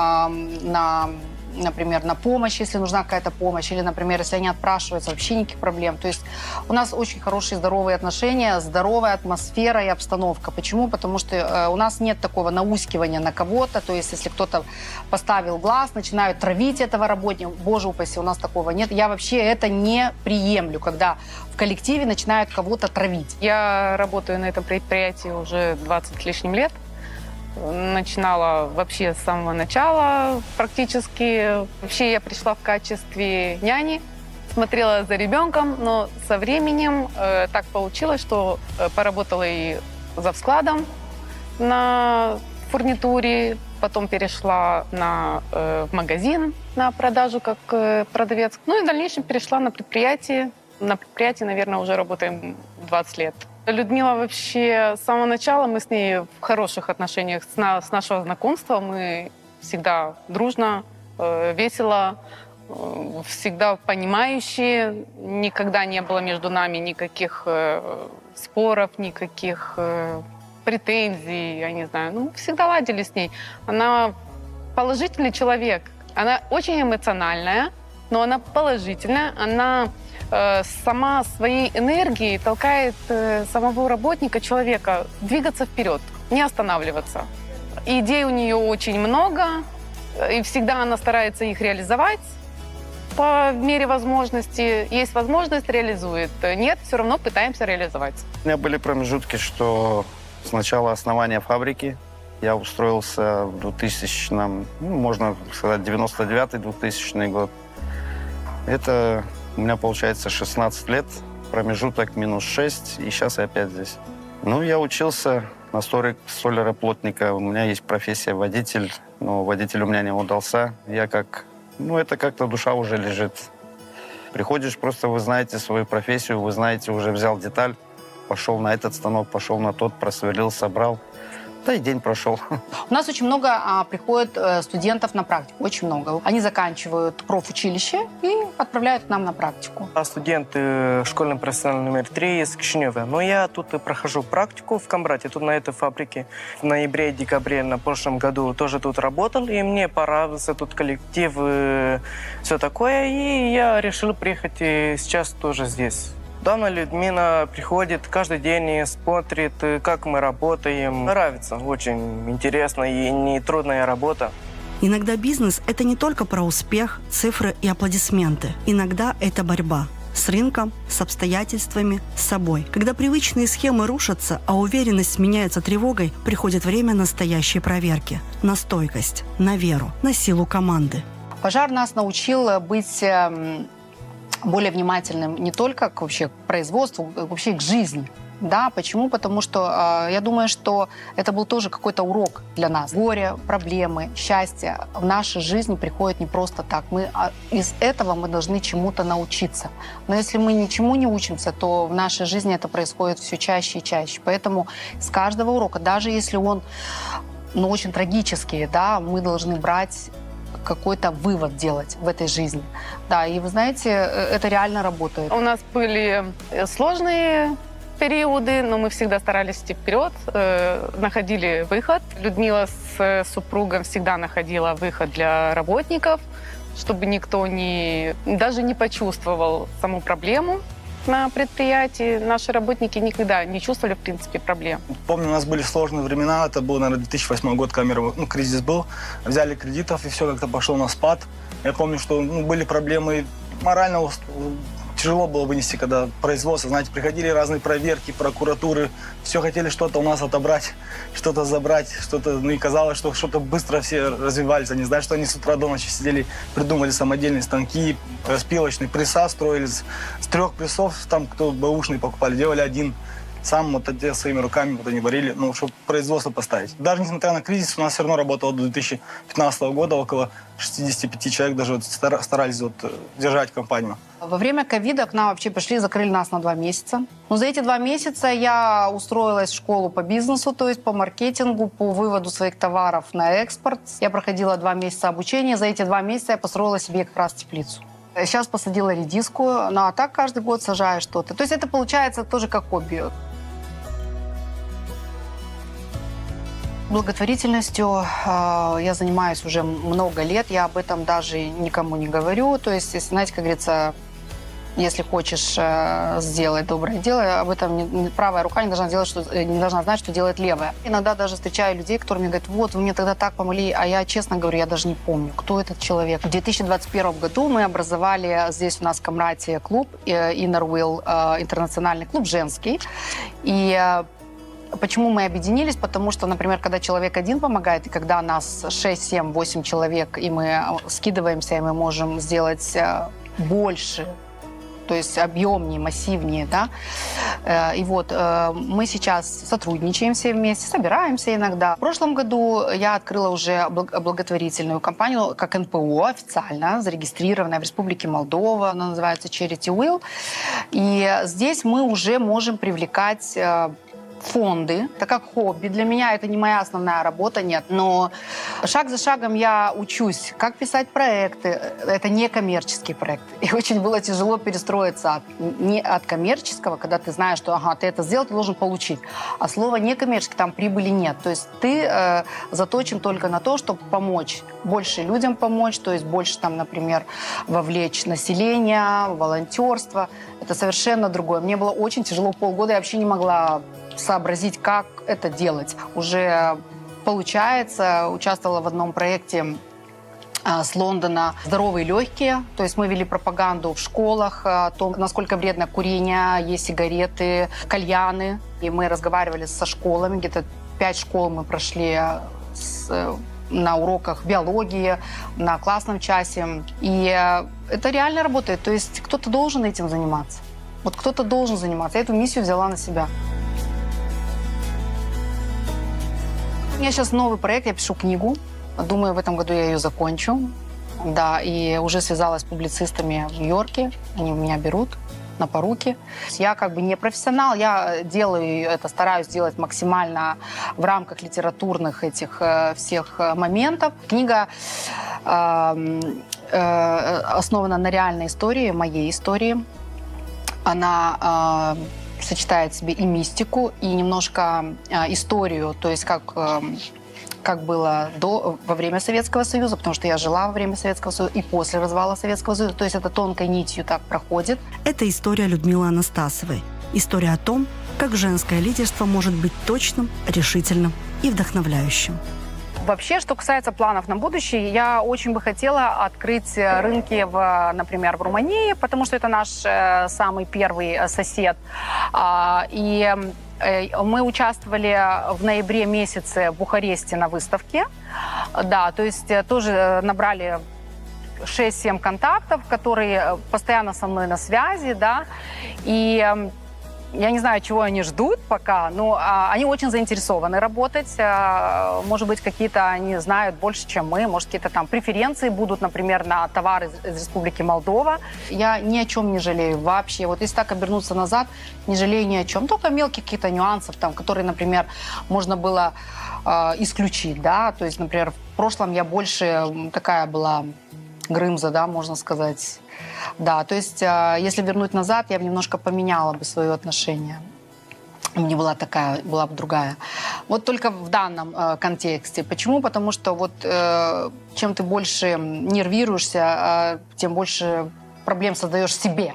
например, на помощь, если нужна какая-то помощь, или, например, если они отпрашиваются, вообще никаких проблем. То есть у нас очень хорошие здоровые отношения, здоровая атмосфера и обстановка. Почему? Потому что у нас нет такого наускивания на кого-то, то есть если кто-то поставил глаз, начинают травить этого работника, боже упаси, у нас такого нет. Я вообще это не приемлю, когда в коллективе начинают кого-то травить. Я работаю на этом предприятии уже 20 с лишним лет. Начинала вообще с самого начала практически. Вообще я пришла в качестве няни, смотрела за ребенком, но со временем так получилось, что поработала и завскладом на фурнитуре, потом перешла в магазин на продажу как продавец. Ну и в дальнейшем перешла на предприятие. На предприятии, наверное, уже работаем 20 лет. Людмила вообще с самого начала, мы с ней в хороших отношениях с нашего знакомства. Мы всегда дружно, весело, всегда понимающие. Никогда не было между нами никаких споров, никаких претензий, я не знаю. Ну, всегда ладили с ней. Она положительный человек. Она очень эмоциональная, но она положительная. Она сама своей энергией толкает самого работника, человека, двигаться вперед, не останавливаться. Идей у нее очень много, и всегда она старается их реализовать по мере возможности. Есть возможность, реализует. Нет, все равно пытаемся реализовать. У меня были промежутки, что с начала основания фабрики я устроился в 2000-м, можно сказать, 99-2000 год. Это у меня получается 16 лет, промежуток минус 6, и сейчас я опять здесь. Ну, я учился на столяра-плотника, у меня есть профессия водитель, но водитель у меня не удался. Я это как-то душа уже лежит. Приходишь, просто вы знаете свою профессию, вы знаете, уже взял деталь, пошел на этот станок, пошел на тот, просверлил, собрал. Да и день прошел. У нас очень много приходит студентов на практику, очень много. Они заканчивают профучилище и отправляют к нам на практику. Я студент школьно-профессиональный номер 3 из Кишинева. Но я тут прохожу практику в Камбрате, тут на этой фабрике. В ноябре и декабре на прошлом году тоже тут работал, и мне понравился тут коллектив, все такое, и я решил приехать сейчас тоже здесь. Дана Людмила приходит каждый день и смотрит, как мы работаем. Нравится, очень интересно и нетрудная работа. Иногда бизнес – это не только про успех, цифры и аплодисменты. Иногда это борьба с рынком, с обстоятельствами, с собой. Когда привычные схемы рушатся, а уверенность меняется тревогой, приходит время настоящей проверки. На стойкость, на веру, на силу команды. Пожар нас научил быть более внимательным не только вообще к производству, вообще к жизни. Да, почему? Потому что я думаю, что это был тоже какой-то урок для нас. Горе, проблемы, счастье в нашей жизни приходят не просто так. Из этого мы должны чему-то научиться. Но если мы ничему не учимся, то в нашей жизни это происходит все чаще и чаще. Поэтому с каждого урока, даже если он очень трагический, да, мы должны брать какой-то вывод делать в этой жизни. Да, и вы знаете, это реально работает. У нас были сложные периоды, но мы всегда старались идти вперед, находили выход. Людмила с супругом всегда находила выход для работников, чтобы никто даже не почувствовал саму проблему на предприятии. Наши работники никогда не чувствовали, в принципе, проблем. Помню, у нас были сложные времена. Это был, наверное, 2008 год, когда кризис был. Взяли кредитов, и все как-то пошло на спад. Я помню, что были проблемы морально. Тяжело было вынести, когда производство, знаете, приходили разные проверки, прокуратуры, все хотели что-то у нас отобрать, что-то забрать, что-то, и казалось, что что-то быстро все развивались. Они знают, что они с утра до ночи сидели, придумали самодельные станки, распилочные, пресса строили, с 3 прессов, там кто бэушный покупали, делали один. Сам своими руками они варили, чтобы производство поставить. Даже несмотря на кризис, у нас все равно работало до 2015 года около 65 человек, даже старались держать компанию. Во время ковида к нам вообще пришли и закрыли нас на 2 месяца. Но за эти 2 месяца я устроилась в школу по бизнесу, то есть по маркетингу, по выводу своих товаров на экспорт. Я проходила 2 месяца обучения. За эти 2 месяца я построила себе как раз теплицу. Сейчас посадила редиску, а так каждый год сажаю что-то. То есть это получается тоже как хобби. Благотворительностью я занимаюсь уже много лет, я об этом даже никому не говорю. То есть, знаете, как говорится, если хочешь сделать доброе дело, об этом правая рука не должна знать, что делает левая. Иногда даже встречаю людей, которые мне говорят: вот, вы мне тогда так помогли, а я, честно говорю, я даже не помню, кто этот человек. В 2021 году мы образовали здесь у нас в Камрате клуб Inner Will, интернациональный клуб женский. И почему мы объединились? Потому что, например, когда человек один помогает, и когда нас 6, 7, 8 человек, и мы скидываемся, и мы можем сделать больше, то есть объемнее, массивнее, да. И вот мы сейчас сотрудничаем все вместе, собираемся иногда. В прошлом году я открыла уже благотворительную компанию, как НПО, официально зарегистрированная в Республике Молдова. Она называется Charity Will. И здесь мы уже можем привлекать фонды. Это как хобби. Для меня это не моя основная работа, нет. Но шаг за шагом я учусь, как писать проекты. Это не коммерческий проект. И очень было тяжело перестроиться от коммерческого, когда ты знаешь, что ты это сделал, ты должен получить. А слово некоммерческий, там прибыли нет. То есть ты заточен только на то, чтобы помочь, больше людям помочь, то есть больше, там, например, вовлечь население, волонтерство. Это совершенно другое. Мне было очень тяжело полгода, я вообще не могла сообразить, как это делать. Уже получается, участвовала в одном проекте с Лондона «Здоровые легкие». То есть мы вели пропаганду в школах о том, насколько вредно курение, есть сигареты, кальяны. И мы разговаривали со школами. Где-то 5 школ мы прошли на уроках биологии, на классном часе. И это реально работает. То есть кто-то должен этим заниматься. Вот кто-то должен заниматься. Я эту миссию взяла на себя. У меня сейчас новый проект, я пишу книгу. Думаю, в этом году я ее закончу. Да, и уже связалась с публицистами в Нью-Йорке. Они меня берут на поруки. Я как бы не профессионал, я делаю это, стараюсь делать максимально в рамках литературных этих всех моментов. Книга основана на реальной истории, моей истории. Она сочетает в себе и мистику, и немножко историю, то есть как было во время Советского Союза, потому что я жила во время Советского Союза и после развала Советского Союза, то есть это тонкой нитью так проходит. Это история Людмилы Анастасовой. История о том, как женское лидерство может быть точным, решительным и вдохновляющим. Вообще, что касается планов на будущее, я очень бы хотела открыть рынки, например, в Румынии, потому что это наш самый первый сосед. И мы участвовали в ноябре месяце в Бухаресте на выставке. Да, то есть тоже набрали 6-7 контактов, которые постоянно со мной на связи, да. И Я не знаю, чего они ждут пока, но они очень заинтересованы работать. Может быть, какие-то они знают больше, чем мы. Может, какие-то там преференции будут, например, на товары из Республики Молдова. Я ни о чем не жалею вообще. Вот если так обернуться назад, не жалею ни о чем. Только мелкие какие-то нюансы, там, которые, например, можно было исключить. Да? То есть, например, в прошлом я больше такая была грымза, да, можно сказать. Да, то есть, если вернуть назад, я бы немножко поменяла бы свое отношение. Мне была такая, была бы другая. Вот только в данном контексте. Почему? Потому что вот чем ты больше нервируешься, тем больше проблем создаешь себе.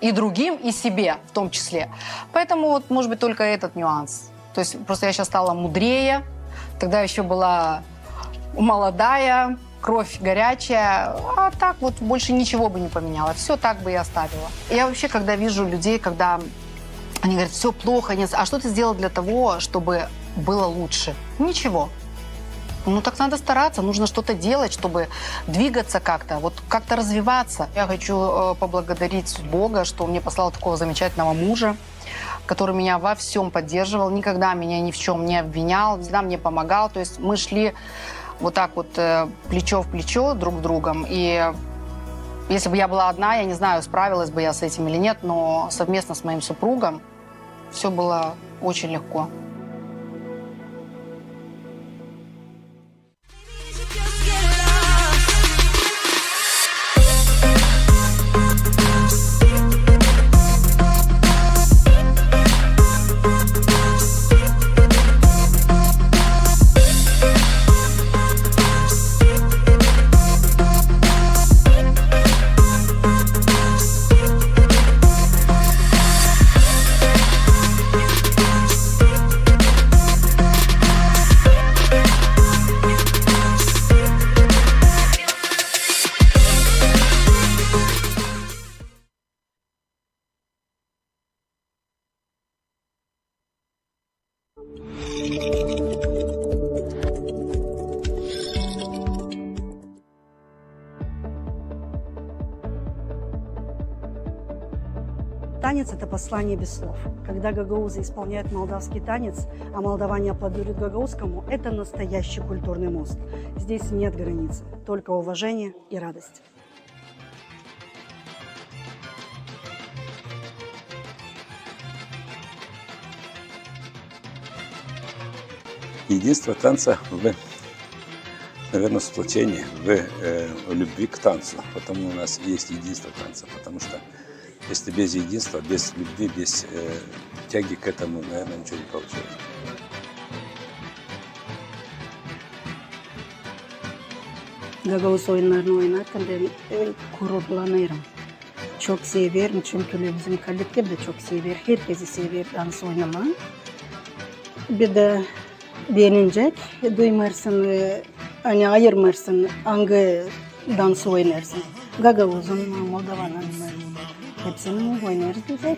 И другим, и себе в том числе. Поэтому вот, может быть, только этот нюанс. То есть просто я сейчас стала мудрее, тогда еще была молодая, кровь горячая, а так вот больше ничего бы не поменяла. Все так бы и оставила. Я вообще, когда вижу людей, когда они говорят, все плохо, нет, а что ты сделал для того, чтобы было лучше? Ничего. Ну так надо стараться, нужно что-то делать, чтобы двигаться как-то, вот как-то развиваться. Я хочу поблагодарить Бога, что он мне послал такого замечательного мужа, который меня во всем поддерживал, никогда меня ни в чем не обвинял, всегда мне помогал. То есть мы шли вот так вот плечо в плечо друг с другом. И если бы я была одна, я не знаю, справилась бы я с этим или нет, но совместно с моим супругом все было очень легко. Танец – это послание без слов. Когда гагаузы исполняют молдавский танец, а молдаване аплодируют гагаузскому, это настоящий культурный мост. Здесь нет границ, только уважение и радость. Единство танца в, наверное, сплочении, в любви к танцу. Потому у нас есть единство танца, потому что если без единства, без любви, без тяги к этому, наверное, ничего не получается. Gagavuz oyunlarını oynarken de gururlanıyorum. Çok severim çünkü bizim kolektif de çok sever. Herkesi sever dans oynamayı. Bir de beğenince duymarsın, hani ayırmarsın hangi dansı oynarsın. Gagavuz'un, Moldovan'ın hepsini oynarız güzel.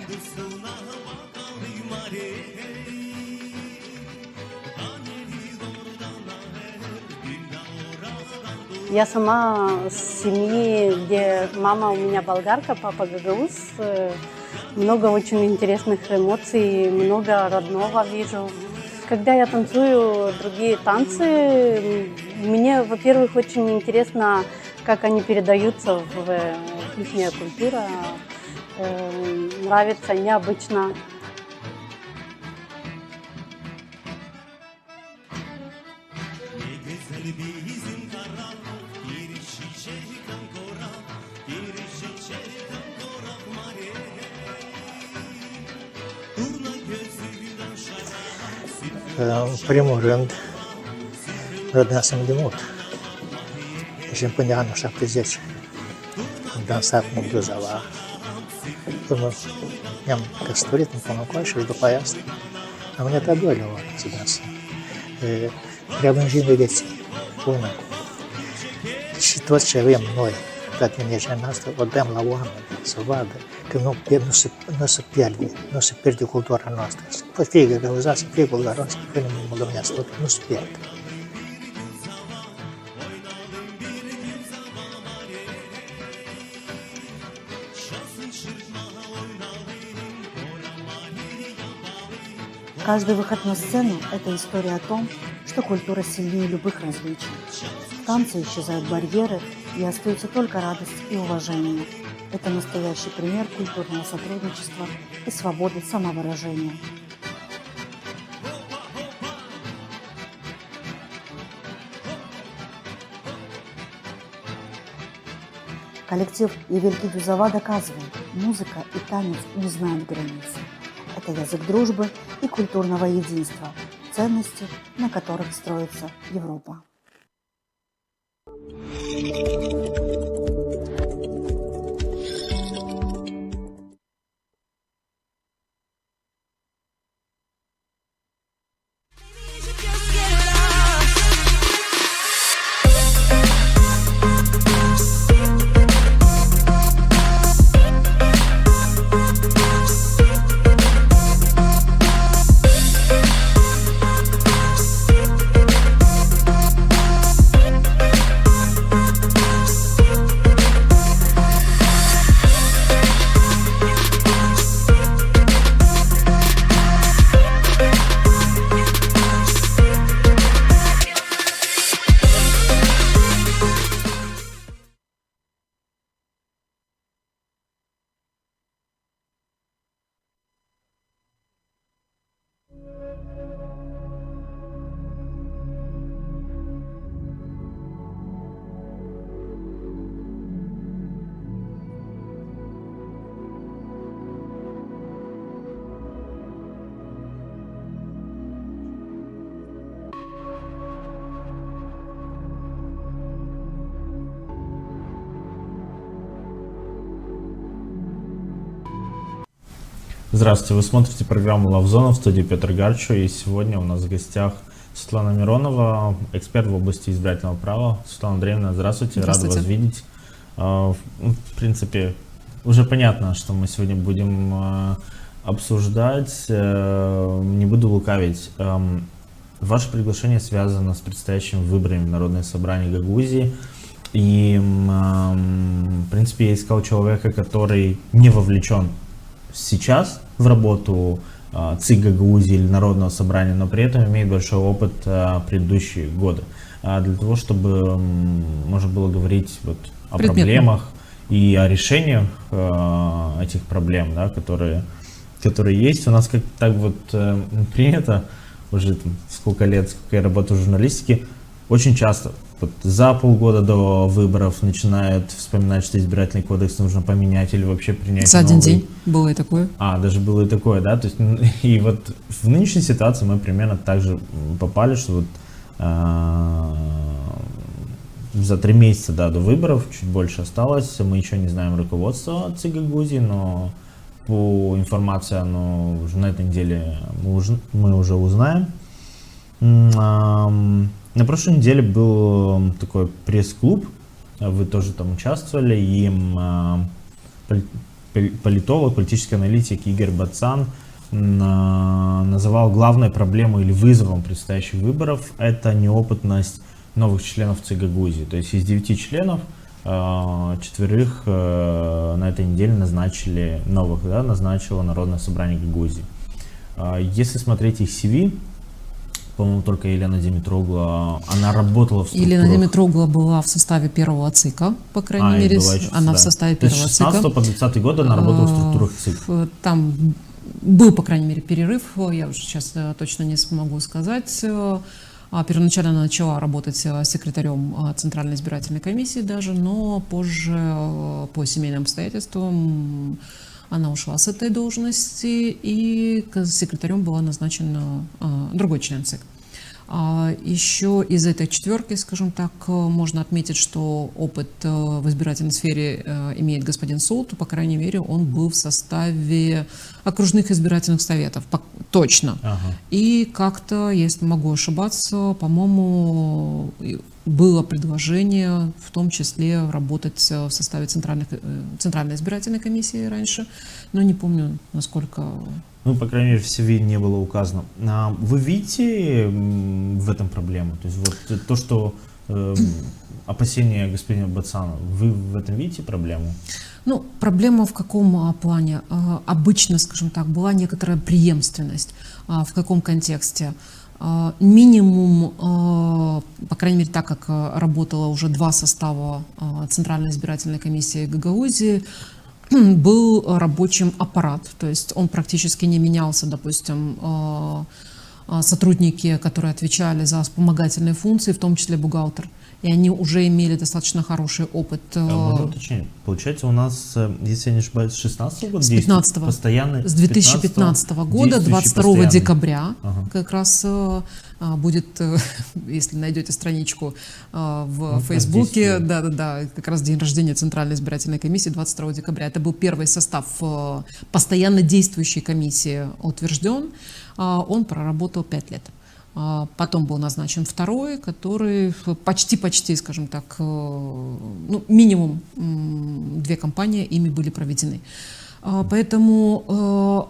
Я сама с семьи, где мама у меня болгарка, папа гагауз. Много очень интересных эмоций, много родного вижу. Когда я танцую другие танцы, мне, во-первых, очень интересно, как они передаются в их культуру. Нравится необычно. În primul rând, vreau să-mi de mult. Și până anul 70 am dansat Mugduzava. Până ne-am căsătorit în Pănucoa și după aia am venit a doilea oară să dansăm. Preavânjim vedeții, una. Și tot ce avem noi, toată energia noastră, o dăm la oameni să vadă că nu se pierde cultura noastră. Poate fie găgăuzați, fie bulgaroasă, fie moldovenească, nu se pierde. Каждый выход на сцену – это история о том, что культура сильнее любых различий. В танце исчезают барьеры, и остаются только радость и уважение. Это настоящий пример культурного сотрудничества и свободы самовыражения. Коллектив Евельки Дюзова доказывает, музыка и танец не знают границ. Это язык дружбы и культурного единства, ценности, на которых строится Европа. Здравствуйте, вы смотрите программу «Лавзона», в студии Петр Гарчо, и сегодня у нас в гостях Светлана Миронова, эксперт в области избирательного права. Светлана Андреевна, здравствуйте, рада вас видеть. В принципе, уже понятно, что мы сегодня будем обсуждать, не буду лукавить. Ваше приглашение связано с предстоящими выборами в Народное собрание Гагаузии. И, в принципе, я искал человека, который не вовлечен сейчас в работу ЦИК Гагаузии или Народного собрания, но при этом имеет большой опыт предыдущие годы. Для того, чтобы можно было говорить вот о проблемах и о решениях этих проблем, да, которые есть. У нас как так вот принято уже сколько лет, сколько я работаю в журналистике, очень часто вот за полгода до выборов начинают вспоминать, что избирательный кодекс нужно поменять или вообще принять за один новый. день было и такое. Даже было и такое, да. То есть, и вот в нынешней ситуации мы примерно так же попали, что вот за 3 месяца до выборов, чуть больше осталось, мы еще не знаем руководство ЦИК Гагаузии, но по информации оно уже на этой неделе мы уже узнаем. На прошлой неделе был такой пресс-клуб, вы тоже там участвовали, и политолог, политический аналитик Игорь Бацан называл главной проблемой или вызовом предстоящих выборов — это неопытность новых членов ЦИК Гагаузии. То есть из 9 членов 4 на этой неделе назначили новых, да, назначило Народное собрание Гагаузии. Если смотреть их CV, по-моему, только Елена Димитрогла, она работала в структурах. Елена Димитрогла была в составе первого ЦИКа, по крайней мере, она в составе первого ЦИКа. С 16 по 20 год она работала в структурах ЦИК. Там был, по крайней мере, перерыв, я уже сейчас точно не смогу сказать. Первоначально она начала работать секретарем Центральной избирательной комиссии даже, но позже по семейным обстоятельствам она ушла с этой должности, и секретарем была назначена другой член ЦИК. Еще из этой 4, скажем так, можно отметить, что опыт в избирательной сфере имеет господин Солт. По крайней мере, он был в составе окружных избирательных советов, точно. И как-то, если могу ошибаться, по-моему, было предложение в том числе работать в составе Центральной избирательной комиссии раньше, но не помню, насколько... Ну, по крайней мере, в CV не было указано. Вы видите в этом проблему? То есть вот то, что опасения господина Бацана, вы в этом видите проблему? Ну, проблема в каком плане? Обычно, скажем так, была некоторая преемственность. В каком контексте? Минимум, по крайней мере, так как работало уже два состава Центральной избирательной комиссии Гагаузии, был рабочим аппарат, то есть он практически не менялся, допустим, сотрудники, которые отвечали за вспомогательные функции, в том числе бухгалтер, и они уже имели достаточно хороший опыт. Можно уточнить? Получается, у нас, если я не ошибаюсь, с 16 года с 15 постоянный... С 2015 года, 22 декабря, как раз будет, если найдете страничку в Фейсбуке, да, как раз день рождения Центральной избирательной комиссии, 22 декабря. Это был первый состав постоянно действующей комиссии утвержден. Он проработал 5 лет. Потом был назначен второй, который почти, скажем так, ну, минимум 2 кампании ими были проведены. Поэтому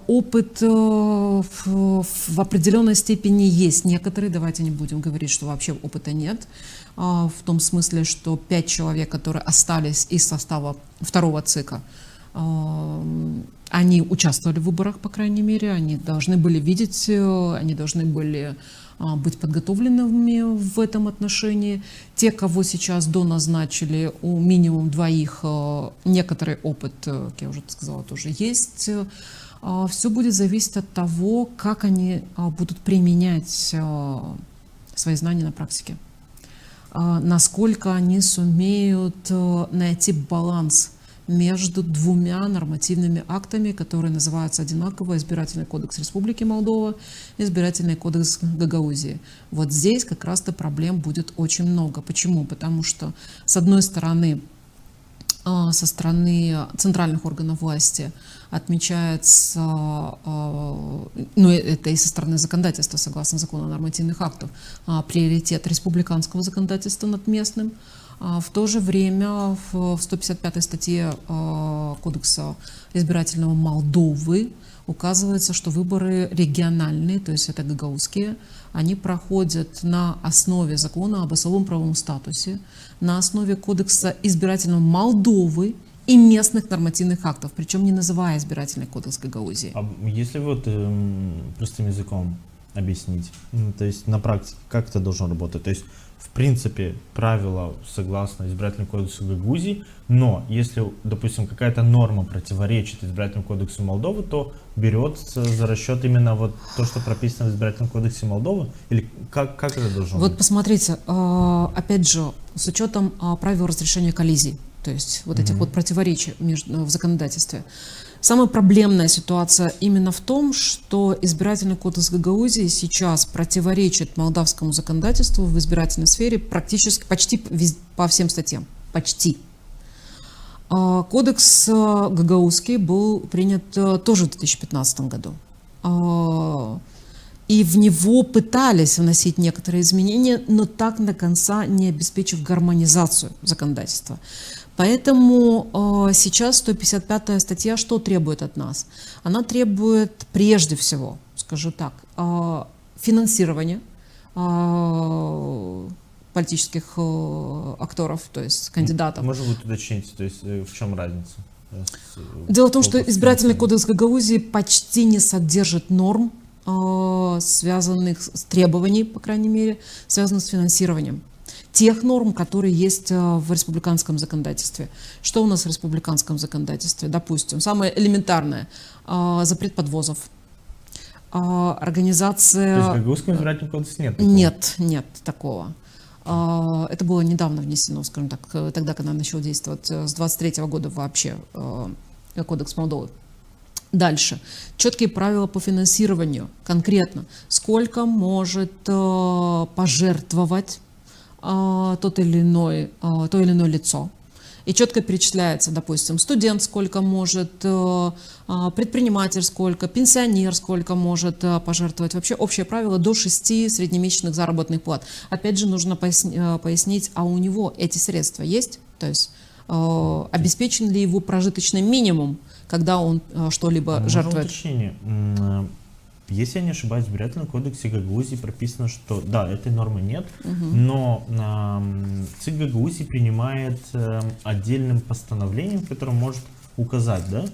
опыт в определенной степени есть. Некоторые, давайте не будем говорить, что вообще опыта нет. В том смысле, что 5 человек, которые остались из состава второго ЦИКа, они участвовали в выборах, по крайней мере, они должны были видеть, они должны были быть подготовленными в этом отношении. Те, кого сейчас доназначили, у минимум 2, некоторый опыт, как я уже сказала, тоже есть. Все будет зависеть от того, как они будут применять свои знания на практике. Насколько они сумеют найти баланс между 2 нормативными актами, которые называются одинаково Избирательный кодекс Республики Молдова и Избирательный кодекс Гагаузии. Вот здесь как раз-то проблем будет очень много. Почему? Потому что, с одной стороны, со стороны центральных органов власти отмечается, ну это и со стороны законодательства, согласно закону о нормативных актах, приоритет республиканского законодательства над местным. В то же время в 155 статье Кодекса избирательного Молдовы указывается, что выборы региональные, то есть это гагаузские, они проходят на основе закона об особом правовом статусе, на основе Кодекса избирательного Молдовы и местных нормативных актов, причем не называя избирательный кодекс Гагаузии. А если вот простым языком объяснить, то есть на практике, как это должно работать? То есть в принципе, правила согласно избирательному кодексу Гагаузии, но если, допустим, какая-то норма противоречит избирательному кодексу Молдовы, то берется за расчет именно вот то, что прописано в избирательном кодексе Молдовы? Или как это должно быть? Вот посмотрите, опять же, с учетом правил разрешения коллизий, то есть вот этих вот противоречий в законодательстве. Самая проблемная ситуация именно в том, что избирательный кодекс Гагаузии сейчас противоречит молдавскому законодательству в избирательной сфере практически почти по всем статьям. Почти. Кодекс гагаузский был принят тоже в 2015 году. И в него пытались вносить некоторые изменения, но так до конца не обеспечив гармонизацию законодательства. Поэтому сейчас 155-я статья что требует от нас? Она требует прежде всего, скажу так, финансирования политических акторов, то есть кандидатов. Можно будет уточнить, то есть в чем разница? Дело в том, что избирательный кодекс Гагаузии почти не содержит норм, связанных с требований, по крайней мере, связанных с финансированием тех норм, которые есть в республиканском законодательстве. Что у нас в республиканском законодательстве? Допустим, самое элементарное – запрет подвозов, организация… То есть в Гагаузском избирательном кодексе нет такого? Нет такого. Это было недавно внесено, скажем так, тогда, когда начал действовать, с 23 года вообще кодекс Молдовы. Дальше. Четкие правила по финансированию. Конкретно, сколько может пожертвовать то или иное лицо. И четко перечисляется, допустим, студент сколько может, предприниматель сколько, пенсионер сколько может пожертвовать. Вообще общее правило до 6 среднемесячных заработных плат. Опять же, нужно пояснить, а у него эти средства есть? То есть обеспечен ли его прожиточный минимум, когда он что-либо жертвует? Уточнение. Если я не ошибаюсь, в избирательном кодексе Гагаузии прописано, что да, этой нормы нет, но ЦИК Гагаузии принимает отдельным постановлением, в котором может указать, да?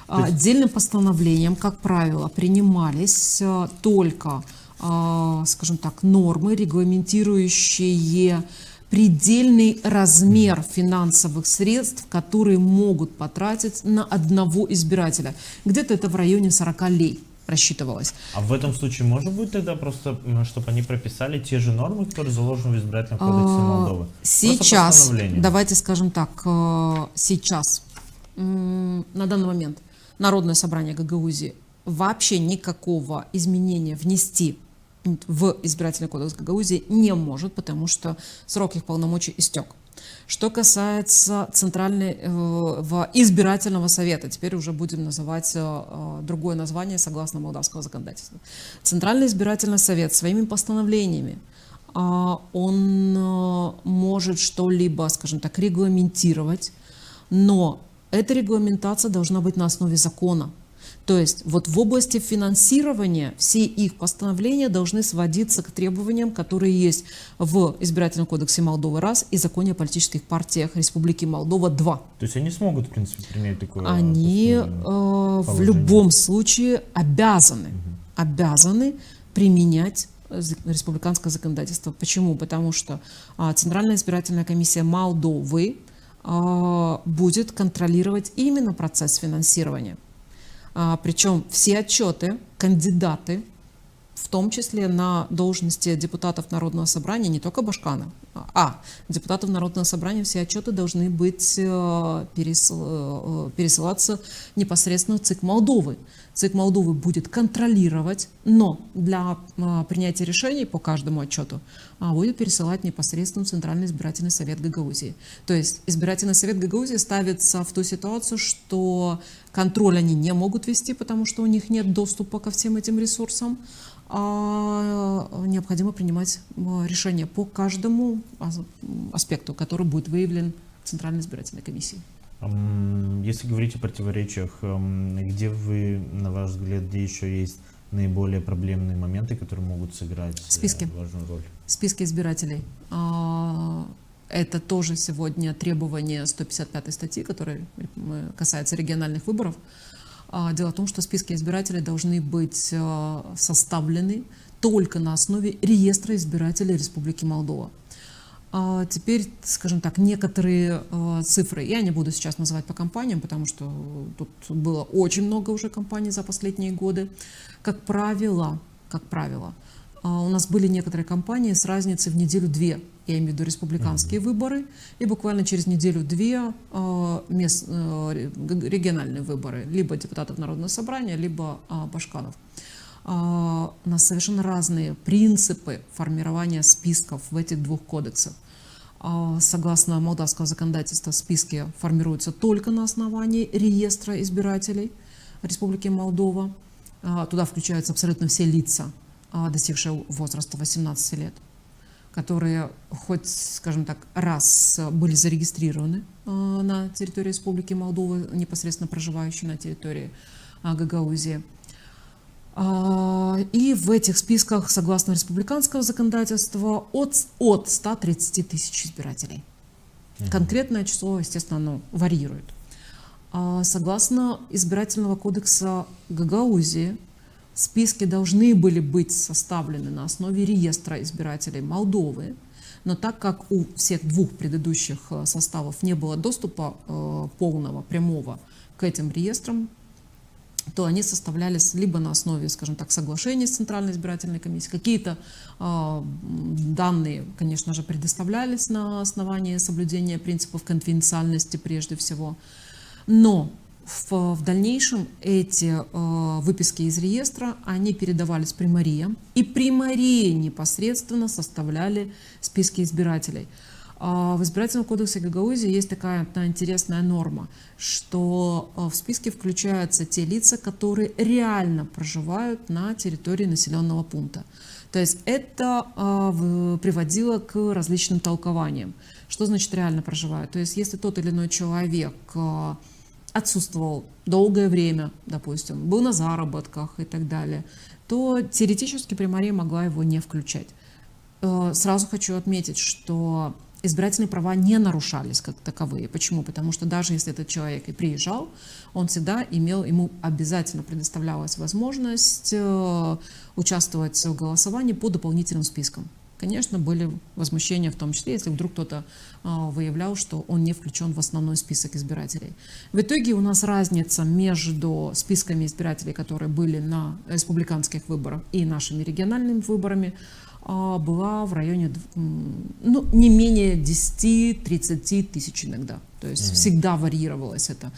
Отдельным постановлением, как правило, принимались только, скажем так, нормы, регламентирующие предельный размер финансовых средств, которые могут потратить на одного избирателя. Где-то это в районе 40 лей рассчитывалось. А в этом случае может быть тогда просто, чтобы они прописали те же нормы, которые заложены в избирательном кодексе Молдовы? Сейчас, давайте скажем так, сейчас, на данный момент, Народное собрание Гагаузии вообще никакого изменения внести в избирательный кодекс Гагаузии не может, потому что срок их полномочий истек. Что касается Центрального избирательного совета, теперь уже будем называть другое название согласно молдавского законодательства. Центральный избирательный совет своими постановлениями он может что-либо, скажем так, регламентировать, но эта регламентация должна быть на основе закона. То есть вот в области финансирования все их постановления должны сводиться к требованиям, которые есть в Избирательном кодексе Молдовы раз и законе о политических партиях Республики Молдова 2. То есть они смогут, в принципе, принять такое Они в любом случае обязаны применять республиканское законодательство. Почему? Потому что Центральная избирательная комиссия Молдовы будет контролировать именно процесс финансирования. Причем все отчеты, кандидаты, в том числе на должности депутатов Народного собрания, не только Башкана, депутатов Народного собрания, все отчеты должны быть пересылаться непосредственно в ЦИК Молдовы. ЦИК Молдовы будет контролировать, но для принятия решений по каждому отчету будет пересылать непосредственно в Центральный избирательный совет Гагаузии. То есть избирательный совет Гагаузии ставится в ту ситуацию, что контроль они не могут вести, потому что у них нет доступа ко всем этим ресурсам, необходимо принимать решение по каждому аспекту, который будет выявлен Центральной избирательной комиссией. Если говорить о противоречиях, где вы, на ваш взгляд, где еще есть наиболее проблемные моменты, которые могут сыграть важную роль? Списки избирателей. Это тоже сегодня требование 155 статьи, которая касается региональных выборов. Дело в том, что списки избирателей должны быть составлены только на основе реестра избирателей Республики Молдова. Теперь, скажем так, некоторые цифры, я не буду сейчас называть по компаниям, потому что тут было очень много уже компаний за последние годы. Как правило, у нас были некоторые кампании с разницей в неделю-две, я имею в виду республиканские выборы, и буквально через неделю-две региональные выборы, либо депутатов Народного собрания, либо башканов. У нас совершенно разные принципы формирования списков в этих двух кодексах. Согласно молдавского законодательства, списки формируются только на основании реестра избирателей Республики Молдова. Туда включаются абсолютно все лица, достигшие возраста 18 лет, которые хоть, скажем так, раз были зарегистрированы на территории Республики Молдова, непосредственно проживающие на территории Гагаузии. И в этих списках, согласно республиканского законодательства, от 130 тысяч избирателей. Конкретное число, естественно, оно варьирует. Согласно избирательного кодекса Гагаузии, списки должны были быть составлены на основе реестра избирателей Молдовы, но так как у всех двух предыдущих составов не было доступа полного, прямого к этим реестрам, то они составлялись либо на основе, скажем так, соглашений с Центральной избирательной комиссией. Какие-то данные, конечно же, предоставлялись на основании соблюдения принципов конфиденциальности прежде всего. Но в дальнейшем эти выписки из реестра, они передавались примариям, и примарии непосредственно составляли списки избирателей. В избирательном кодексе Гагаузии есть такая интересная норма, что в списке включаются те лица, которые реально проживают на территории населенного пункта. То есть это приводило к различным толкованиям. Что значит реально проживают? То есть если тот или иной человек отсутствовал долгое время, допустим, был на заработках и так далее, то теоретически примария могла его не включать. Сразу хочу отметить, что избирательные права не нарушались как таковые. Почему? Потому что даже если этот человек и приезжал, он всегда ему обязательно предоставлялась возможность участвовать в голосовании по дополнительным спискам. Конечно, были возмущения, в том числе, если вдруг кто-то выявлял, что он не включен в основной список избирателей. В итоге у нас разница между списками избирателей, которые были на республиканских выборах, и нашими региональными выборами, была в районе не менее 10-30 тысяч иногда. То есть всегда варьировалось это.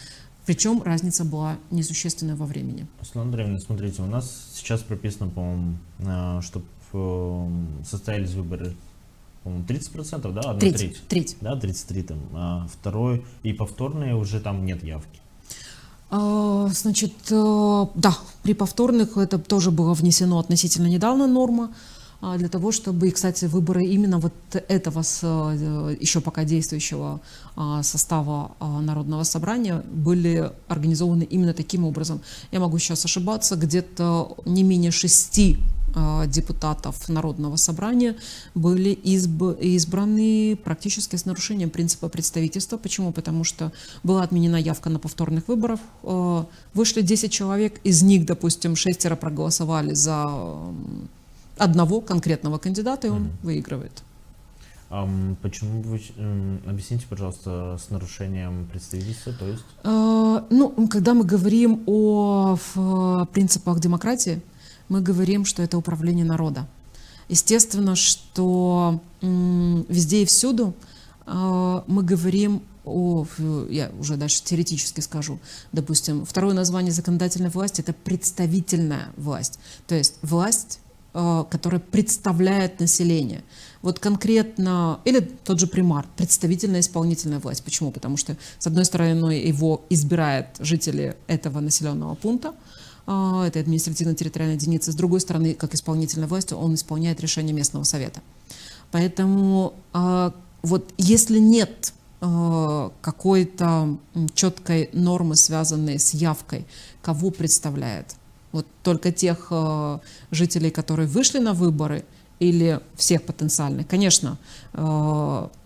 Причем разница была несущественная во времени. Светлана Андреевна, смотрите, у нас сейчас прописано, по-моему, что состоялись выборы, по-моему, 30%, да? Одна треть. Да, 33 там. А второй и повторные уже там нет явки. Значит, да, при повторных это тоже было внесено относительно недавно норма, для того, чтобы, и, кстати, выборы именно вот этого еще пока действующего состава Народного собрания были организованы именно таким образом. Я могу сейчас ошибаться, где-то не менее 6 депутатов Народного собрания были избраны практически с нарушением принципа представительства. Почему? Потому что была отменена явка на повторных выборах. Вышли 10 человек, из них, допустим, 6 проголосовали за одного конкретного кандидата, и он выигрывает. Почему вы, объясните, пожалуйста, с нарушением представительства, то есть? Когда мы говорим о принципах демократии, мы говорим, что это управление народа. Естественно, что везде и всюду мы говорим я уже дальше теоретически скажу, допустим, второе название законодательной власти — это представительная власть, то есть власть, которая представляет население. Вот конкретно, или тот же примар, представительная исполнительная власть. Почему? Потому что, с одной стороны, его избирают жители этого населенного пункта, этой административно-территориальной единицы, с другой стороны, как исполнительная власть, он исполняет решение местного совета. Поэтому вот если нет какой-то четкой нормы, связанной с явкой, кого представляет, вот только тех жителей, которые вышли на выборы, или всех потенциальных. Конечно,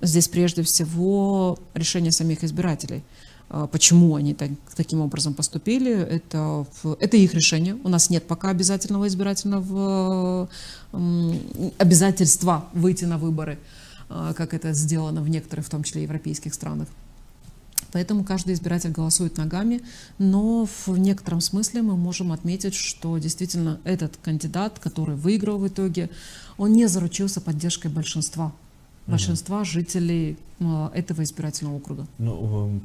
здесь прежде всего решение самих избирателей. Почему они таким образом поступили, это их решение. У нас нет пока обязательного избирательного обязательства выйти на выборы, как это сделано в некоторых, в том числе европейских странах. Поэтому каждый избиратель голосует ногами, но в некотором смысле мы можем отметить, что действительно этот кандидат, который выиграл в итоге, он не заручился поддержкой большинства жителей этого избирательного округа.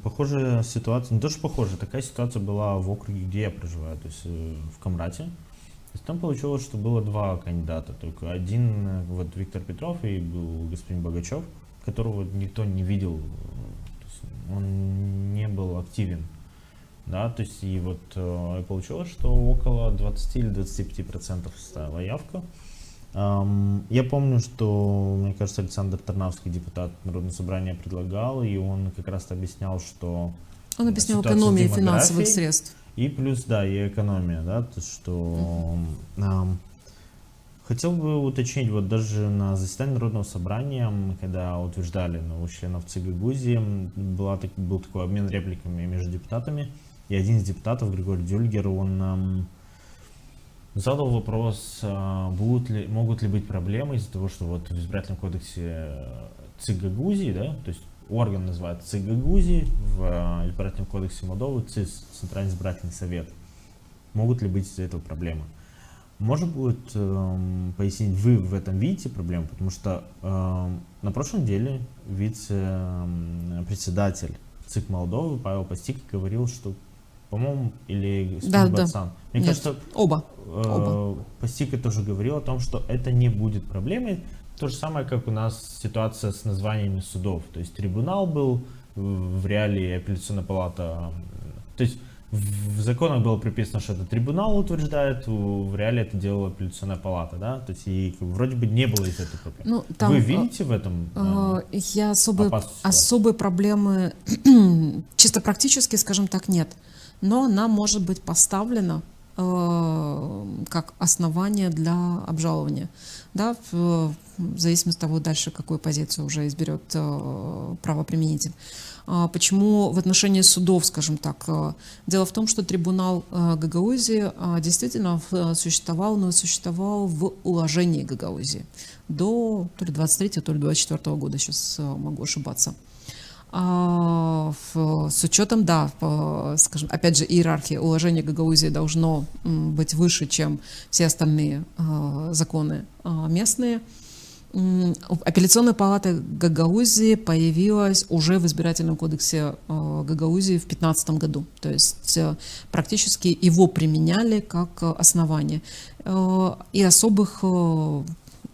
Похожая ситуация, не то что похожая, такая ситуация была в округе, где я проживаю, то есть в Камрате. То есть там получилось, что было 2 кандидата, только один, вот Виктор Петров, и был господин Богачев, которого никто не видел. Он не был активен, да, то есть и вот получилось, что около 20 или 25% составила явка. Я помню, что, мне кажется, Александр Тарнавский, депутат Народного собрания, предлагал, и он как раз объяснял, что... Он объяснял экономию финансовых средств. И плюс, да, и экономия, да, то есть что... Хотел бы уточнить, вот даже на заседании Народного собрания, когда утверждали новых членов ЦИК Гагаузии, был такой обмен репликами между депутатами, и один из депутатов, Григорий Дюльгер, он задал вопрос, могут ли быть проблемы из-за того, что вот в избирательном кодексе ЦИК Гагаузии, да, то есть орган называется ЦИК Гагаузии, в избирательном кодексе Молдовы ЦИС, Центральный избирательный совет. Могут ли быть из-за этого проблемы? Может будет пояснить, вы в этом видите проблему, потому что на прошлой неделе вице-председатель ЦИК Молдовы Павел Пастик говорил, что, по-моему, или господин Бацан. Мне кажется, оба. Пастик тоже говорил о том, что это не будет проблемой. То же самое, как у нас ситуация с названиями судов. То есть трибунал был, в реалии апелляционная палата. То есть в законах было прописано, что это трибунал утверждает, в реале это делала апелляционная палата, да? То есть и вроде бы не было из этой проблемы. Вы видите в этом я особой проблемы, чисто практически, скажем так, нет. Но она может быть поставлена как основание для обжалования. Да, в зависимости от того, дальше какую позицию уже изберет правоприменитель. Почему в отношении судов, скажем так? Дело в том, что трибунал Гагаузии действительно существовал, но существовал в уложении Гагаузии до то ли 23-го, то ли 24-го года, сейчас могу ошибаться. С учетом, да, скажем, опять же, иерархии, уложение Гагаузии должно быть выше, чем все остальные законы местные. Апелляционная палата Гагаузии появилась уже в избирательном кодексе Гагаузии в 2015 году. То есть практически его применяли как основание. И особых...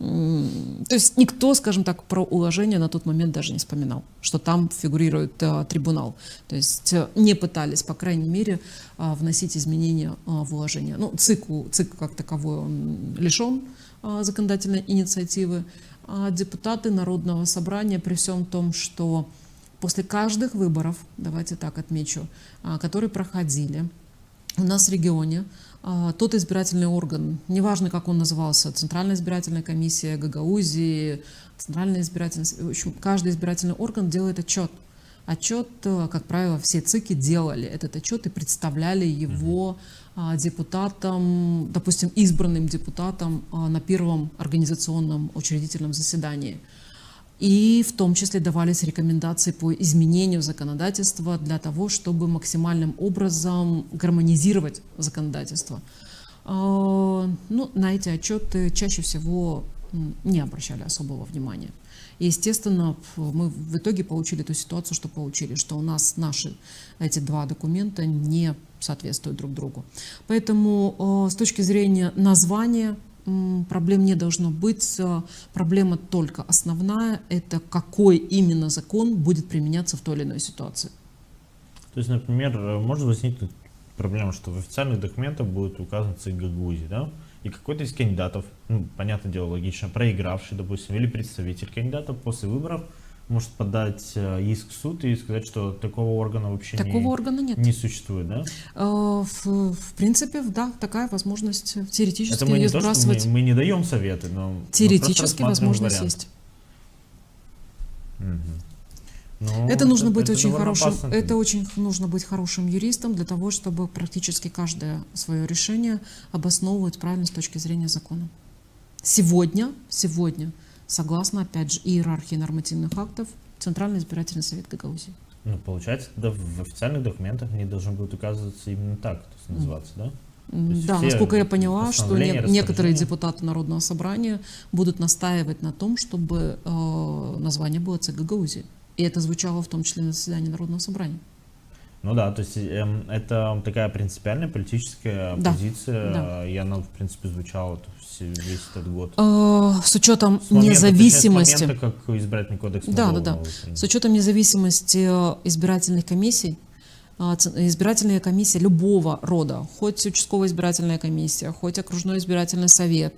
То есть никто, скажем так, про уложение на тот момент даже не вспоминал, что там фигурирует трибунал. То есть не пытались, по крайней мере, вносить изменения в уложение. Ну, ЦИК как таковой он лишен законодательной инициативы. А депутаты Народного собрания, при всем том, что после каждых выборов, давайте так отмечу, которые проходили у нас в регионе, тот избирательный орган, неважно, как он назывался, Центральная избирательная комиссия Гагаузии, Центральная избирательная... В общем, каждый избирательный орган делает отчет. Отчет, как правило, все ЦИКи делали этот отчет и представляли его депутатам, допустим, избранным депутатам на первом организационном учредительном заседании. И в том числе давались рекомендации по изменению законодательства для того, чтобы максимальным образом гармонизировать законодательство. Ну, на эти отчеты чаще всего не обращали особого внимания. И, естественно, мы в итоге получили ту ситуацию, что получили, что у нас наши эти два документа не соответствуют друг другу. Поэтому с точки зрения названия проблем не должно быть. Проблема только основная – это какой именно закон будет применяться в той или иной ситуации. То есть, например, может возникнуть проблема, что в официальных документах будет указан ЦИК Гагаузии, да? И какой-то из кандидатов, ну, понятное дело, логично, проигравший, допустим, или представитель кандидатов после выборов может подать иск в суд и сказать, что такого органа вообще органа нет. Не существует, да? В принципе, да, такая возможность теоретически это мы не сбрасывать. То, что мы не даем советы, но теоретически возможность вариант. есть. Угу. Это нужно быть очень хорошим. Это очень нужно быть хорошим юристом для того, чтобы практически каждое свое решение обосновывать правильно с точки зрения закона. Сегодня, согласно, опять же, иерархии нормативных актов, Центральный избирательный совет Гагаузии. Ну, получается, тогда в официальных документах они должны будут указываться именно так, то есть называться, да? Да, насколько я поняла, что некоторые депутаты Народного собрания будут настаивать на том, чтобы название было ЦИК Гагаузии. И это звучало в том числе на заседании Народного собрания. Ну да, то есть это такая принципиальная политическая позиция, да. И она, в принципе, звучала весь этот год. С учетом независимости... С момента, как избирательный кодекс Да. С учетом независимости избирательных комиссий, избирательная комиссия любого рода, хоть участковая избирательная комиссия, хоть окружной избирательный совет,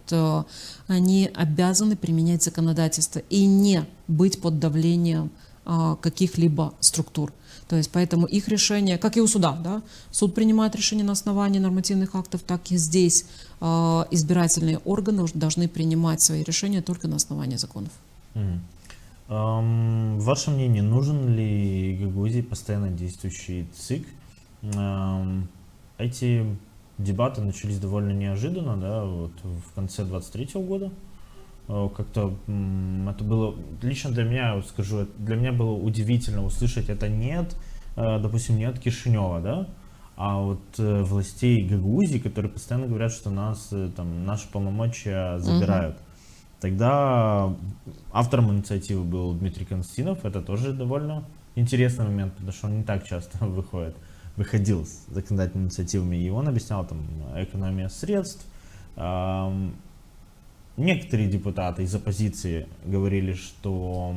они обязаны применять законодательство и не быть под давлением каких-либо структур. То есть поэтому их решение, как и у суда, да, суд принимает решение на основании нормативных актов, так и здесь избирательные органы должны принимать свои решения только на основании законов. Ваше мнение, нужен ли Гагаузии постоянно действующий ЦИК? Эти дебаты начались довольно неожиданно, да, вот в конце 23-го года. Как-то это было, лично для меня, скажу, для меня было удивительно услышать это нет, допустим, не от Кишинева, да, а от властей Гагаузии, которые постоянно говорят, что нас, там, наши полномочия забирают. Тогда автором инициативы был Дмитрий Константинов, это тоже довольно интересный момент, потому что он не так часто выходил с законодательными инициативами, и он объяснял там экономию средств. Некоторые депутаты из оппозиции говорили, что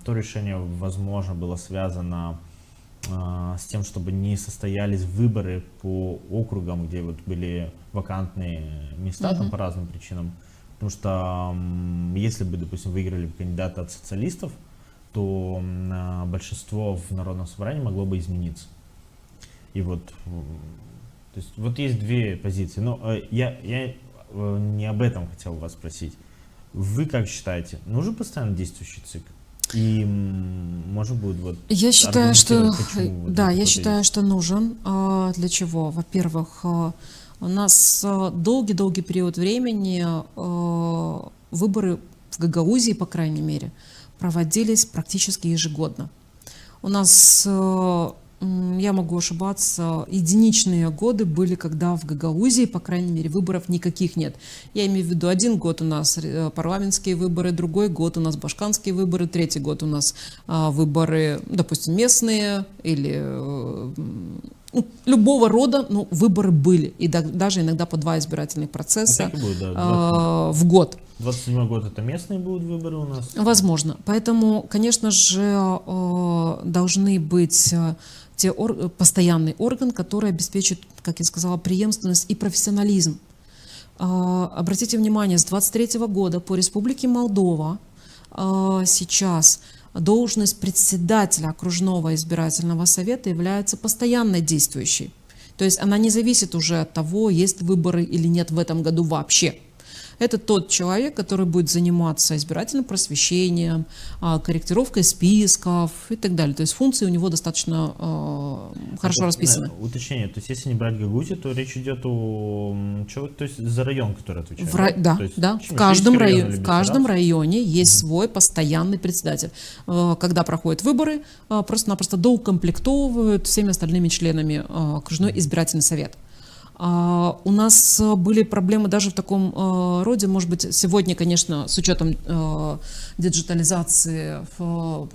то решение, возможно, было связано с тем, чтобы не состоялись выборы по округам, где вот были вакантные места там по разным причинам. Потому что если бы, допустим, выиграли кандидаты от социалистов, то большинство в Народном собрании могло бы измениться. И вот То есть вот есть две позиции. Но я не об этом хотел вас спросить. Вы как считаете, нужен постоянно действующий ЦИК? И может быть вот... Я считаю, что да, я вот считаю, что нужен. Для чего? Во-первых, у нас долгий-долгий период времени выборы в Гагаузии, по крайней мере, проводились практически ежегодно. У нас, я могу ошибаться, единичные годы были, когда в Гагаузии, по крайней мере, выборов никаких нет. Я имею в виду, один год у нас парламентские выборы, другой год у нас башканские выборы, третий год у нас выборы, допустим, местные или любого рода, но выборы были. И даже иногда по 2 избирательных процесса будет, да, в год. 27 год это местные будут выборы у нас? Возможно. Поэтому, конечно же, должны быть постоянный орган, который обеспечит, как я сказала, преемственность и профессионализм. Обратите внимание, с 23 года по Республике Молдова сейчас должность председателя окружного избирательного совета является постоянно действующей. То есть она не зависит уже от того, есть выборы или нет в этом году вообще. Это тот человек, который будет заниматься избирательным просвещением, корректировкой списков и так далее. То есть функции у него достаточно хорошо расписаны. Уточнение, то есть если не брать Гагаузию, то речь идет о человеке, то есть за район, который отвечает. Да, то есть, да. В каждом районе есть свой постоянный председатель. Когда проходят выборы, просто-напросто доукомплектовывают всеми остальными членами окружной избирательный совет. У нас были проблемы даже в таком роде, может быть, сегодня, конечно, с учетом диджитализации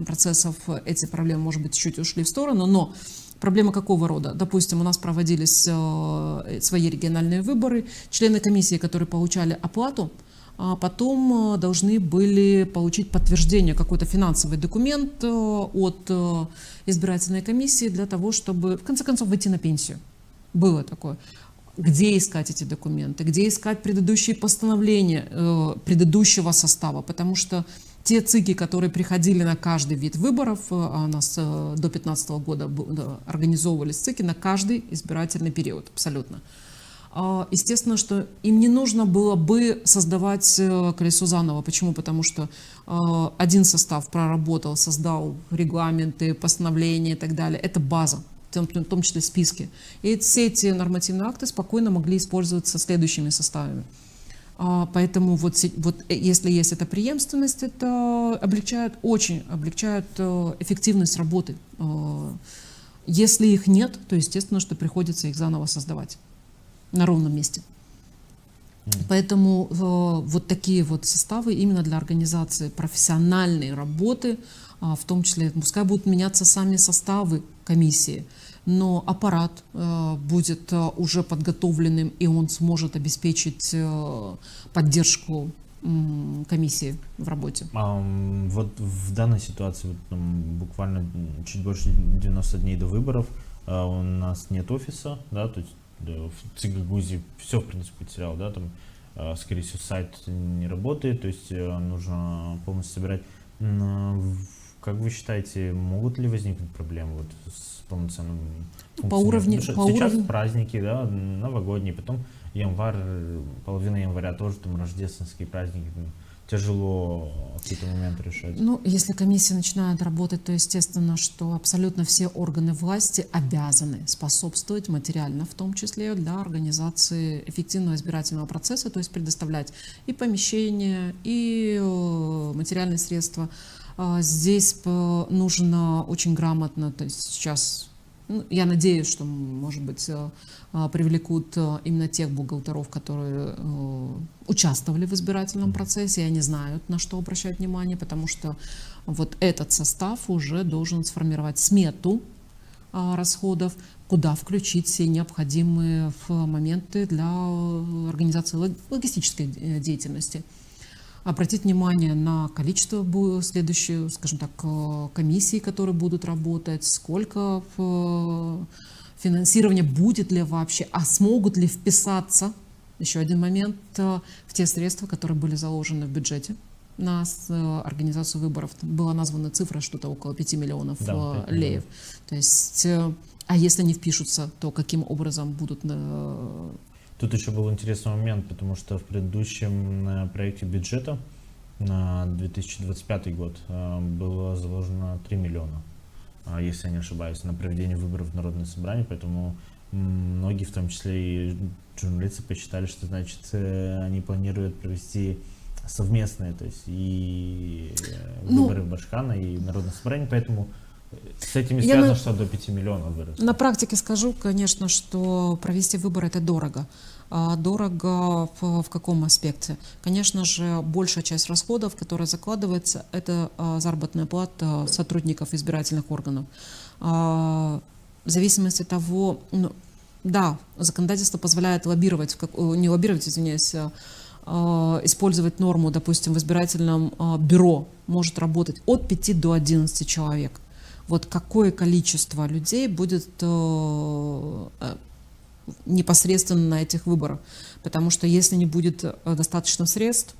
процессов, эти проблемы, может быть, чуть ушли в сторону, но проблема какого рода? Допустим, у нас проводились свои региональные выборы, члены комиссии, которые получали оплату, потом должны были получить подтверждение, какой-то финансовый документ от избирательной комиссии для того, чтобы, в конце концов, выйти на пенсию. Было такое. Где искать эти документы, где искать предыдущие постановления предыдущего состава, потому что те ЦИКи, которые приходили на каждый вид выборов, а у нас до 2015 года организовывались ЦИКи на каждый избирательный период, абсолютно. Естественно, что им не нужно было бы создавать колесо заново. Почему? Потому что один состав проработал, создал регламенты, постановления и так далее. Это база. В том числе списки. И все эти нормативные акты спокойно могли использоваться следующими составами. Поэтому вот если есть эта преемственность, это очень облегчает эффективность работы. Если их нет, то естественно, что приходится их заново создавать на ровном месте. Поэтому вот такие вот составы именно для организации профессиональной работы, в том числе, пускай будут меняться сами составы комиссии, но аппарат будет уже подготовленным, и он сможет обеспечить поддержку комиссии в работе. Вот в данной ситуации, вот, буквально чуть больше 90 дней до выборов, у нас нет офиса, да, то есть в ЦИК Гагаузии все, в принципе, потерял, да, там, скорее всего, сайт не работает, то есть нужно полностью собирать. Как вы считаете, могут ли возникнуть проблемы вот с полноценным функционированием? Сейчас праздники, да, новогодние, потом январь, половина января тоже, там рождественские праздники, там, тяжело какие-то моменты решать. Ну, если комиссия начинает работать, то естественно, что абсолютно все органы власти обязаны способствовать материально, в том числе для организации эффективного избирательного процесса, то есть предоставлять и помещения, и материальные средства. Здесь нужно очень грамотно, то есть сейчас, я надеюсь, что, может быть, привлекут именно тех бухгалтеров, которые участвовали в избирательном процессе, и они знают, на что обращать внимание, потому что вот этот состав уже должен сформировать смету расходов, куда включить все необходимые моменты для организации логистической деятельности. Обратить внимание на количество следующих, скажем так, комиссий, которые будут работать, сколько финансирования будет ли вообще, а смогут ли вписаться, еще один момент, в те средства, которые были заложены в бюджете на организацию выборов. Была названа цифра что-то около 5 миллионов леев. То есть А если не впишутся, то каким образом будут... Тут еще был интересный момент, потому что в предыдущем проекте бюджета на 2025 год было заложено 3 миллиона, если я не ошибаюсь, на проведение выборов в Народное собрание, поэтому многие, в том числе и журналисты, посчитали, что, значит, они планируют провести совместные, то есть и выборы в Башкана, и Народное собрание, поэтому с этим связано, что до 5 миллионов выросло. На практике скажу, конечно, что провести выборы — это дорого. Дорого в каком аспекте? Конечно же, большая часть расходов, которая закладывается, это заработная плата сотрудников избирательных органов. В зависимости от того, да, законодательство позволяет лоббировать, не лоббировать, извиняюсь, использовать норму, допустим, в избирательном бюро может работать от 5 до 11 человек. Вот какое количество людей будет непосредственно на этих выборах. Потому что если не будет достаточно средств,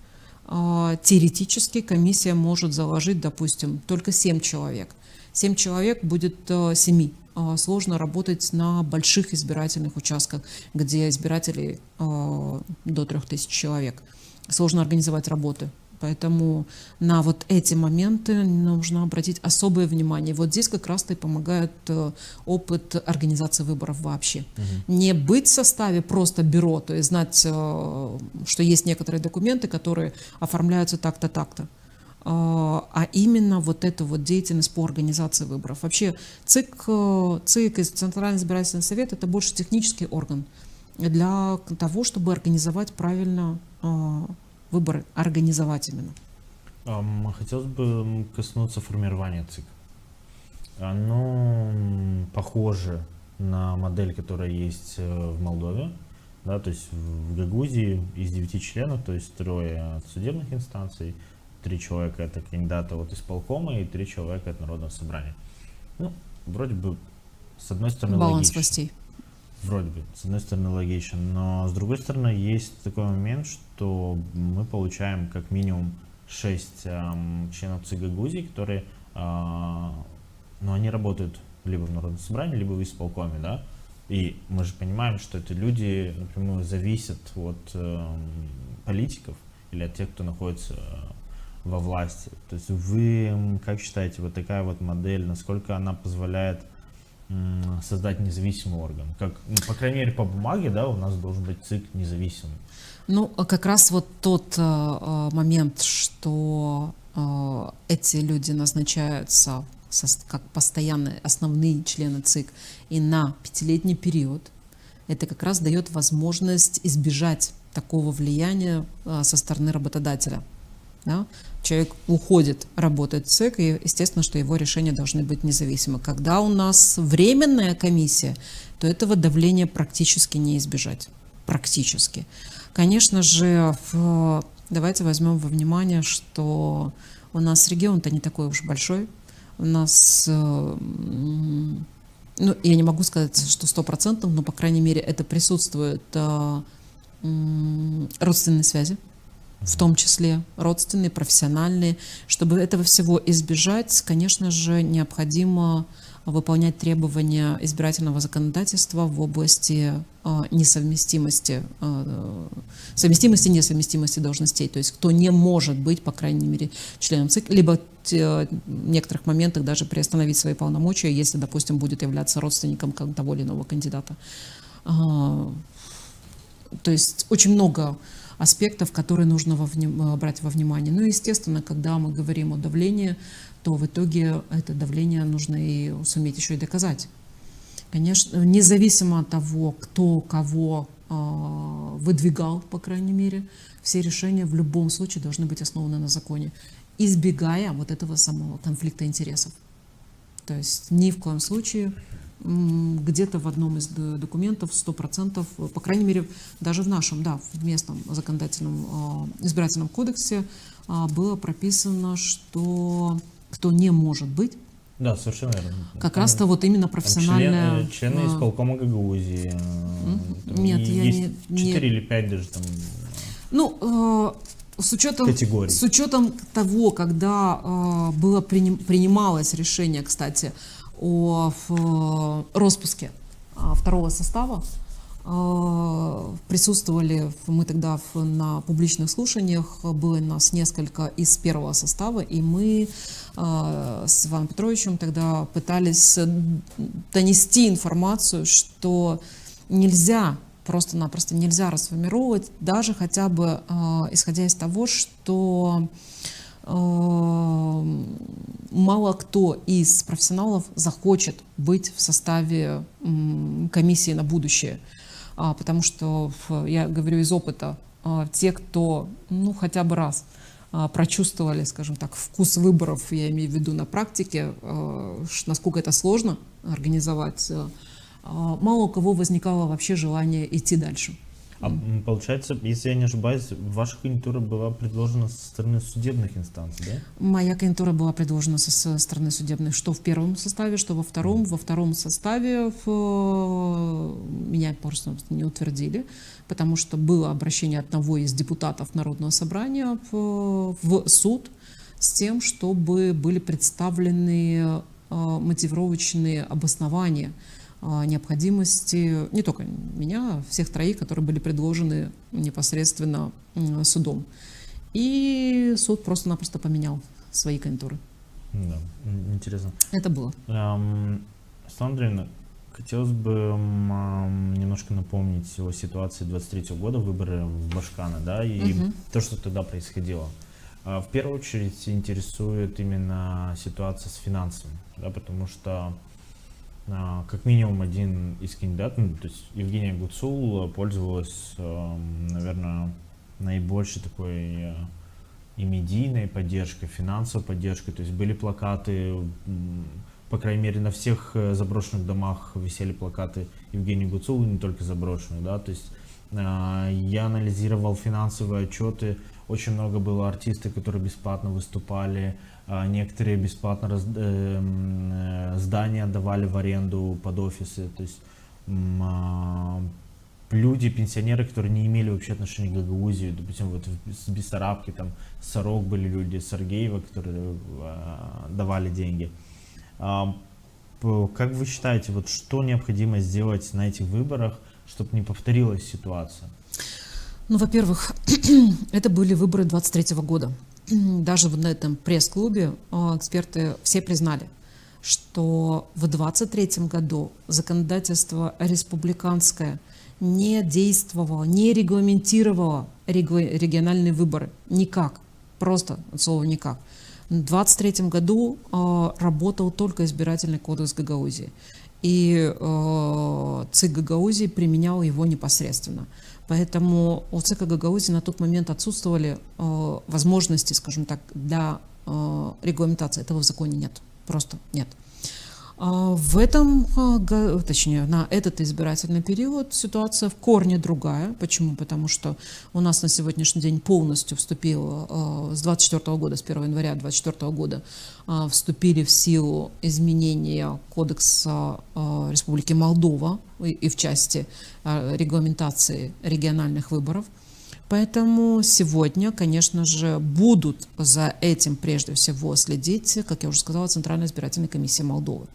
теоретически комиссия может заложить, допустим, только 7 человек. 7 человек будет 7. Сложно работать на больших избирательных участках, где избирателей до 3000 человек. Сложно организовать работы. Поэтому на вот эти моменты нужно обратить особое внимание. Вот здесь как раз-то и помогает опыт организации выборов вообще. Не быть в составе просто бюро, то есть знать, что есть некоторые документы, которые оформляются так-то, так-то. А именно вот эту вот деятельность по организации выборов. Вообще ЦИК и Центральный избирательный совет — это больше технический орган для того, чтобы организовать правильно выборы, организовать именно. Хотелось бы коснуться формирования ЦИК. Оно похоже на модель, которая есть в Молдове, да, то есть в Гагаузии из 9 членов, то есть 3 от судебных инстанций, 3 человека это кандидаты от исполкома и 3 человека от Народного собрания. Ну, вроде бы, с одной стороны, баланс логично. властей. Вроде бы, с одной стороны, логично, но с другой стороны, есть такой момент, что мы получаем как минимум 6 членов ЦИК Гагаузии, которые, они работают либо в Народном собрании, либо в исполкоме, да, и мы же понимаем, что эти люди напрямую зависят от политиков или от тех, кто находится во власти. То есть вы как считаете, вот такая вот модель, насколько она позволяет создать независимый орган? Как, по крайней мере, по бумаге, да, у нас должен быть ЦИК независимым. Ну, как раз вот тот момент, что эти люди назначаются как постоянные основные члены ЦИК и на 5-летний период, это как раз дает возможность избежать такого влияния со стороны работодателя. Да? Человек уходит работать в ЦИК, и естественно, что его решения должны быть независимы. Когда у нас временная комиссия, то этого давления практически не избежать. Практически. Конечно же, давайте возьмем во внимание, что у нас регион-то не такой уж большой. У нас, я не могу сказать, что 100%, но, по крайней мере, это присутствует родственные связи. В том числе родственные, профессиональные. Чтобы этого всего избежать, конечно же, необходимо выполнять требования избирательного законодательства в области несовместимости, совместимости и несовместимости должностей. То есть кто не может быть, по крайней мере, членом ЦИК, либо в некоторых моментах даже приостановить свои полномочия, если, допустим, будет являться родственником того или иного кандидата. То есть очень много аспектов, которые нужно брать во внимание. Ну, естественно, когда мы говорим о давлении, то в итоге это давление нужно и суметь еще и доказать. Конечно, независимо от того, кто кого выдвигал, по крайней мере, все решения в любом случае должны быть основаны на законе, избегая вот этого самого конфликта интересов. То есть ни в коем случае где-то в одном из документов 100%, по крайней мере, даже в нашем, да, в местном законодательном избирательном кодексе было прописано, что кто не может быть, да, совершенно верно. Как раз-то вот именно профессиональная... Члены исполкома Гагаузии. Нет, я не... 4 или 5 даже там... Ну, с учетом того, когда принималось решение, кстати, о распуске второго состава. Присутствовали мы тогда на публичных слушаниях, было нас несколько из первого состава, и мы с Иваном Петровичем тогда пытались донести информацию, что нельзя, просто-напросто нельзя расформировать, даже хотя бы исходя из того, что мало кто из профессионалов захочет быть в составе комиссии на будущее. Потому что, я говорю из опыта, те, кто хотя бы раз прочувствовали, скажем так, вкус выборов, я имею в виду на практике, насколько это сложно организовать, мало у кого возникало вообще желание идти дальше. А получается, если я не ошибаюсь, ваша кандидатура была предложена со стороны судебных инстанций, да? Моя кандидатура была предложена со стороны судебных, что в первом составе, что во втором. Во втором составе меня просто не утвердили, потому что было обращение одного из депутатов Народного собрания в суд с тем, чтобы были представлены мотивировочные обоснования необходимости не только меня, а всех троих, которые были предложены непосредственно судом. И суд просто-напросто поменял свои кандидатуры. Да, интересно. Это было. Светлана Андреевна, хотелось бы немножко напомнить о ситуации 23 года, выборы в Башкана, да, и то, что тогда происходило. В первую очередь интересует именно ситуация с финансами, да, потому что как минимум один из кандидатов, то есть Евгения Гуцул, пользовалась, наверное, наибольшей такой и медийной поддержкой, финансовой поддержкой. То есть были плакаты, по крайней мере, на всех заброшенных домах висели плакаты Евгении Гуцул, и не только заброшенных, да. То есть я анализировал финансовые отчеты, очень много было артистов, которые бесплатно выступали, некоторые бесплатно здания отдавали в аренду под офисы. То есть люди, пенсионеры, которые не имели вообще отношения к Гагаузии, допустим, вот с Бессарабки, там, с Сорок были люди, с Саргеева, которые давали деньги. Как вы считаете, вот что необходимо сделать на этих выборах, чтобы не повторилась ситуация? Ну, во-первых, это были выборы 23 года. Даже на этом пресс-клубе эксперты все признали, что в 23 году законодательство республиканское не действовало, не регламентировало региональные выборы. Никак. Просто от слова никак. В 23 году работал только избирательный кодекс Гагаузии. И ЦИК Гагаузии применял его непосредственно. Поэтому у ЦИКа Гагаузии на тот момент отсутствовали возможности, скажем так, для регламентации. Этого в законе нет. Просто нет. В этом, точнее, на этот избирательный период ситуация в корне другая. Почему? Потому что у нас на сегодняшний день полностью вступил с 24 года, с 1 января 24 года вступили в силу изменения Кодекса Республики Молдова и в части регламентации региональных выборов. Поэтому сегодня, конечно же, будут за этим прежде всего следить, как я уже сказала, Центральная избирательная комиссия Молдовы.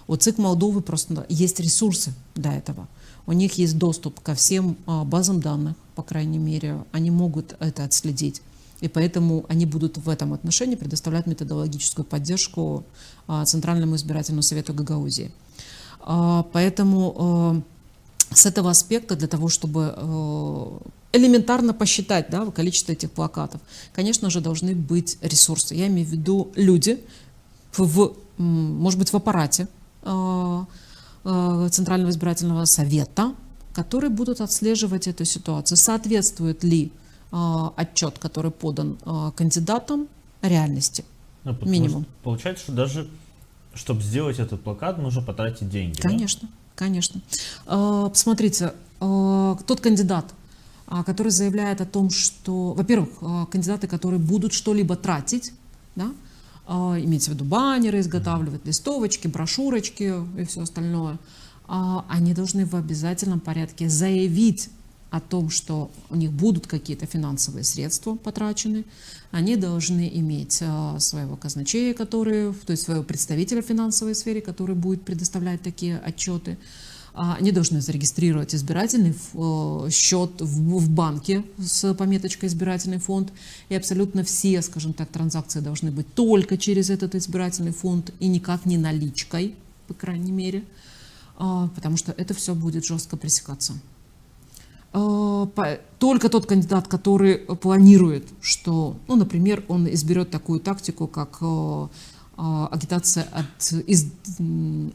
У ЦИК Молдовы просто есть ресурсы для этого. У них есть доступ ко всем базам данных, по крайней мере, они могут это отследить. И поэтому они будут в этом отношении предоставлять методологическую поддержку Центральному избирательному совету Гагаузии. Поэтому с этого аспекта, для того, чтобы элементарно посчитать, да, количество этих плакатов, конечно же, должны быть ресурсы. Я имею в виду люди, может быть, в аппарате Центрального избирательного совета, которые будут отслеживать эту ситуацию. Соответствует ли отчет, который подан кандидатам, реальности? Минимум. Получается, что даже чтобы сделать этот плакат, нужно потратить деньги. Конечно, да? Конечно. Посмотрите, тот кандидат, который заявляет о том, что, во-первых, кандидаты, которые будут что-либо тратить, да, имеется в виду баннеры изготавливать, листовочки, брошюрочки и все остальное, они должны в обязательном порядке заявить о том, что у них будут какие-то финансовые средства потрачены, они должны иметь своего казначея, то есть своего представителя в финансовой сфере, который будет предоставлять такие отчеты. Они должны зарегистрировать избирательный счет в банке с пометочкой «Избирательный фонд». И абсолютно все, скажем так, транзакции должны быть только через этот избирательный фонд и никак не наличкой, по крайней мере, потому что это все будет жестко пресекаться. Только тот кандидат, который планирует, что, ну, например, он изберет такую тактику, как агитация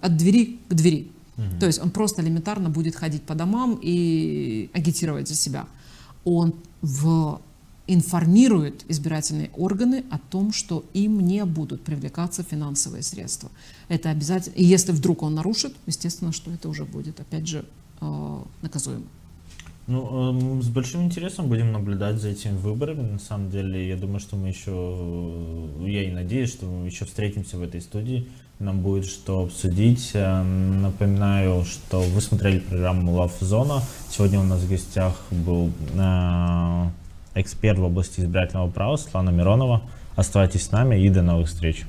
от двери к двери. То есть он просто элементарно будет ходить по домам и агитировать за себя. Он информирует избирательные органы о том, что им не будут привлекаться финансовые средства. Это обязательно. И если вдруг он нарушит, естественно, что это уже будет, опять же, наказуемо. Ну, с большим интересом будем наблюдать за этими выборами. На самом деле, я думаю, что мы еще, я и надеюсь, что мы еще встретимся в этой студии. Нам будет что обсудить. Напоминаю, что вы смотрели программу Love Zone. Сегодня у нас в гостях был эксперт в области избирательного права Светлана Миронова. Оставайтесь с нами и до новых встреч.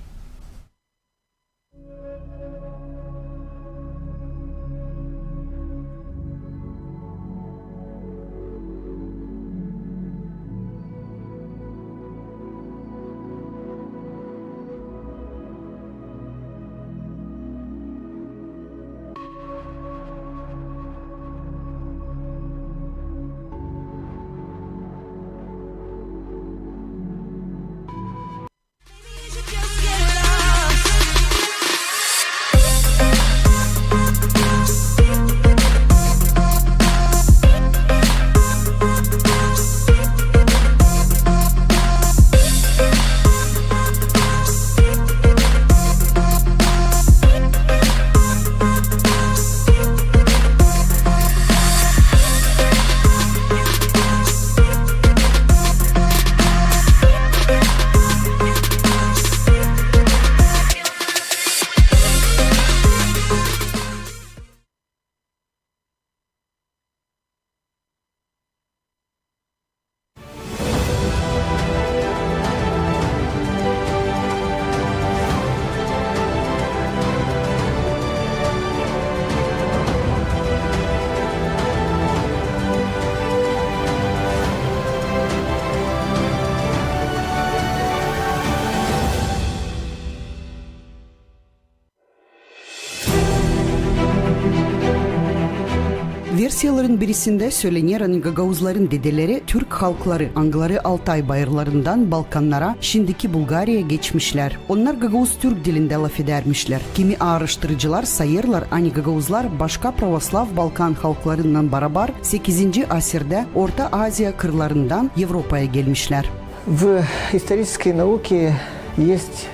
Versiyaların birisinde Söylenyeran'ın Gagavuzların dedeleri Türk halkları Angları Altay bayırlarından Balkanlara, şimdiki Bulgariya geçmişler. Onlar Gagavuz Türk dilinde laf edermişler. Kimi araştırıcılar sayırlar hani Gagavuzlar başka Pravoslav Balkan halklarından beraber 8. asırda Orta Asya kırlarından Avrupa'ya gelmişler. В исторической науке есть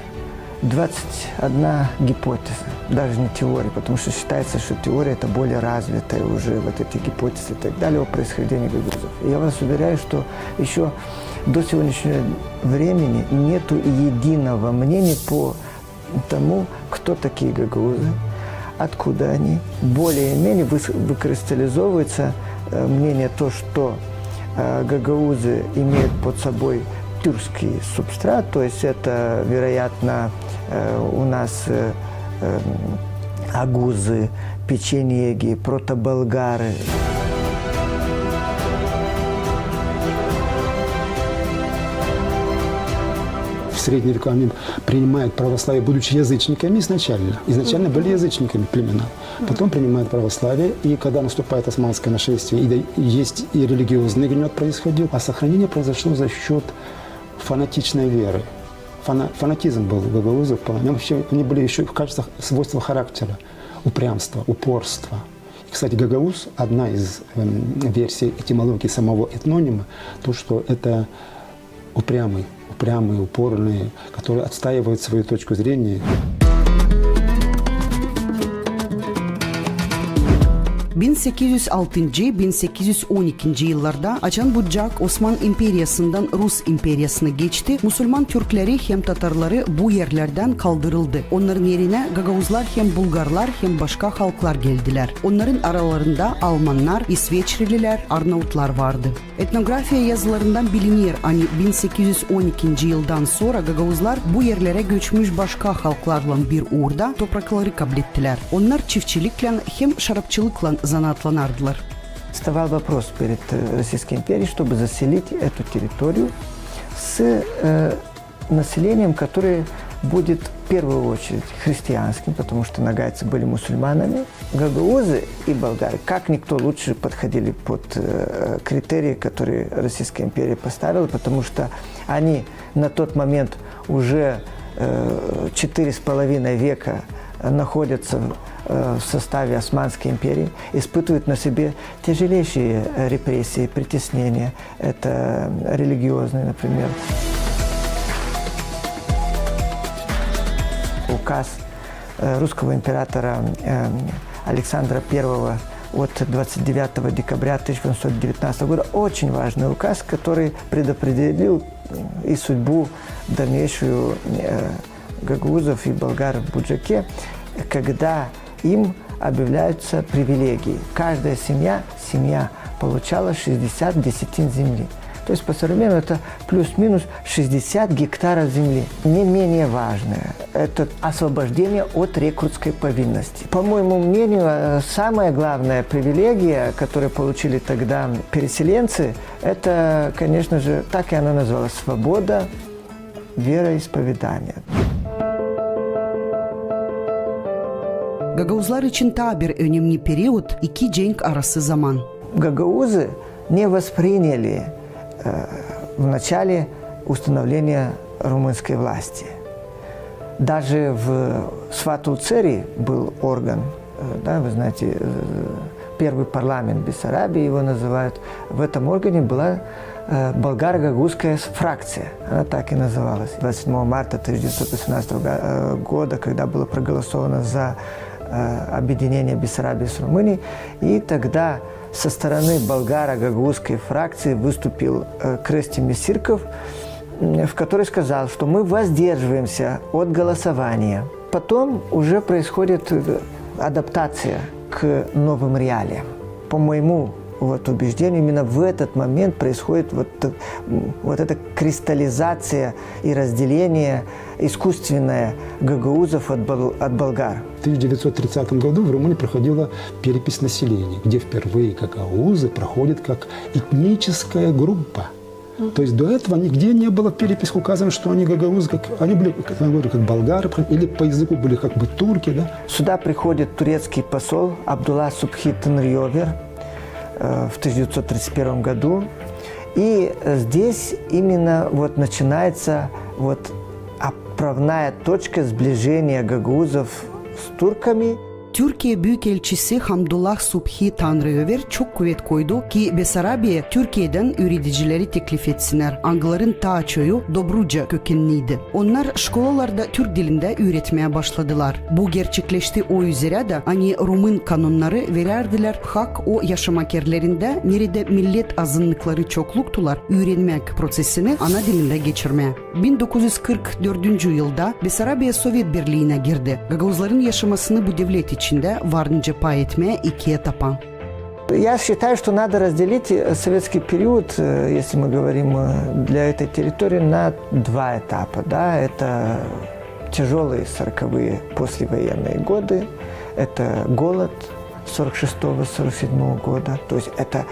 21 гипотеза, даже не теория, потому что считается, что теория это более развитая уже, вот эти гипотезы и так далее о происхождении гагаузов. И я вас уверяю, что еще до сегодняшнего времени нету единого мнения по тому, кто такие гагаузы, откуда они. Более-менее выкристаллизовывается мнение то, что гагаузы имеют под собой тюркский субстрат, то есть это, вероятно, у нас агузы, печенеги, протоболгары. В средние века они принимают православие, будучи язычниками изначально. Изначально были язычниками племена. Потом принимают православие, и когда наступает османское нашествие, и есть и религиозный гнет происходил, а сохранение произошло за счет фанатичной веры. Фанатизм был у гагаузов, они были еще в качестве свойства характера, упрямства, упорства. И, кстати, гагауз, одна из версий этимологии самого этнонима, то, что это упрямый, упорный, который отстаивает свою точку зрения. 1806-1812 yıllarda Açan Bucak Osman İmperiyası'ndan Rus İmperiyası'na geçti. Müslüman Türkleri hem Tatarları bu yerlerden kaldırıldı. Onların yerine Gagavuzlar hem Bulgarlar hem başka halklar geldiler. Onların aralarında Almanlar, İsveçrililer, Arnavutlar vardı. Etnografya yazılarından biliniyor hani 1812 yıldan sonra Gagavuzlar bu yerlere göçmüş başka halklarla bir uğurda toprakları kabul ettiler. Onlar çiftçilikle hem şarapçılıkla zanatlanardılar. Вставал вопрос перед Российской империей, чтобы заселить эту территорию с населением, которое будет в первую очередь христианским, потому что нагайцы были мусульманами. Гагаузы и болгары как никто лучше подходили под критерии, которые Российская империя поставила, потому что они на тот момент уже 4,5 века находятся в составе Османской империи, испытывают на себе тяжелейшие репрессии, притеснения. Это религиозные, например. Указ русского императора Александра I от 29 декабря 1819 года очень важный указ, который предопределил и судьбу дальнейшую гагаузов и болгар в Буджаке, когда им объявляются привилегии. Каждая семья получала 60 десятин земли. То есть по современному это плюс-минус 60 гектаров земли. Не менее важное – это освобождение от рекрутской повинности. По моему мнению, самая главная привилегия, которую получили тогда переселенцы, это, конечно же, так и она называлась – свобода вероисповедания. Gagauzlar için ta bir önemli periyot iki cenk arası zaman. Гагаузы не восприняли в начале установления румынской власти. Даже в Сватулцере был орган, да, вы знаете, первый парламент Бессарабии его называют. В этом органе была болгаро-гагузская фракция, она так и называлась. 27 марта 1918 года, когда было проголосовано за объединение Бессарабии с Румынией, и тогда со стороны болгаро-гагузской фракции выступил Крестий Мессирков, в которой сказал, что мы воздерживаемся от голосования. Потом уже происходит адаптация к новым реалиям. По моему убеждению, именно в этот момент происходит вот эта кристаллизация и разделение искусственное гагаузов от болгар. В 1930 году в Румынии проходила перепись населения, где впервые гагаузы проходят как этническая группа. То есть до этого нигде не было в переписи указано, что они гагаузы, они были, как я говорю, как болгары, или по языку были как бы турки. Да? Сюда приходит турецкий посол Абдулла Субхи Тенриовер в 1931 году. И здесь именно начинается отправная точка сближения гагаузов с турками. Türkiye Büyükelçisi Hamdullah Subhi Tanrıöver çok kuvvet koydu ki Bessarabiye Türkiye'den üreticileri teklif etsinler. Angların Tağçoyu Dobruca kökenliydi. Onlar şkolalarda Türk dilinde üretmeye başladılar. Bu gerçekleşti o üzere de hani Rumun kanunları vererdiler. Hak o yaşamak yerlerinde nerede millet azınlıkları çokluktular öğrenmek prosesini ana dilinde geçirmeye. 1944 yılda Bessarabiye Sovyet Birliği'ne girdi. Gagavuzların yaşamasını bu devlet içinde varınca pay etmeye iki etapa. Я считаю, что надо разделить советский период, если мы говорим для этой территории, на два этапа. Да? Это тяжелые 40-е послевоенные годы, это голод 46-47 года. То есть это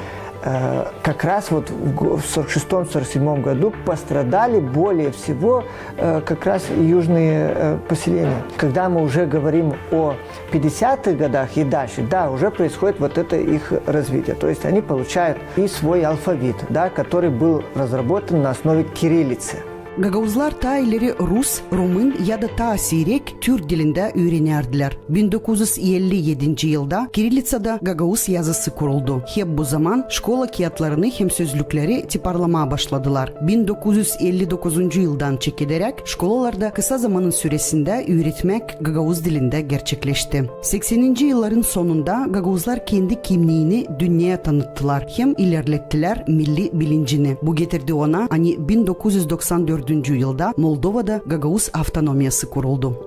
как раз в 46-47 году пострадали более всего как раз южные поселения. Когда мы уже говорим о 50-х годах и дальше, да, уже происходит это их развитие. То есть они получают и свой алфавит, да, который был разработан на основе кириллицы. Gagauzlar ta ileri Rus, Rumun ya da ta sirek Türk dilinde öğrenirdiler. 1957 yılda Kirillitsa'da Gagauz yazısı kuruldu. Hep bu zaman şkola kağıtlarını hem sözlükleri tiparlamaya başladılar. 1959 yıldan çekilerek şkolalarda kısa zamanın süresinde öğretmek Gagauz dilinde gerçekleşti. 80. yılların sonunda Gagauzlar kendi kimliğini dünyaya tanıttılar. Hem ilerlettiler milli bilincini. Bu getirdi ona 1994 yılda Moldova'da Gagauz Avtonomiyası kuruldu.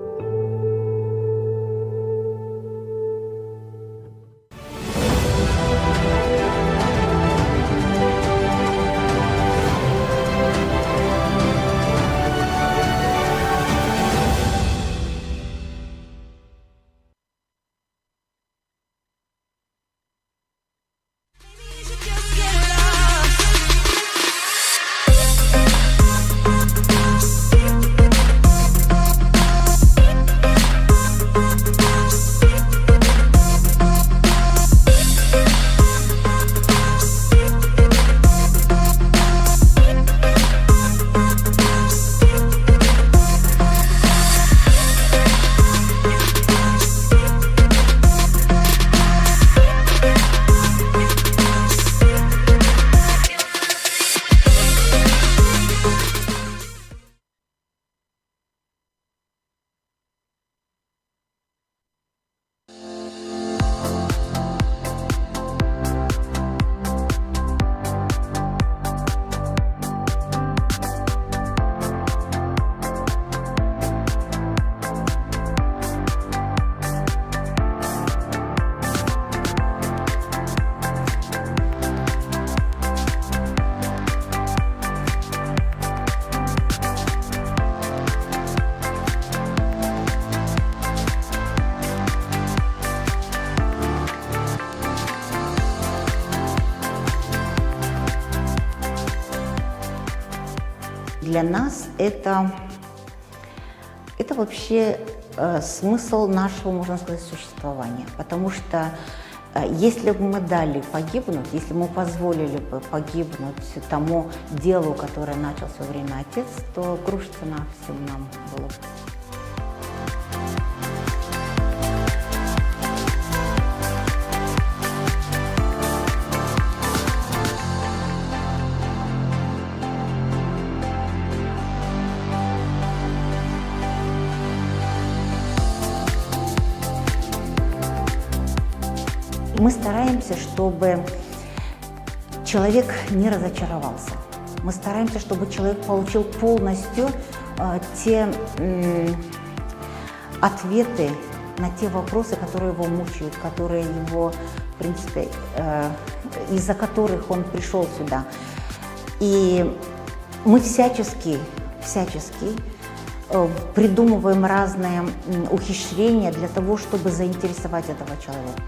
Для нас это вообще смысл нашего, можно сказать, существования. Потому что если бы мы дали погибнуть, если бы мы позволили бы погибнуть тому делу, которое начал в свое время отец, то груша цена всем нам было бы. Мы стараемся, чтобы человек не разочаровался. Мы стараемся, чтобы человек получил полностью те ответы на те вопросы, которые его мучают, которые его, в принципе, из-за которых он пришел сюда. И мы всячески придумываем разные ухищрения для того, чтобы заинтересовать этого человека.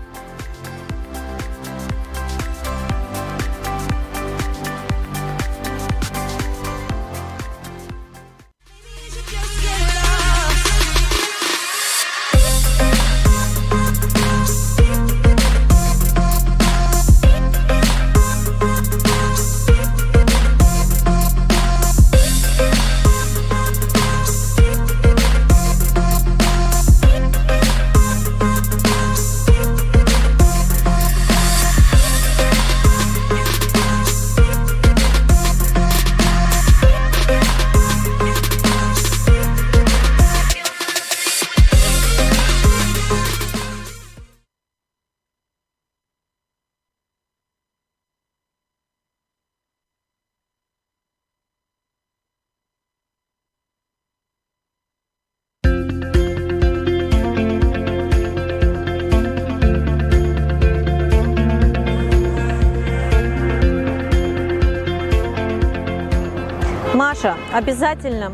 Маша, обязательно,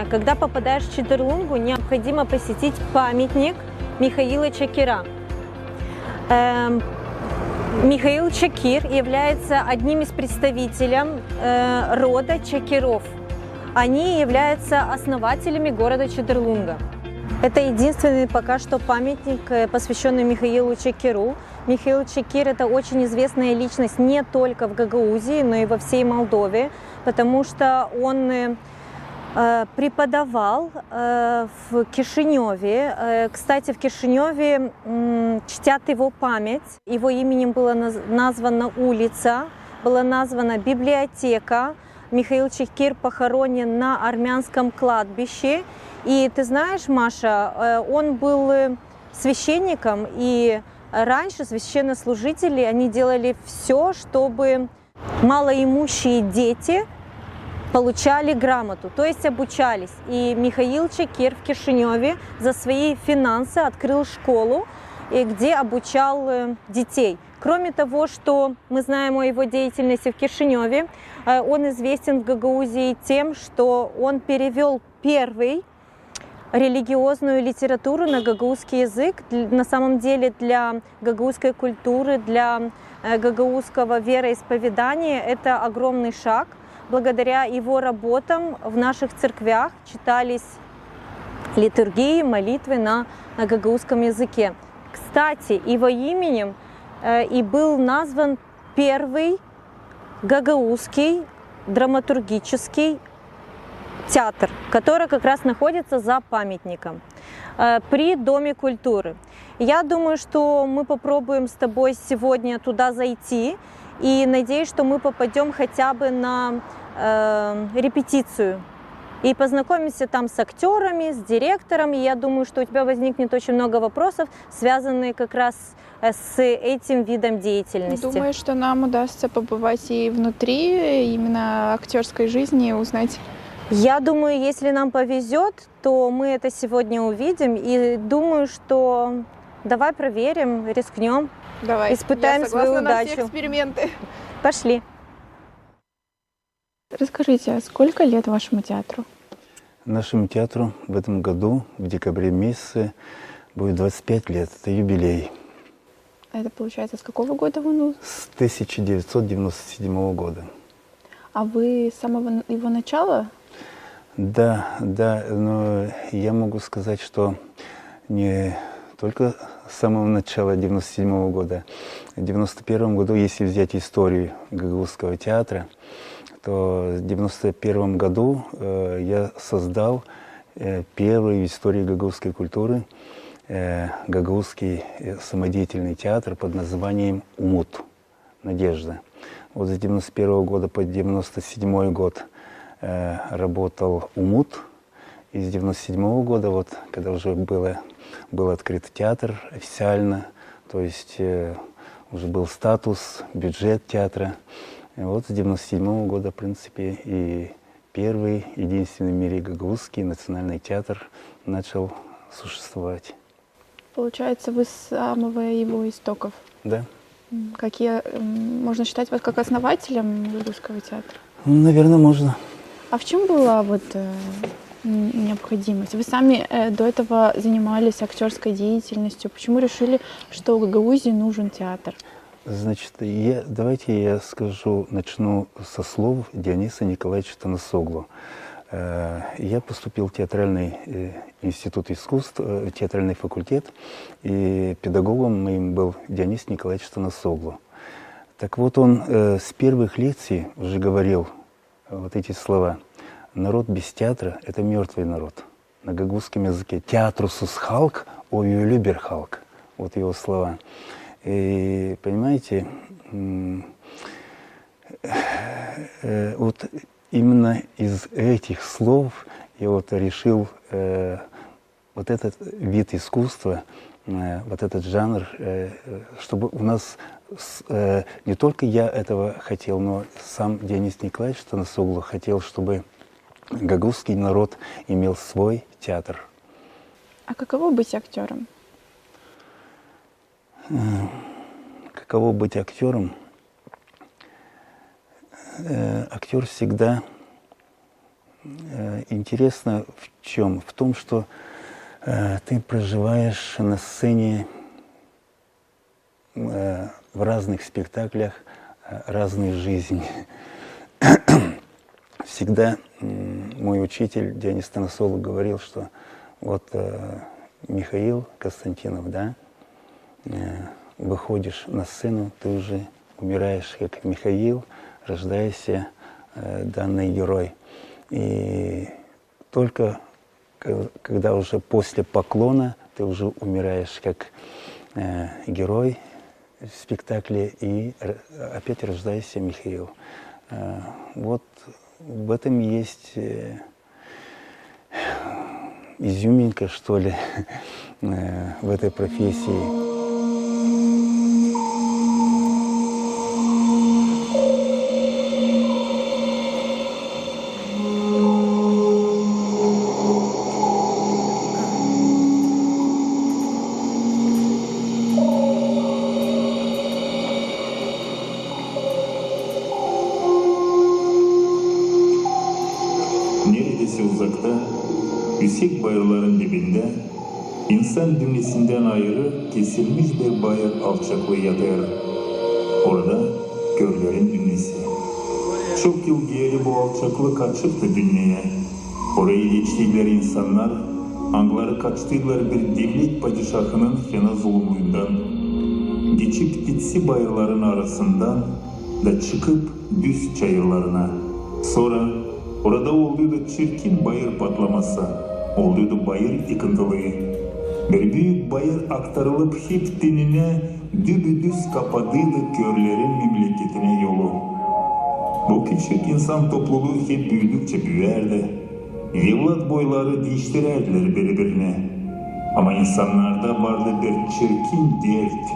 когда попадаешь в Чедерлунгу, необходимо посетить памятник Михаила Чакира. Михаил Чакир является одним из представителей рода Чакиров. Они являются основателями города Чедерлунга. Это единственный пока что памятник, посвященный Михаилу Чакиру. Михаил Чакир – это очень известная личность не только в Гагаузии, но и во всей Молдове, потому что он преподавал в Кишиневе. Кстати, в Кишиневе чтят его память. Его именем была названа улица, была названа библиотека. Михаил Чекир похоронен на армянском кладбище. И ты знаешь, Маша, он был священником, и раньше священнослужители, они делали все, чтобы малоимущие дети получали грамоту, то есть обучались. И Михаил Чекир в Кишиневе за свои финансы открыл школу, где обучал детей. Кроме того, что мы знаем о его деятельности в Кишиневе, он известен в Гагаузии тем, что он перевел первый религиозную литературу на гагаузский язык. На самом деле для гагаузской культуры, для гагаузского вероисповедания это огромный шаг. Благодаря его работам в наших церквях читались литургии, молитвы на гагаузском языке. Кстати, его именем и был назван первый гагаузский драматургический театр, который как раз находится за памятником при Доме культуры. Я думаю, что мы попробуем с тобой сегодня туда зайти, и надеюсь, что мы попадем хотя бы на репетицию и познакомимся там с актерами, с директором. И я думаю, что у тебя возникнет очень много вопросов, связанных как раз с этим видом деятельности. Думаю, что нам удастся побывать и внутри именно актерской жизни и узнать. Я думаю, если нам повезет, то мы это сегодня увидим. И думаю, что давай проверим, рискнем, Давай. испытаем свою удачу. На все эксперименты. Пошли. Расскажите, а сколько лет вашему театру? Нашему театру в этом году, в декабре месяце, будет 25 лет. Это юбилей. Это получается с какого года он? С 1997 года. А вы с самого его начала? Да, но я могу сказать, что не только с самого начала 1997 года. В 1991 году, если взять историю Гагаузского театра, то в 1991 году я создал первый в истории гагаузской культуры гагаузский самодеятельный театр под названием «Умут» — «Надежда». Вот с 1991 года по 1997 год работал «Умут», и с 1997 года, вот, когда уже был открыт театр официально, то есть уже был статус, бюджет театра. И вот с 1997 года, в принципе, и первый, единственный в мире гагаузский национальный театр начал существовать. Получается, вы с самого его истоков? Да. Какие, можно считать вас как основателем Гагаузского театра? Наверное, можно. А в чем была вот необходимость? Вы сами до этого занимались актерской деятельностью. Почему решили, что в Гагаузии нужен театр? Значит, давайте я начну со слов Диониса Николаевича Танасоглу. Я поступил в театральный институт искусств, театральный факультет, и педагогом моим был Дионис Николаевич Танасоглу. Так вот, он с первых лекций уже говорил вот эти слова: «Народ без театра – это мертвый народ». На гагаузском языке «театрусус халк, ою любер халк». Вот его слова. И, понимаете, вот именно из этих слов я вот решил вот этот вид искусства, вот этот жанр, чтобы у нас, не только я этого хотел, но сам Дионис Николаевич Танасоглу хотел, чтобы гагаузский народ имел свой театр. А каково быть актером? Каково быть актером? Актер всегда интересно в чем? В том, что ты проживаешь на сцене в разных спектаклях разные жизни. Всегда мой учитель Дионис Танасоглу говорил, что вот Михаил Константинов, да, выходишь на сцену, ты уже умираешь как Михаил, рождаешься данный герой. И только когда уже после поклона ты уже умираешь как герой в спектакле, и опять рождаешься Михаил. Вот в этом есть изюминка, что ли, в этой профессии. Neredeyse uzakta, yüksek bayırların dibinde, insan dünyasından ayrı kesilmiş bir bayır alçaklığı yatar. Orada körlerin dünyası. Çok yıl geri bu alçaklık açıktı dünyaya. Orayı geçtiler insanlar, anları kaçtılar bir devlet padişahının fena zulmünden. Geçip gitsi bayırların arasından da çıkıp düz çayırlarına. Sonra orada oluyordu çirkin bayır patlaması, oluyordu bayır yıkıntılığı. Bir büyük bayır aktarılıp hep denine dübüdüz kapadıydı körlerin memleketine yolu. Bu küçük insan topluluğu hep büyüdükçe büyüerdi. Yıllar boyları değiştirerdiler birbirine. Ama insanlarda vardı bir çirkin dert.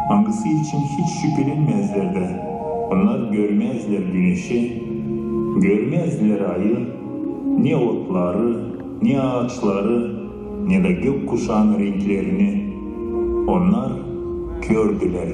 Hangisi için hiç şüphelenmezlerdi. Onlar görmezler güneşi, görmezler ayı, ne otları, ne ağaçları, ne de gökkuşağın renklerini. Onlar kördüler.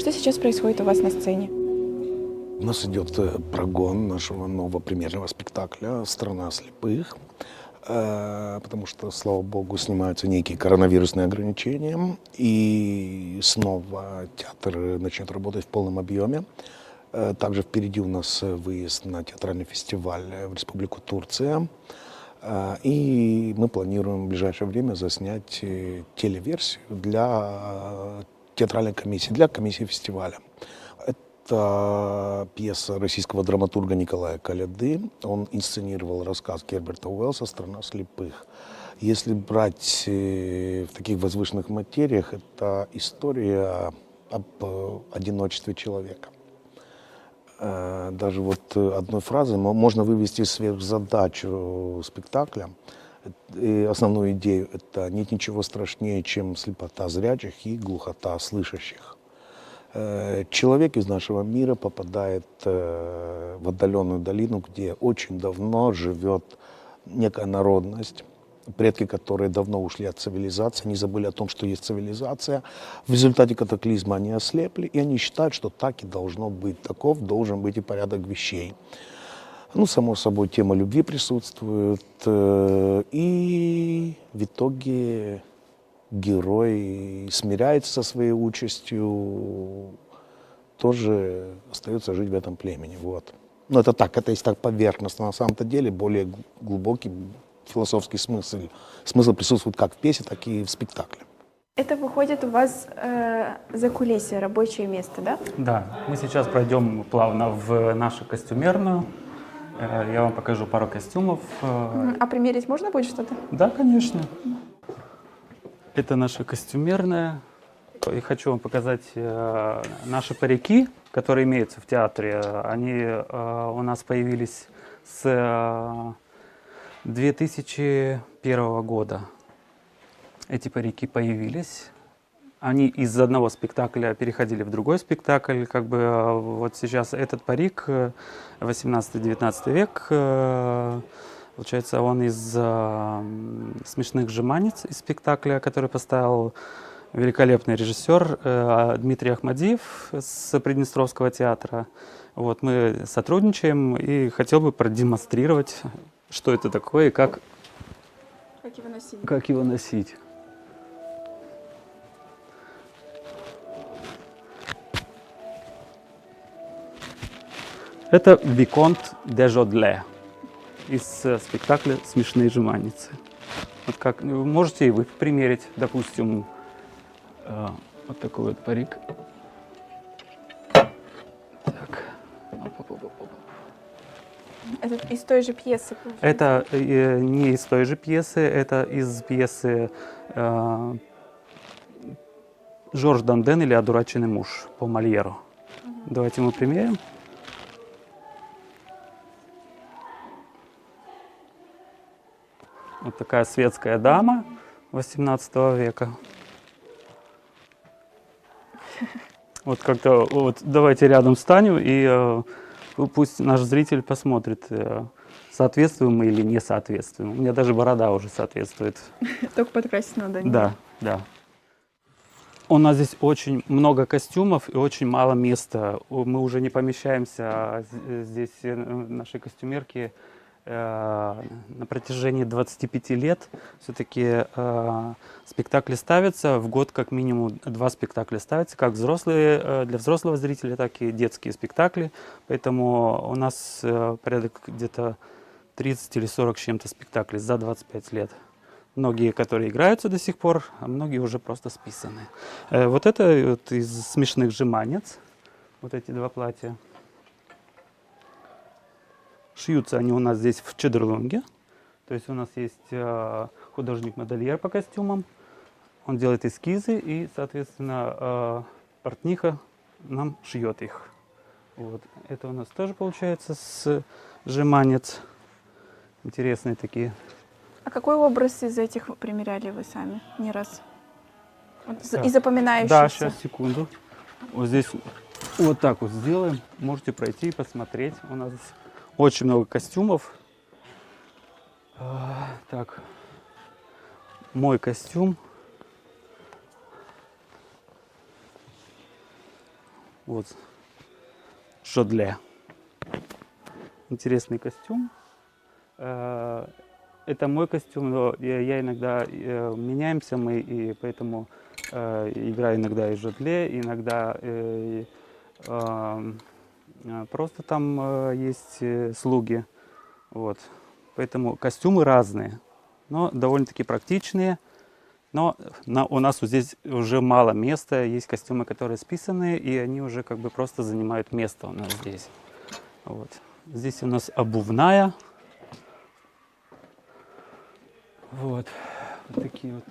Что сейчас происходит у вас на сцене? У нас идет прогон нашего нового премьерного спектакля «Страна слепых», потому что, слава богу, снимаются некие коронавирусные ограничения, и снова театр начнет работать в полном объеме. Также впереди у нас выезд на театральный фестиваль в Республику Турция. И мы планируем в ближайшее время заснять телеверсию для театральной комиссии, для комиссии фестиваля. Это пьеса российского драматурга Николая Коляды. Он инсценировал рассказ Герберта Уэллса «Страна слепых». Если брать в таких возвышенных материях, это история об одиночестве человека. Даже вот одной фразой можно вывести сверхзадачу спектакля. И основную идею – это нет ничего страшнее, чем слепота зрячих и глухота слышащих. Человек из нашего мира попадает в отдаленную долину, где очень давно живет некая народность, предки, которые давно ушли от цивилизации, они забыли о том, что есть цивилизация. В результате катаклизма они ослепли, и они считают, что так и должно быть, таков должен быть и порядок вещей. Ну, само собой, тема любви присутствует, и в итоге герой смиряется со своей участью, тоже остается жить в этом племени. Вот. Но это так, это есть так поверхностно. На самом-то деле более глубокий философский смысл присутствует как в пьесе, так и в спектакле. Это выходит у вас закулисье, рабочее место, да? Да, мы сейчас пройдем плавно в нашу костюмерную. Я вам покажу пару костюмов. А примерить можно будет что-то? Да, конечно. Это наша костюмерная. И хочу вам показать наши парики, которые имеются в театре. Они у нас появились с 2001 года. Эти парики появились. Они из одного спектакля переходили в другой спектакль. Как бы вот сейчас этот парик, 18-19 век, получается, он из «Смешных жеманниц», из спектакля, который поставил великолепный режиссер Дмитрий Ахмадиев с Приднестровского театра. Вот, мы сотрудничаем, и хотел бы продемонстрировать, что это такое и как его носить. Это Виконт де Жодле из спектакля «Смешные жеманницы». Вот как вы можете и вы примерить, допустим, вот такой вот парик. Так. Это из той же пьесы? Это не из той же пьесы, это из пьесы «Жорж Данден» или «Одураченный муж» по Мольеру. Давайте мы примерим. Вот такая светская дама 18 века. Вот как-то вот давайте рядом встанем, и пусть наш зритель посмотрит, соответствуем мы или не соответствуем. У меня даже борода уже соответствует. Только подкрасить надо. Да, да. У нас здесь очень много костюмов и очень мало места. Мы уже не помещаемся здесь в нашей костюмерке. На протяжении 25 лет все-таки спектакли ставятся. В год как минимум 2 спектакля ставятся, как взрослые, для взрослого зрителя, так и детские спектакли. Поэтому у нас порядок где-то 30 или 40 с чем-то спектаклей за 25 лет. Многие, которые играются до сих пор, а многие уже просто списаны. Вот это вот из «Смешных жеманниц». Вот эти 2 платья. Шьются они у нас здесь в Чедерлунге. То есть у нас есть художник-модельер по костюмам. Он делает эскизы, и, соответственно, портниха нам шьет их. Вот. Это у нас тоже получается с жеманец. Интересные такие. А какой образ из этих примеряли вы сами не раз? И запоминающийся? Да, сейчас, секунду. Вот здесь вот так вот сделаем. Можете пройти и посмотреть. У нас очень много костюмов. Так, мой костюм. Вот, Жодле. Интересный костюм. Это мой костюм, но я иногда меняемся мы, и поэтому играю иногда и Жодле, иногда просто там есть слуги. Вот. Поэтому костюмы разные, но довольно-таки практичные. Но у нас вот здесь уже мало места. Есть костюмы, которые списаны, и они уже как бы просто занимают место у нас здесь. Вот. Здесь у нас обувная. Вот. Вот такие вот.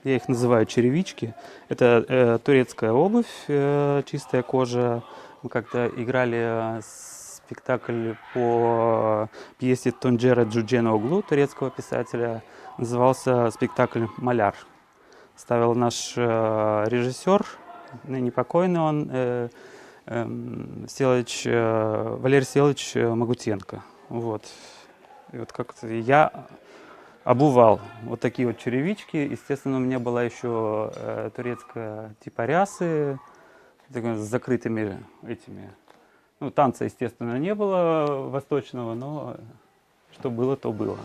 Я их называю черевички. Это турецкая обувь, чистая кожа. Мы как-то играли с спектакль по пьесе Тунчера Джудженоглу, турецкого писателя. Назывался спектакль «Маляр». Ставил наш режиссер, ныне покойный он, Валерий Селович Магутенко. Вот. И вот как-то я обувал вот такие вот черевички. Естественно, у меня была еще турецкая типа рясы с закрытыми этими. Ну, танца, естественно, не было восточного, но что было, то было.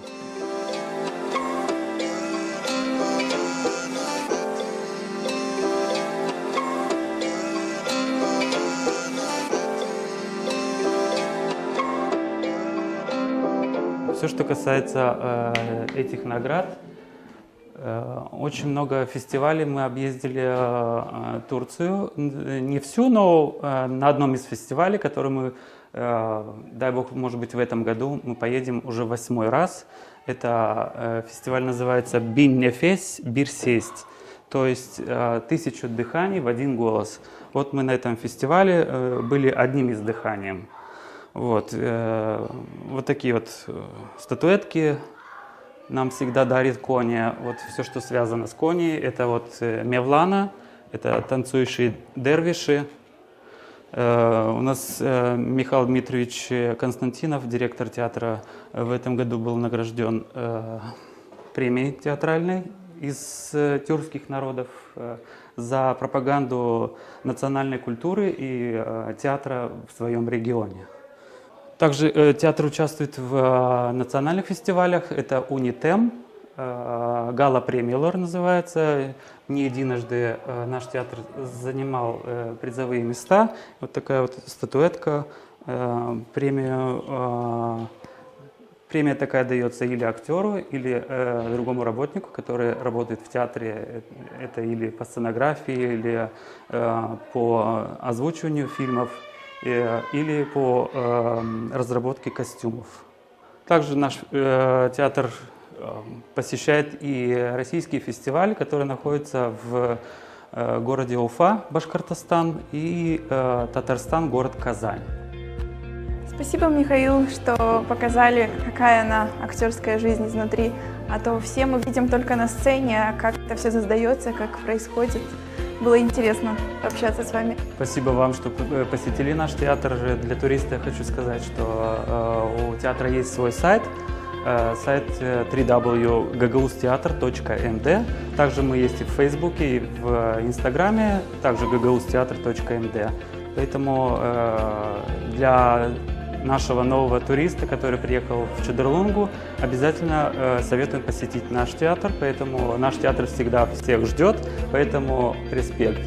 Все, что касается этих наград, очень много фестивалей мы объездили Турцию. Не всю, но на одном из фестивалей, который мы, дай бог, может быть, в этом году мы поедем уже 8-й раз. Это фестиваль называется «Бин нефес, бир сесть», то есть 1000 дыханий в один голос. Вот мы на этом фестивале были одним из дыханием. Вот, вот такие вот статуэтки нам всегда дарит Кония. Вот все, что связано с Коней, это вот Мевлана, это танцующие дервиши. У нас Михаил Дмитриевич Константинов, директор театра, в этом году был награжден премией театральной из тюркских народов за пропаганду национальной культуры и театра в своем регионе. Также театр участвует в национальных фестивалях. Это Унитем, Гала Премиелор называется. Не единожды наш театр занимал призовые места. Вот такая вот статуэтка. Премия такая дается или актеру, или другому работнику, который работает в театре. Это или по сценографии, или по озвучиванию фильмов, или по разработке костюмов. Также наш театр посещает и российский фестиваль, который находится в городе Уфа, Башкортостан, и Татарстан, город Казань. Спасибо, Михаил, что показали, какая она актерская жизнь изнутри. А то все мы видим только на сцене, а как это все создается, как происходит. Было интересно общаться с вами. Спасибо вам, что посетили наш театр. Для туриста я хочу сказать, что у театра есть свой сайт, сайт www.gagausteatr.md. Также мы есть и в Фейсбуке, и в Инстаграме, также gagausteatr.md. Поэтому для нашего нового туриста, который приехал в Чедерлунгу, обязательно советуем посетить наш театр. Поэтому наш театр всегда всех ждет, поэтому респект.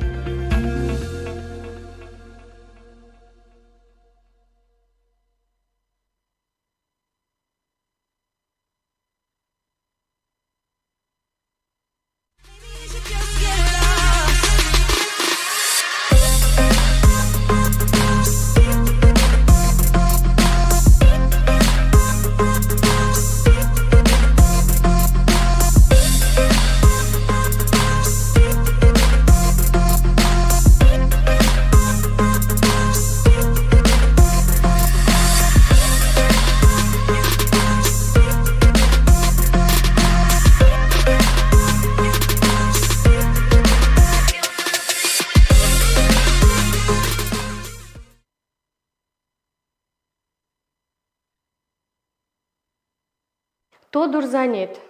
Todur zannet,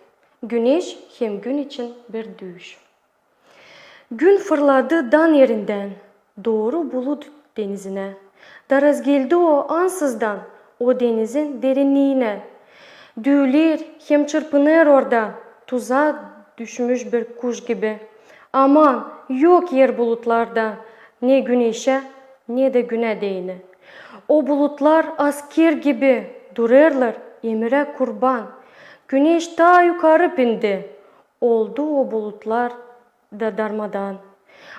güneş hem gün için bir düş. Gün fırladı dan yerinden, doğru bulut denizine. Daraz geldi o ansızdan, o denizin derinliğine. Düğüler hem çırpınır orada, tuzağa düşmüş bir kuş gibi. Aman yok yer bulutlarda, ne güneşe ne de güne değine. O bulutlar asker gibi dururlar, emire kurban. Güneş daha yukarı bindi. Oldu o bulutlar da darmadan.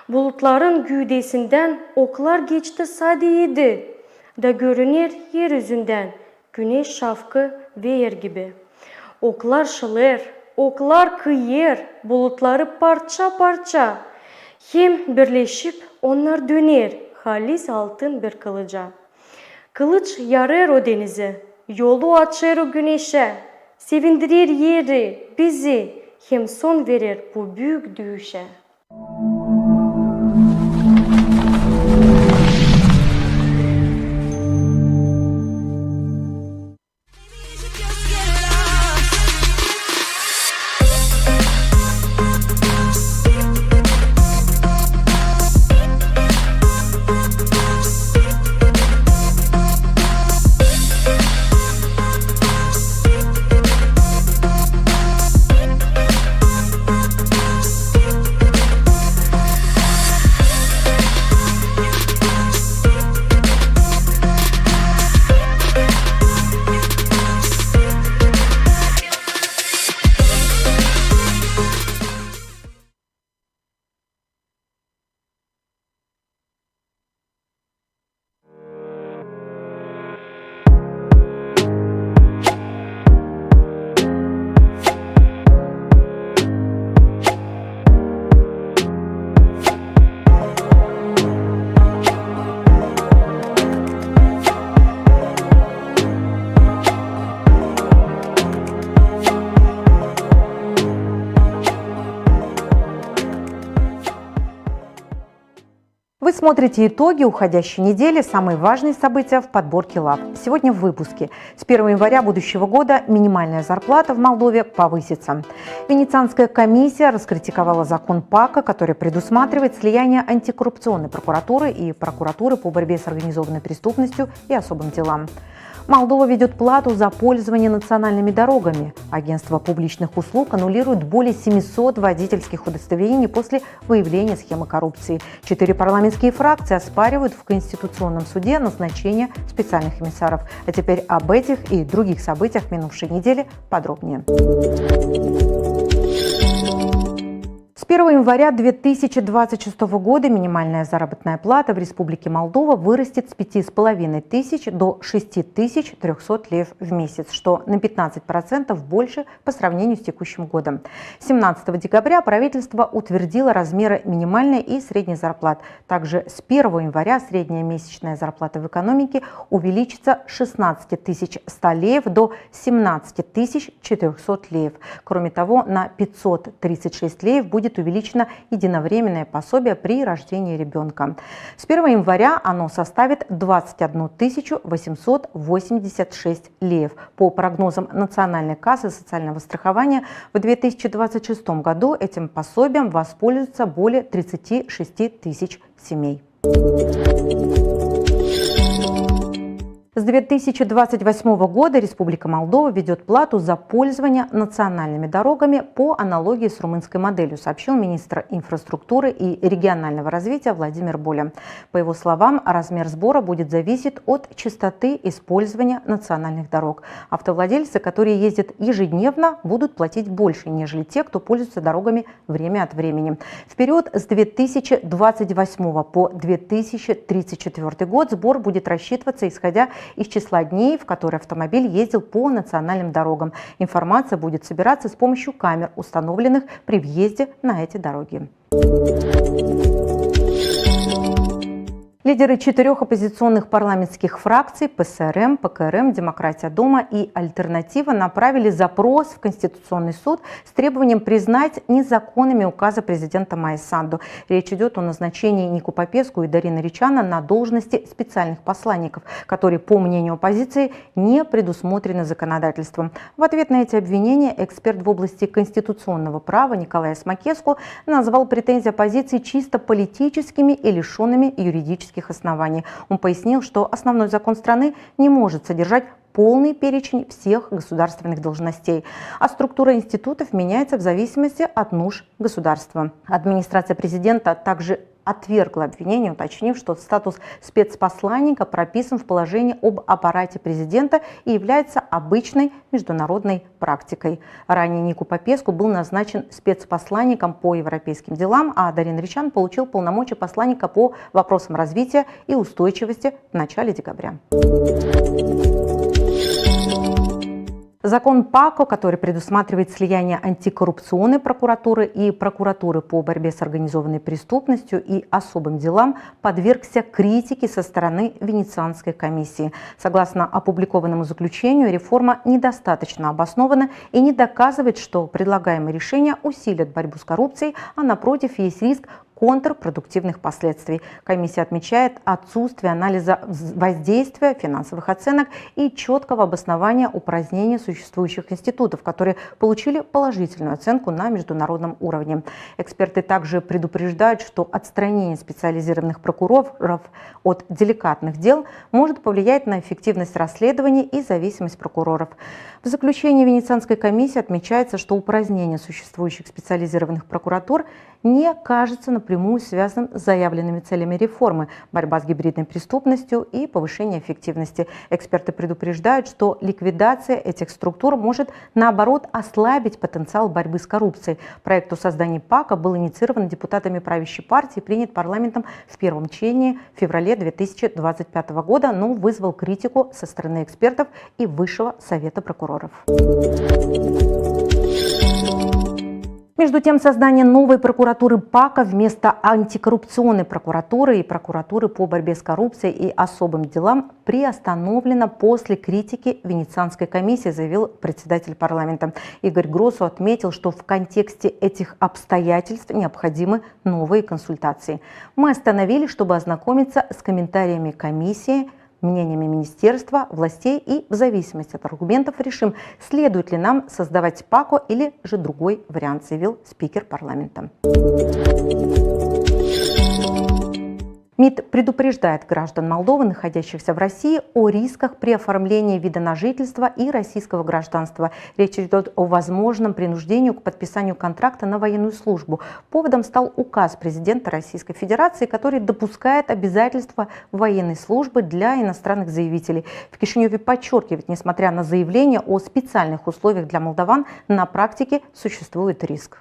Bulutların güdesinden oklar geçti sadiydi. Da görünür yeryüzünden güneş şafkı verir gibi. Oklar şılır, oklar kıyır, bulutları parça parça. Hem birleşip onlar döner halis altın bir kılıca. Kılıç yarar o denize, yolu açar o güneşe, sevindirir yeri, bizi, hem son verir bu büyük düşe. Вы смотрите итоги уходящей недели, самые важные события в подборке ЛАВ. Сегодня в выпуске. С 1 января будущего года минимальная зарплата в Молдове повысится. Венецианская комиссия раскритиковала закон ПАКа, который предусматривает слияние антикоррупционной прокуратуры и прокуратуры по борьбе с организованной преступностью и особым делам. Молдова ведет плату за пользование национальными дорогами. Агентство публичных услуг аннулирует более 700 водительских удостоверений после выявления схемы коррупции. 4 парламентские фракции оспаривают в Конституционном суде назначение специальных эмиссаров. А теперь об этих и других событиях минувшей недели подробнее. С 1 января 2026 года минимальная заработная плата в Республике Молдова вырастет с 5500 до 6300 лев в месяц, что на 15% больше по сравнению с текущим годом. 17 декабря правительство утвердило размеры минимальной и средней зарплат. Также с 1 января средняя месячная зарплата в экономике увеличится с 16 100 лев до 17 400 лев. Кроме того, на 536 лев будет увеличено единовременное пособие при рождении ребенка. С 1 января оно составит 21 886 лев. По прогнозам Национальной кассы социального страхования, в 2026 году этим пособием воспользуются более 36 тысяч семей. С 2028 года Республика Молдова ведет плату за пользование национальными дорогами по аналогии с румынской моделью, сообщил министр инфраструктуры и регионального развития Владимир Боля. По его словам, размер сбора будет зависеть от частоты использования национальных дорог. Автовладельцы, которые ездят ежедневно, будут платить больше, нежели те, кто пользуется дорогами время от времени. В период с 2028 по 2034 год сбор будет рассчитываться исходя из числа дней, в которые автомобиль ездил по национальным дорогам. Информация будет собираться с помощью камер, установленных при въезде на эти дороги. Лидеры 4 оппозиционных парламентских фракций ПСРМ, ПКРМ, Демократия Дома и Альтернатива направили запрос в Конституционный суд с требованием признать незаконными указы президента Майи Санду. Речь идет о назначении Нику Попеску и Дарины Ричана на должности специальных посланников, которые, по мнению оппозиции, не предусмотрены законодательством. В ответ на эти обвинения эксперт в области конституционного права Николай Смакеску назвал претензии оппозиции чисто политическими и лишенными юридических оснований. Он пояснил, что основной закон страны не может содержать полный перечень всех государственных должностей, а структура институтов меняется в зависимости от нужд государства. Администрация президента также отвергла обвинение, уточнив, что статус спецпосланника прописан в положении об аппарате президента и является обычной международной практикой. Ранее Нику Попеску был назначен спецпосланником по европейским делам, а Дарин Ричан получил полномочия посланника по вопросам развития и устойчивости в начале декабря. Закон ПАКО, который предусматривает слияние антикоррупционной прокуратуры и прокуратуры по борьбе с организованной преступностью и особым делам, подвергся критике со стороны Венецианской комиссии. Согласно опубликованному заключению, реформа недостаточно обоснована и не доказывает, что предлагаемые решения усилят борьбу с коррупцией, а напротив, есть риск контрпродуктивных последствий. Комиссия отмечает отсутствие анализа воздействия, финансовых оценок и четкого обоснования упразднения существующих институтов, которые получили положительную оценку на международном уровне. Эксперты также предупреждают, что отстранение специализированных прокуроров от деликатных дел может повлиять на эффективность расследований и зависимость прокуроров. В заключении Венецианской комиссии отмечается, что упразднение существующих специализированных прокуратур не кажется напрямую связанным с заявленными целями реформы – борьба с гибридной преступностью и повышение эффективности. Эксперты предупреждают, что ликвидация этих структур может, наоборот, ослабить потенциал борьбы с коррупцией. Проект о создании ПАКа был инициирован депутатами правящей партии и принят парламентом в первом чтении в феврале 2025 года, но вызвал критику со стороны экспертов и Высшего совета прокуроров. Между тем, создание новой прокуратуры ПАКа вместо антикоррупционной прокуратуры и прокуратуры по борьбе с коррупцией и особым делам приостановлено после критики Венецианской комиссии, заявил председатель парламента. Игорь Гросу отметил, что в контексте этих обстоятельств необходимы новые консультации. Мы остановились, чтобы ознакомиться с комментариями комиссии, мнениями министерства, властей и в зависимости от аргументов решим, следует ли нам создавать ПАКо или же другой вариант, заявил спикер парламента. МИД предупреждает граждан Молдовы, находящихся в России, о рисках при оформлении вида на жительство и российского гражданства. Речь идет о возможном принуждении к подписанию контракта на военную службу. Поводом стал указ президента Российской Федерации, который допускает обязательства военной службы для иностранных заявителей. В Кишиневе подчеркивает, несмотря на заявление о специальных условиях для молдаван, на практике существует риск.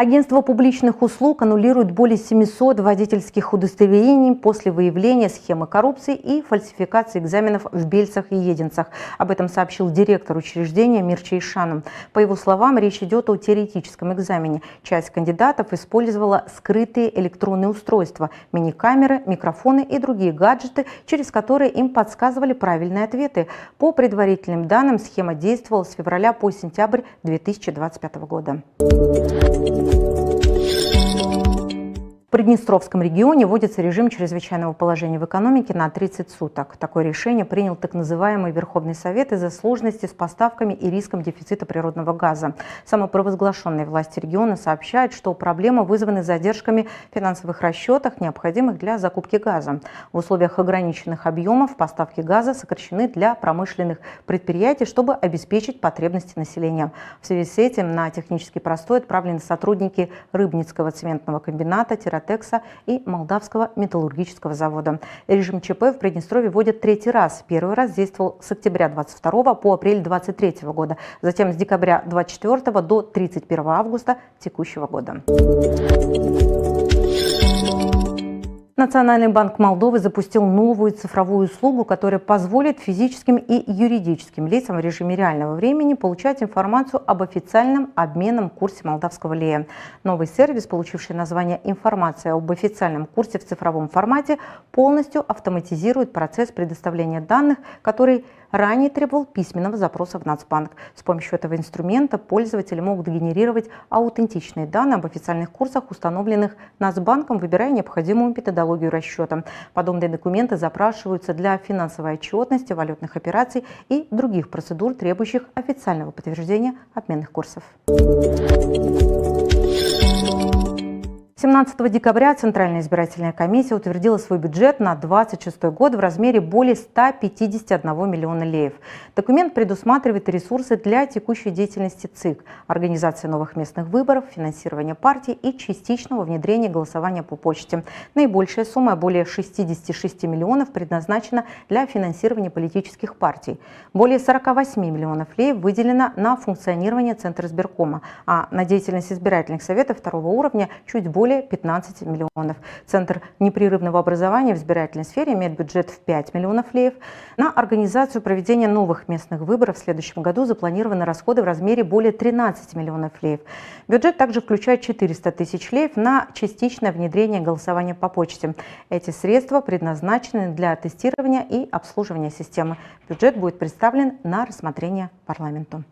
Агентство публичных услуг аннулирует более 700 водительских удостоверений после выявления схемы коррупции и фальсификации экзаменов в Бельцах и Единцах. Об этом сообщил директор учреждения Мирчей Шану. По его словам, речь идет о теоретическом экзамене. Часть кандидатов использовала скрытые электронные устройства, мини-камеры, микрофоны и другие гаджеты, через которые им подсказывали правильные ответы. По предварительным данным, схема действовала с февраля по сентябрь 2025 года. В Приднестровском регионе вводится режим чрезвычайного положения в экономике на 30 суток. Такое решение принял так называемый Верховный Совет из-за сложности с поставками и риском дефицита природного газа. Самопровозглашенные власти региона сообщают, что проблемы вызваны задержками в финансовых расчетах, необходимых для закупки газа. В условиях ограниченных объемов поставки газа сокращены для промышленных предприятий, чтобы обеспечить потребности населения. В связи с этим на технический простой отправлены сотрудники Рыбницкого цементного комбината, Текса и Молдавского металлургического завода. Режим ЧП в Приднестровье вводят третий раз. Первый раз действовал с октября 22 по апрель 23 года, затем с декабря 24 до 31 августа текущего года. Национальный банк Молдовы запустил новую цифровую услугу, которая позволит физическим и юридическим лицам в режиме реального времени получать информацию об официальном обменном курсе молдавского лея. Новый сервис, получивший название «Информация об официальном курсе в цифровом формате», полностью автоматизирует процесс предоставления данных, который ранее требовал письменного запроса в Нацбанк. С помощью этого инструмента пользователи могут генерировать аутентичные данные об официальных курсах, установленных Нацбанком, выбирая необходимую методологию расчета. Подобные документы запрашиваются для финансовой отчетности, валютных операций и других процедур, требующих официального подтверждения обменных курсов. 17 декабря Центральная избирательная комиссия утвердила свой бюджет на 2026 год в размере более 151 миллиона леев. Документ предусматривает ресурсы для текущей деятельности ЦИК, организации новых местных выборов, финансирования партий и частичного внедрения голосования по почте. Наибольшая сумма, более 66 миллионов, предназначена для финансирования политических партий. Более 48 миллионов леев выделено на функционирование Центра избиркома, а на деятельность избирательных советов второго уровня чуть более более 15 миллионов. Центр непрерывного образования в избирательной сфере имеет бюджет в 5 миллионов леев. На организацию проведения новых местных выборов в следующем году запланированы расходы в размере более 13 миллионов леев. Бюджет также включает 400 тысяч леев на частичное внедрение голосования по почте. Эти средства предназначены для тестирования и обслуживания системы. Бюджет будет представлен на рассмотрение парламенту.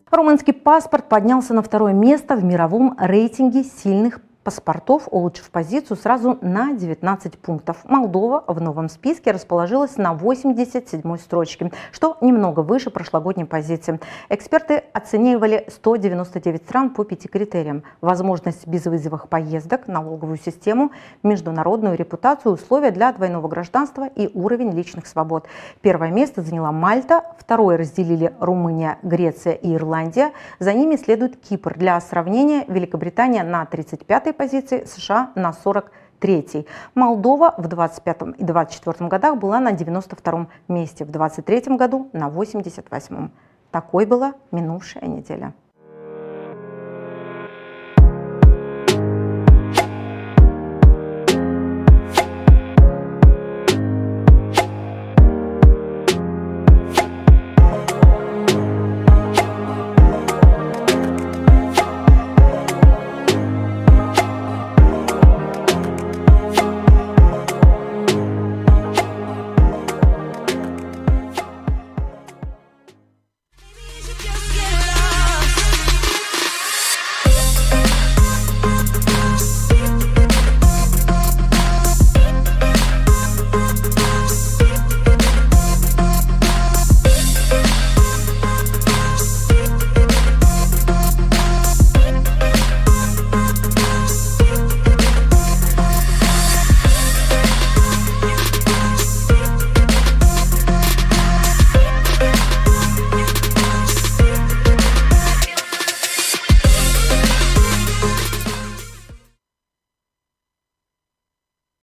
Румынский паспорт поднялся на второе место в мировом рейтинге сильных паспортов, улучшив позицию сразу на 19 пунктов. Молдова в новом списке расположилась на 87-й строчке, что немного выше прошлогодней позиции. Эксперты оценивали 199 стран по 5 критериям: возможность безвизовых поездок, налоговую систему, международную репутацию, условия для двойного гражданства и уровень личных свобод. Первое место заняла Мальта, второе разделили Румыния, Греция и Ирландия. За ними следует Кипр. Для сравнения, Великобритания на 35-й позиции, США на 43-й. Молдова в 25 и 24 годах была на 92-м месте, в 23 году на 88-м. Такой была минувшая неделя.